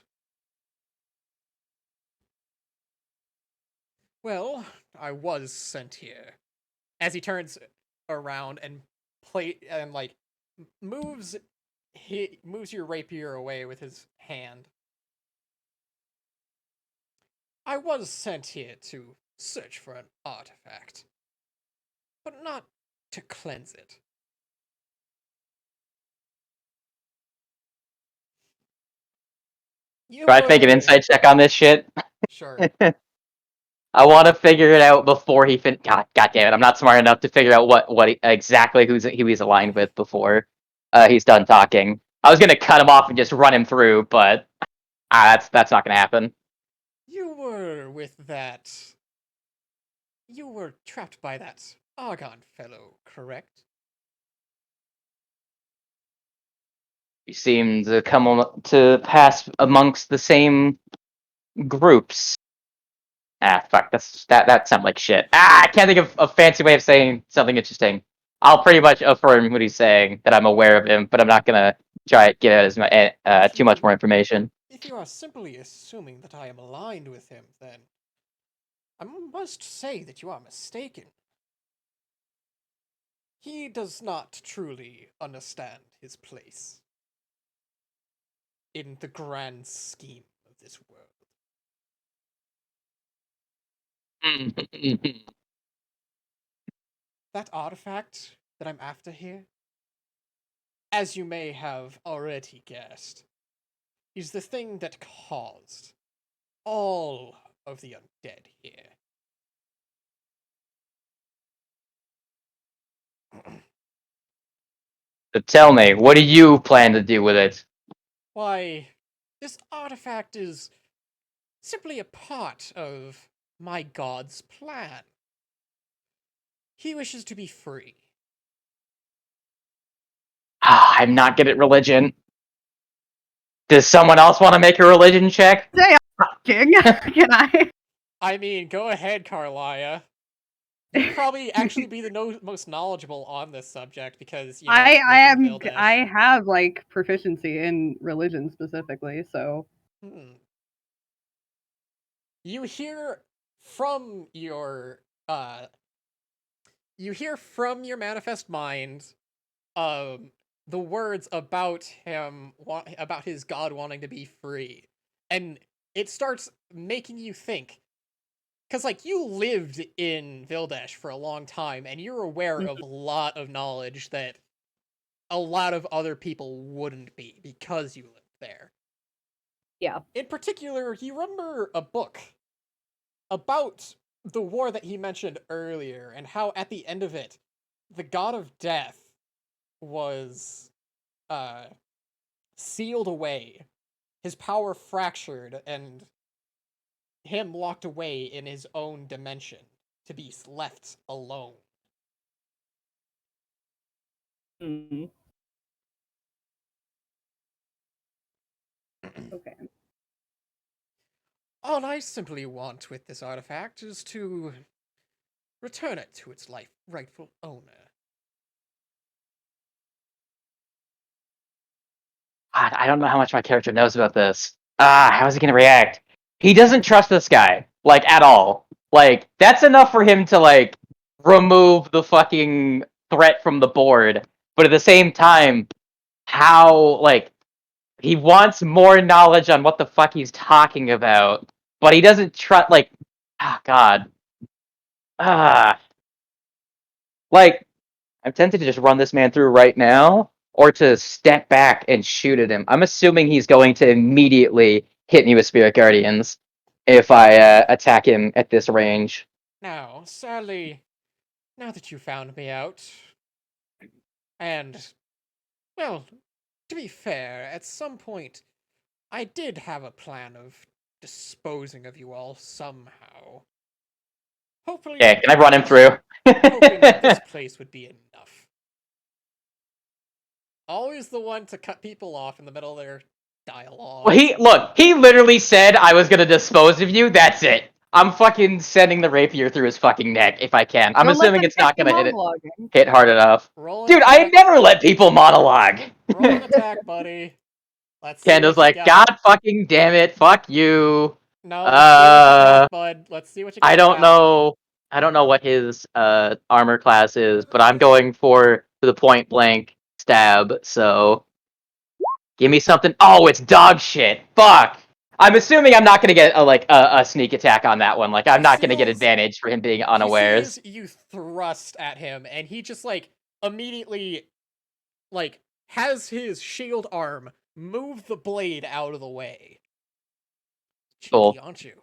Well, I was sent here." As he turns around and moves he moves your rapier away with his hand. "I was sent here to search for an artifact, but not to cleanse it." You Do I have to make an were insight check on this shit? sure. I want to figure it out before he God damn it! I'm not smart enough to figure out exactly who he's aligned with before he's done talking. I was gonna cut him off and just run him through, but that's not gonna happen. You were with that. You were trapped by that Argon fellow, correct? You seem to to pass amongst the same groups. Ah, fuck. That sounds like shit. Ah, I can't think of a fancy way of saying something interesting. I'll pretty much affirm what he's saying, that I'm aware of him, but I'm not gonna try to get as too much more information. If you are simply assuming that I am aligned with him, then I must say that you are mistaken. He does not truly understand his place in the grand scheme of this world. That artifact that I'm after here, as you may have already guessed, is the thing that caused all of the undead here. So tell me, what do you plan to do with it? Why, this artifact is simply a part of my god's plan. He wishes to be free. I'm not good at religion. Does someone else want to make a religion check? Say King, can I? I mean, go ahead, Carlia. You'd probably actually be the most knowledgeable on this subject because, you know, I live in am Vildash. I have like proficiency in religion specifically, so You hear from your manifest mind the words about him about his god wanting to be free. And it starts making you think, because, like, you lived in Vildash for a long time, and you're aware of a lot of knowledge that a lot of other people wouldn't be because you lived there. yeah. In particular, you remember a book about the war that he mentioned earlier, and how at the end of it, the god of death was sealed away, his power fractured, and him locked away in his own dimension to be left alone. Mm-hmm. Okay. All I simply want with this artifact is to return it to its rightful owner. God, I don't know how much my character knows about this. How's he gonna react? He doesn't trust this guy, like, at all. Like, that's enough for him to, like, remove the fucking threat from the board. But at the same time, like, he wants more knowledge on what the fuck he's talking about, but he doesn't trust, like, God. Ah. Like, I'm tempted to just run this man through right now, or to step back and shoot at him. I'm assuming he's going to immediately hit me with Spirit Guardians if I attack him at this range. Now, sadly, now that you found me out, and, well, to be fair, at some point, I did have a plan of disposing of you all somehow. Hopefully, Yeah, can I run him through? hoping that this place would be enough. Always the one to cut people off in the middle of their dialogue. Well, he literally said I was gonna dispose of you. That's it. I'm fucking sending the rapier through his fucking neck if I can. I'm Don't let assuming them it's not get gonna you monologuing. hit hard enough. Roll an Dude, I attack. never let people monologue. Roll an attack, buddy. Let's see Kendall's what you like, got. God fucking damn it, fuck you. No, let's see what you got, bud. Let's see what you got. I don't know. I don't know what his armor class is, but I'm going for the point blank stab. So give me something. Oh, it's dog shit. Fuck. I'm assuming I'm not gonna get a sneak attack on that one. Like, I'm not gonna get advantage for him being unawares. He sees you thrust at him, and he just, like, immediately, like, has his shield arm move the blade out of the way. Cheeky, Cool. aren't you?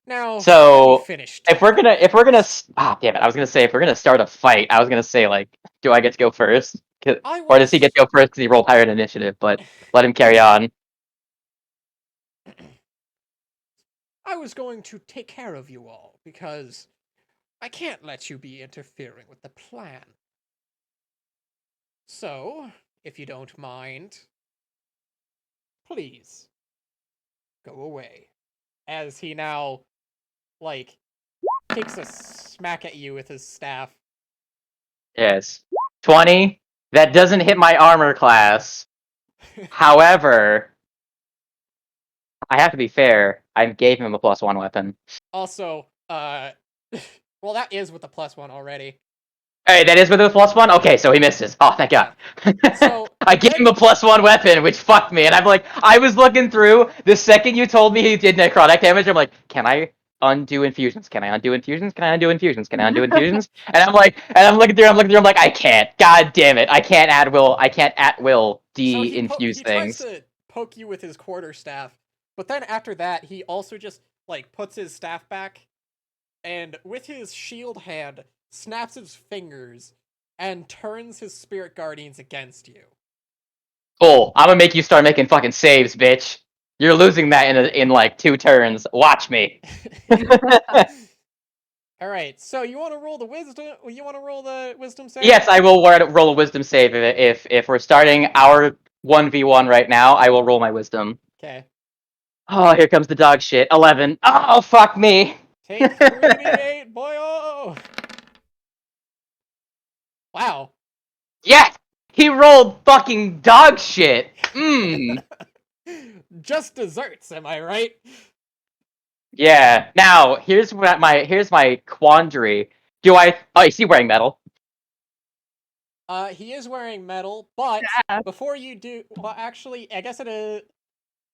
Now, So finished. if we're gonna damn it, I was gonna say if we're gonna start a fight, I was gonna say, like, do I get to go first? Or does he get to go first because he rolled higher in initiative? But let him carry on. I was going to take care of you all, because I can't let you be interfering with the plan. So, if you don't mind, please go away. As he now, like, takes a smack at you with his staff. Yes. 20. That doesn't hit my armor class. However, I have to be fair. I gave him a +1 weapon. Also, well, that is with the +1 already. Hey, that is with a +1? Okay, so he misses. Oh, thank God. So, I gave him a +1 weapon, which fucked me. And I'm like, I was looking through. The second you told me he did necrotic damage, I'm like, can I undo infusions? Can I undo infusions? Can I undo infusions? Can I undo infusions? And I'm like, and I'm looking through, I'm like, I can't. God damn it. I can't at will So de-infuse he tries things. to poke you with his quarterstaff, but then after that, he also just, like, puts his staff back, and with his shield hand, snaps his fingers, and turns his spirit guardians against you. Cool. I'm gonna make you start making fucking saves, bitch. You're losing that in like 2 turns. Watch me. All right, so you want to roll the wisdom? You want to roll the wisdom save? Yes, I will roll a wisdom save if we're starting our 1v1 right now. I will roll my wisdom. Okay. Oh, here comes the dog shit. 11. Oh, fuck me. Take 3d8, boyo! Wow. Yes, he rolled fucking dog shit. Mmm. Just desserts, am I right? Yeah. Now here's my quandary. Do I? Oh, is he wearing metal? He is wearing metal, but Yeah. before you do, well, actually, I guess it is.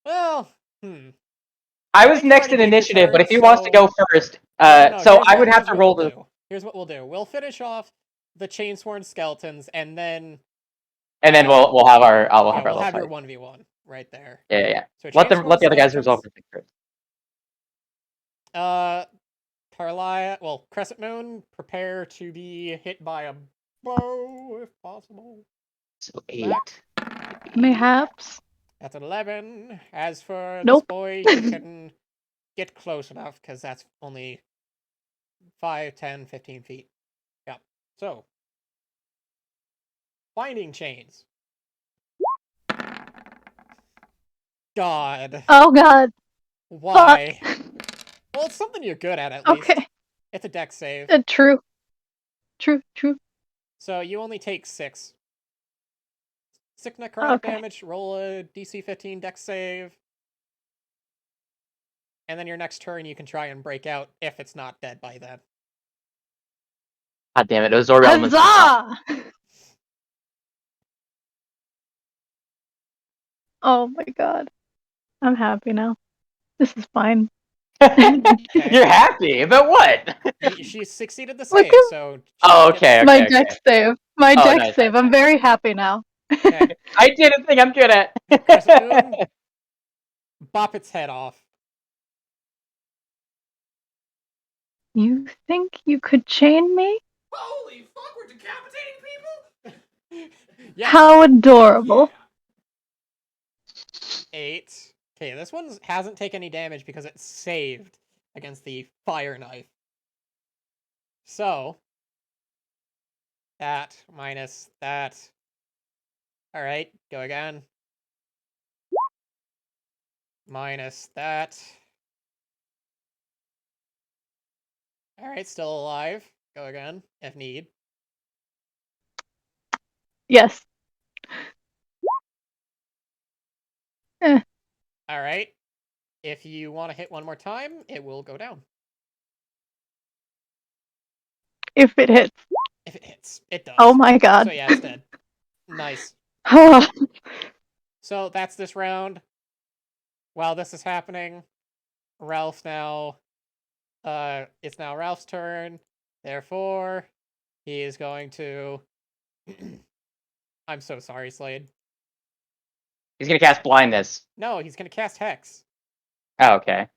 Well, I I was think you next already in did your initiative, but turn, if he wants to so go first, no. so I would have Here's to what roll we'll the. do. Here's what we'll do. We'll finish off the chainsworn skeletons, and then And then we'll have our yeah, we'll little have your fight. 1v1 right there. Yeah. So Let chainsworn the other guys skeletons. resolve it first. Carlia, well, Crescent Moon, prepare to be hit by a bow if possible. So 8. Mayhaps. That's an 11. As for this Nope. boy, he can get close enough because that's only 5, 10, 15 feet. Yeah. So, binding chains. God. Oh god. Why? Fuck. Well, it's something you're good at least. Okay. It's a dex save. True. True. So you only take 6. 6 necrotic Okay. damage, roll a DC 15 dex save. And then your next turn you can try and break out if it's not dead by then. God damn it! Absorb elements. Huzzah! Oh my god. I'm happy now. This is fine. You're happy about what? She succeeded the Look save, at so Oh, okay. my dex save. My Oh, dex nice, save. I'm very happy now. Okay. I did a thing I'm good at. Crescent Moon, bop its head off. You think you could chain me? Holy fuck, we're decapitating people? Yes. How adorable. Yeah. 8. Okay, this one hasn't taken any damage because it's saved against the fire knife. So, that minus that. Alright, go again. Minus that. Alright, still alive. Go again, if need. Yes. Alright. If you want to hit one more time, it will go down. If it hits. If it hits. It does. Oh my god. So yeah, it's dead. Nice. So that's this round. While this is happening, Ralph now... it's now Ralph's turn. Therefore, he is going to... I'm so sorry, Slade. He's gonna cast blindness. No, he's going to cast Hex. Oh, okay.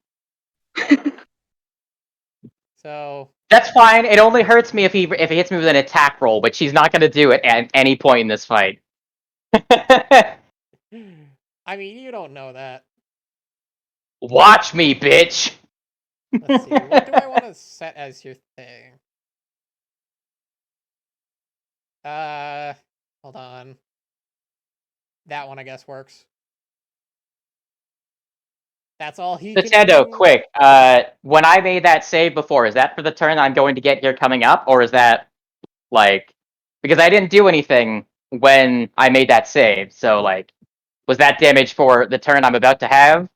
So... That's fine. It only hurts me if he hits me with an attack roll, but she's not gonna do it at any point in this fight. I mean, you don't know that. Watch me, bitch. Let's see. What do I want to set as your thing? Hold on. That one, I guess, works. That's all he can Nintendo, do. quick. When I made that save before, is that for the turn I'm going to get here coming up, or is that like because I didn't do anything when I made that save? So like, was that damage for the turn I'm about to have,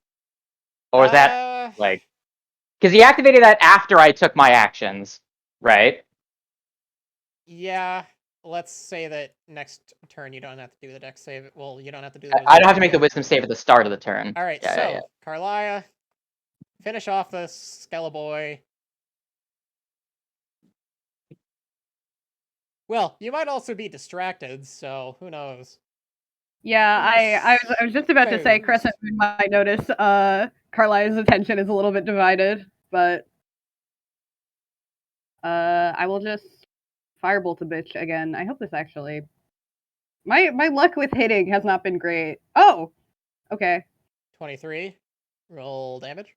or is that like because he activated that after I took my actions, right? Yeah. Let's say that next turn you don't have to do the dex save. Well, you don't have to do the I wisdom don't have to save make the yet. wisdom save at the start of the turn. All right, Yeah. Carlia, finish off the Skeleboy. Well, you might also be distracted, so who knows? Yeah, I was just about to say Crescent Moon might notice Carlisle's attention is a little bit divided, but I will just firebolt a bitch again. I hope this actually my luck with hitting has not been great. Oh, okay. 23. Roll damage.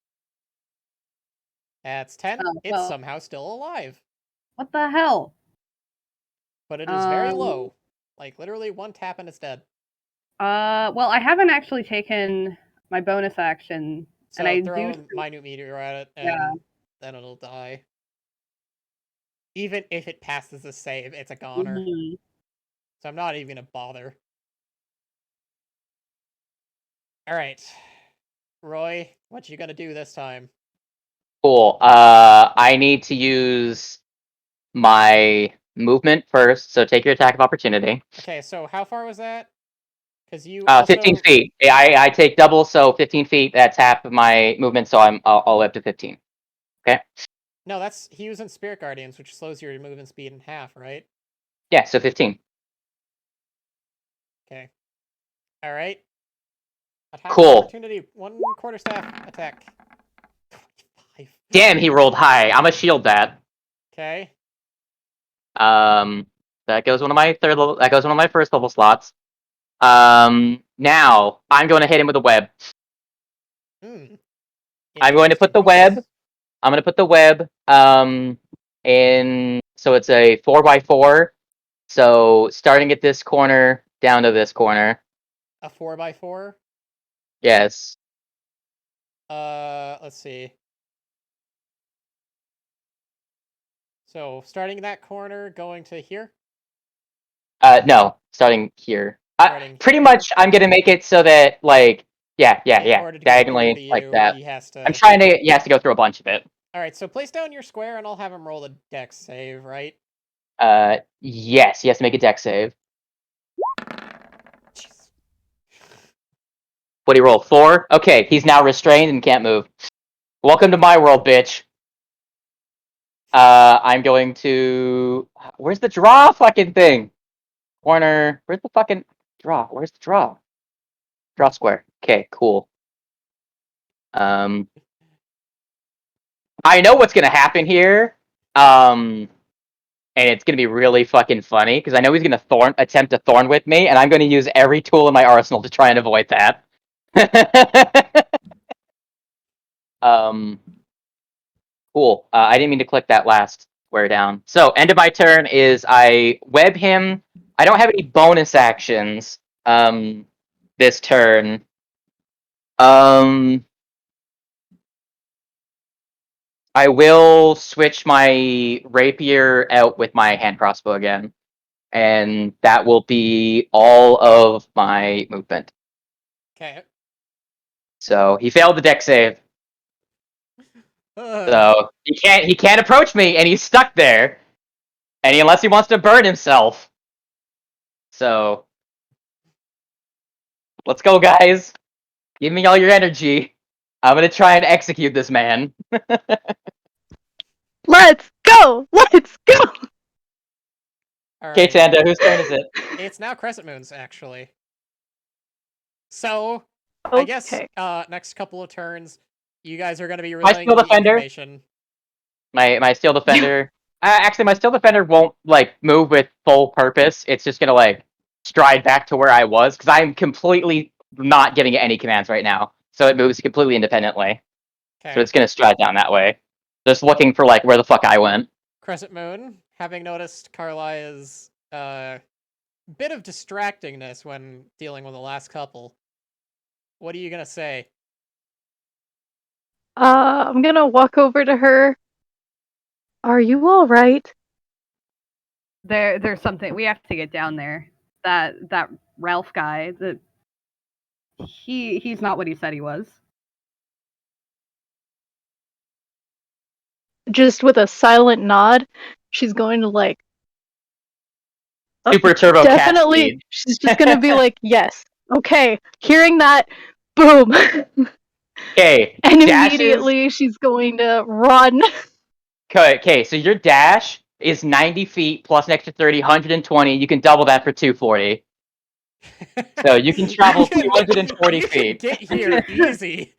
That's 10. Oh, It's well, somehow still alive, what the hell? but it is very low. Like literally one tap and it's dead. Well, I haven't actually taken my bonus action, So and I throw do. a minute meteor at it, and Yeah. then it'll die. Even if it passes the save, it's a goner. Mhm. So I'm not even gonna bother. All right, Roy, what you gonna do this time? Cool. I need to use my movement first, so take your attack of opportunity. Okay, so how far was that? Because you also 15 feet. I take double, so 15 feet. That's half of my movement, so I'm all the way up to 15. Okay. No, that's he using Spirit Guardians, which slows your movement speed in half, right? Yeah, so 15. Okay. All right. Attack of Cool. opportunity. 1 quarterstaff attack. 25. Damn, he rolled high. I'm gonna shield that. Okay. That goes one of my third level. That goes one of my first level slots. Now I'm going to hit him with a web. Hmm. I'm going to put the web. I'm going to put the web. In so it's a 4x4. So starting at this corner down to this corner. A 4x4. Yes. Let's see. So starting in that corner, going to here. No, starting here. Starting Pretty here? much, I'm gonna make it so that like, yeah, In order to get through diagonally to like you, that. he has to. I'm trying to. He has to go through a bunch of it. All right. So place down your square, and I'll have him roll the dex save. Right. Yes, he has to make a dex save. Jeez. What do you roll? 4? Okay, he's now restrained and can't move. Welcome to my world, bitch. I'm going to. Where's the draw fucking thing? Corner. Where's the fucking draw? Where's the draw? Draw square. Okay, cool. I know what's gonna happen here. And it's gonna be really fucking funny because I know he's gonna attempt to thorn with me, and I'm gonna use every tool in my arsenal to try and avoid that. Cool. I didn't mean to click that last square down. So end of my turn is I web him. I don't have any bonus actions this turn. I will switch my rapier out with my hand crossbow again. And that will be all of my movement. Okay. So he failed the deck save. So he can't approach me, and he's stuck there. And unless he wants to burn himself. So let's go, guys. Give me all your energy. I'm gonna try and execute this man. Let's go! Let's go! All Okay, right. Tanda, whose turn is it? It's now Crescent Moon's actually. So I guess Okay. next couple of turns, you guys are gonna be My relaying Steel the Defender. information. My Steel Defender. Actually, my Steel Defender won't like move with full purpose. It's just gonna like stride back to where I was because I'm completely not giving it any commands right now. So it moves completely independently. Okay. So it's gonna stride down that way. Just looking for like where the fuck I went. Crescent Moon, having noticed Carlisle's bit of distractingness when dealing with the last couple. What are you gonna say? I'm gonna walk over to her. Are you all right? There's something we have to get down there. That Ralph guy, he's not what he said he was. Just with a silent nod, she's going to like Super turbo cat definitely. speed. She's just gonna be like, yes, okay. Hearing that, boom, Okay, and dashes. immediately she's going to run. Okay, so your dash is 90 feet plus an extra 30, 120. You can double that for 240. So you can travel 240 you feet. can get here easy.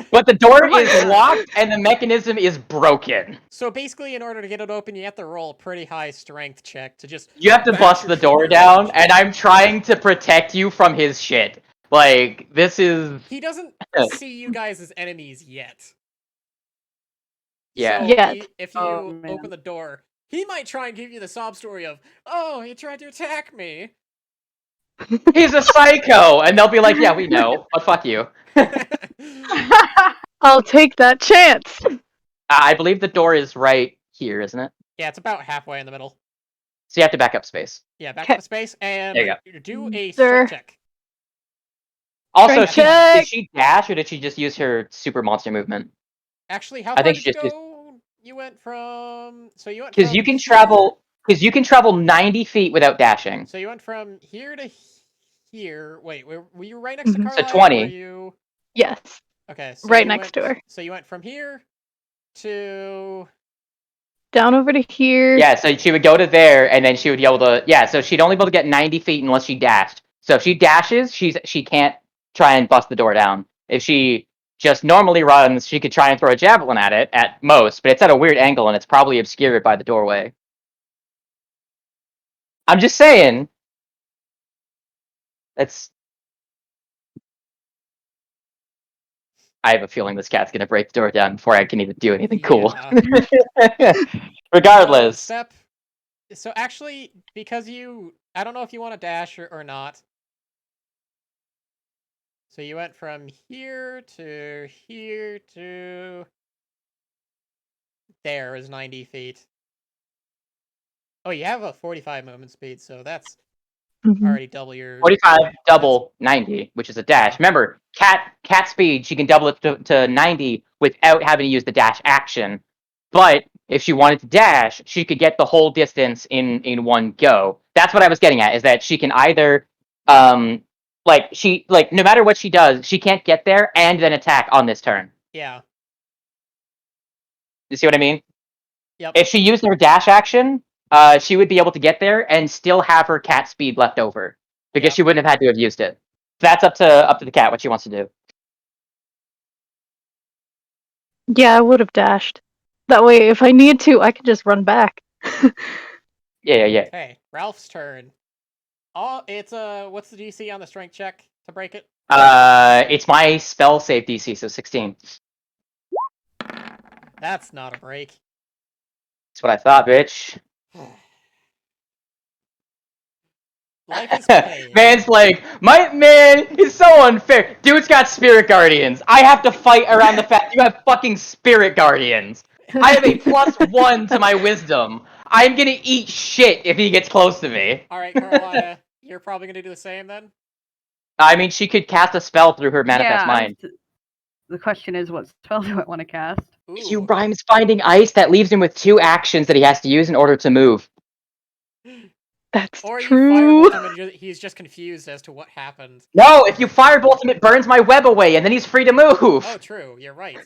But the door Oh my is God. locked and the mechanism is broken. So basically, in order to get it open, you have to roll a pretty high strength check to just. You have to bash bust your the door shit down, in. and I'm trying to protect you from his shit. Like, this is... He doesn't see you guys as enemies yet. Yeah. So Yet. if Oh, you man. open the door, he might try and give you the sob story of, "Oh, he tried to attack me." He's a psycho! And they'll be like, yeah, we know, but fuck you. I'll take that chance. I believe the door is right here, isn't it? Yeah, it's about halfway in the middle. So you have to back up space. Yeah, back Okay. up a space and There you do a Sir. strength check. Also, Strength did check. she dash, or did she just use her super monster movement? Actually, how I far think did she you just used... go? You went from Because you can here- travel... Because you can travel 90 feet without dashing. So you went from here to here. Wait, were you right next to Mhm. So Carlisle? Or were 20. you? Yes, Okay, so right you next went, to her. So you went from here to. Down over to here. Yeah, so she would go to there, and then she would be able to... Yeah, so she'd only be able to get 90 feet unless she dashed. So if she dashes, she can't try and bust the door down. If she just normally runs, she could try and throw a javelin at it, at most, but it's at a weird angle, and it's probably obscured by the doorway. I'm just saying. It's... I have a feeling this cat's gonna break the door down before I can even do anything cool. Yeah. Regardless. So actually, because I don't know if you want to dash or not. So you went from here to there is 90 feet. Oh, you have a 45 movement speed, so that's Mhm. already double your 45 double 90, which is a dash. Yeah. Remember, cat speed, she can double it to 90 without having to use the dash action. But if she wanted to dash, she could get the whole distance in one go. That's what I was getting at, is that she can either no matter what she does, she can't get there and then attack on this turn. Yeah. You see what I mean? Yep. If she used her dash action, she would be able to get there and still have her cat speed left over because Yep. she wouldn't have had to have used it. That's up to the cat what she wants to do. Yeah, I would have dashed. That way, if I need to, I can just run back. Yeah. Okay, Ralph's turn. Oh, it's what's the DC on the strength check to break it? It's my spell save DC, so 16. That's not a break. That's what I thought, bitch. Life is pain. Man's like, my man is so unfair. Dude's got spirit guardians. I have to fight around the fact you have fucking spirit guardians. I have a +1 to my wisdom. I'm gonna eat shit if he gets close to me. All right, Carolina, you're probably gonna do the same then. I mean, she could cast a spell through her manifest mind. The question is, what spell do I want to cast? If you Ooh. rhymes finding ice, that leaves him with 2 actions that he has to use in order to move. That's Or you true. firebolt him and he's just confused as to what happened. No, if you firebolt him, it burns my web away, and then he's free to move. Oh, true. You're right.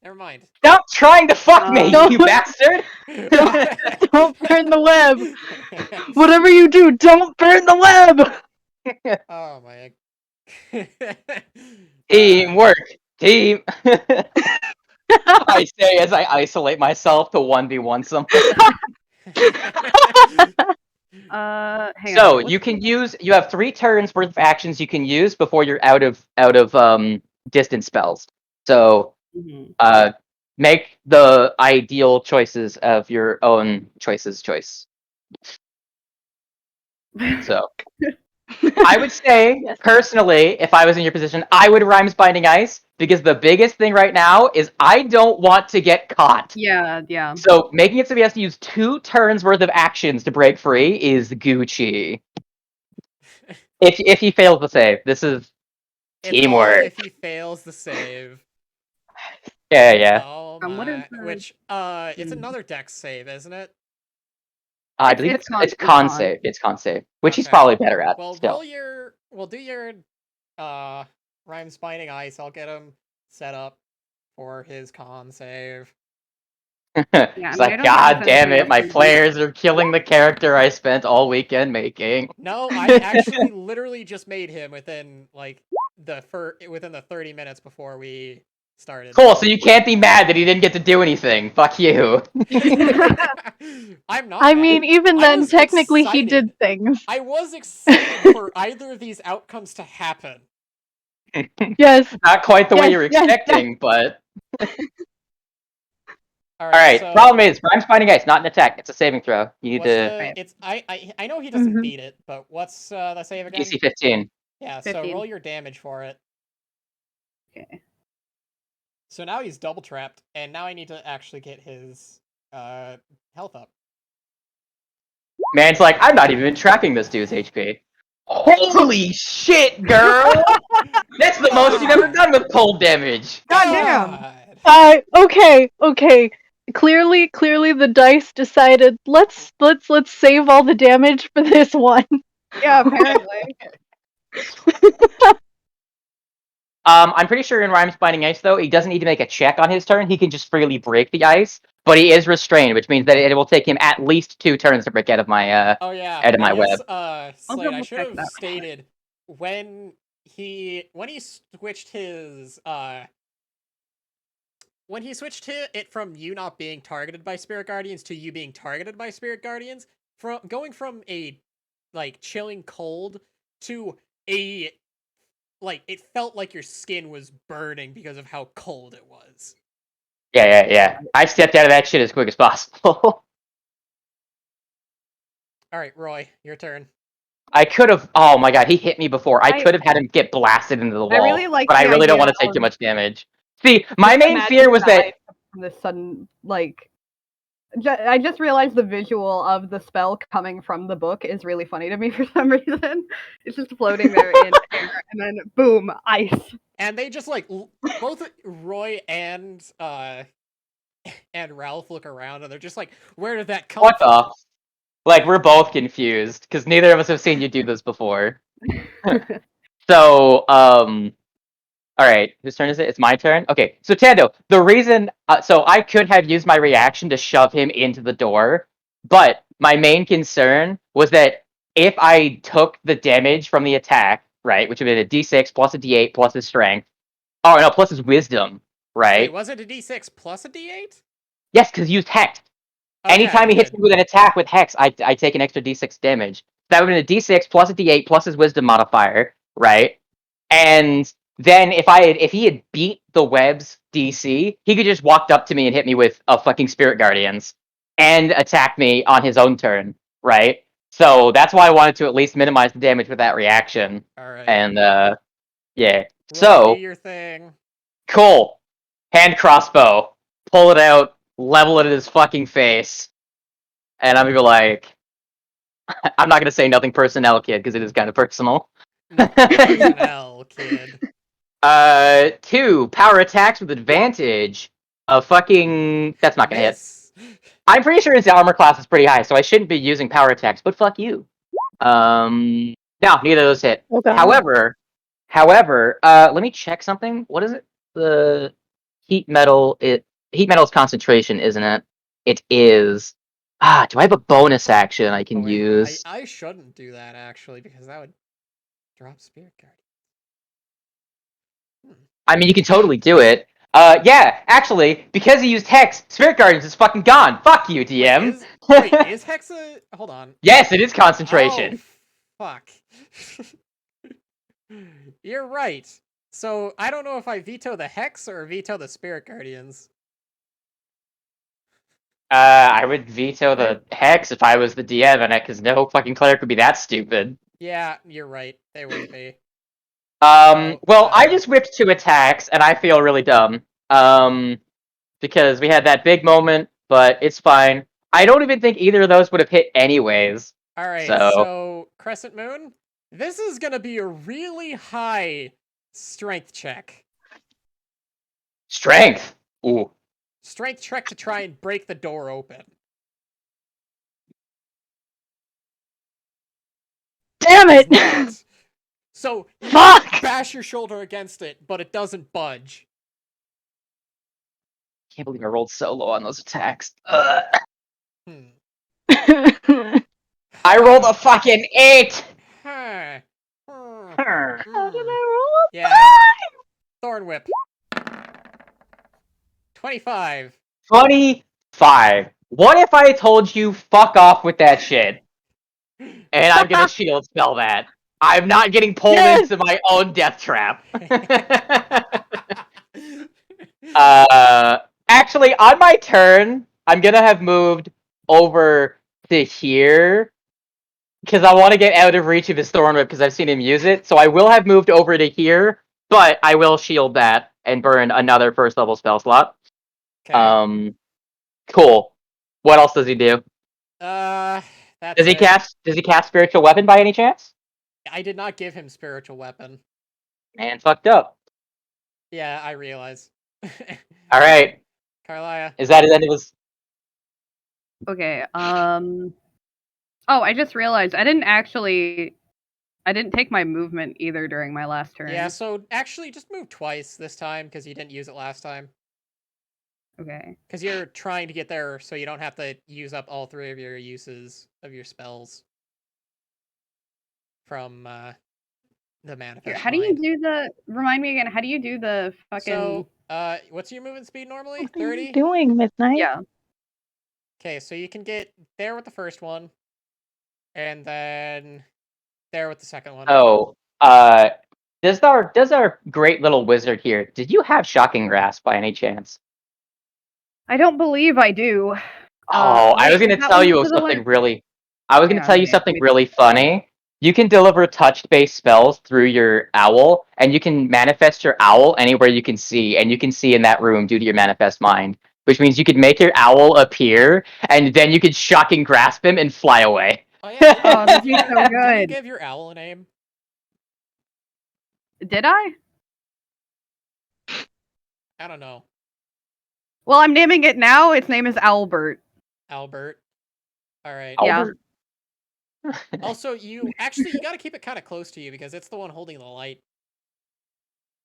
Never mind. Stop trying to fuck me, No. you bastard! Don't burn the web. Whatever you do, don't burn the web. Oh my. Teamwork! Team! I say as I isolate myself to 1v1 someone. Hang So on. you can use. You have 3 turns worth of actions you can use before you're out of distance spells. So Mhm. make the ideal choices of your own choice. So I would say, Yes. personally, if I was in your position, I would Rhymes Binding Ice, because the biggest thing right now is I don't want to get caught. Yeah. So making it so he has to use 2 turns worth of actions to break free is Gucci. If he fails the save, this is It's all teamwork. if he fails the save. Yeah. Oh What is my! Which it's another dex save, isn't it? I believe It's it's con. con save. It's con save, which he's Okay. probably better at. Well, Still, we'll do your Rhymes Binding Ice. I'll get him set up for his con save. Yeah, it's I mean, I like, don't think God there's damn anything it, else my we do. players are killing the character I spent all weekend making. No, I actually literally just made him within like within the 30 minutes before we started. Cool. So you can't be mad that he didn't get to do anything. Fuck you. I'm not. I mad. mean, even I then, was technically he excited. did things. I was excited for either of these outcomes to happen. Yes. Not quite the way Yes, you were yes, yes. expecting, but All all right. so Problem is, Rhymes Finding Ice, not an attack. It's a saving throw. You need what's to the? Right. It's I know he doesn't Mhm. beat it, but what's the save again? DC 15. Yeah, so 15. roll your damage for it. Okay. So now he's double trapped, and now I need to actually get his health up. Man's like, I'm not even tracking this dude's HP. Holy shit, girl! That's the most you've ever done with cold damage. God damn. Okay. Clearly the dice decided let's save all the damage for this one. Yeah, apparently. I'm pretty sure in Rhymes Binding Ice, though, he doesn't need to make a check on his turn. He can just freely break the ice, but he is restrained, which means that it will take him at least 2 turns to break out of my Oh yeah, out of my his web. I'll Slate. I double should check have that. stated when he switched his when he switched it from you not being targeted by spirit guardians to you being targeted by spirit guardians, from going from a like chilling cold to a like it felt like your skin was burning because of how cold it was. Yeah. I stepped out of that shit as quick as possible. All right, Roy, your turn. I could have. Oh my god, he hit me before. I I- could have had him get blasted into the wall. I really like but I the really don't idea want to take too of much damage. See, my just main fear imagining was the that. ice from this sudden, like, I just realized the visual of the spell coming from the book is really funny to me for some reason. It's just floating there in air, and then boom, ice. And they just like both Roy and Ralph look around and they're just like, "Where did that come What from?" the? Like, we're both confused because neither of us have seen you do this before. So, all right, whose turn is it? It's my turn. Okay, so Tando, the reason, so I could have used my reaction to shove him into the door, but my main concern was that if I took the damage from the attack, right, which would be a D6 plus a D8 plus his strength, oh no, plus his wisdom, right? Wait, was it a D6 plus a D8? Yes, because he used Hex. Okay, Anytime he hits good. me with an attack with Hex, I take an extra D6 damage. That would be a D6 plus a D8 plus his Wisdom modifier, right? And then if he had beat the web's DC, he could just walked up to me and hit me with a fucking Spirit Guardians and attack me on his own turn, right? So that's why I wanted to at least minimize the damage with that reaction. All right. And yeah. Roy, do So your thing. cool. Hand crossbow. Pull it out, level it at his fucking face. And I'm gonna be like, I'm not gonna say nothing personnel, kid, because it is kind of personal. Nothing personnel, kid. 2 power attacks with advantage. A fucking that's not gonna hit. Miss. I'm pretty sure his armor class is pretty high, so I shouldn't be using power attacks. But fuck you. No, neither of those hit. Oh god. However, let me check something. What is it? The heat metal. Heat metal's concentration, isn't it? It is. Do I have a bonus action I Oh, can wait, use? I shouldn't do that actually because that would drop Spirit Guardian. I mean, you can totally do it. Yeah, actually, because he used Hex, Spirit Guardians is fucking gone. Fuck you, DM. Wait, is Hexa? Hold on. Yes, it is Oh, concentration. fuck. You're right. So I don't know if I veto the Hex or veto the Spirit Guardians. I would veto the hex if I was the DM, and because no fucking cleric would be that stupid. Yeah, you're right. They wouldn't be. Well, I just whipped 2 attacks, and I feel really dumb. Because we had that big moment, but it's fine. I don't even think either of those would have hit anyways. All right, So- so Crescent Moon, this is gonna be a really high strength check. Strength. Ooh. Strength check to try and break the door open. Damn it! Not. So you Fuck! bash your shoulder against it, but it doesn't budge. Can't believe I rolled so low on those attacks. Ugh. Hmm. I rolled a fucking 8. Huh. How did I roll? Yeah. Thorn Whip. 25. 25. What if I told you fuck off with that shit? And I'm gonna shield spell that. I'm not getting pulled Yes! into my own death trap. Actually, on my turn, I'm gonna have moved over to here because I want to get out of reach of his thorn whip because I've seen him use it. So I will have moved over to here, but I will shield that and burn another first level spell slot. Okay. Cool. What else does he do? That's Does he it. cast? Does he cast spiritual weapon by any chance? I did not give him spiritual weapon. Man, fucked up. Yeah, I realize. All right. Carlia. Is that his end of his? Okay. Oh, I just realized I didn't take my movement either during my last turn. Yeah, so actually just move twice this time because you didn't use it last time. Okay. Because you're trying to get there so you don't have to use up all 3 of your uses of your spells from the manifest. How do you do the? Remind me again. How do you do the fucking? So, what's your movement speed normally? What are you 30? doing, Midnight? Yeah. Okay, so you can get there with the first one, and then there with the second one. Oh, does our great little wizard here? Did you have shocking grasp by any chance? I don't believe I do. Oh, I was wait, gonna that tell was you for the something one- really. I was Hang gonna on tell a you minute, something let me- really funny. You can deliver touch-based spells through your owl, and you can manifest your owl anywhere you can see, and you can see in that room due to your manifest mind. Which means you could make your owl appear, and then you could shocking grasp him and fly away. Oh, yeah. Oh, that'd be so Did you good. give your owl a name? Did I? I don't know. Well, I'm naming it now. Its name is Albert. Albert. Alright. Yeah. Albert. Also, you gotta keep it kind of close to you because it's the one holding the light.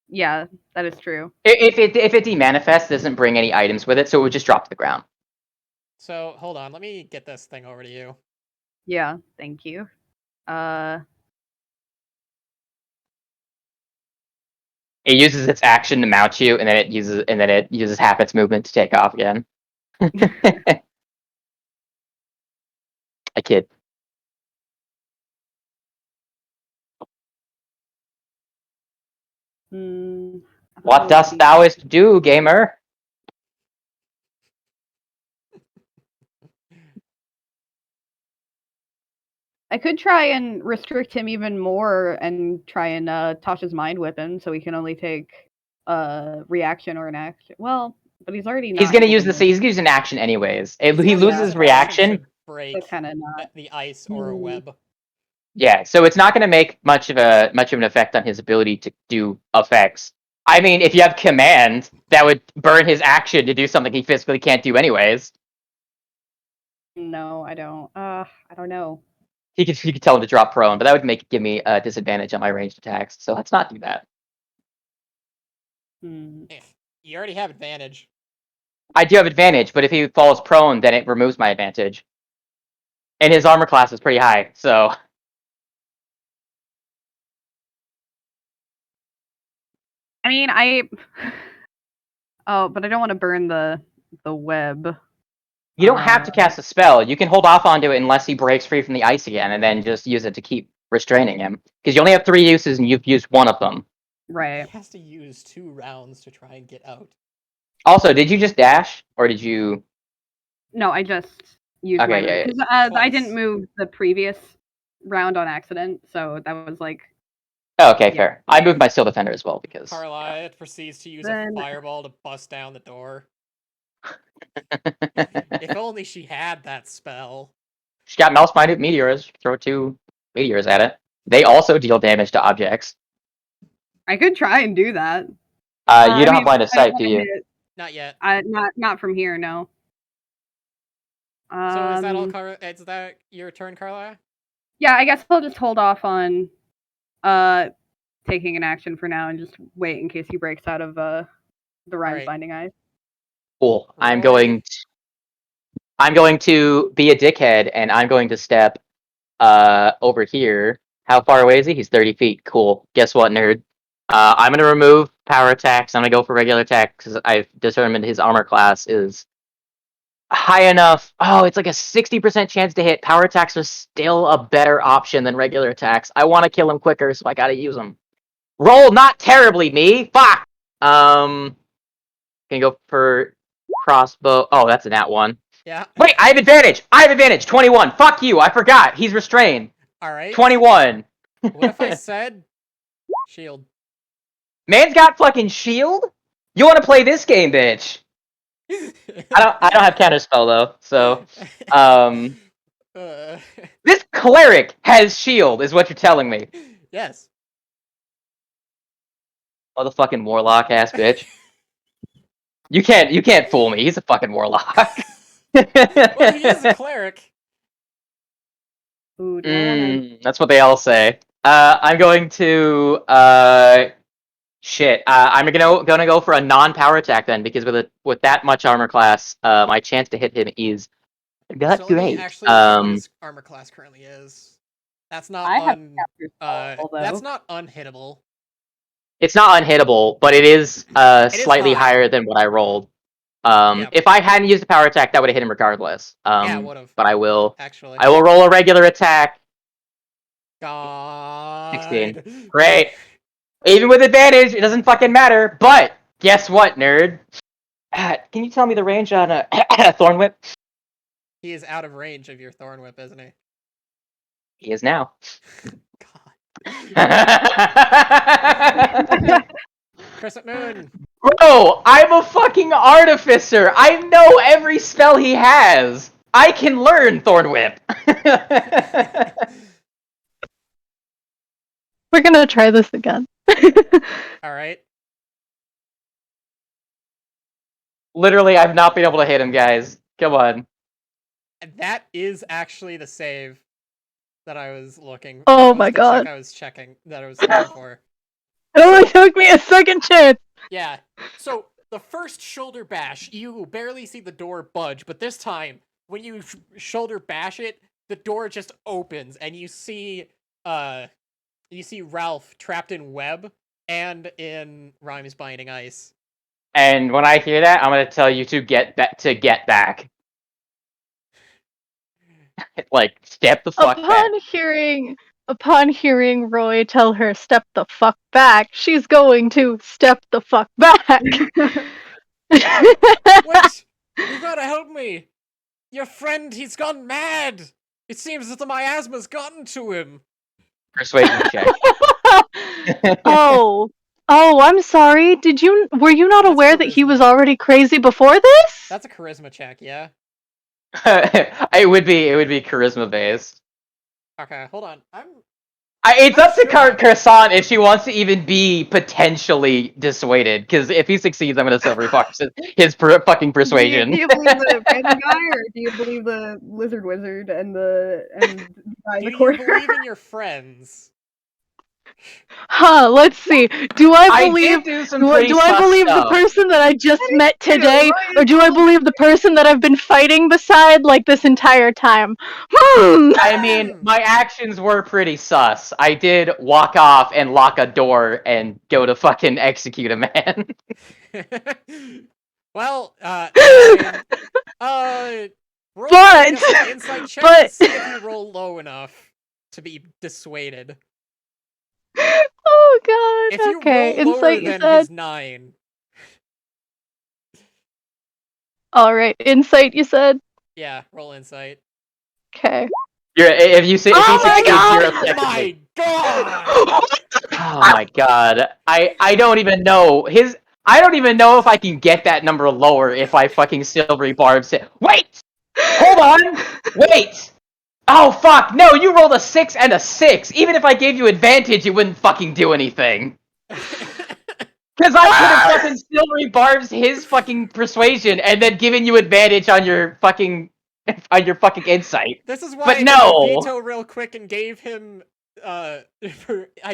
Yeah, that is true. If it demanifests, it doesn't bring any items with it, so it would just drop to the ground. So, hold on. Let me get this thing over to you. Yeah, thank you. It uses its action to mount you, and then it uses half its movement to take off again. I kid. I don't What know dost these- thouest do, gamer? I could try and restrict him even more and try and Tasha's mind whip him so he can only take a reaction or an action. Well, but he's already not He's gonna use holding this. He's using action anyways. If He's he gonna use loses an reaction, action to break So kind of not. the ice or a Hmm. web. yeah. So it's not gonna make much of an effect on his ability to do effects. I mean, if you have command, that would burn his action to do something he physically can't do anyways. No, I don't. I don't know. He could tell him to drop prone, but that would give me a disadvantage on my ranged attacks. So let's not do that. You already have advantage. I do have advantage, but if he falls prone, then it removes my advantage. And his armor class is pretty high, so I mean, Oh, but I don't want to burn the web. you don't have to cast a spell. You can hold off onto it unless he breaks free from the ice again, and then just use it to keep restraining him. Because you only have 3 uses, and you've used 1 of them. Right. He has to use 2 rounds to try and get out. Also, did you just dash, or did you? No, I just used Okay, my yeah, move. yeah. 'Cause, I didn't Twice. move the previous round on accident, so that was like. Oh, okay, Yeah. fair. I moved my Steel Defender as well because. Carla proceeds to use a Then fireball to bust down the door. If only she had that spell. She got mouse-minded meteors. Throw 2 meteors at it. They also deal damage to objects. I could try and do that. You I don't mean, have line of I don't sight, do want to you? hit it. Not yet. Not from here, no. So is that all, Carla? Is that your turn, Carla? Yeah, I guess I'll just hold off on taking an action for now and just wait in case he breaks out of the Ryan's Alright. Binding Eyes. Cool. I'm Roy. going to be a dickhead, and I'm going to step over here. How far away is he? He's 30 feet. Cool. Guess what, nerd? I'm going to remove power attacks. I'm going to go for regular attacks because I've determined his armor class is high enough. Oh, it's like a 60% chance to hit. Power attacks are still a better option than regular attacks. I want to kill him quicker, so I got to use them. Roll not terribly, me. Fuck. Can go for crossbow. Oh, that's a nat 1. Yeah. Wait, I have advantage. 21. Fuck you. I forgot. He's restrained. Alright. 21. What if I said shield? Man's got fucking shield? You want to play this game, bitch? I don't have counterspell though, so Uh, this cleric has shield, is what you're telling me. yes. Motherfucking warlock ass bitch. You can't fool me. He's a fucking warlock. Well, he is a cleric. Ooh, do I want to? That's what they all say. I'm going to shit. I'm gonna go for a non-power attack then, because with that much armor class, my chance to hit him is not So let me great. actually look at what his armor class currently is. That's not I have counterspell, that's though. not unhittable. It's not unhittable, but it is slightly high. higher than what I rolled. Yep. If I hadn't used a power attack, that would have hit him regardless. Yeah, it would've. But I will Actually. roll a regular attack. God. 16. Great. Even with advantage, it doesn't fucking matter. But guess what, nerd? Can you tell me the range on a Thorn Whip? He is out of range of your Thorn Whip, isn't he? He is now. God. Crescent Moon. Bro, I'm a fucking artificer. I know every spell he has. I can learn Thorn Whip. We're gonna try this again. Alright. Literally, I've not been able to hit him, guys. Come on. And that is actually the save that I was looking for. Oh That was my the god. check I was checking, that I was looking for. It only took me a second chance. Yeah. So, the first shoulder bash, you barely see the door budge, but this time, when you shoulder bash it, the door just opens, and you see Ralph trapped in web and in Rhyme's Binding Ice. And when I hear that, I'm gonna tell you to get back. Like, step the fuck back. Upon hearing Roy tell her step the fuck back, she's going to step the fuck back. Wait! You gotta help me! Your friend, he's gone mad! It seems that the miasma's gotten to him! Persuasion check. Oh, I'm sorry. Were you not That's aware that he charisma. was already crazy before this? That's a charisma check, yeah? It would be charisma based. Okay, hold on. It's not up to sure. Karsan if she wants to even be potentially dissuaded. Because if he succeeds, I'm gonna silver fox his fucking persuasion. Do you believe the random guy, or do you believe the lizard wizard and the guy in Do the you corner? believe in your friends? Huh, let's see. Do I believe did do some pretty do I sus believe the stuff. person that I just met too, today, right? or do I believe the person that I've been fighting beside like this entire time? I mean, my actions were pretty sus. I did walk off and lock a door and go to fucking execute a man. Well, roll But- an insight check but- to see if you roll low enough to be dissuaded. Oh god. If you Okay, roll lower insight you than said. his 9, Alright, insight you said. Yeah, roll insight. Okay. If you Oh my succeed, God! you're Oh effectively. my god! Oh my god. I don't even know I don't even know if I can get that number lower if I fucking silvery barbs it. Wait! Hold on! Wait! Oh fuck! No, you rolled a 6 and a 6. Even if I gave you advantage, it wouldn't fucking do anything. Because I could have fucking silvery barbs his fucking persuasion and then given you advantage on your fucking insight. This is why But I did a no! veto real quick and gave him I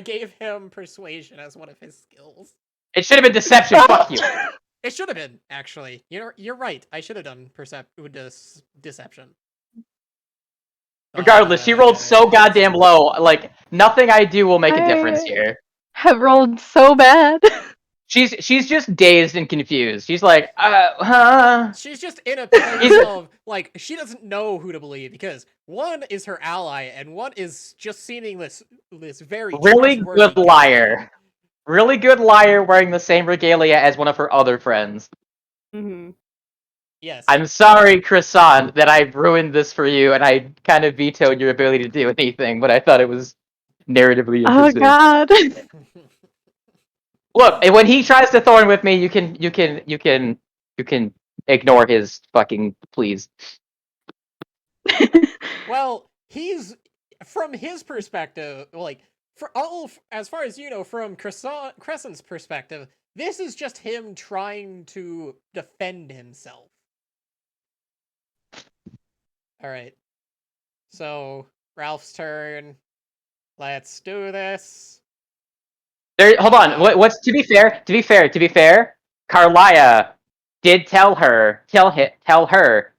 gave him persuasion as one of his skills. It should have been deception, fuck you. It should have been, actually. You're right. I should have done deception. Regardless, she rolled so goddamn low. Like, nothing I do will make a difference here. Have rolled so bad. She's just dazed and confused. She's like, huh? She's just in a place of, like, she doesn't know who to believe, because one is her ally, and one is just seeming this very Really trustworthy good guy. liar. Really good liar wearing the same regalia as one of her other friends. Mm-hmm. Yes. I'm sorry, Croissant, that I ruined this for you, and I kind of vetoed your ability to do anything, but I thought it was narratively Oh interesting. God. Look, when he tries to thorn with me, you can ignore his fucking pleas. Well, he's, from his perspective, like, as far as you know, from Crescent's perspective, this is just him trying to defend himself. Alright. So, Ralph's turn. Let's do this. Hold on. What's to be fair? Carlia did tell her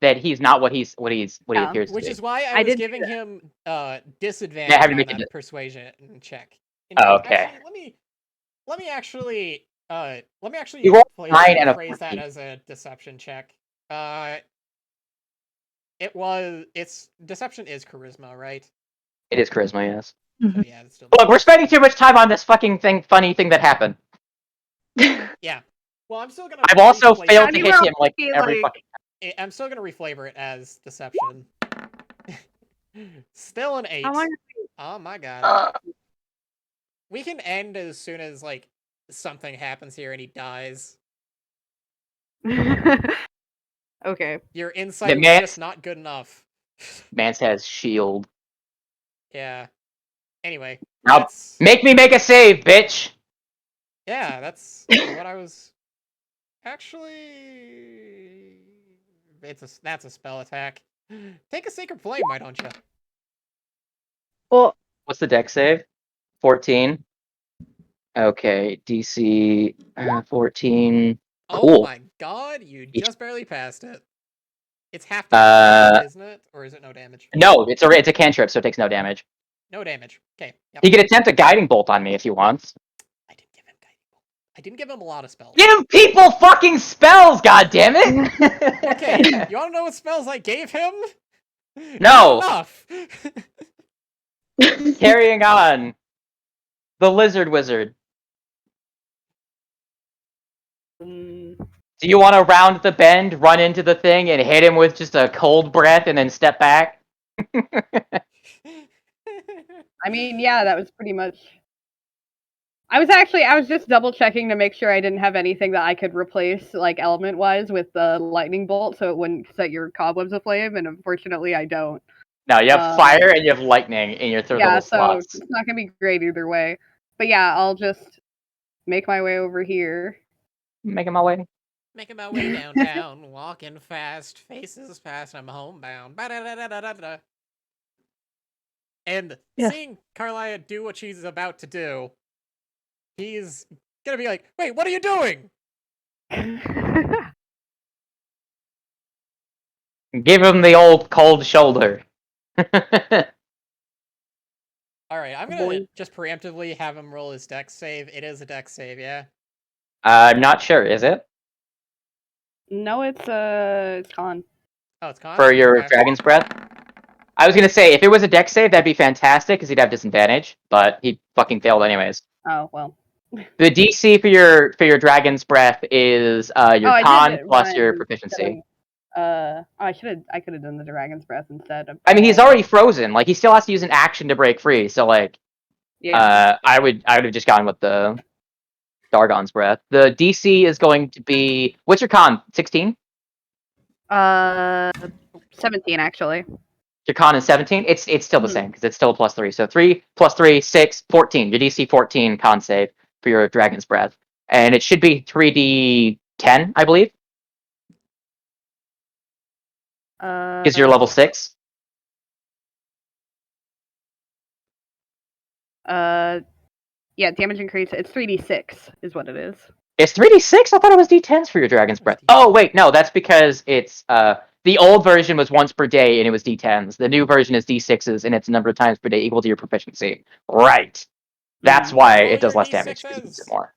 that he's not what he appears to Which be. is why I I was did giving see him disadvantage Yeah, having on to make that it. persuasion check. In Oh, fact, okay. actually, let me actually You rolled 9 and a phrase that 14. as a deception check. Deception is charisma, right? It is charisma, yes. So yeah, it's still. Look, we're spending too much time on this fucking funny thing that happened. Yeah. Well, I'm still gonna. I've also reflavor- failed How to do you hit roll him like be every like- fucking. I'm still gonna reflavor it as deception. Still an 8. How long? Oh my god. We can end as soon as, like, something happens here and he dies. Okay. Your insight was man- just not good enough. Man says shield. Yeah. Anyway, Now that's... make me make a save, bitch. Yeah, that's what I was... Actually... That's a spell attack. Take a Sacred Flame, why don't you? Well, What's the deck save? 14. Okay, DC 14. Oh Cool. my god, you Each- just barely passed it. It's half damage, isn't it? Or is it no damage? No, it's a cantrip, so it takes no damage. No damage. Okay. Yep. He can attempt a guiding bolt on me if he wants. I didn't give him Guiding Bolt. I didn't give him a lot of spells. Give people fucking spells, goddammit! Okay, you wanna know what spells I gave him? No. Not enough! Carrying on. The Lizard Wizard. Mm, Do you want to round the bend, run into the thing, and hit him with just a cold breath and then step back? I mean, yeah, that was pretty much. I was just double checking to make sure I didn't have anything that I could replace, like element wise, with the lightning bolt, so it wouldn't set your cobwebs aflame. And unfortunately, I don't. No, you have fire and you have lightning in your third Yeah, level so slots. it's not gonna be great either way. But yeah, I'll just make my way over here. Making my way. Making my way downtown, walking fast, faces past, I'm homebound. Ba-da-da-da-da-da. And Yes. seeing Carlia do what she's about to do, he's gonna be like, wait, what are you doing? Give him the old cold shoulder. Alright, I'm gonna just preemptively have him roll his dex save. It is a dex save, yeah? I'm not sure, is it? No, it's con. Oh, it's con? For your Okay. Dragon's Breath? I was gonna say, if it was a dex save, that'd be fantastic, because he'd have disadvantage, but he fucking failed anyways. Oh well. The DC for your Dragon's Breath is your I con did it plus when your I was proficiency. getting- I could have done the dragon's breath instead. I mean, he's already frozen. Like, he still has to use an action to break free. So, like, Yeah. I would have just gone with the Dargon's breath. The DC is going to be, what's your con? 16? 17 actually. Your con is 17. It's still the Mhm. same because it's still a +3. So 3 + 3, 6, 14. Your DC 14 con save for your Dragon's Breath, and it should be 3d10, I believe, because you're level 6. Yeah, damage increase. It's 3d6 is what it is. It's 3d6. I thought it was d10s for your Dragon's Breath. Oh wait, no, that's because it's the old version was once per day and it was d10s. The new version is d6s and it's a number of times per day equal to your proficiency. Right. That's why Roll it does your less damage because it D6s. uses it more.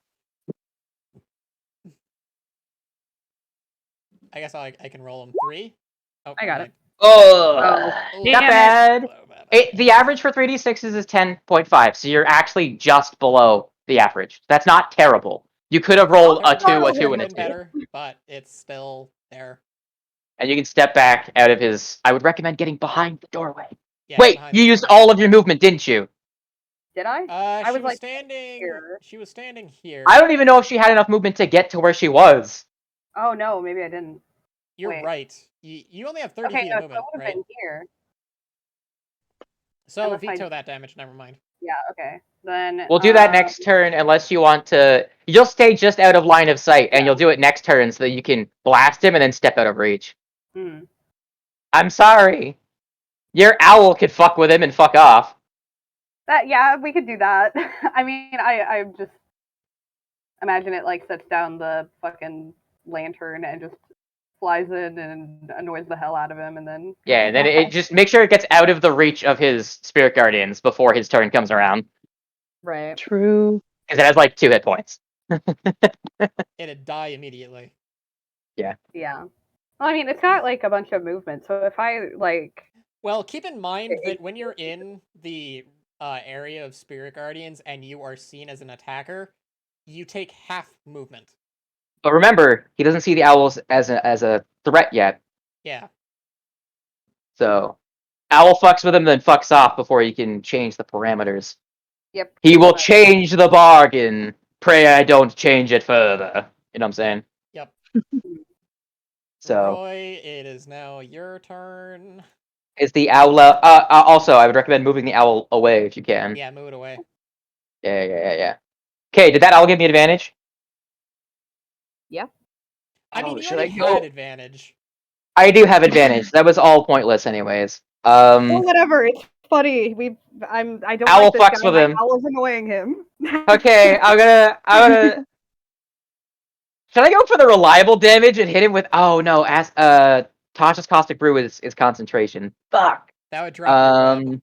I guess I can roll them 3. Oh, I got it. Oh, Oh, not Damn it. bad. The average for 3d6s is 10.5, so you're actually just below the average. That's not terrible. You could have rolled a 2, a 2, and a 2. Better, but it's still there. And you can step back out of his... I would recommend getting behind the doorway. Yeah, Wait, behind you the used doorway. all of your movement, didn't you? Did I? I She was was like standing here. She was standing here. I don't even know if she had enough movement to get to where she was. Oh no, maybe I didn't. You're Wait. right. You only have 30 Okay, feet no, of so it movement, would have right? been here. So unless veto that damage. Never mind. Yeah. Okay. Then We'll do that next turn unless you want to... You'll stay just out of line of sight, and Yeah. you'll do it next turn so that you can blast him and then step out of reach. Hmm. I'm sorry. Your owl could fuck with him and fuck off. Yeah, we could do that. I mean, I just imagine it like sets down the fucking lantern and just flies in and annoys the hell out of him, and then Yeah, and then it just make sure it gets out of the reach of his spirit guardians before his turn comes around. right. True. Because it has like 2 hit points. It'd die immediately. Yeah. Well, I mean, it's got like a bunch of movement, so if I like, Well, keep in mind that when you're in the area of spirit guardians and you are seen as an attacker, you take half movement. But remember, he doesn't see the owls as a threat yet. Yeah. So owl fucks with him, then fucks off before he can change the parameters. yep. He will change the bargain. Pray I don't change it further. You know what I'm saying? Yep. So Roy, it is now your turn. is the owl? Also, I would recommend moving the owl away if you can. Yeah, move it away. Yeah. Okay, did that owl give me advantage? Yeah. I mean, Oh, you should already I go? had advantage. I do have advantage. That was all pointless, anyways. Well, whatever. It's funny. I don't Owl like this fucks guy. with My him. owl's annoying him. Okay, I'm gonna. Should I go for the reliable damage and hit him with? Oh no, Tasha's caustic brew is concentration. Fuck. That would drop your web.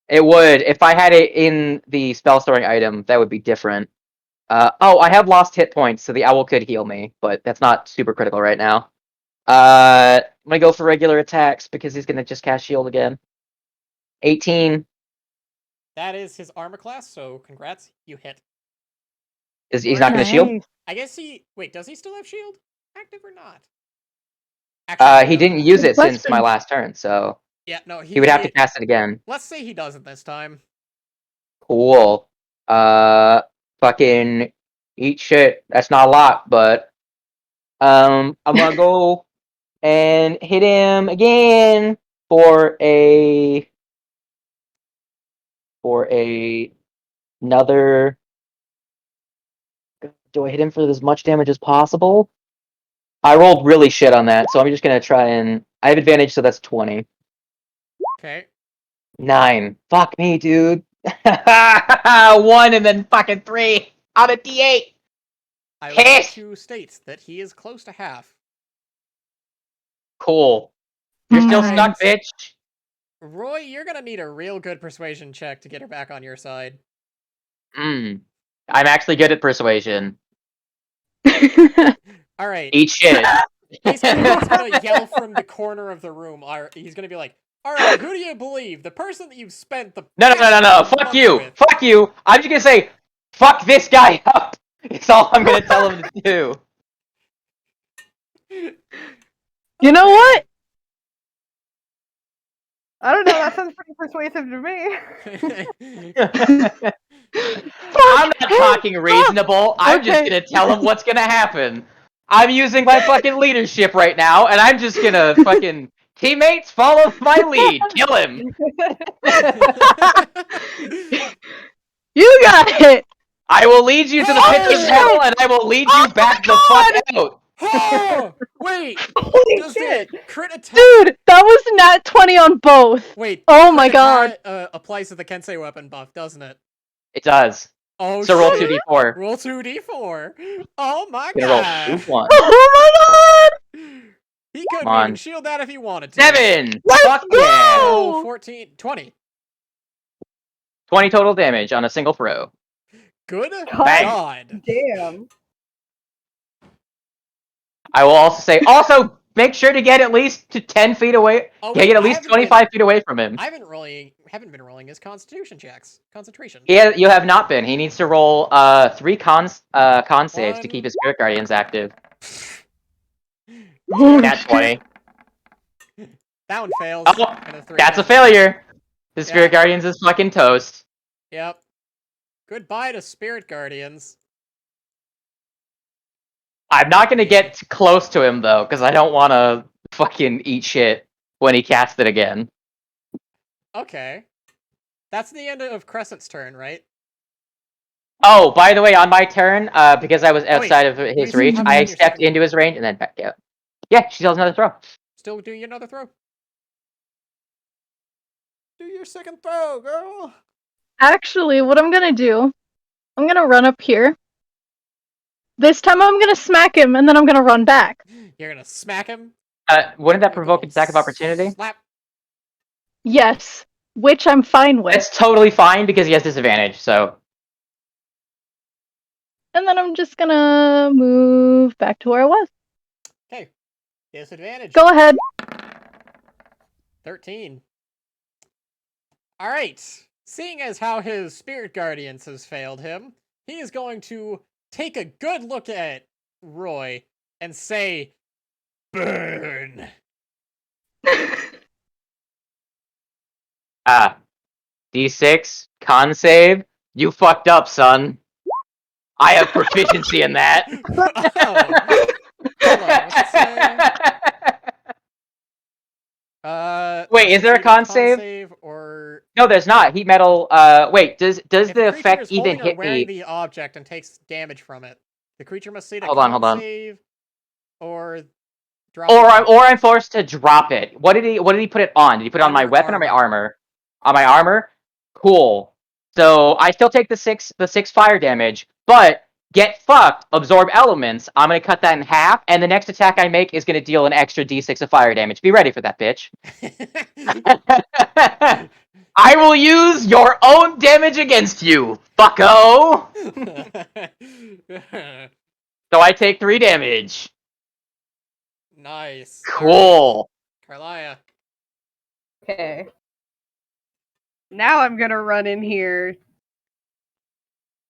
It would if I had it in the spell storing item. That would be different. I have lost hit points, so the owl could heal me, but that's not super critical right now. I'm gonna go for regular attacks because he's gonna just cast shield again. 18 That is his armor class, so congrats, you hit. is he's not gonna shield. I guess wait, does he still have shield active or not? He didn't use it since my last turn, so Yeah, no, he would have to cast it again. Let's say he doesn't this time. Cool. Fucking eat shit. That's not a lot, but I'm gonna go and hit him again for another. Do I hit him for as much damage as possible? I rolled really shit on that, so I'm just gonna try and I have advantage, so that's 20. Okay. 9. Fuck me, dude. 1 and then fucking 3 on a D8. I would like to state that he is close to half. Cool. You're still Alright. stuck, bitch. Roy, you're gonna need a real good persuasion check to get her back on your side. I'm actually good at persuasion. Alright. Eat shit. Basically, he's gonna yell from the corner of the room. He's gonna be like, alright, who do you believe? The person that you've spent the No. Fuck month you. with? Fuck you. I'm just gonna say, fuck this guy up. It's all I'm gonna tell him to do. You know what? I don't know. That sounds pretty persuasive to me. I'm not talking reasonable. I'm just Okay. gonna tell him what's gonna happen. I'm using my fucking leadership right now, and I'm just gonna fucking teammates follow my lead. Kill him. You got it. I will lead you to the pits of Oh, hell, and I will lead you Oh back my the fuck God! out. Oh, wait. Holy Does the shit! crit attack? Dude, that was nat 20 on both. Wait. Oh crit my God. attack, applies to the Kensei weapon buff, doesn't it? It does. Oh So roll shit. 2d4. Roll 2d4. Oh my Gonna roll god. 2-1. Oh my God. He couldn't Come on. even shield that if he wanted to. 7! Let's Fuck go! yeah! Oh, 14, 20. 20 total damage on a single throw. Good Bang. god. Damn. I will also say, make sure to get at least to 10 feet away. Oh, Get wait, at I least haven't 25 feet away from him. I haven't been rolling his constitution checks. Concentration. You have not been. He needs to roll 3 con saves to keep his spirit guardians active. Oh, That's shit. 20. That one fails. Oh, And a 3 that's a again. failure. The spirit Yeah. guardians is fucking toast. Yep. Goodbye to spirit guardians. I'm not gonna get close to him though, because I don't want to fucking eat shit when he casts it again. Okay. That's the end of Crescent's turn, right? Oh, by the way, on my turn, because I was Oh, wait. outside of his You still reach, have I your stepped second into his range and then back out. Yeah, she does another throw. Still do another throw. Do your second throw, girl. Actually, what I'm gonna do, I'm gonna run up here. This time I'm gonna smack him, and then I'm gonna run back. You're gonna smack him. Wouldn't that You're provoke gonna an attack of opportunity? Slap. Yes, which I'm fine with. That's totally fine because he has disadvantage, so. And then I'm just gonna move back to where I was. Okay. Disadvantage. Go ahead. 13. Alright. Seeing as how his spirit guardians has failed him, he is going to take a good look at Roy and say, burn. D6, con save. You fucked up, son. I have proficiency in that. Oh. Hold on, what's it say? Wait, is there a con save? Or No, there's not. Heat metal. Wait, does if the the creature effect is even holding or hit wearing me? the object and takes damage from it, the creature must succeed a Hold on, con hold on. save or drop Or it. I'm forced to drop it. What did he put it on? Did he put it on my your weapon or my armor? On my armor? Cool. So I still take the six fire damage, but get fucked, absorb elements. I'm gonna cut that in half, and the next attack I make is gonna deal an extra d6 of fire damage. Be ready for that, bitch. I will use your own damage against you, fucko! So I take 3 damage. Nice. Cool. Carlia. Okay. Now I'm gonna run in here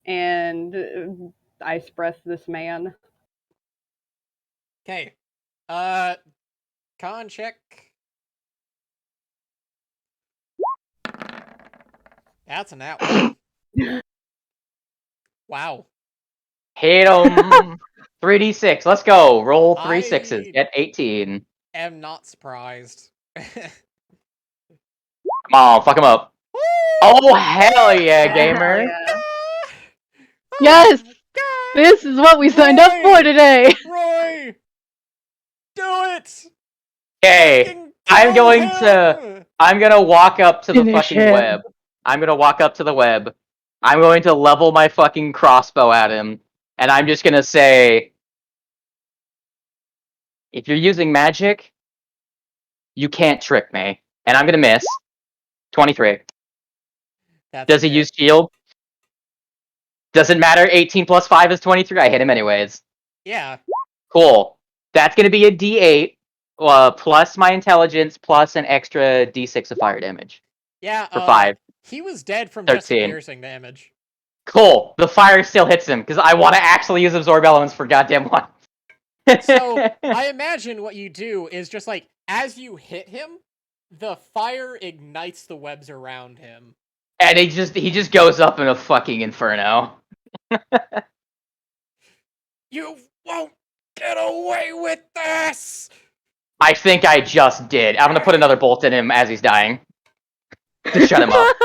and ice breath this man. Okay. Con check. That's an nat one. Wow. Hit him. 3d6. Let's go. Roll 3 sixes. I- Get 18. Am not surprised. Come on, fuck him up. Oh, hell yeah, gamer. Yeah. Yes! This is what we signed up for today. Roy! Do it! Okay, Fucking I'm kill going to. him! I'm gonna walk up to the Finish fucking him. web. I'm gonna walk up to the web. I'm going to level my fucking crossbow at him. And I'm just gonna say, if you're using magic, you can't trick me. And I'm gonna miss. 23. That's Does he it. use shield? Doesn't matter. 18 plus 5 is 23. I hit him anyways. Yeah. Cool. That's gonna be a D8 plus my intelligence plus an extra D6 of fire damage Yeah, for 5. he was dead from just 13. piercing damage. Cool. The fire still hits him because I want to actually use absorb elements for goddamn one. So I imagine what you do is just like as you hit him, the fire ignites the webs around him. And he just goes up in a fucking inferno. You won't get away with this! I think I just did. I'm gonna put another bolt in him as he's dying. To shut him up.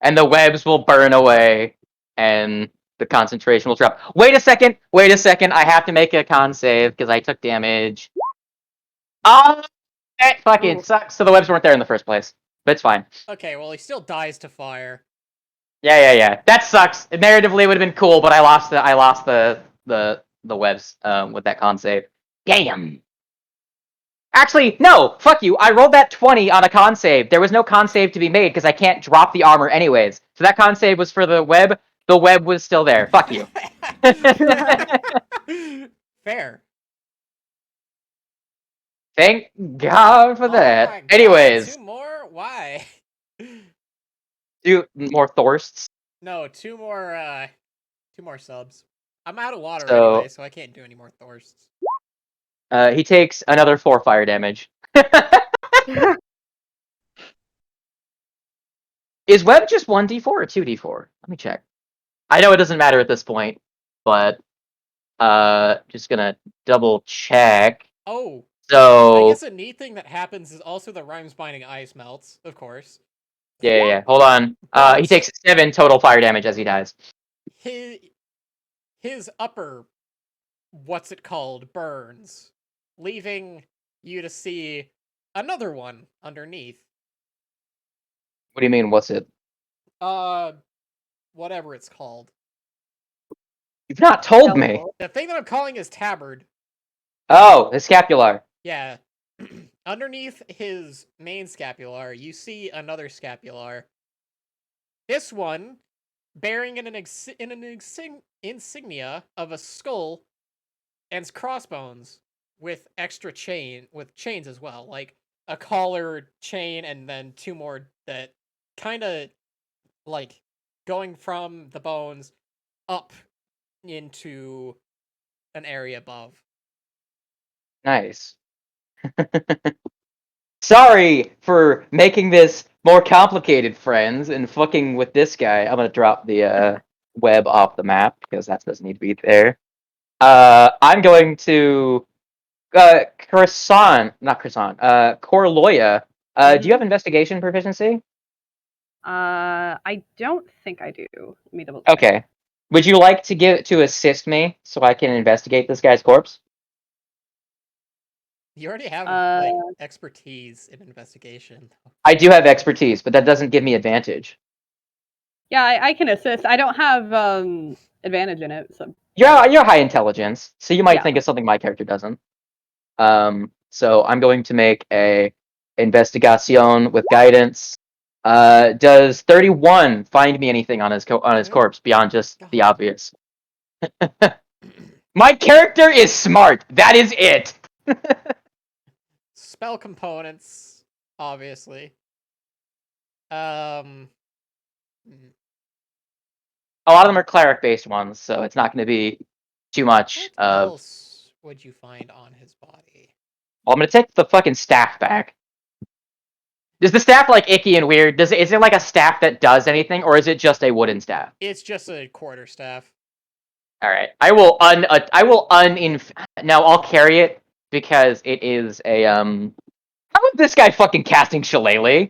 And the webs will burn away, and the concentration will drop. Wait a second! I have to make a con save, because I took damage. Oh, that fucking sucks. So the webs weren't there in the first place. But it's fine. Okay, well he still dies to fire. Yeah. That sucks. Narratively, it would have been cool, but I lost the webs with that con save. Damn. Actually, no. Fuck you. I rolled that 20 on a con save. There was no con save to be made because I can't drop the armor anyways. So that con save was for the web. The web was still there. Fuck you. Fair. Thank God for that. Oh my God, Anyways, 2 more? Why? do more Thorsts. No, 2 more subs. I'm out of water So- anyway, so I can't do any more Thorsts. He takes another 4 fire damage. Is web just 1d4 or 2d4? Let me check. I know it doesn't matter at this point, but just gonna double check. Oh, I So guess a neat thing that happens is also the Rhymes Binding Ice melts, of course. yeah. Hold on. He takes 7 total fire damage as he dies. His upper, what's it called, burns, leaving you to see another one underneath. What do you mean? What's it? Whatever it's called. You've not told me. The thing that I'm calling is tabard. Oh, the scapular. Yeah. Underneath his main scapular, you see another scapular. This one bearing an insignia of a skull and crossbones with chains as well, like a collar, chain, and then 2 more that kind of like going from the bones up into an area above. Nice. Sorry for making this more complicated, friends, and fucking with this guy. I'm gonna drop the web off the map because that doesn't need to be there. I'm going to Corloya. Do you have investigation proficiency? I don't think I do. Let me double check. Okay. Would you like to assist me so I can investigate this guy's corpse? You already have Uh, like expertise in investigation. I do have expertise, but that doesn't give me advantage. Yeah, I can assist. I don't have advantage in it, so You're high intelligence, so you might Yeah. think of something my character doesn't. So I'm going to make a investigation with guidance. Does 31 find me anything on his corpse beyond just the obvious? My character is smart. That is it. Spell components, obviously. A lot of them are cleric-based ones, so it's not going to be too much What of. else would you find on his body? Well, I'm going to take the fucking staff back. Is the staff like icky and weird? Is it like a staff that does anything, or is it just a wooden staff? It's just a quarterstaff. All right, I will No, I'll carry it because it is a How about this guy fucking casting Shillelagh?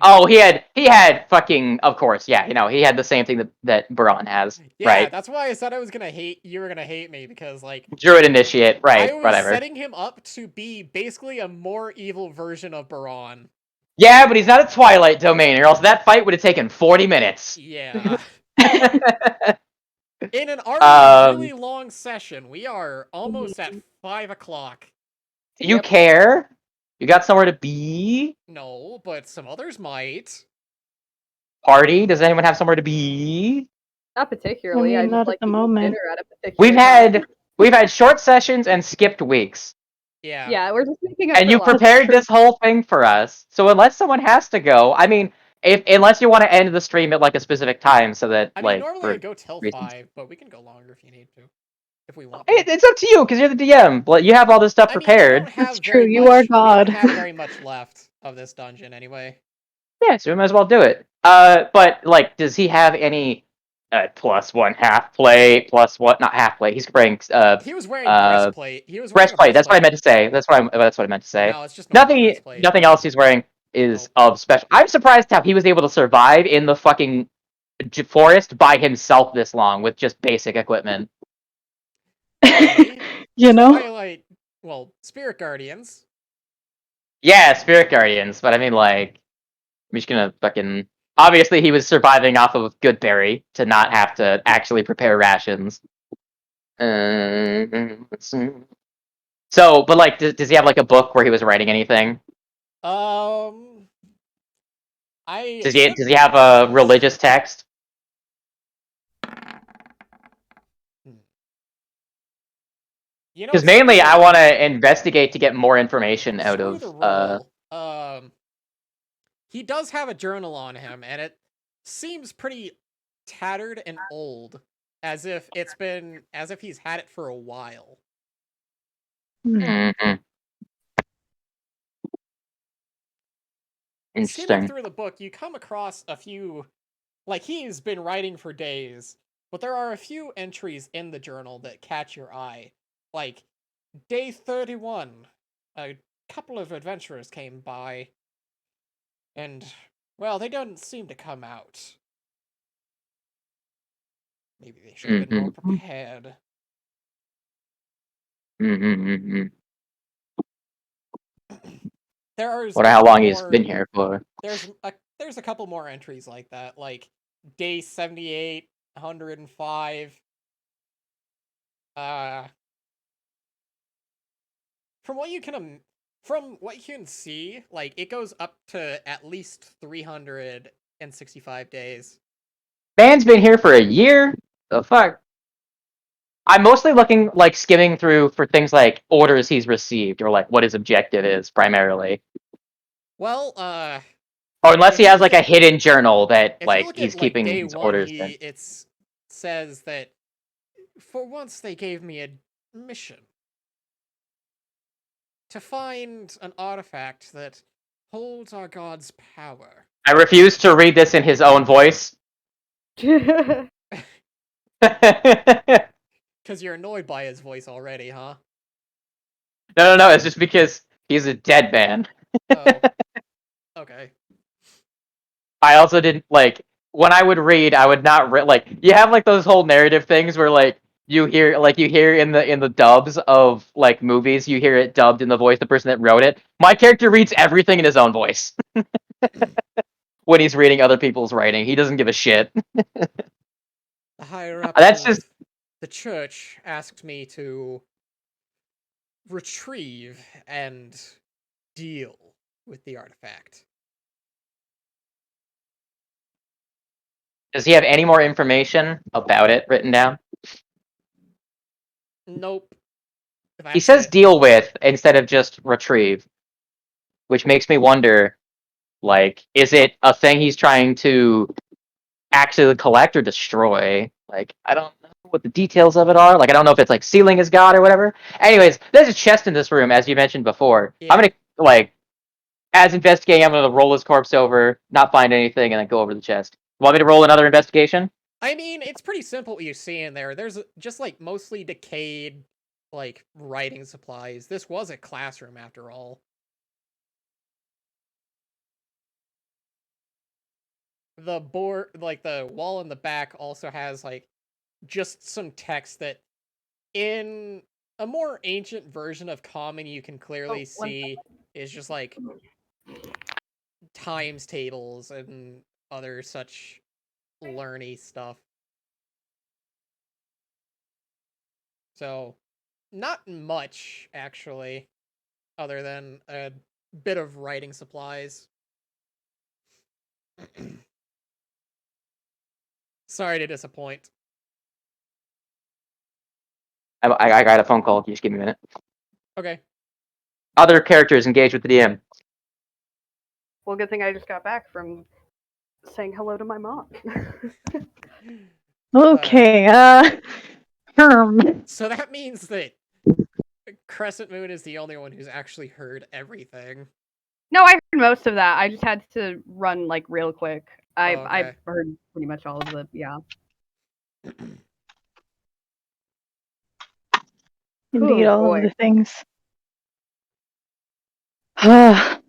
Oh, he had fucking, of course, yeah, he had the same thing that Baron has, Yeah, right? that's why I said you were gonna hate me, because like Druid Initiate, right? I was Whatever. setting him up to be basically a more evil version of Baron. Yeah, but he's not a Twilight Domain, or else that fight would have taken 40 minutes. Yeah. In an already really long session, we are almost at 5 o'clock. Do you care? You got somewhere to be? No, but some others might. Party? Does anyone have somewhere to be? not particularly. I mean, I just not like at the to eat moment. dinner at a particular We've had short sessions and skipped weeks. Yeah. Yeah, we're just making up And for you lost prepared true. this whole thing for us. So unless someone has to go, I mean, unless you want to end the stream at like a specific time, so that I mean, like normally for I'd go till reasons. 5, but we can go longer if you need to. If we want to. It's up to you because you're the DM. But you have all this stuff I mean, we prepared. don't have That's very true, you much. are We God. don't have very much left of this dungeon anyway. Yeah, so we might as well do it. But like, does he have any +1 half plate plus what? Not half plate. He's wearing He was wearing breastplate. He was wearing a breastplate. That's what I breastplate. meant to say. That's what I meant to say. No, it's just normal Nothing breastplate. nothing else he's wearing is Nope. of special. I'm surprised how he was able to survive in the fucking forest by himself this long with just basic equipment. Hey, You know? Twilight. Well, Spirit Guardians. Yeah, spirit guardians, but I mean like I'm just gonna fucking obviously he was surviving off of good berry to not have to actually prepare rations. Let's see. So, but like, does he have like a book where he was writing anything? I Does he should have a religious text? You know, Because screw mainly I the- want to investigate to get more information out screw of. the roll. He does have a journal on him, and it seems pretty tattered and old, as if he's had it for a while. Mhm. Skimming Interesting. through the book, you come across a few, like he's been writing for days, but there are a few entries in the journal that catch your eye. Like, day 31, a couple of adventurers came by, and, well, they don't seem to come out. Maybe they should have been more Mhm. prepared. Mhm. There's Wonder a how couple long he's more. been here for. There's a couple more entries like that, like day 78, 105. From what you can see, like it goes up to at least 365 days. Man's been here for a year. The fuck. I'm mostly looking like skimming through for things like orders he's received or like what his objective is primarily. Well, Or unless if he you has look like a at hidden journal that if you like look he's at like keeping day his 1, orders in. it says that for once they gave me a mission to find an artifact that holds our god's power. I refuse to read this in his own voice. Yeah. No, Because you're annoyed by his voice already, huh? no. It's just because he's a dead man. Oh, okay. I also didn't like when I would read. I would not like you have like those whole narrative things where like you hear in the dubs of like movies. You hear it dubbed in the voice of the person that wrote it. My character reads everything in his own voice when he's reading other people's writing. He doesn't give a shit. The higher ups That's of just the church asked me to retrieve and deal with the artifact. does he have any more information about it written down? Nope. He That's says it. deal with instead of just retrieve, which makes me wonder like is it a thing he's trying to actually collect or destroy? Like I don't know what the details of it are. Like I don't know if it's like sealing his god or whatever. Anyways, there's a chest in this room as you mentioned before. Yeah. I'm gonna like as investigating, I'm gonna roll his corpse over, not find anything, and then go over the chest. Want me to roll another investigation? I mean, it's pretty simple what you see in there. There's just like mostly decayed like writing supplies. This was a classroom after all. The board, like the wall in the back also has like just some text that in a more ancient version of common you can clearly see is just like times tables and other such learny stuff. So, not much actually, other than a bit of writing supplies. Sorry to disappoint. I got a phone call. Just give me a minute. Okay. Other characters engage with the DM. Well, good thing I just got back from saying hello to my mom. Okay, So that means that Crescent Moon is the only one who's actually heard everything. No, I heard most of that. I just had to run like real quick. I Oh, I okay. heard pretty much all of it. Yeah. Indeed, Oh, all boy. of the things. Well,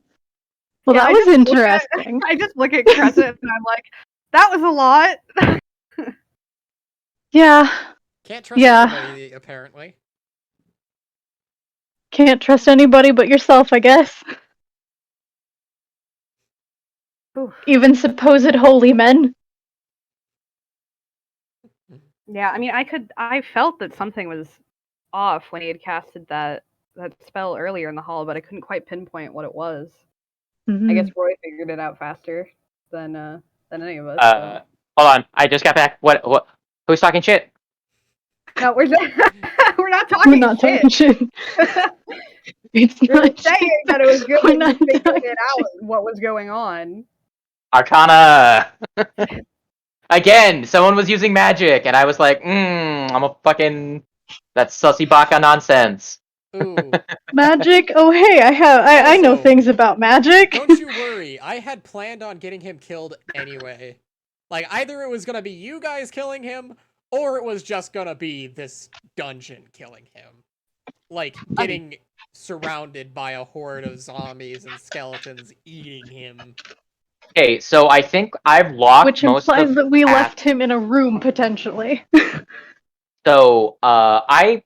Yeah, that I was just look at interesting. I just look at Crescent and I'm like, that was a lot. Yeah, Can't trust Yeah. anybody, apparently. can't trust anybody but yourself, I guess. Oof. Even supposed holy men. Yeah, I mean, I felt that something was off when he had casted that spell earlier in the hall, but I couldn't quite pinpoint what it was. I guess Mhm. Roy figured it out faster than any of us. Hold on. I just got back. What? Who's talking shit? No, we're we're not We're talking not shit. talking shit. It's We were not saying shit. that it was good We're that not you figured talking it out shit. what was going on. Arcana. Again, someone was using magic, and I was like, I'm a fucking. That's sussy baka nonsense. Ooh. Magic? Oh hey, I know Also, things about magic. Don't you worry. I had planned on getting him killed anyway. Like, either it was gonna be you guys killing him, or it was just gonna be this dungeon killing him. Like, getting surrounded by a horde of zombies and skeletons eating him. Okay, so I think I've locked Which most of implies the that we paths. left him in a room potentially. So, I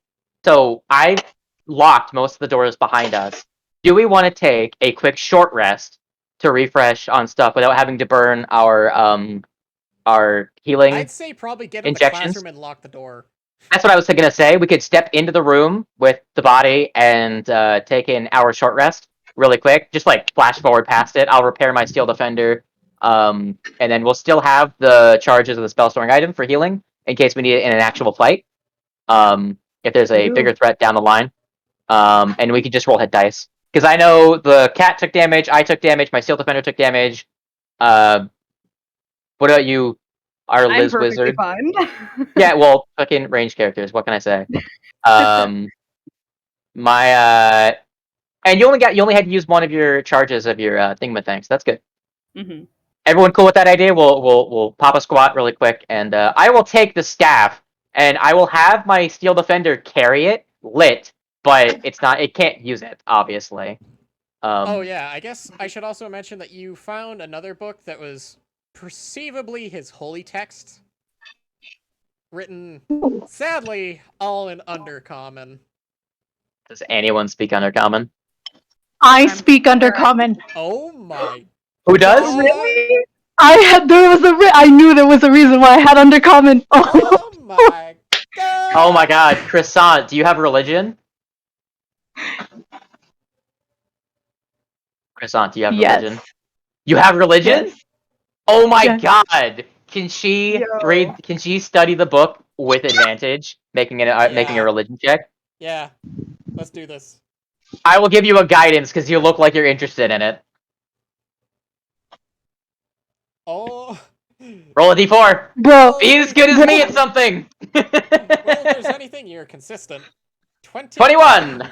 locked most of the doors behind us. Do we want to take a quick short rest to refresh on stuff without having to burn our healing I'd say probably get in the injections? classroom and lock the door. That's what I was gonna say. We could step into the room with the body and take an hour short rest really quick. Just like flash forward past it. I'll repair my steel defender, and then we'll still have the charges of the spell storing item for healing in case we need it in an actual fight. If there's a bigger threat down the line, and we could just roll hit dice because I know the cat took damage, I took damage, my steel defender took damage. What about you, our I'm Liz perfectly wizard? fine. Yeah, well, fucking range characters. What can I say? Um, my and you only had to use one of your charges of your thingamajig. That's good. hmm Everyone cool with that idea? We'll pop a squat really quick, and I will take the staff, and I will have my steel defender carry it lit, but it can't use it obviously. Oh yeah, I guess I should also mention that you found another book that was perceivably his holy text. Written, sadly, all in Undercommon. Does anyone speak Undercommon? I I'm speak sure Undercommon. Oh my Who does? Oh, god! really? I knew there was a reason why I had Undercommon. Oh my god! Oh my god, Croissant, do you have religion? Croissant, do you have religion? Yes. You have religion? Yes. Oh my Yes. god! Can she Yo. Can she study the book with advantage, making making a Yeah. religion check? Yeah, let's do this. I will give you a guidance because you look like you're interested in it. Oh. Roll a d4. Bro. Be as good as me at something. Well, if there's anything, you're consistent. 21.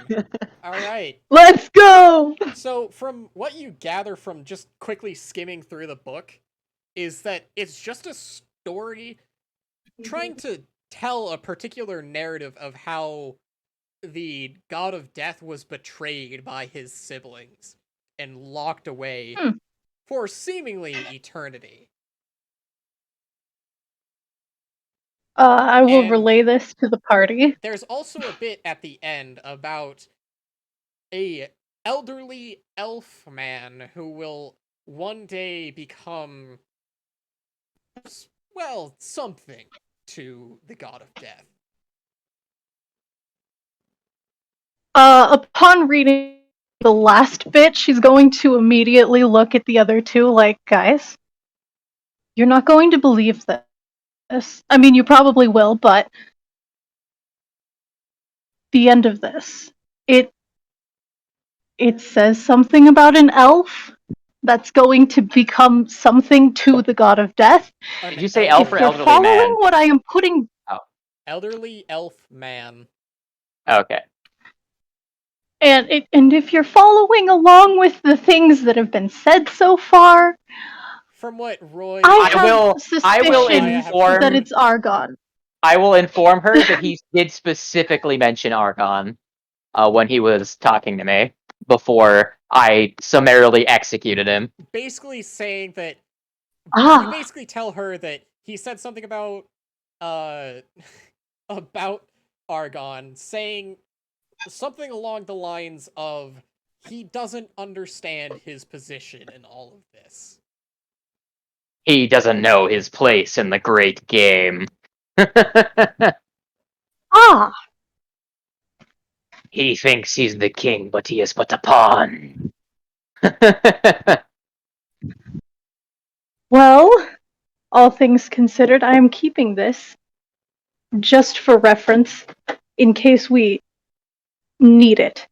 Alright. Let's go. So, from what you gather from just quickly skimming through the book, is that it's just a story trying to tell a particular narrative of how the god of death was betrayed by his siblings and locked away for seemingly eternity. I will And relay this to the party. there's also a bit at the end about a elderly elf man who will one day become, well, something to the god of death. Upon reading the last bit, she's going to immediately look at the other two like, guys, you're not going to believe this. I mean, you probably will, but the end of this. It says something about an elf that's going to become something to the god of death. Did you say elf If or you're elderly following man? what I am putting, Elderly elf man. Okay. and if you're following along with the things that have been said so far, From what Roy I and have I will suspicions inform- that it's Argon. I will inform her that he did specifically mention Argon when he was talking to me before I summarily executed him. basically saying that you Ah, basically tell her that he said something about about Argon, saying something along the lines of he doesn't understand his position in all of this. He doesn't know his place in the great game. ah. He thinks he's the king, but he is but a pawn. Well, all things considered, I am keeping this just for reference in case we need it.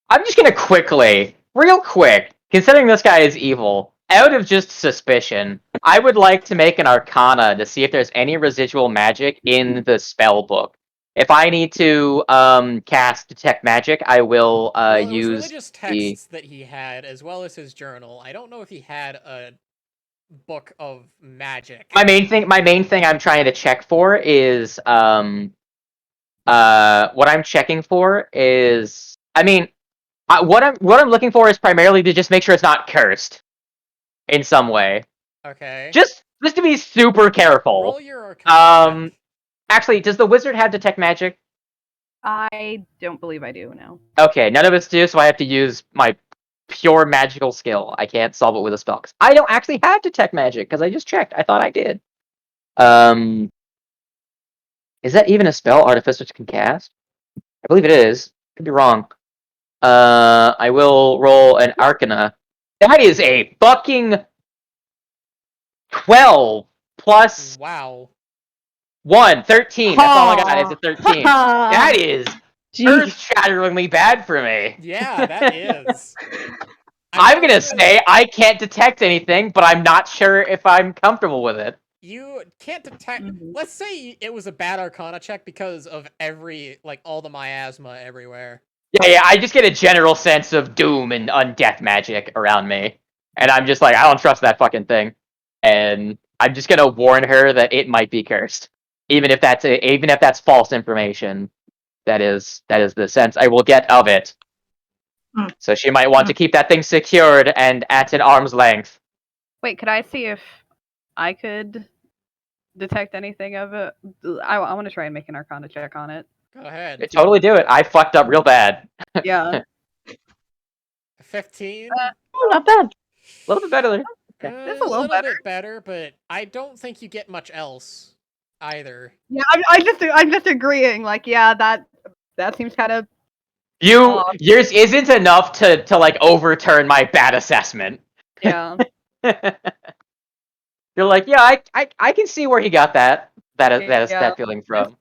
I'm just gonna quickly, real quick, considering this guy is evil, out of just suspicion, I would like to make an arcana to see if there's any residual magic in the spell book. If I need to cast detect magic, I will Well, it was use really just the. texts that he had, as well as his journal. I don't know if he had a book of magic. My main thing I'm trying to check for is what I'm checking for is, I mean, what I'm looking for is primarily to just make sure it's not cursed in some way. Okay. Just to be super careful. Roll your arcana check. Actually, does the wizard have detect magic? I don't believe I do, no. Okay, none of us do, so I have to use my pure magical skill. I can't solve it with a spell. 'Cause I don't actually have detect magic because I just checked. I thought I did. Is that even a spell artificers can cast? I believe it is. Could be wrong. I will roll an arcana. That is a fucking 12 plus Wow. 1, 13. That's all I got is a 13. That is Jeez. earth-shatteringly bad for me. Yeah, that is. I'm gonna say I can't detect anything, but I'm not sure if I'm comfortable with it. You can't detect. Mhm. Let's say it was a bad arcana check because of all the miasma everywhere. Yeah, I just get a general sense of doom and undeath magic around me. And I'm just like, I don't trust that fucking thing. And I'm just gonna warn her that it might be cursed. Even if that's false information. That is the sense I will get of it. Mm. So she might want to keep that thing secured and at an arm's length. Wait, could I see if I could detect anything of it? I want to try and make an arcana check on it. Go ahead. Totally do it. I fucked up real bad. Yeah. 15. Oh, not bad. A little bit better. That's a little better. bit better, but I don't think you get much else either. Yeah, I'm just agreeing. Like, yeah, that seems kind of. Yours isn't enough to like overturn my bad assessment. Yeah. You're like, yeah, I can see where he got that Yeah. feeling from.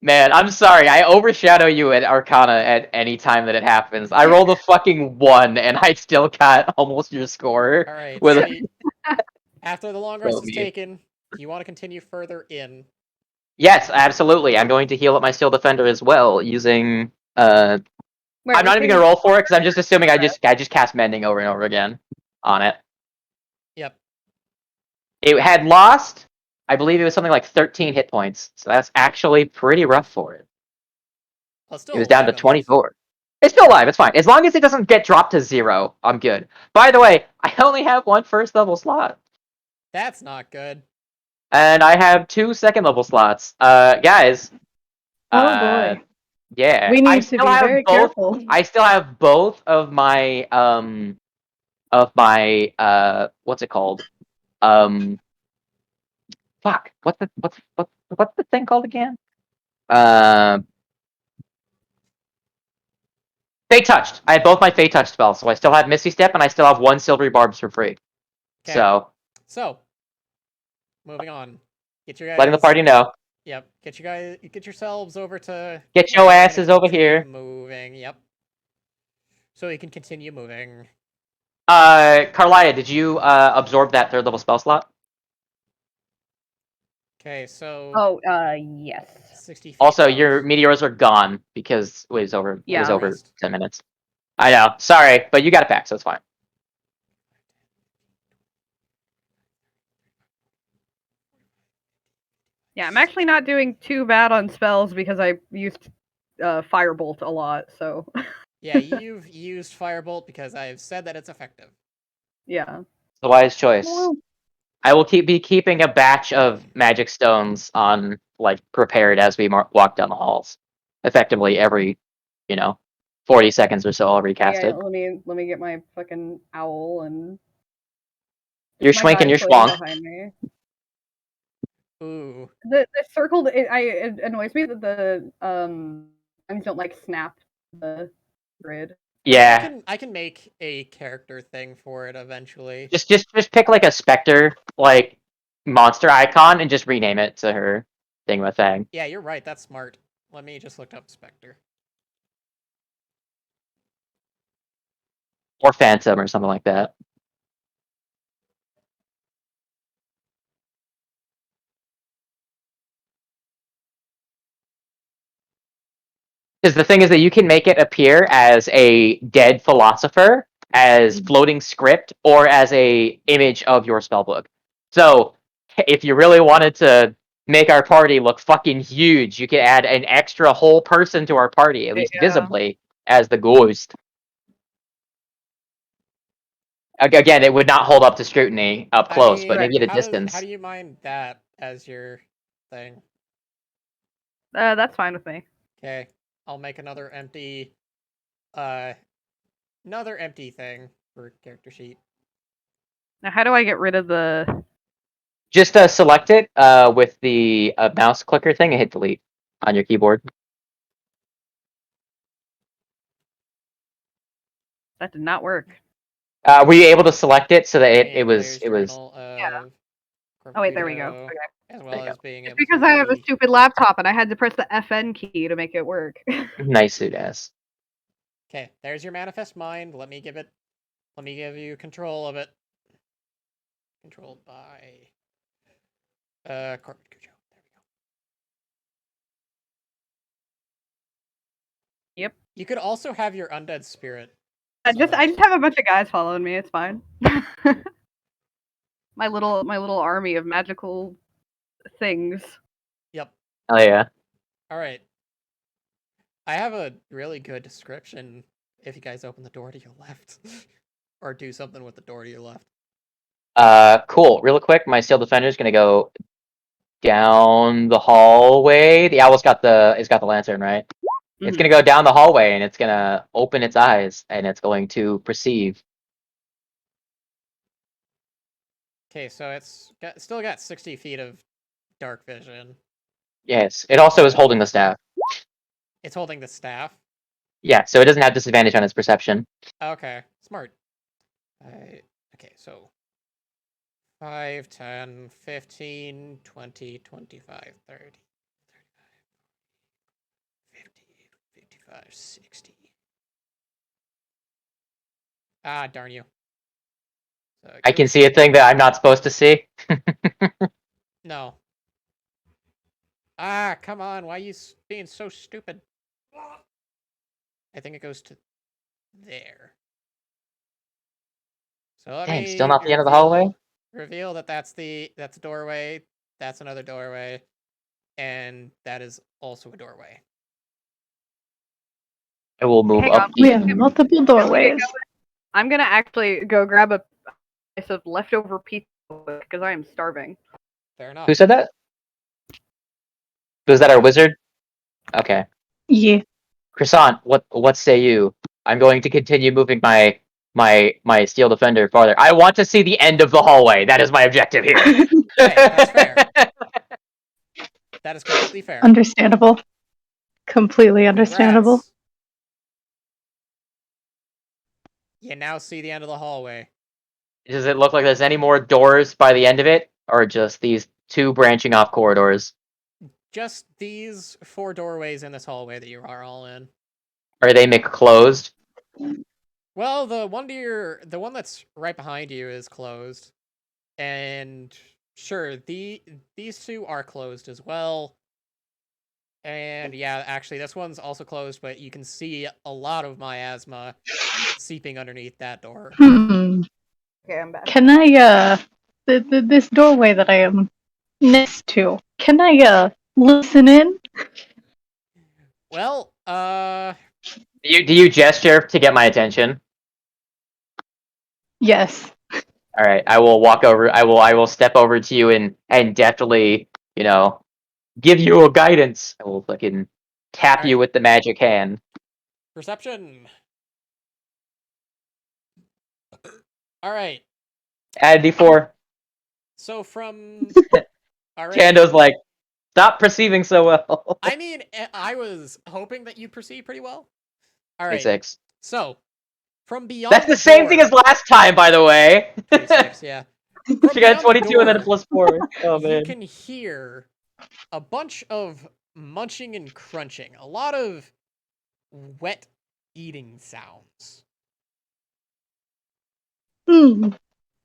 Man, I'm sorry. I overshadow you at Arcana at any time that it happens. I rolled a fucking 1 and I still got almost your score. All right. With After the long rest So is taken, do you want to continue further in? Yes, absolutely. I'm going to heal up my Steel Defender as well using Wait, I'm not even gonna roll for it because I'm just assuming I just cast Mending over and over again on it. Yep. It had lost, I believe it was something like 13 hit points, so that's actually pretty rough for it. Well, still It was down to alive enough. 24. It's still alive, it's fine. As long as it doesn't get dropped to 0, I'm good. By the way, I only have 1 first level slot. That's not good. And I have 2 second level slots. Guys. Oh boy. Yeah. We need to be very careful. I still have both of my what's it called? Fuck. What's the thing called again? Fate Touched. I have both my Fate Touched spells, so I still have Misty Step and I still have 1 Silvery Barbs for free. Okay. So, Moving on. Get your guys. letting the party know. Yep. Get yourselves over to. Get your asses over here. Moving. Yep. so we can continue moving. Carlia, did you absorb that third level spell slot? Okay, so Oh, yes. 60 feet. Also, of your meteors are gone because it was over Yeah. rest. 10 minutes. I know. Sorry, but you got it back, so it's fine. Yeah, I'm actually not doing too bad on spells because I used Firebolt a lot, so Yeah, you've used Firebolt because I've said that it's effective. yeah. It's the wise choice. Well, I will be keeping a batch of magic stones on, like, prepared as we walk down the halls. Effectively every, 40 seconds or so I'll recast Yeah, it. let me get my fucking owl and You're my schwanking guy your toys schwank. behind me. Ooh. The circle it annoys me that the things don't like snap the grid. Yeah. I can make a character thing for it eventually. Just pick like a specter, like, monster icon and just rename it to her thing. Yeah, you're right. That's smart. Let me just look up Spectre. Or Phantom or something like that. Because the thing is that you can make it appear as a dead philosopher, as floating script, or as a image of your spellbook. So if you really wanted to make our party look fucking huge, you could add an extra whole person to our party, at least Yeah. visibly, as the ghost. Again, it would not hold up to scrutiny up close, but maybe at a distance. How do you mind that as your thing? That's fine with me. Okay, I'll make another empty thing for character sheet. Now, how do I get rid of the? Just select it with the mouse clicker thing and hit delete on your keyboard. That did not work. Were you able to select it so that it was Journal Oh wait, there we go. Corvuto, Okay. as well as being It's able because to I have a stupid laptop and I had to press the FN key to make it work. nice suit ass. Okay, there's your manifest mind. Let me give you control of it. Controlled by Corbin Cujo. There we go. Yep. You could also have your undead spirit. I just have a bunch of guys following me. It's fine. my little army of magical things. Yep. Oh yeah. All right. I have a really good description if you guys open the door to your left. Or do something with the door to your left. Cool. Real quick, my steel defender is gonna go down the hallway. The owl's got the lantern, right? It's gonna go down the hallway and it's gonna open its eyes and it's going to perceive. Okay, so it's still got 60 feet of dark vision. Yes. It also is holding the staff. It's holding the staff. Yeah, so it doesn't have disadvantage on its perception. Okay, smart. Okay, so 5, 10, 15, 20, 25, 30, 50, 55, 60. Ah, darn you. So I can see a thing that I'm not supposed to see. No. Ah, come on. Why are you being so stupid? I think it goes to there. So let Dang, me still not the end of the hallway? reveal that that's a doorway. That's another doorway. And that is also a doorway. It will move Hang up. on, we have multiple doorways. I'm gonna actually go grab a piece of leftover pizza because I am starving. Fair enough. Who said that? Was that our wizard? Okay. Yeah. Croissant, what say you? I'm going to continue moving my steel defender farther. I want to see the end of the hallway. That is my objective here. Hey, that's fair. That is completely fair. Understandable. Completely understandable. Congrats. You now see the end of the hallway. Does it look like there's any more doors by the end of it, or just these two branching off corridors? Just these 4 doorways in this hallway that you are all in. Are they closed? Well, the one that's right behind you is closed, and sure, these two are closed as well. And yeah, actually, this one's also closed, but you can see a lot of miasma seeping underneath that door. Okay, I'm back. Can I, this doorway that I am next to, can I, listen in? Well, Do you gesture to get my attention? Yes. All right, I will walk over. I will step over to you and deftly, give you a guidance. I will fucking tap you Alright. with the magic hand. Perception. Alright. Add D4. So from alright. Tando's like, stop perceiving so well. I mean, I was hoping that you perceive pretty well. Alright. 26. So, from beyond That's the the same thing door- as last time, by the way. 26, yeah. From She got beyond the 22 and then a door, +4. Oh you man. can hear a bunch of munching and crunching. A lot of wet eating sounds.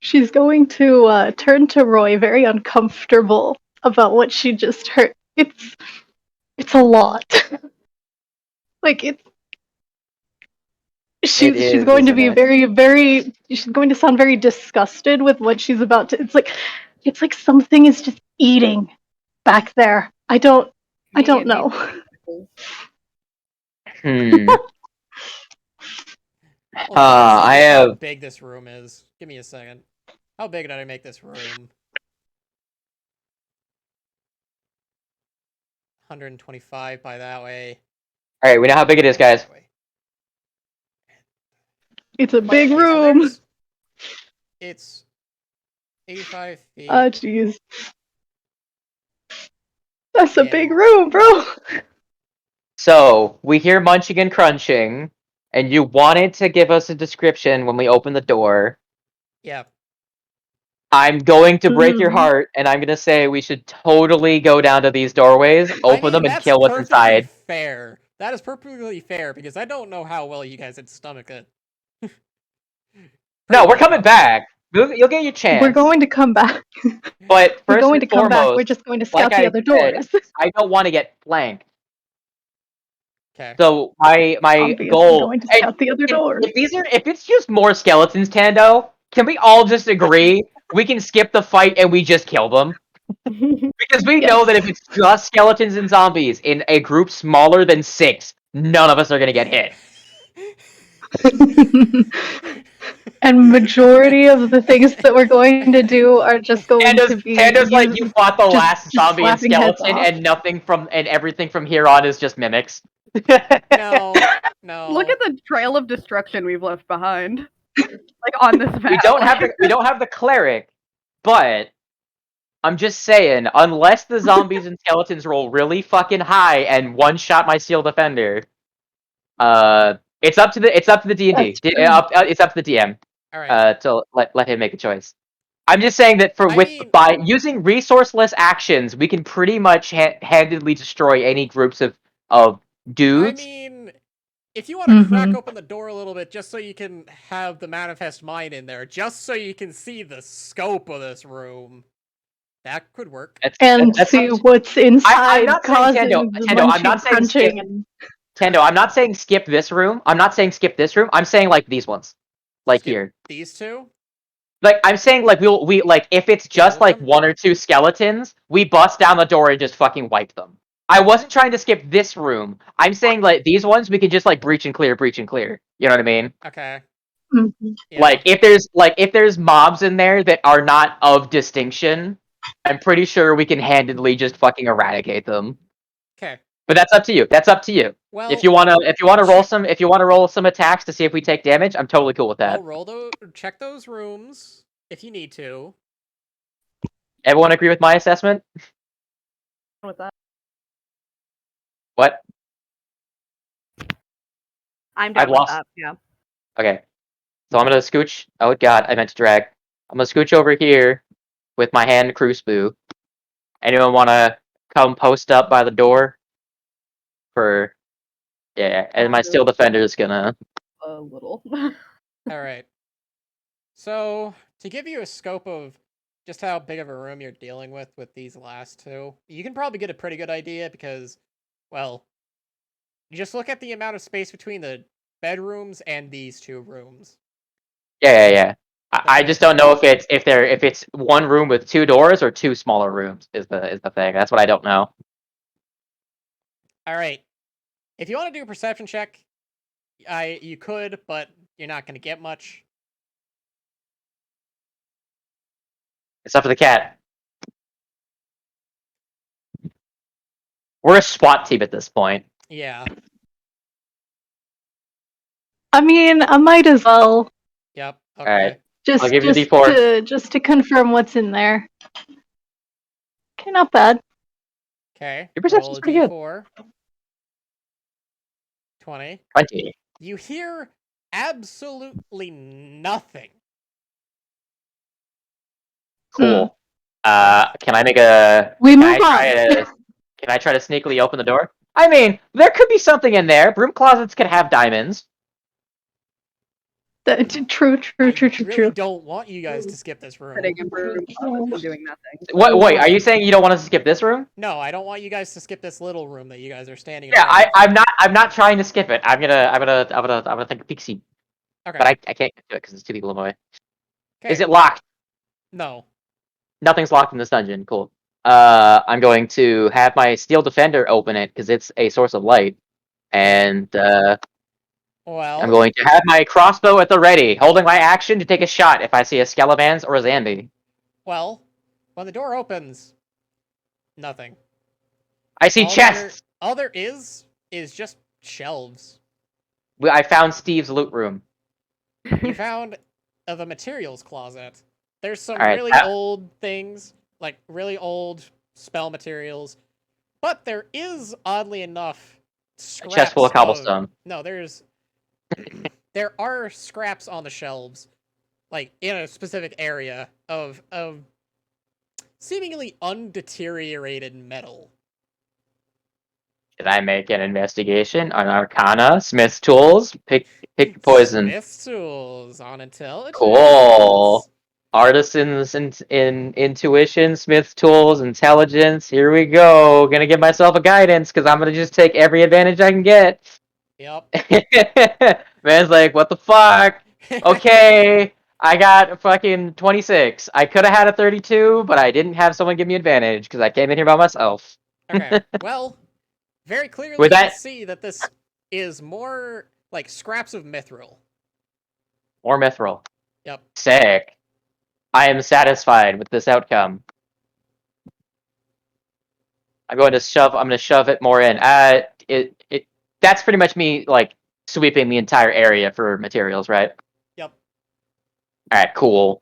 She's going to turn to Roy, very uncomfortable about what she just heard. It's a lot. Like she's is, going to isn't be it? she's going to sound very disgusted with what she's about to. It's like something is just eating back there. I don't know. Hmm. Hold on, let's look I at how have. big this room is. Give me a second. How big did I make this room? 125 by that way. All right, we know how big it is, guys. That way. It's a big Okay, so room. it's 85 feet. Oh jeez. That's a Yeah. big room, bro. So we hear munching and crunching, and you wanted to give us a description when we open the door. Yeah. I'm going to break your Mhm. heart, and I'm gonna say we should totally go down to these doorways, open them, and That's kill what's perfectly inside. fair. That is perfectly fair because I don't know how well you guys would stomach it. No, Pretty we're well, coming though. back. You'll get your chance. We're going to come back. But We're first going and to come back. We're foremost, just going to like scout the I other said, doors. I don't want to get flanked. Okay. So my Obviously goal, going to and scout the other doors. if it's just more skeletons, Tando, can we all just agree we can skip the fight and we just kill them? Because we know that if Yes. it's just skeletons and zombies in a group smaller than 6, none of us are gonna get hit. And majority of the things that we're going to do are just going to be Tando's like, you fought the last just zombie and slapping heads skeleton, off. and everything from here on is just mimics. No. No. Look at the trail of destruction we've left behind. Like on this map. we don't have the cleric, but I'm just saying, unless the zombies and skeletons roll really fucking high and one shot my steel defender, it's up to the D&D. That's true. It's up to the DM. Alright. To let him make a choice. I'm just saying that by using resourceless actions, we can pretty much handedly destroy any groups of dudes. I mean, if you want to crack Mhm. open the door a little bit just so you can have the manifest mind in there, just so you can see the scope of this room, that could work. And see what's inside, I'm not saying causing Tando. the Tando, I'm munching, not saying skip. crunching, and Tando, I'm not saying skip this room. I'm not saying skip this room. I'm saying like these ones, like Skip here. these two? Like I'm saying, like we like if it's just with like them? 1 or 2 skeletons, we bust down the door and just fucking wipe them. I wasn't trying to skip this room. I'm saying like these ones we could just like breach and clear. You know what I mean? Okay. Mhm. Yeah. Like if there's mobs in there that are not of distinction, I'm pretty sure we can handedly just fucking eradicate them. Okay. But that's up to you. That's up to you. Well, If you wanna roll some attacks to see if we take damage, I'm totally cool with that. well, check those rooms if you need to. Everyone agree with my assessment? With that. What? I'm I've down with lost. that. Yeah. Okay. So I'm gonna scooch. Oh god, I meant to drag. I'm gonna scooch over here with my hand crucifix. Anyone wanna come post up by the door? For yeah, and my steel defender is gonna. A little. All right. So, to give you a scope of just how big of a room you're dealing with these last two, you can probably get a pretty good idea because, well, you just look at the amount of space between the bedrooms and these two rooms. Yeah. I just don't know if it's one room with two doors or two smaller rooms is the thing. That's what I don't know. All right. If you want to do a perception check, you could, but you're not going to get much. It's up to the cat. We're a SWAT team at this point. Yeah. I mean, I might as well. Yep. Okay. Alright. Just, I'll give you just D4. just to confirm what's in there. Okay, not bad. Okay. Your perception's Roll a pretty good. D4. 20. 20. You hear absolutely nothing. Cool. Can I make a? We Can move I try to sneakily open the door? I mean, there could be something in there. Broom closets could have diamonds. True. I really don't want you guys to skip this room. Sitting in broom closets and doing nothing. What? Wait, are you saying you don't want us to skip this room? No, I don't want you guys to skip this little room that you guys are standing in Yeah, front of. I'm not trying to skip it. I'm gonna take a peek see. Okay. But I can't do it because there's two people in the way. Okay. Is it locked? No. Nothing's locked in this dungeon. Cool. I'm going to have my steel defender open it because it's a source of light, and Well, I'm going to have my crossbow at the ready, holding my action to take a shot if I see a Skeletons or a Zambi. well, when the door opens, nothing. I see chests. All there is just shelves. I found Steve's loot room. You found the materials closet. There's some Alright, really old things, like really old spell materials, but there is, oddly enough, A chest full of cobblestone. No, there are scraps on the shelves, like in a specific area of seemingly undeteriorated metal. Did I make an investigation on Arcana, Smith's tools, pick your poison? Smith's tools on intelligence. Cool. Artisans in intuition, Smith's tools, intelligence. Here we go. Gonna give myself a guidance because I'm gonna just take every advantage I can get. Yep. Man's like, what the fuck? Okay, I got a fucking 26. I could have had a 32, but I didn't have someone give me advantage because I came in here by myself. Okay. Well, very clearly With you that- can see that this is more like scraps of mithril. More mithril. Yep. Sick. I am satisfied with this outcome. I'm going to shove it more in. That's pretty much me like sweeping the entire area for materials, right? Yep. Alright, cool.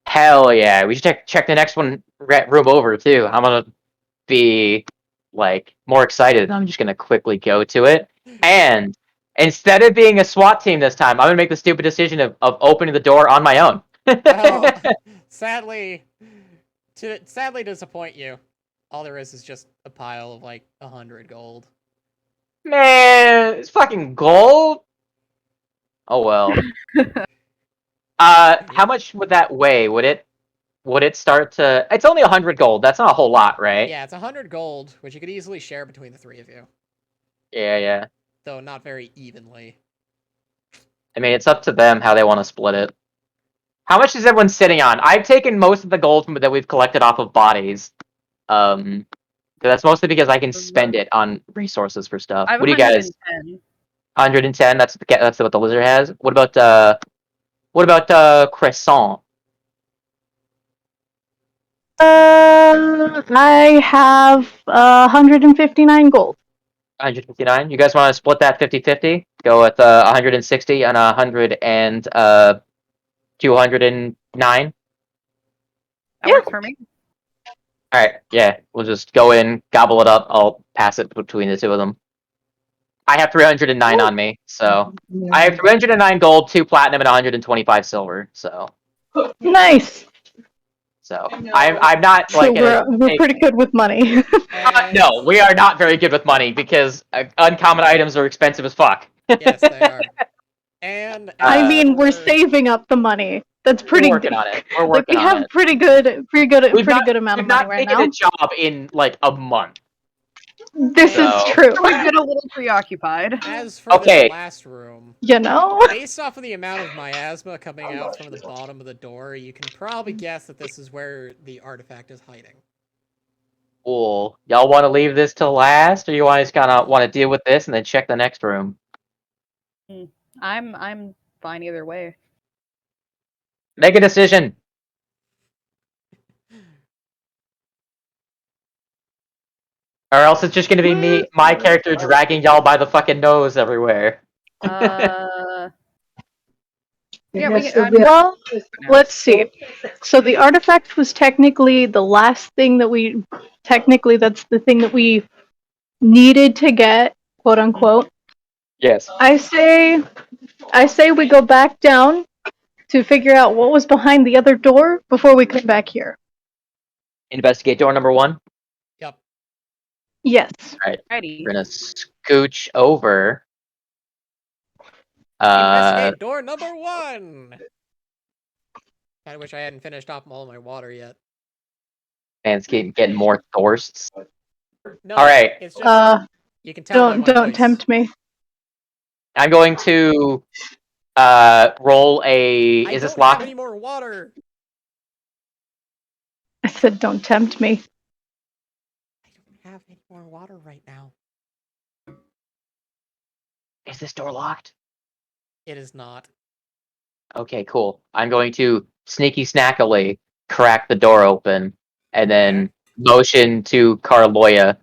Hell yeah. We should check the next room over too. I'm gonna be like more excited. I'm just gonna quickly go to it. And instead of being a SWAT team this time, I'm gonna make the stupid decision of opening the door on my own. Well, sadly disappoint you. All there is just a pile of like 100 gold. Man, it's fucking gold. Oh well. How much would that weigh? Would it start to? It's only 100 gold. That's not a whole lot, right? Yeah, it's 100 gold, which you could easily share between the three of you. Yeah. Though not very evenly. I mean, it's up to them how they want to split it. How much is everyone sitting on? I've taken most of the gold that we've collected off of bodies. That's mostly because I can spend it on resources for stuff. I have What do you guys? 110. 110. That's what the lizard has. What about croissant? I have 159 gold. 159. You guys want to split that 50-50? Go with 160 and 209. That works for me. All right, yeah, we'll just go in, gobble it up. I'll pass it between the two of them. I have 309 on me, so I have 309 gold, 2 platinum, and 125 silver. So Nice. I'm not So like we're pretty good with money. no, we are not very good with money because uncommon items are expensive as fuck. Yes, they are. And I Uh, mean, we're for- saving up the money. That's pretty. We're working on it. We're Like working we on have it. pretty good amount We've of money not right taken now. a job in like a month. This is So- true. So we've been a little preoccupied. As for Okay. this last room, You know. based off of the amount of miasma coming out from the bottom of the door, you can probably guess that this is where the artifact is hiding. Cool. Y'all want to leave this till last, or you want to just kind of want to deal with this and then check the next room? I'm fine either way. Make a decision. Or else it's just gonna be me, my character, dragging y'all by the fucking nose everywhere. Yeah, we can. I mean, Well, let's see. So the artifact was technically the last thing that we. Technically, that's the thing that we needed to get, quote unquote. Yes. I say we go back down to figure out what was behind the other door before we come back here. Investigate door number 1. Yep. Yes. Alrighty. We're gonna scooch over. Investigate door number 1! I wish I hadn't finished off all my water yet. Man's getting more thirsts. No, All right. it's just you can tell by my Don't voice. tempt me. I'm going to roll a. I Is this don't have locked? any more water. I said, don't tempt me. I don't have any more water right now. Is this door locked? It is not. Okay, cool. I'm going to sneaky snackily crack the door open and then motion to Carloya.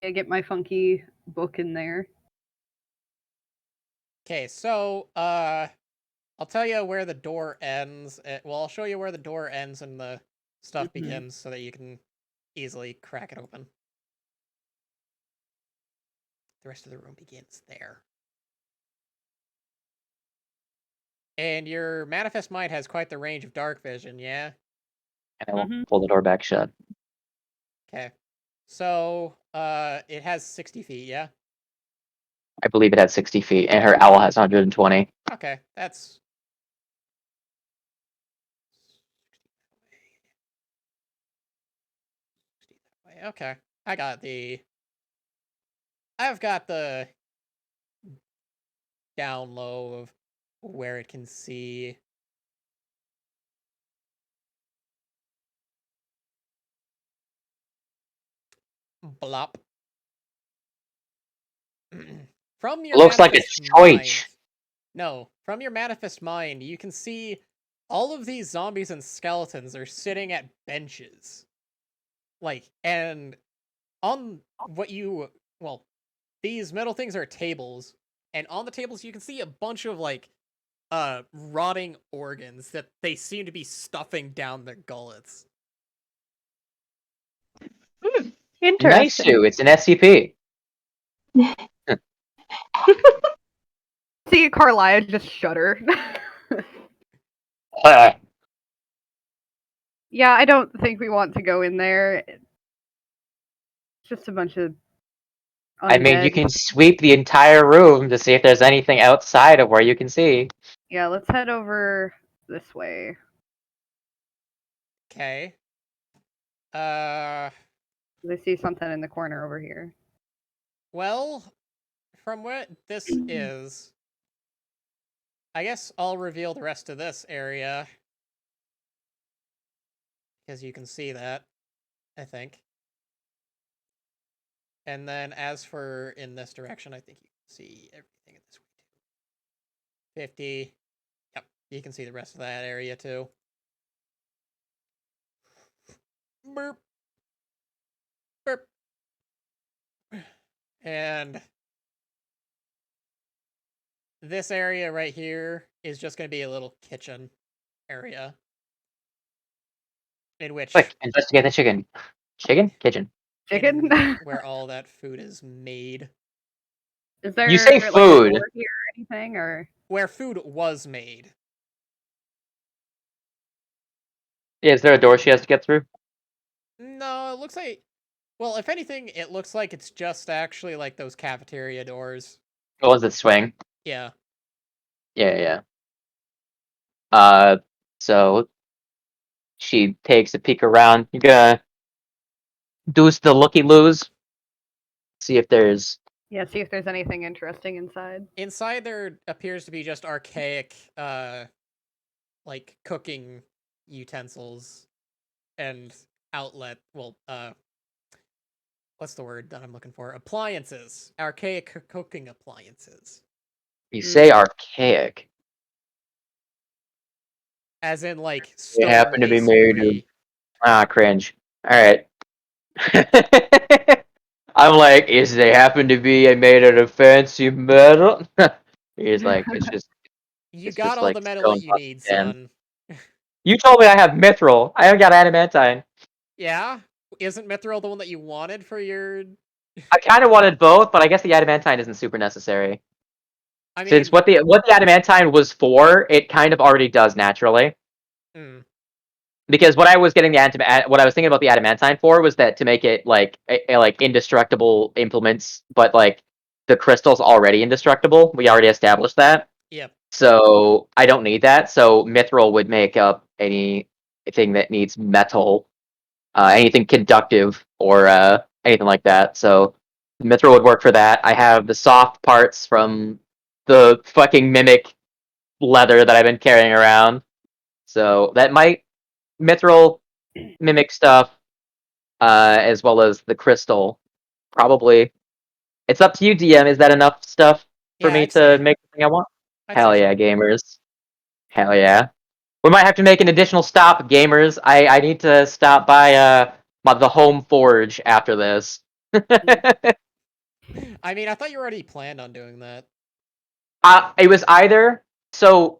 I get my funky book in there. Okay, so I'll tell you where the door ends. Well, I'll show you where the door ends and the stuff begins, so that you can easily crack it open. The rest of the room begins there. And your manifest mind has quite the range of dark vision, yeah? And I will pull the door back shut. Okay. So, it has 60 feet, yeah? I believe it has 60 feet, and her owl has 120. Okay, that's... Okay, I've got the down low of where it can see. Blop. From your Looks like a manifest choice. mind- No, from your manifest mind, you can see all of these zombies and skeletons are sitting at benches. Like, and on these metal things are tables, and on the tables you can see a bunch of like rotting organs that they seem to be stuffing down their gullets. Nice, Interesting. Sue. It's an SCP. See Carlia just shudder. Yeah, I don't think we want to go in there. It's just a bunch of I mean, you undead. can sweep the entire room to see if there's anything outside of where you can see. Yeah, let's head over this way. Okay. I see something in the corner over here. Well, from what this is, I guess I'll reveal the rest of this area. Because you can see that, I think. And then as for in this direction, I think you can see everything in this way too. 50. Yep, you can see the rest of that area too. Burp. Burp. And this area right here is just going to be a little kitchen area. In which... Quick, investigate the chicken. Chicken? Kitchen. Chicken? where all that food is made. Is there You say like, food. a door here or anything, or Where food was made. Yeah, is there a door she has to get through? No, it looks like... Well, if anything, it looks like it's just actually like those cafeteria doors. The ones that swing. Yeah. Yeah. So she takes a peek around. You gonna deuce the looky-loos? See if there's... Yeah, see if there's anything interesting inside. Inside there appears to be just archaic, like cooking utensils and outlet. Well, what's the word that I'm looking for? Appliances. Archaic cooking appliances. You say archaic. As in, like, They stone happen to be made of... masonry. cringe. Alright. I'm like, is they happen to be made out of fancy metal? He's like, it's just... You It's got just all like the metal stone that you plus need, 10. son. You told me I have mithril. I haven't got adamantine. Yeah? Isn't mithril the one that you wanted for your... I kind of wanted both, but I guess the adamantine isn't super necessary. I mean... Since what the adamantine was for, it kind of already does naturally. Because what I was getting what I was thinking about the adamantine for was that to make it like like indestructible implements, but like the crystal's already indestructible. We already established that. Yep. So I don't need that. So mithril would make up anything that needs metal, anything conductive or anything like that. So mithril would work for that. I have the soft parts from the fucking mimic leather that I've been carrying around. So that might mithril mimic stuff, as well as the crystal. Probably. It's up to you, DM. Is that enough stuff for Yeah, me I'd to say. make the thing I want? I'd Hell say yeah, so. gamers. Hell yeah. We might have to make an additional stop, gamers. I need to stop by the home forge after this. I mean, I thought you already planned on doing that. It was either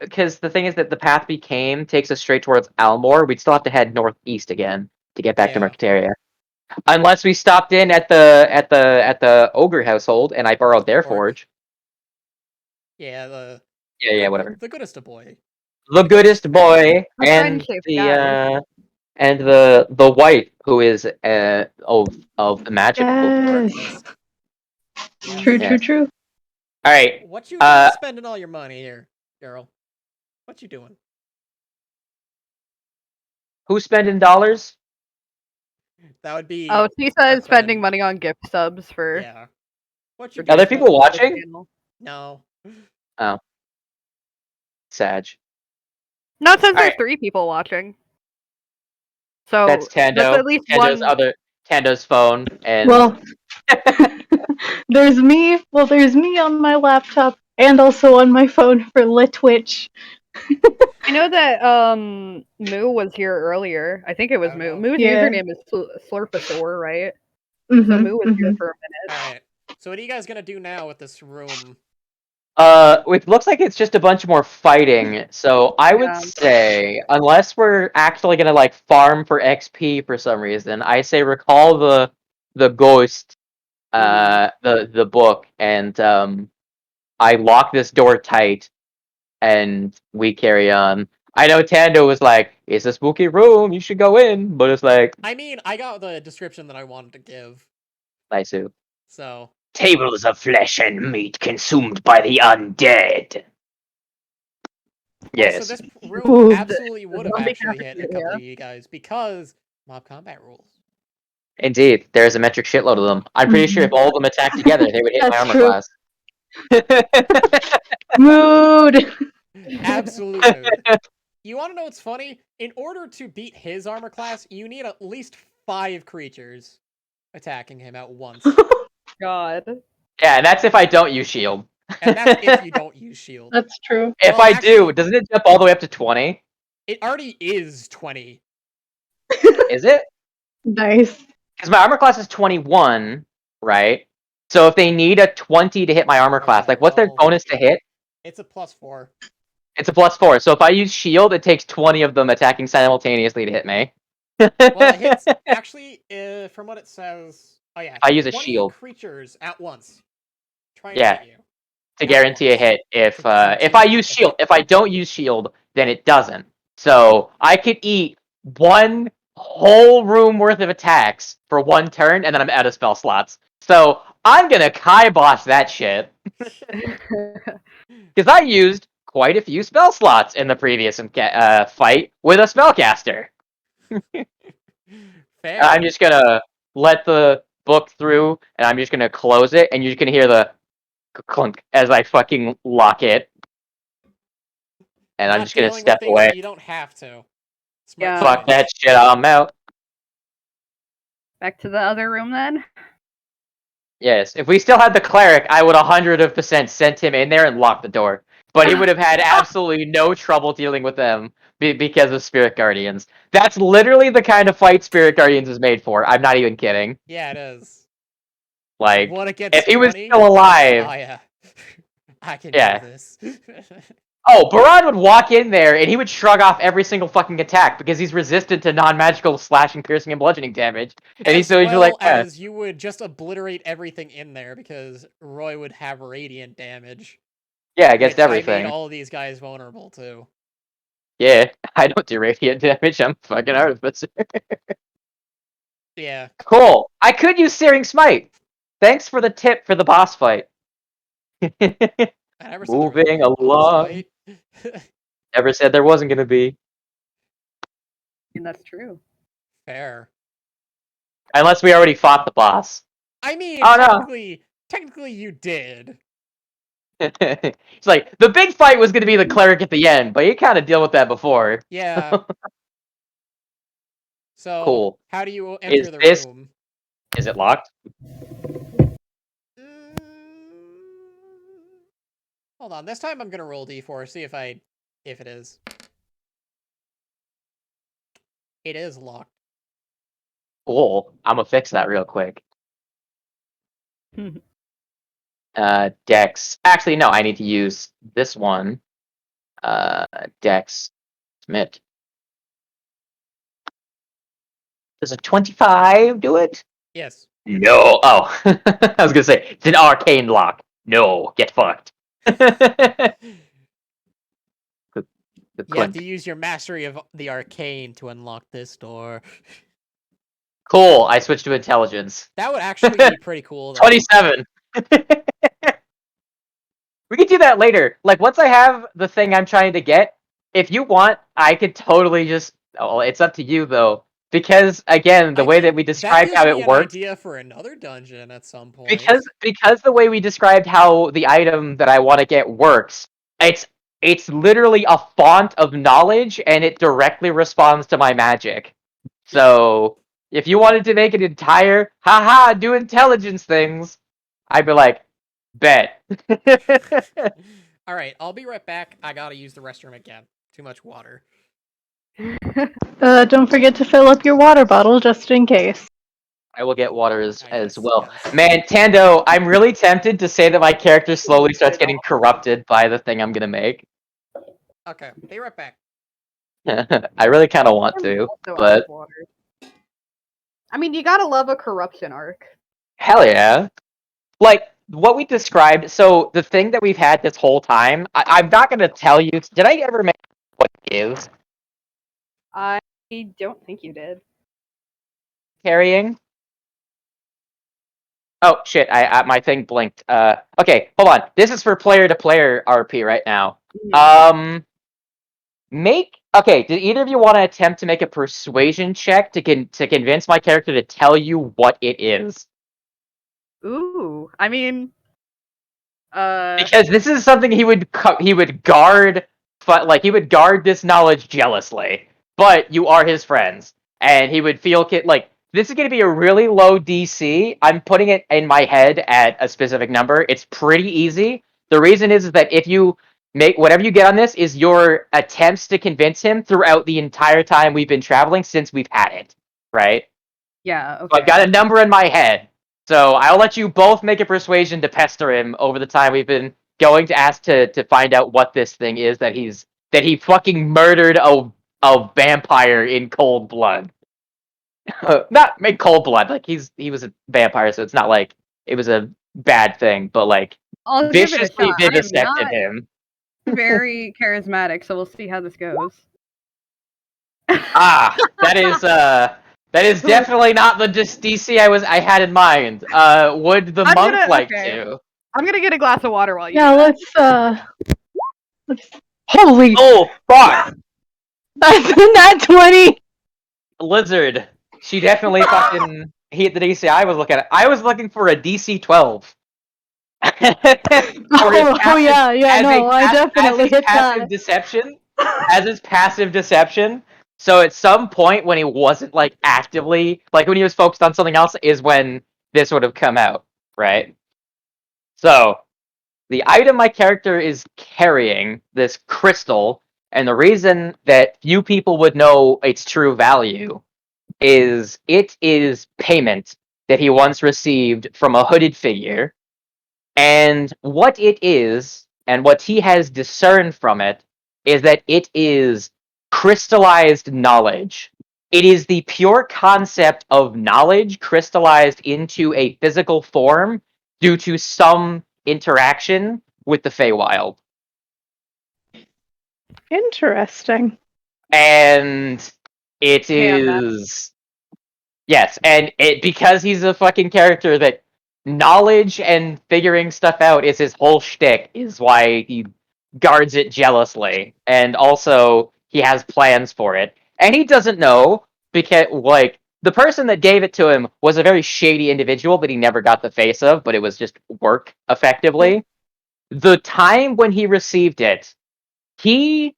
because the thing is that the path we came takes us straight towards Almor. We'd still have to head northeast again to get back to Yeah. Mercateria. Unless we stopped in at the ogre household and I borrowed their forge. Yeah, Yeah, whatever. The goodest of boy. The goodest boy A and friendship, the guys. and the wife who is of the magical. Yes. Arcanist. Yeah. True, Yeah. true, true. All right. What you doing spending all your money here, girl? What you doing? Who's spending dollars? That would be... Oh, she says spending money on gift subs for... Yeah. What you for Are there doing? people watching? No. Oh. Sag. No, it says there's Alright. 3 people watching. So That's Tando. that's at least Tando's phone and Well, there's me. Well, there's me on my laptop and also on my phone for lit Twitch. I know that Moo was here earlier. I think it was Moo. Moo's username is Slurpasaur, right? So Moo was here for a minute. Alright. So what are you guys gonna do now with this room? it looks like it's just a bunch more fighting. So I would say, unless we're actually gonna like farm for XP for some reason, I say recall the ghost, the book, and I lock this door tight, and we carry on. I know Tando was like, "It's a spooky room, you should go in," but it's like, I mean, I got the description that I wanted to give. nice too. So. Tables of flesh and meat consumed by the undead. Yes. So this room absolutely would have actually hit a couple of you guys because mob combat rules. Indeed, there's a metric shitload of them. I'm pretty sure if all of them attacked together, they would hit my armor class. Mood. Absolute mood. You want to know what's funny? In order to beat his armor class, you need at least 5 creatures attacking him at once. God. Yeah, and that's if I don't use shield. And that's if you don't use shield. That's true. If I do, doesn't it jump all the way up to 20? It already is 20. Is it? Nice. Because my armor class is 21, right? So if they need a 20 to hit my armor class, like what's their bonus to hit? It's a +4. It's a +4. So if I use shield, it takes 20 of them attacking simultaneously to hit me. Well, it hits, actually, from what it says... Oh yeah, I use a 20 shield. creatures at once. Trying Yeah. to hit you. To guarantee a hit if I use shield. If I don't use shield, then it doesn't. So I could eat one whole room worth of attacks for one turn, and then I'm out of spell slots. So I'm gonna kibosh that shit. Because I used quite a few spell slots in the previous fight with a spellcaster. Fair. I'm just gonna let the book through, and I'm just gonna close it, and you're just gonna hear the clunk as I fucking lock it. And I'm Not just gonna dealing with step things away. that you don't have to. Smart Yeah. Fuck choice. that shit, I'm out. Back to the other room then. Yes, if we still had the cleric, I would 100% sent him in there and locked the door. But he would have had absolutely no trouble dealing with them because of Spirit Guardians. That's literally the kind of fight Spirit Guardians is made for. I'm not even kidding. Yeah, it is. Like, 1 against if he was 20? still alive, Oh yeah. I can Yeah. do this. oh, Barad would walk in there and he would shrug off every single fucking attack because he's resistant to non-magical slashing, piercing, and bludgeoning damage. And he's As so usually like, well yeah, as you would just obliterate everything in there because Roy would have radiant damage. against Which I made everything. all these guys vulnerable to. Yeah, I don't do radiant damage. I'm fucking artificer. Yeah. Cool. I could use Searing Smite. Thanks for the tip for the boss fight. I never said there was Moving gonna be a boss along. fight. Never said there wasn't gonna be. And that's true. Fair. Unless we already fought the boss. I mean, Oh no. technically you did. It's like, the big fight was gonna be the cleric at the end, but you kind of deal with that before. Yeah. So, Cool. how do you enter Is the this- room? Is it locked? Mm, Hold on. This time I'm gonna roll d4, see if it is. It is locked. Cool. I'm gonna fix that real quick. Dex. Actually, no, I need to use this one. Dex. Submit. Does a 25 do it? Yes. No. Oh. I was gonna say, it's an arcane lock. No, get fucked. The You have clink. to use your mastery of the arcane to unlock this door. Cool, I switched to intelligence. That would actually be pretty cool, though. 27. We could do that later. Like, once I have the thing I'm trying to get, if you want, I could totally just... Oh, it's up to you, though. Because, again, the I way that think we described gives how me it an works... idea for another dungeon at some point. Because the way we described how the item that I want to get works, it's literally a font of knowledge, and it directly responds to my magic. So, if you wanted to make an entire, haha, do intelligence things, I'd be like, bet. Alright, I'll be right back. I gotta use the restroom again. Too much water. Don't forget to fill up your water bottle just in case. I will get water as Yes, well. yes. Man, Tando, I'm really tempted to say that my character slowly starts getting corrupted by the thing I'm gonna make. Okay, be right back. I really kind of want to, Also out but of water. I mean, you gotta love a corruption arc. hell yeah. Like, what we described, so the thing that we've had this whole time, I'm not gonna tell you, did I ever make what it is I don't think you did. carrying? Oh shit! My thing blinked. Okay, hold on. This is for player-to-player RP right now. Okay. Did either of you want to attempt to make a persuasion check to convince my character to tell you what it is? Ooh, I mean, Because this is something he would guard, he would guard this knowledge jealously. But you are his friends, and he would feel like this is going to be a really low DC. I'm putting it in my head at a specific number. It's pretty easy. The reason is that if you make whatever you get on this is your attempts to convince him throughout the entire time we've been traveling since we've had it, right? yeah, So okay. I've got a number in my head. So I'll let you both make a persuasion to pester him over the time we've been going to ask to find out what this thing is that he fucking murdered a vampire in cold blood. Not in cold blood, like he was a vampire, so it's not like it was a bad thing, but like I'll give it a viciously shot. I am vivisected not him. very charismatic, so we'll see how this goes. Ah, that is definitely not the DC I had in mind. Would the I'm monk gonna- like okay. to? I'm gonna get a glass of water while you Yeah, do that. let's Holy, Oh fuck! that's that 20. Lizard. She definitely fucking hit the DC I was looking at. I was looking for a DC 12. Oh yeah, no, I definitely hit passive that. deception. As his passive deception. So at some point when he wasn't like actively like when he was focused on something else is when this would have come out, right? So the item my character is carrying, this crystal, and the reason that few people would know its true value is it is payment that he once received from a hooded figure. And what it is, and what he has discerned from it, is that it is crystallized knowledge. It is the pure concept of knowledge crystallized into a physical form due to some interaction with the Feywild. Interesting. And it Damn, is yes, and it because he's a fucking character that knowledge and figuring stuff out is his whole shtick is why he guards it jealously. And also he has plans for it. And he doesn't know because like the person that gave it to him was a very shady individual that he never got the face of, but it was just work effectively. The time when he received it, he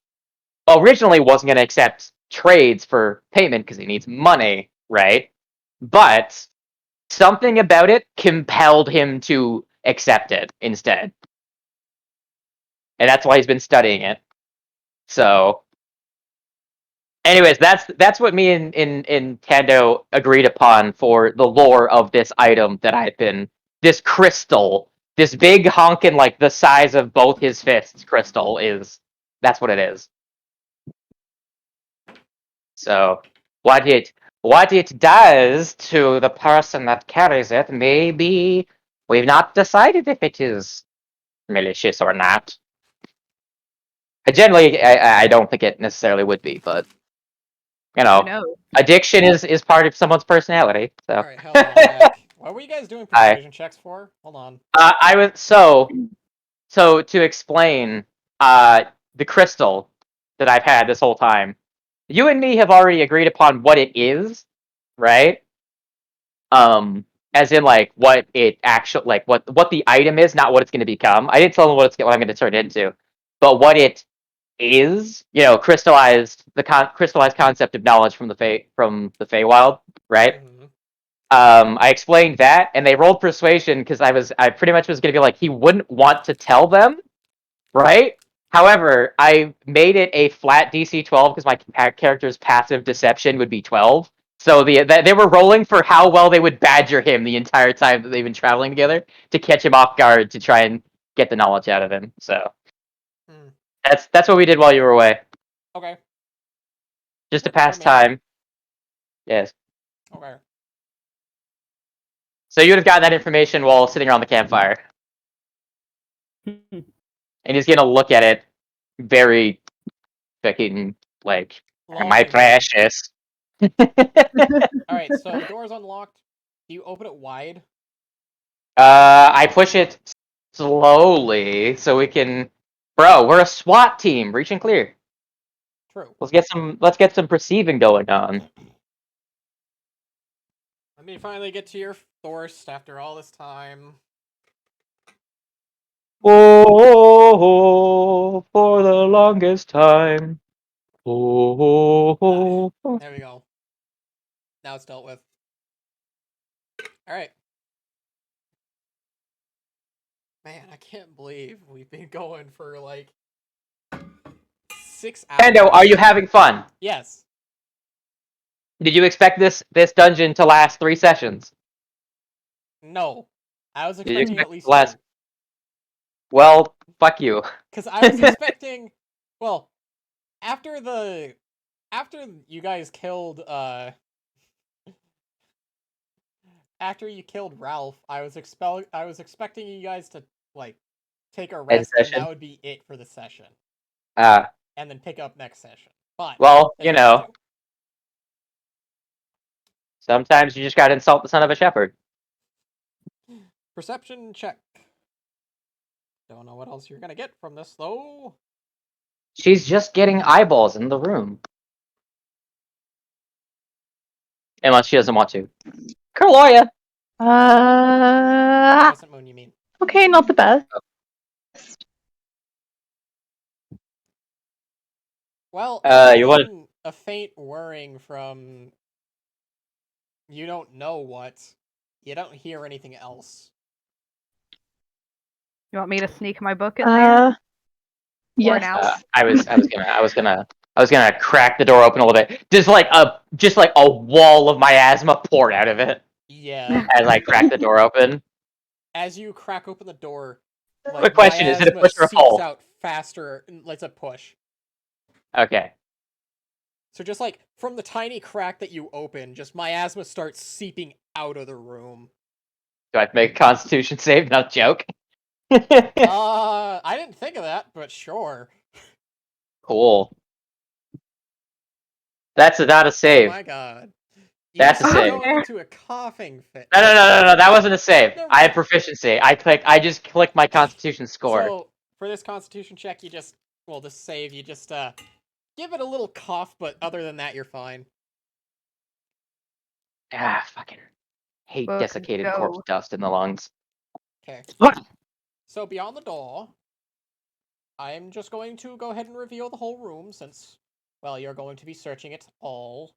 originally wasn't going to accept trades for payment because he needs money, right? But something about it compelled him to accept it instead. And that's why he's been studying it. So anyways, that's what me and Tando agreed upon for the lore of this item that I've been this crystal, this big honkin' like the size of both his fists crystal is that's what it is. So what it does to the person that carries it, maybe we've not decided if it is malicious or not. I don't think it necessarily would be, but you who know, knows? addiction is part of someone's personality. So Alright, hold on, I'm back. What were you guys doing I persuasion checks for? Hold on. I was so to explain uh the crystal that I've had this whole time. You and me have already agreed upon what it is, right? As in like what it actually like what the item is, not what it's going to become. I didn't tell them what I'm going to turn it into, but what it is, crystallized crystallized concept of knowledge from the Feywild, right? Mhm. I explained that, and they rolled persuasion because I pretty much was going to be like he wouldn't want to tell them, right? However, I made it a flat DC 12 because my character's passive deception would be 12. So they were rolling for how well they would badger him the entire time that they've been traveling together to catch him off guard to try and get the knowledge out of him. So Hmm. that's what we did while you were away, Okay. just to Works for pass me. time. Yes. Okay. So you would have gotten that information while sitting around the campfire, and he's gonna look at it very fucking like, am I Longingly. precious? Alright, so the door's unlocked. Do you open it wide? I push it slowly so we can. Bro, we're a SWAT team. Reach and clear. True. Let's get some perceiving going on. Let me finally get to your thirst after all this time. Oh, for the longest time. Oh. There we go. Now it's dealt with. Alright. Man, I can't believe we've been going for like 6 hours. Pando, are you having fun? Yes. Did you expect this dungeon to last 3 sessions? No. I was Did you expecting expect at it least to last? 2. Well, fuck you. Because I was expecting. Well, after you guys killed after you killed Ralph, I was expecting you guys to like take a End rest and session. that would be it for the session. Uh, And then pick up next session. But well, they didn't have to. sometimes you just gotta insult the son of a shepherd. Perception check. Don't know what else you're gonna get from this though. She's just getting eyeballs in the room. Unless she doesn't want to. Carloya! Crescent moon, you mean? Okay, not the best. Well, You other want- than a faint whirring from you don't know what, you don't hear anything else. You want me to sneak my book in there? Pour it Yes. out? I was gonna crack the door open a little bit. Just like a wall of miasma poured out of it Yeah. as I crack the door open. As you crack open the door, like Quick question, is it a miasma push or a seeps pull? out faster. It's a push. Okay. So just like from the tiny crack that you open, just miasma starts seeping out of the room. Do I have to make a constitution save? Not a joke. I didn't think of that, but sure. Cool. That's not a Oh save. my god. You That's a just save. go into a coughing fit. No, that wasn't a save. Never I had mind. proficiency. I just clicked my constitution score. So for this constitution check, you just this save, you just give it a little cough, but other than that, you're fine. Fucking hate Book, desiccated go. corpse dust in the lungs. Okay. What? So beyond the door, I'm just going to go ahead and reveal the whole room since, well, you're going to be searching it all.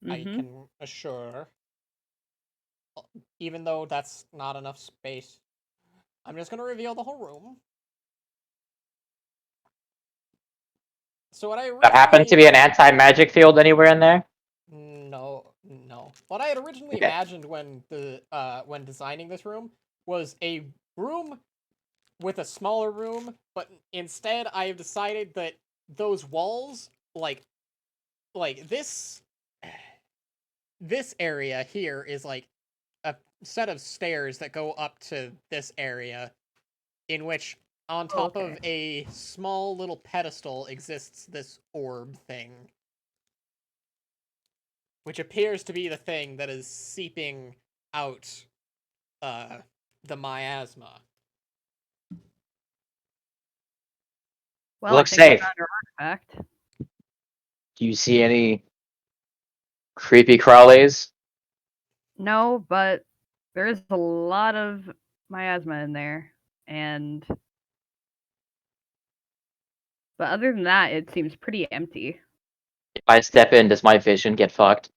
I Mhm. can assure. Even though that's not enough space. I'm just going to reveal the whole room. So what I originally... There happened to be an anti-magic field anywhere in there? No. What I had originally Okay. imagined when designing this room was a room with a smaller room, but instead I have decided that those walls, like this area here is like a set of stairs that go up to this area, in which on top of a small little pedestal exists this orb thing, which appears to be the thing that is seeping out the miasma. Well, Looks I think safe. we found our artifact. Do you see any creepy crawlies? No, but there is a lot of miasma in there, and but other than that, it seems pretty empty. If I step in, does my vision get fucked?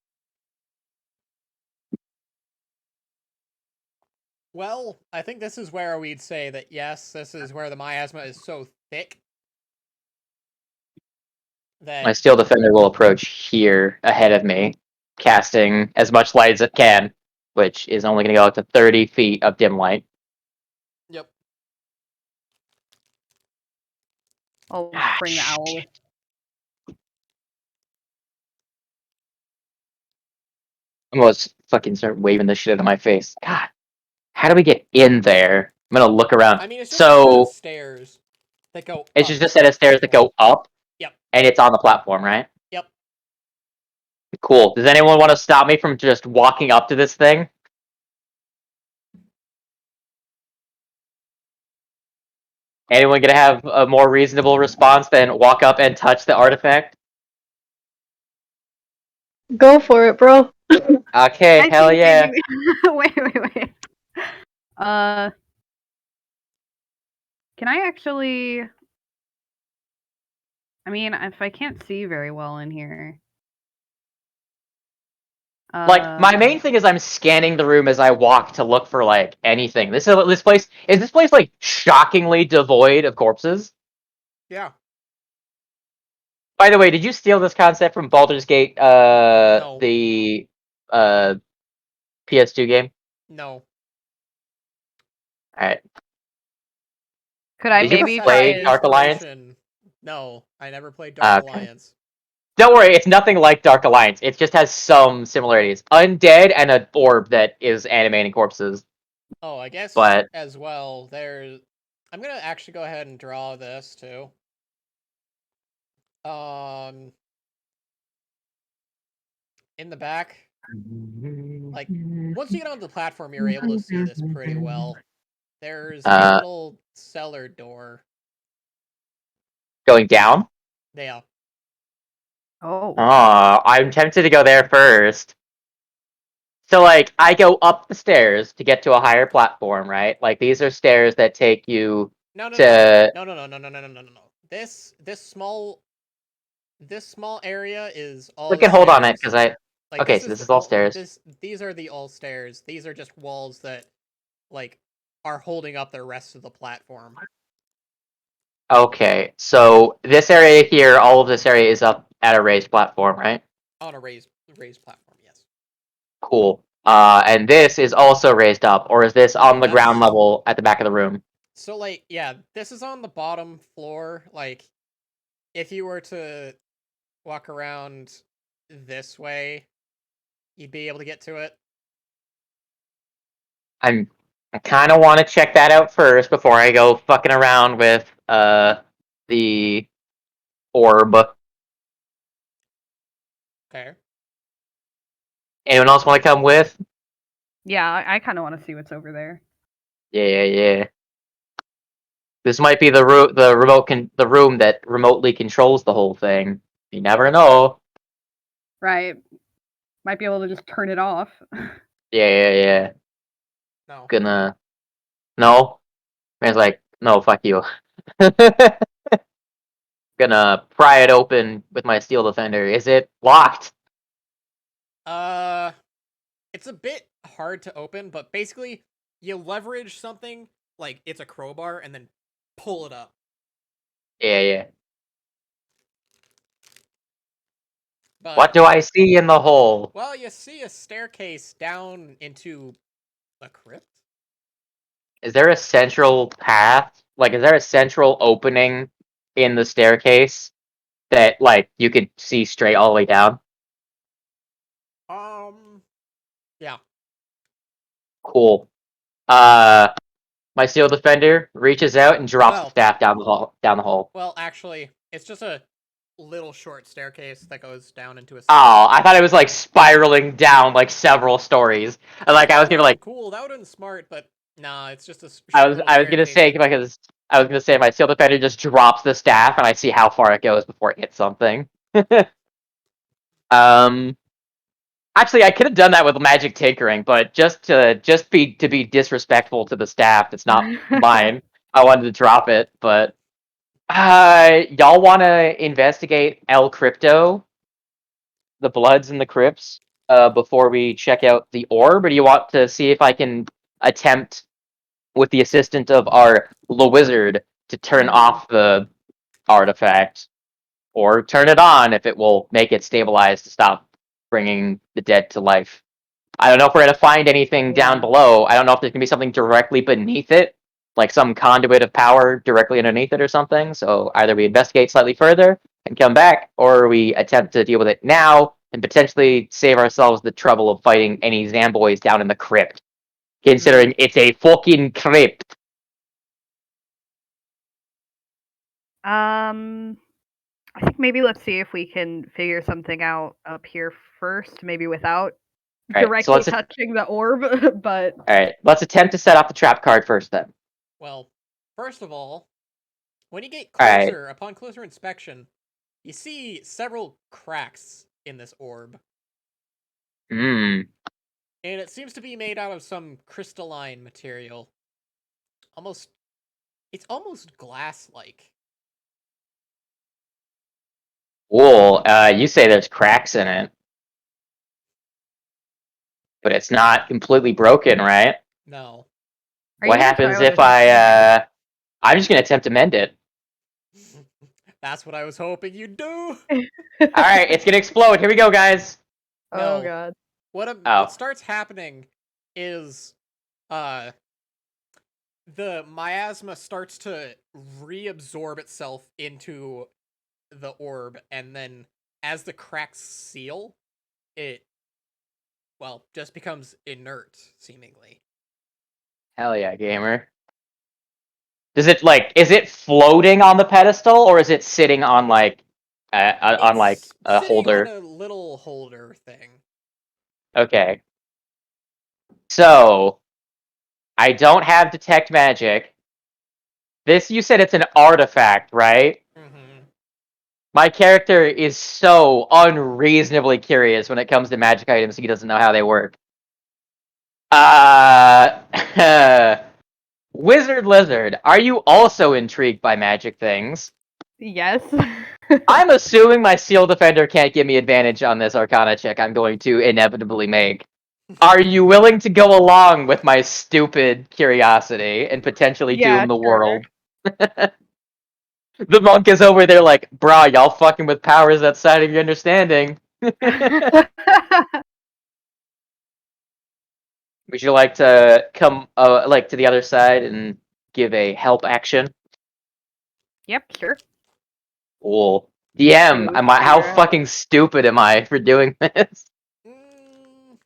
Well, I think this is where we'd say that yes, this is where the miasma is so thick that My steel defender will approach here ahead of me, casting as much light as it can, which is only going to go up to 30 feet of dim light. Yep. I'll Ah, bring the owl with. I'm gonna fucking start waving this shit out of my face. God, how do we get in there? I'm gonna look around. I mean, it's just a set of So stairs that go it's up just a to set the of stairs that platform. go up, Yep. and it's on the platform, right? Yep. Cool. Does anyone want to stop me from just walking up to this thing? Anyone gonna have a more reasonable response than walk up and touch the artifact? Go for it, bro. Okay, I hell think yeah. wait. Can I actually? I mean, if I can't see very well in here. Like, my main thing is I'm scanning the room as I walk to look for, like, anything. This place, like, shockingly devoid of corpses? Yeah. By the way, did you steal this concept from Baldur's Gate, No. the, PS2 game? No. Alright. Could I Did you maybe play try? Dark Alliance? Inspiration. No, I never played Dark Okay. Alliance. Don't worry, it's nothing like Dark Alliance. It just has some similarities. Undead and an orb that is animating corpses. Oh, I guess But as well, there's... I'm gonna actually go ahead and draw this, too. In the back, like, once you get onto the platform, you're able to see this pretty well. There's a little cellar door. Going down? Yeah. Oh. I'm tempted to go there first. So, like, I go up the stairs to get to a higher platform, right? Like, these are stairs that take you No, no, to... no, no, no, no, no, no, no, no, no, no. This small area is We all the can hold on it, stairs. because I... Like Okay, this so is this is all stairs. these are the all stairs. These are just walls that like are holding up the rest of the platform. Okay, so this area here, all of this area is up at a raised platform, right? On a raised platform, yes. Cool. And this is also raised up, or is this on No, the ground that's level at the back of the room? so like yeah, this is on the bottom floor. Like if you were to walk around this way, you'd be able to get to it. I kind of want to check that out first before I go fucking around with the orb. Okay. Anyone else want to come with? Yeah, I kind of want to see what's over there. Yeah. This might be the the room that remotely controls the whole thing. You never know. Right. Might be able to just turn it off. Yeah. No. Gonna no. Man's like, no, fuck you. Gonna pry it open with my steel defender. Is it locked? It's a bit hard to open, but basically you leverage something like it's a crowbar and then pull it up. Yeah. But What do I see in the hole? well, you see a staircase down into a crypt. Is there a central path? Like, is there a central opening in the staircase that, like, you could see straight all the way down? Yeah. Cool. My steel defender reaches out and drops the Well, staff down the hall. Down the hole. well, actually, it's just a little short staircase that goes down into a. Oh, I thought it was like spiraling down like several stories. Like I That was would gonna have been like cool. That would have been smart, but nah, it's just a I short was little I was gonna staircase. say because I was gonna say my steel defender just drops the staff and I see how far it goes before it hits something. um. Actually, I could have done that with magic tinkering, but just be disrespectful to the staff, it's not mine. I wanted to drop it, but y'all want to investigate El Crypto, the Bloods and the Crypts, before we check out the orb, or do you want to see if I can attempt, with the assistance of our the wizard, to turn off the artifact, or turn it on if it will make it stabilize to stop bringing the dead to life? I don't know if we're gonna find anything down Yeah. below. I don't know if there's gonna be something directly beneath it, like some conduit of power directly underneath it or something. So either we investigate slightly further and come back, or we attempt to deal with it now and potentially save ourselves the trouble of fighting any Zamboys down in the crypt. Considering it's a fucking crypt. I think maybe let's see if we can figure something out up here first, maybe without Alright, so directly touching the orb, but Alright, let's attempt to set off the trap card first then. Well, first of all, when you get Alright. closer, upon closer inspection, you see several cracks in this orb, Hmm. and it seems to be made out of some crystalline material. It's almost glass-like. Cool. You say there's cracks in it. But it's not completely broken, right? No. are What you gonna try happens with if a I'm just gonna attempt to mend it. That's what I was hoping you'd do. Alright, it's gonna explode. Here we go, guys. Oh No. god. What starts happening is the miasma starts to reabsorb itself into the orb, and then as the cracks seal, it just becomes inert, seemingly. Hell yeah, gamer. Is it floating on the pedestal, or is it sitting on It's a sitting on holder? a little holder thing. Okay. So I don't have detect magic. This, you said it's an artifact, right? Mm-hmm. My character is so unreasonably curious when it comes to magic items. He doesn't know how they work. Wizard Lizard, are you also intrigued by magic things? Yes. I'm assuming my Seal Defender can't give me advantage on this Arcana check I'm going to inevitably make. Are you willing to go along with my stupid curiosity and potentially Yeah, doom the sure. world? The monk is over there like, brah, y'all fucking with powers outside of your understanding. Would you like to come like to the other side and give a help action? Yep, sure. Cool. DM, Oh, how dear. fucking stupid am I for doing this? Mm,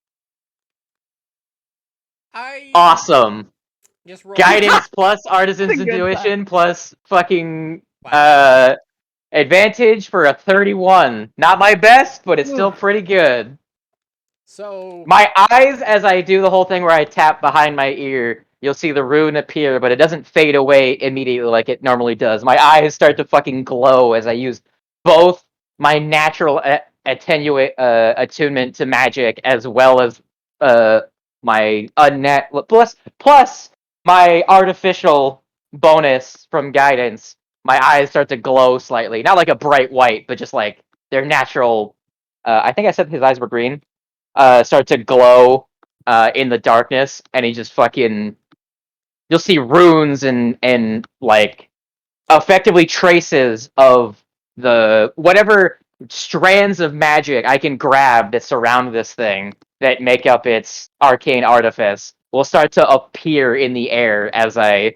I Awesome. just roll. Guidance plus Artisan's That's a good sign. Intuition plus fucking Wow. advantage for a 31. Not my best, but it's still Oof. pretty good. So My eyes, as I do the whole thing where I tap behind my ear, you'll see the rune appear, but it doesn't fade away immediately like it normally does. My eyes start to fucking glow as I use both my natural attunement to magic as well as my plus my artificial bonus from guidance. My eyes start to glow slightly, not like a bright white, but just like their natural. I think I said his eyes were green. Start to glow in the darkness, and he just fucking. You'll see runes and like effectively traces of the whatever strands of magic I can grab that surround this thing that make up its arcane artifice will start to appear in the air as I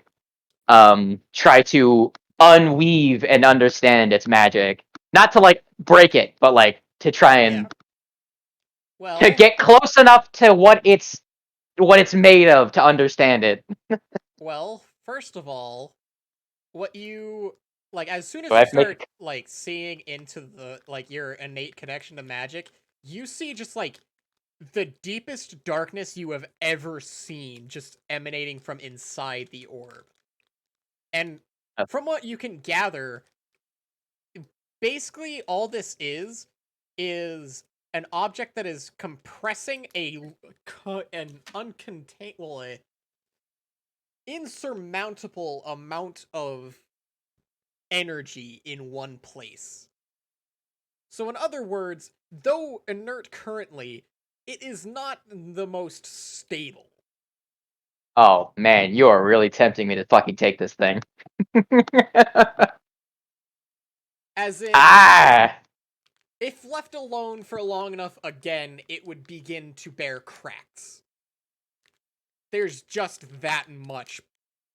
try to unweave and understand its magic. Not to like break it, but like to try yeah. and to Well, get close enough to what it's made of to understand it. first of all, what you like as soon So as I you have to start make like seeing into the like your innate connection to magic, you see just like the deepest darkness you have ever seen just emanating from inside the orb. And a from what you can gather, basically all this is an object that is compressing an uncontained, well, a insurmountable amount of energy in one place. So in other words, though inert currently, it is not the most stable. Oh man, you are really tempting me to fucking take this thing. As in, Ah, if left alone for long enough again, it would begin to bear cracks. There's just that much,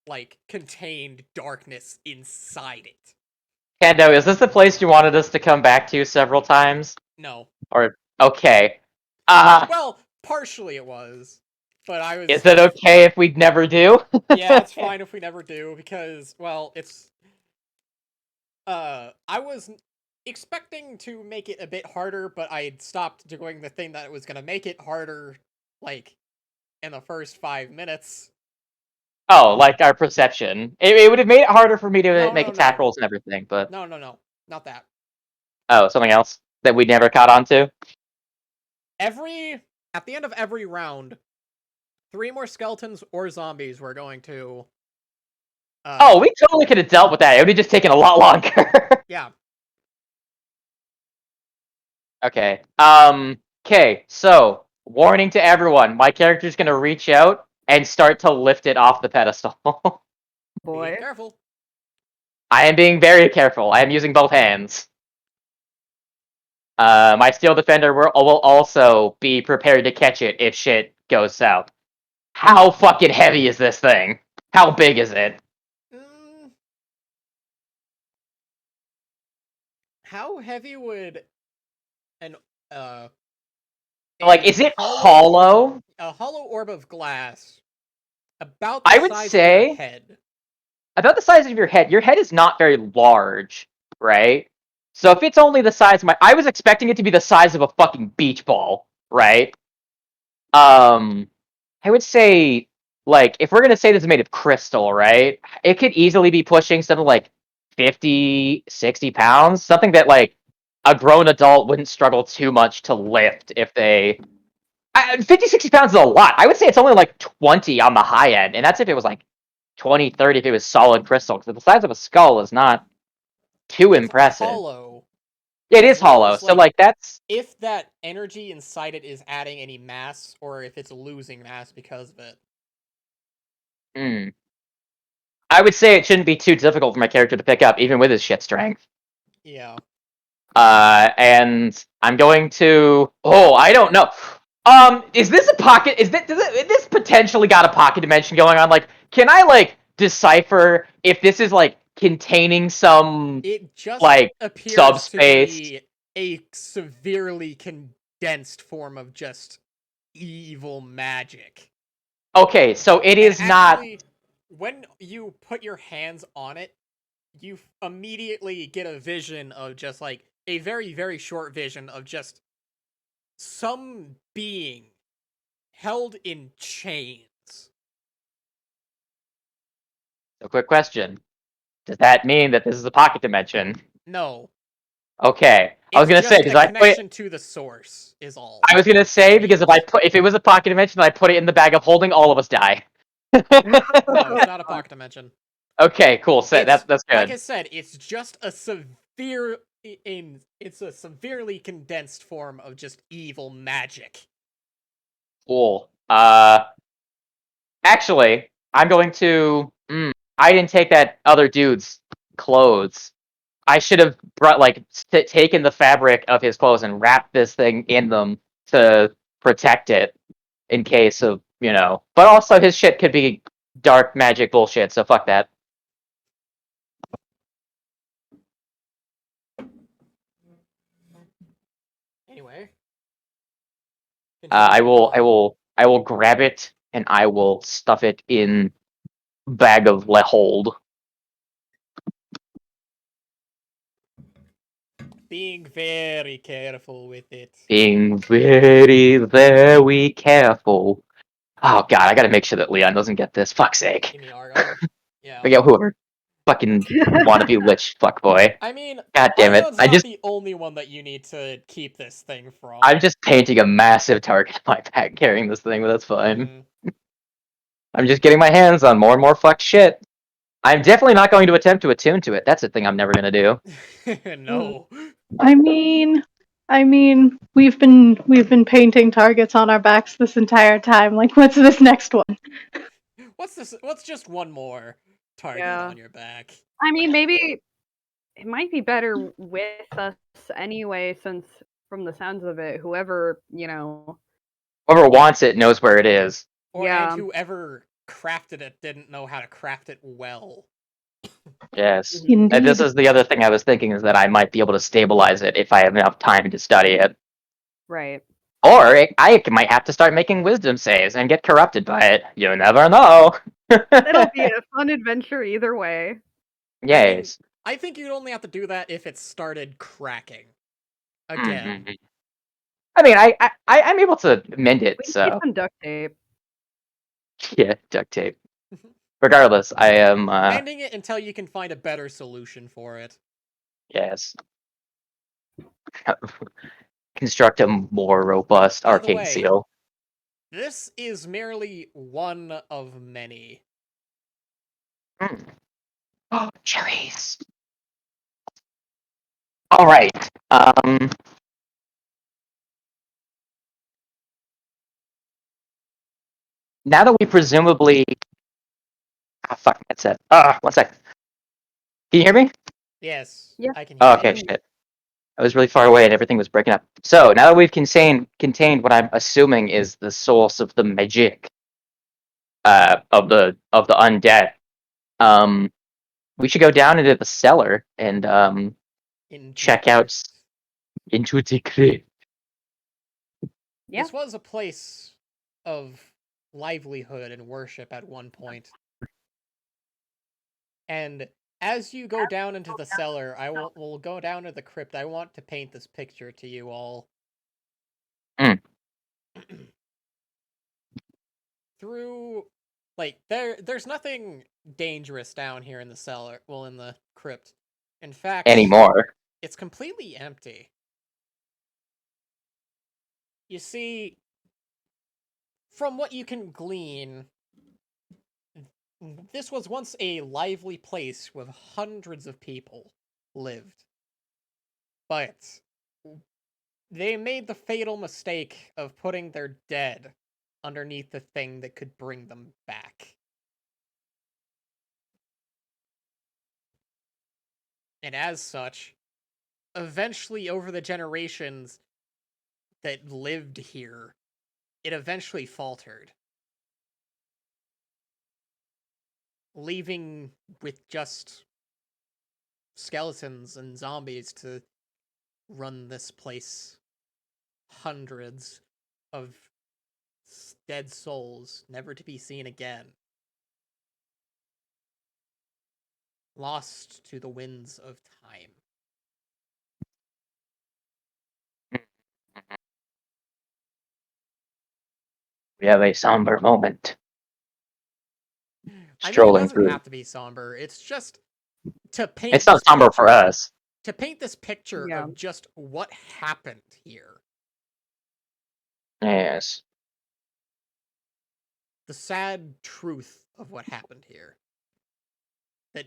like, contained darkness inside it. Kendo, is this the place you wanted us to come back to several times? No. Or okay. Well, partially it was. But I was Is it just. okay if we never do? Yeah, it's fine if we never do, because, well, it's. I was expecting to make it a bit harder, but I had stopped doing the thing that was gonna make it harder, like, in the first 5 minutes. Oh, like our perception. It would have made it harder for me to No, make no, attack no. rolls and everything, but No. Not that. oh, something else that we never caught on to. At the end of every round, 3 more skeletons or zombies were going to. Oh, we totally could have dealt with that. It would have just taken a lot longer. Yeah. Okay. Okay. So, warning to everyone: my character's gonna reach out and start to lift it off the pedestal. Boy. Be careful. I am being very careful. I am using both hands. My steel defender will also be prepared to catch it if shit goes south. How fucking heavy is this thing? How big is it? Mm, how heavy would an uh Like, a is it hollow hollow? a hollow orb of glass about the I would size of your say head? about the size of your head. Your head is not very large, right? So if it's only the size of I was expecting it to be the size of a fucking beach ball, right? Um, I would say, like, if we're gonna say this is made of crystal, right? It could easily be pushing something like 50, 60 pounds, something that like a grown adult wouldn't struggle too much to lift if they 50, 60 pounds is a lot. I would say it's only like 20 on the high end, and that's if it was like 20, 30 if it was solid crystal, because the size of a skull is not too It's impressive. hollow. It as is well hollow, as, so like that's if that energy inside it is adding any mass, or if it's losing mass because of it. I would say it shouldn't be too difficult for my character to pick up, even with his shit strength. Yeah. And I'm going to. Oh, I don't know. Is this a pocket? Is this potentially got a pocket dimension going on? Like, can I like decipher if this is like containing some It just like appears to subspace? be a severely condensed form of just evil magic. Okay, so it And is not. actually, when you put your hands on it, you immediately get a vision of just like a very, very short vision of just some being held in chains. A quick question: does that mean that this is a pocket dimension? No. Okay, I was It's gonna say just because a connection to the source is all. I was gonna say because Means. if it was a pocket dimension, I put it in the bag of holding, all of us die. No, it's not a pocket dimension. Okay, cool. So that's Like good. I said, it's just a it's a severely condensed form of just evil magic. Cool. Actually, I'm going to. I didn't take that other dude's clothes. I should have brought like taken the fabric of his clothes and wrapped this thing in them to protect it in case of But also, his shit could be dark magic bullshit. So fuck that. Anyway. I will. I on. will. I will grab it and I will stuff it in bag of hold. Being very careful with it. Being very, very careful. Oh god, I gotta make sure that Leon doesn't get this. Fuck's sake. In the Argon. Yeah. Like, whoever. Fucking wannabe lich fuckboy. I mean, God damn it. Argon's not the only one that you need to keep this thing from. I'm just painting a massive target in my back carrying this thing, but that's fine. I'm just getting my hands on more and more fucked shit. I'm definitely not going to attempt to attune to it. That's a thing I'm never gonna do. No. I mean, we've been painting targets on our backs this entire time. Like, what's this next one? What's this? What's just one more target on your back? I mean, maybe it might be better with us anyway, since from the sounds of it, whoever Whoever wants it knows where it is. And whoever crafted it didn't know how to craft it well. Yes. Indeed. And this is the other thing I was thinking is that I might be able to stabilize it if I have enough time to study it. Right. Or I might have to start making wisdom saves and get corrupted by it. You never know. It'll be a fun adventure either way. Yes. I think you'd only have to do that if it started cracking again. Mm-hmm. I mean, I'm able to mend it, We can so get some duct tape. yeah, duct tape. Regardless, I am Mending it until you can find a better solution for it. yes. Construct a more robust By the arcane way, seal. This is merely one of many. Oh, cherries. All right. Now that we presumably fuck, that's it. One sec. Can you hear me? Yes, Yeah. I can hear Oh, you. okay, shit. I was really far away and everything was breaking up. So now that we've contained what I'm assuming is the source of the magic, of the undead, we should go down into the cellar and check out into the crypt. Yeah. This was a place of livelihood and worship at one point. And as you go down into the cellar, we'll go down to the crypt. I want to paint this picture to you all. Through, like, there's nothing dangerous down here in the cellar, well, in the crypt. In fact, anymore. it's completely empty. It's completely empty. You see, from what you can glean, this was once a lively place where hundreds of people lived. But they made the fatal mistake of putting their dead underneath the thing that could bring them back. And as such, eventually over the generations that lived here, it eventually faltered, leaving with just skeletons and zombies to run this place. Hundreds of dead souls, never to be seen again. Lost to the winds of time. We have a somber moment. I mean, it Strolling doesn't through. have to be somber. It's just to paint It's not this somber for picture- us. To paint this picture Yeah. of just what happened here. Yes. The sad truth of what happened here. That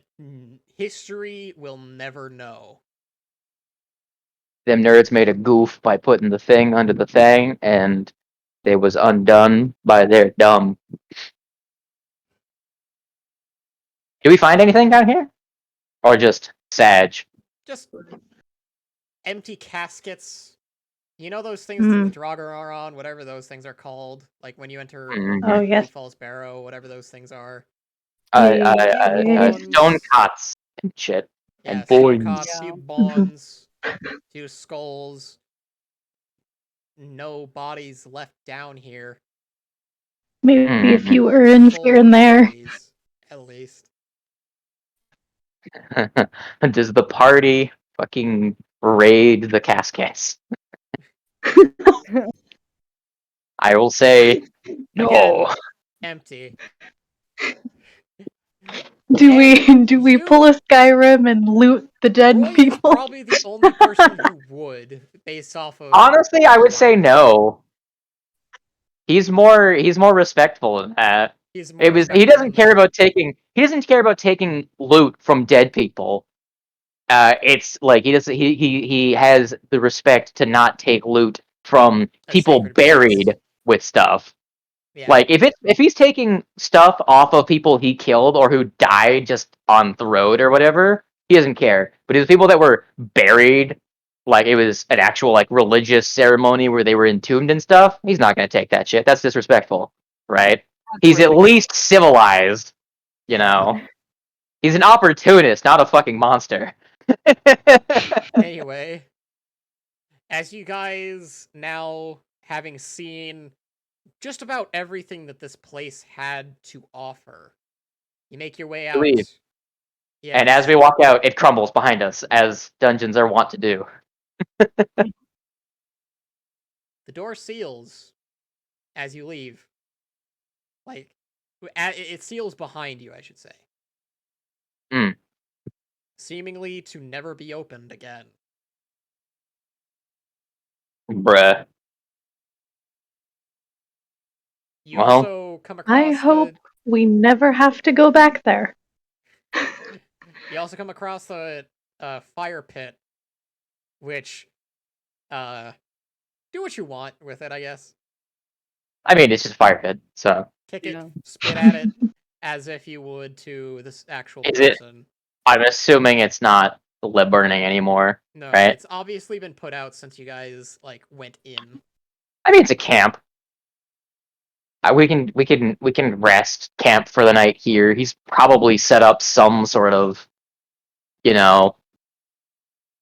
history will never know. Them nerds made a goof by putting the thing under the thing, and they was undone by their dumb. Did we find anything down here? Or just Sag? Just empty caskets. You know those things that the Draugr are on, whatever those things are called? Like when you enter Oh, yes. Great Falls Barrow, whatever those things are. Stone cots and shit. Yeah, and stone bones. cots, Yeah. few bones, few skulls. No bodies left down here. Maybe a Mhm. few urns Full here and there. bodies, at least. Does the party fucking raid the caskets? I will say no. Again, empty. Do And we pull a Skyrim and loot the dead Roy is people? probably the only person who would, based off of. Honestly, I would say no. He's more respectful than that. He's more He respectful doesn't than care that. about taking loot from dead people. It's like he has the respect to not take loot from A people sacred buried place. with stuff. Yeah. Like if he's taking stuff off of people he killed or who died just on the road or whatever, he doesn't care. But it's people that were buried, like it was an actual like religious ceremony where they were entombed and stuff, he's not gonna take that shit. That's disrespectful, right? He's at Absolutely. least civilized, you know. He's an opportunist, not a fucking monster. Anyway, as you guys now having seen just about everything that this place had to offer, you make your way out. Leave. Yes. And as we walk out, it crumbles behind us, as dungeons are wont to do. The door seals as you leave. Like, it seals behind you, I should say. Mm. Seemingly to never be opened again. Bruh. You Well, also come across I hope we never have to go back there. You also come across the fire pit, which do what you want with it, I guess. I mean, it's just fire pit, so. Kick it, Yeah. spit at it, as if you would to this actual Is it? person. I'm assuming it's not lib burning anymore, No, right? it's obviously been put out since you guys like went in. I mean, it's a camp. We can rest camp for the night here. He's probably set up some sort of, you know,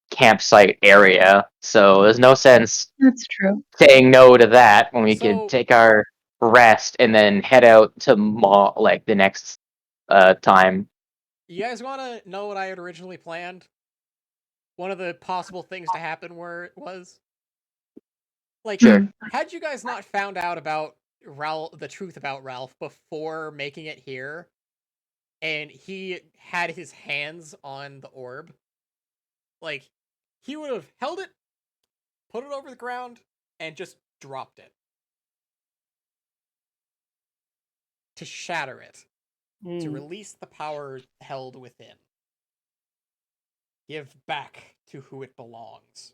campsite area. So there's no sense That's true. saying no to that when we So- could take our rest and then head out to like the next time. You guys want to know what I had originally planned? One of the possible things to happen was like, Sure. had you guys not found out about the truth about Ralph before making it here, and he had his hands on the orb, like, he would have held it, put it over the ground, and just dropped it. To shatter it. To release the power held within. Give back to who it belongs.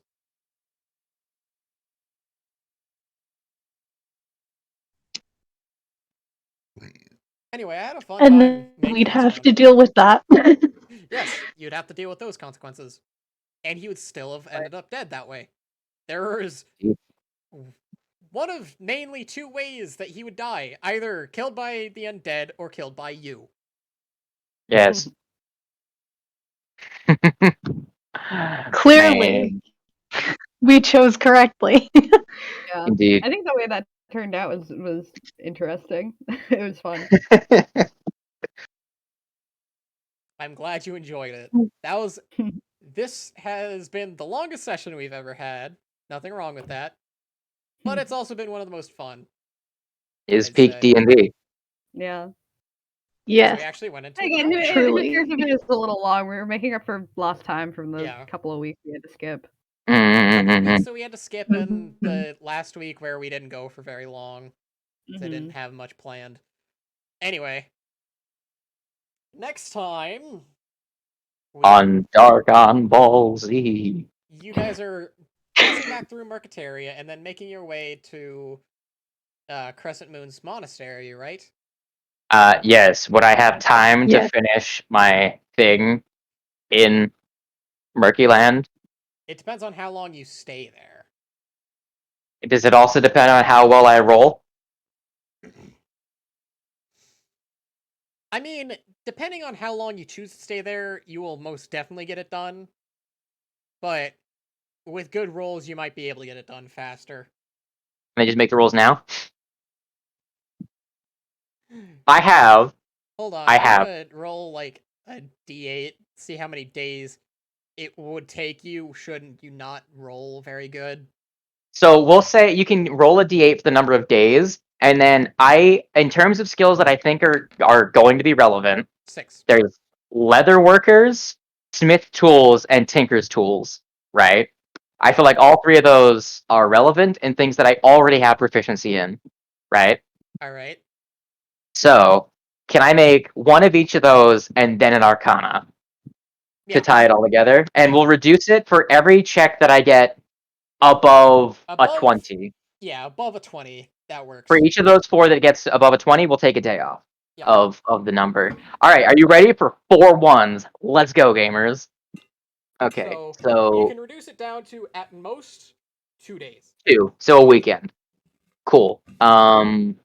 Anyway, I had a fun And time then making we'd this have one. to deal with that. Yes, you'd have to deal with those consequences. And he would still have ended up dead that way. There is one of mainly two ways that he would die. Either killed by the undead or killed by you. Yes. Clearly. Man, We chose correctly. Yeah. indeed. I think the way that turned out was interesting. It was fun. I'm glad you enjoyed it. This has been the longest session we've ever had. Nothing wrong with that. But it's also been one of the most fun. Is I'd peak say. D&D. Yeah. Because we Yes. actually went into Again, the who Truly. cares if it is a little long? We were making up for lost time from the Yeah. couple of weeks we had to skip. Couple of weeks Mm-hmm. that we had to skip, and the last week where we didn't go for very long. So I didn't have much planned. Anyway. Next time... On Dark on Ball Z. You guys are passing back through Mercateria and then making your way to Crescent Moon's monastery, right? Yes. Would I have time to Yes. finish my thing in Murky Land? It depends on how long you stay there. Does it also depend on how well I roll? I mean, depending on how long you choose to stay there, you will most definitely get it done. But with good rolls, you might be able to get it done faster. Can I just make the rolls now? I have. Hold on, I I'm have. gonna roll like a d8, see how many days it would take you, shouldn't you not roll very good. So we'll say you can roll a d8 for the number of days, and then in terms of skills that I think are going to be relevant, 6. there's leather workers, smith tools, and tinker's tools, right? I feel like all three of those are relevant and things that I already have proficiency in, right? Alright. So can I make one of each of those and then an arcana to Yeah. tie it all together? And we'll reduce it for every check that I get above a Above 20. Yeah, above a 20. That works. For each of those four that gets above a 20, we'll take a day off Yep. of the number. All right, are you ready for 4 ones? Let's go, gamers. Okay, You so can reduce it down to, at most, 2 days. 2, so a weekend. Cool. I'm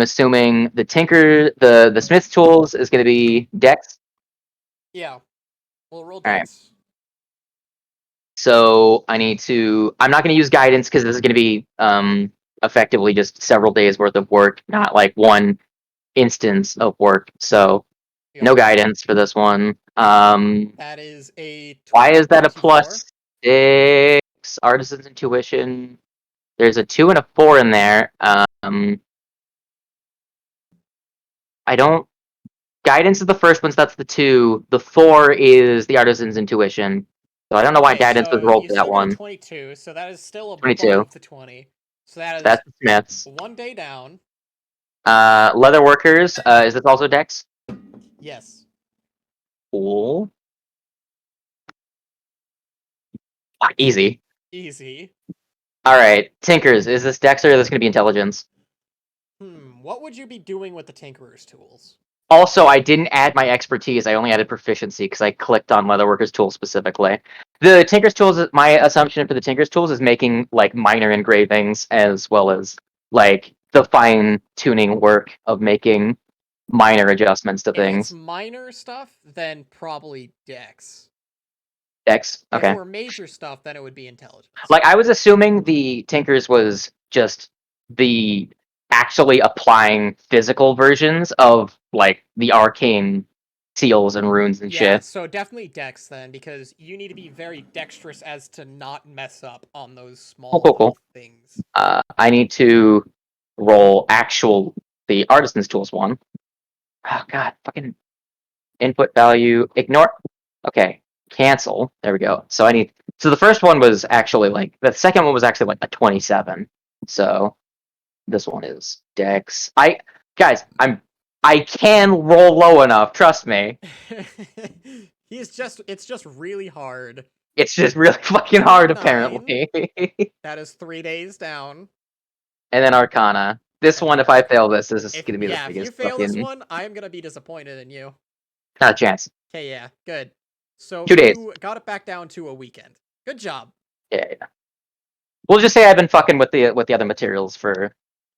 assuming the smith's tools is going to be Dex. Yeah. We'll roll All right. Dex. So I'm not going to use guidance because this is going to be effectively just several days worth of work, not like one instance of work. So Yep. no guidance for this one. That is a Why is that a 24. +6? Artisan's intuition. There's a 2 and a 4 in there. I don't. Guidance is the first one, so that's the 2. The 4 is the artisan's intuition. So I don't know why Okay, guidance was so rolled you for that still get a one. 22, so that is still 22. above the 20. So that is That's the smiths. 1 day down. Leather workers. Is this also Dex? Yes. Cool. Easy. Easy. All right, Tinkers. Is this Dex or is this going to be Intelligence? What would you be doing with the Tinkerer's tools? Also, I didn't add my expertise. I only added proficiency because I clicked on Leatherworker's tool specifically. The Tinker's tools. My assumption for the Tinker's tools is making like minor engravings as well as like the fine tuning work of making minor adjustments to If it's things. minor stuff, then probably Dex. Dex. If it Okay. were major stuff, then it would be Intelligence. Like I was assuming the Tinkers was just the actually applying physical versions of like the arcane seals and runes and Yeah, shit. so definitely Dex then, because you need to be very dexterous as to not mess up on those small Cool. little things. I need to roll the artisan's tools one. Oh god, fucking input value. Ignore. Okay. cancel. There we go. So the first one was actually the second one was actually like a 27. So this one is Dex. I can roll low enough, trust me. It's just really hard. It's just really fucking hard 29. apparently. That is 3 days down. And then Arcana. This And one, then if I fail this is If, gonna be the if you biggest fail this fucking one, I'm gonna be disappointed in you. not a chance. Okay, yeah, good. So 2 days. you got it back down to a weekend. Good job. Yeah. We'll just say I've been fucking with the other materials for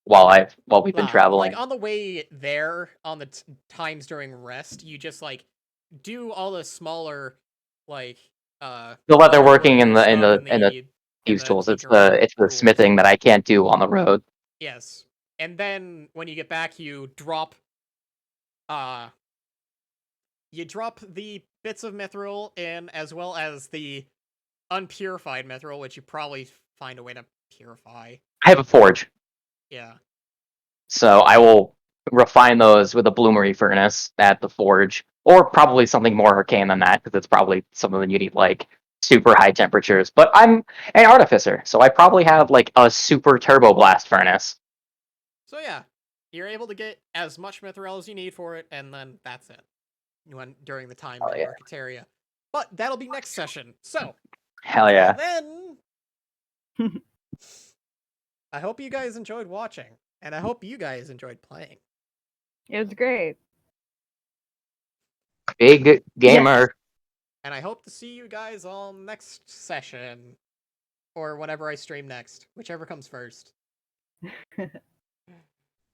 while we've been traveling. Like on the way there, on the times during rest, you just like do all the smaller, like The leather working in stuff the in thieves the tools. It's teacher the rules. smithing that I can't do on the road. Yes, and then when you get back, you drop the bits of mithril in, as well as the unpurified mithril, which you probably find a way to purify. I have a forge, Yeah. so I will refine those with a bloomery furnace at the forge, or probably something more arcane than that, because it's probably something that you need like super high temperatures. But I'm an artificer, so I probably have like a super turbo blast furnace. So yeah, you're able to get as much mithril as you need for it, and then that's it. During the time in Arcateria. But that'll be next session. So Hell yeah. then I hope you guys enjoyed watching, and I hope you guys enjoyed playing. It was great. Big gamer. And I hope to see you guys all next session. Or whenever I stream next. Whichever comes first.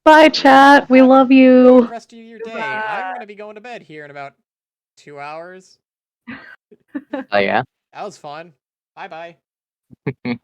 Bye, chat. We love Have a you. good rest of your day. I'm gonna be going to bed here in about 2 hours. Oh yeah. That was fun. Bye bye.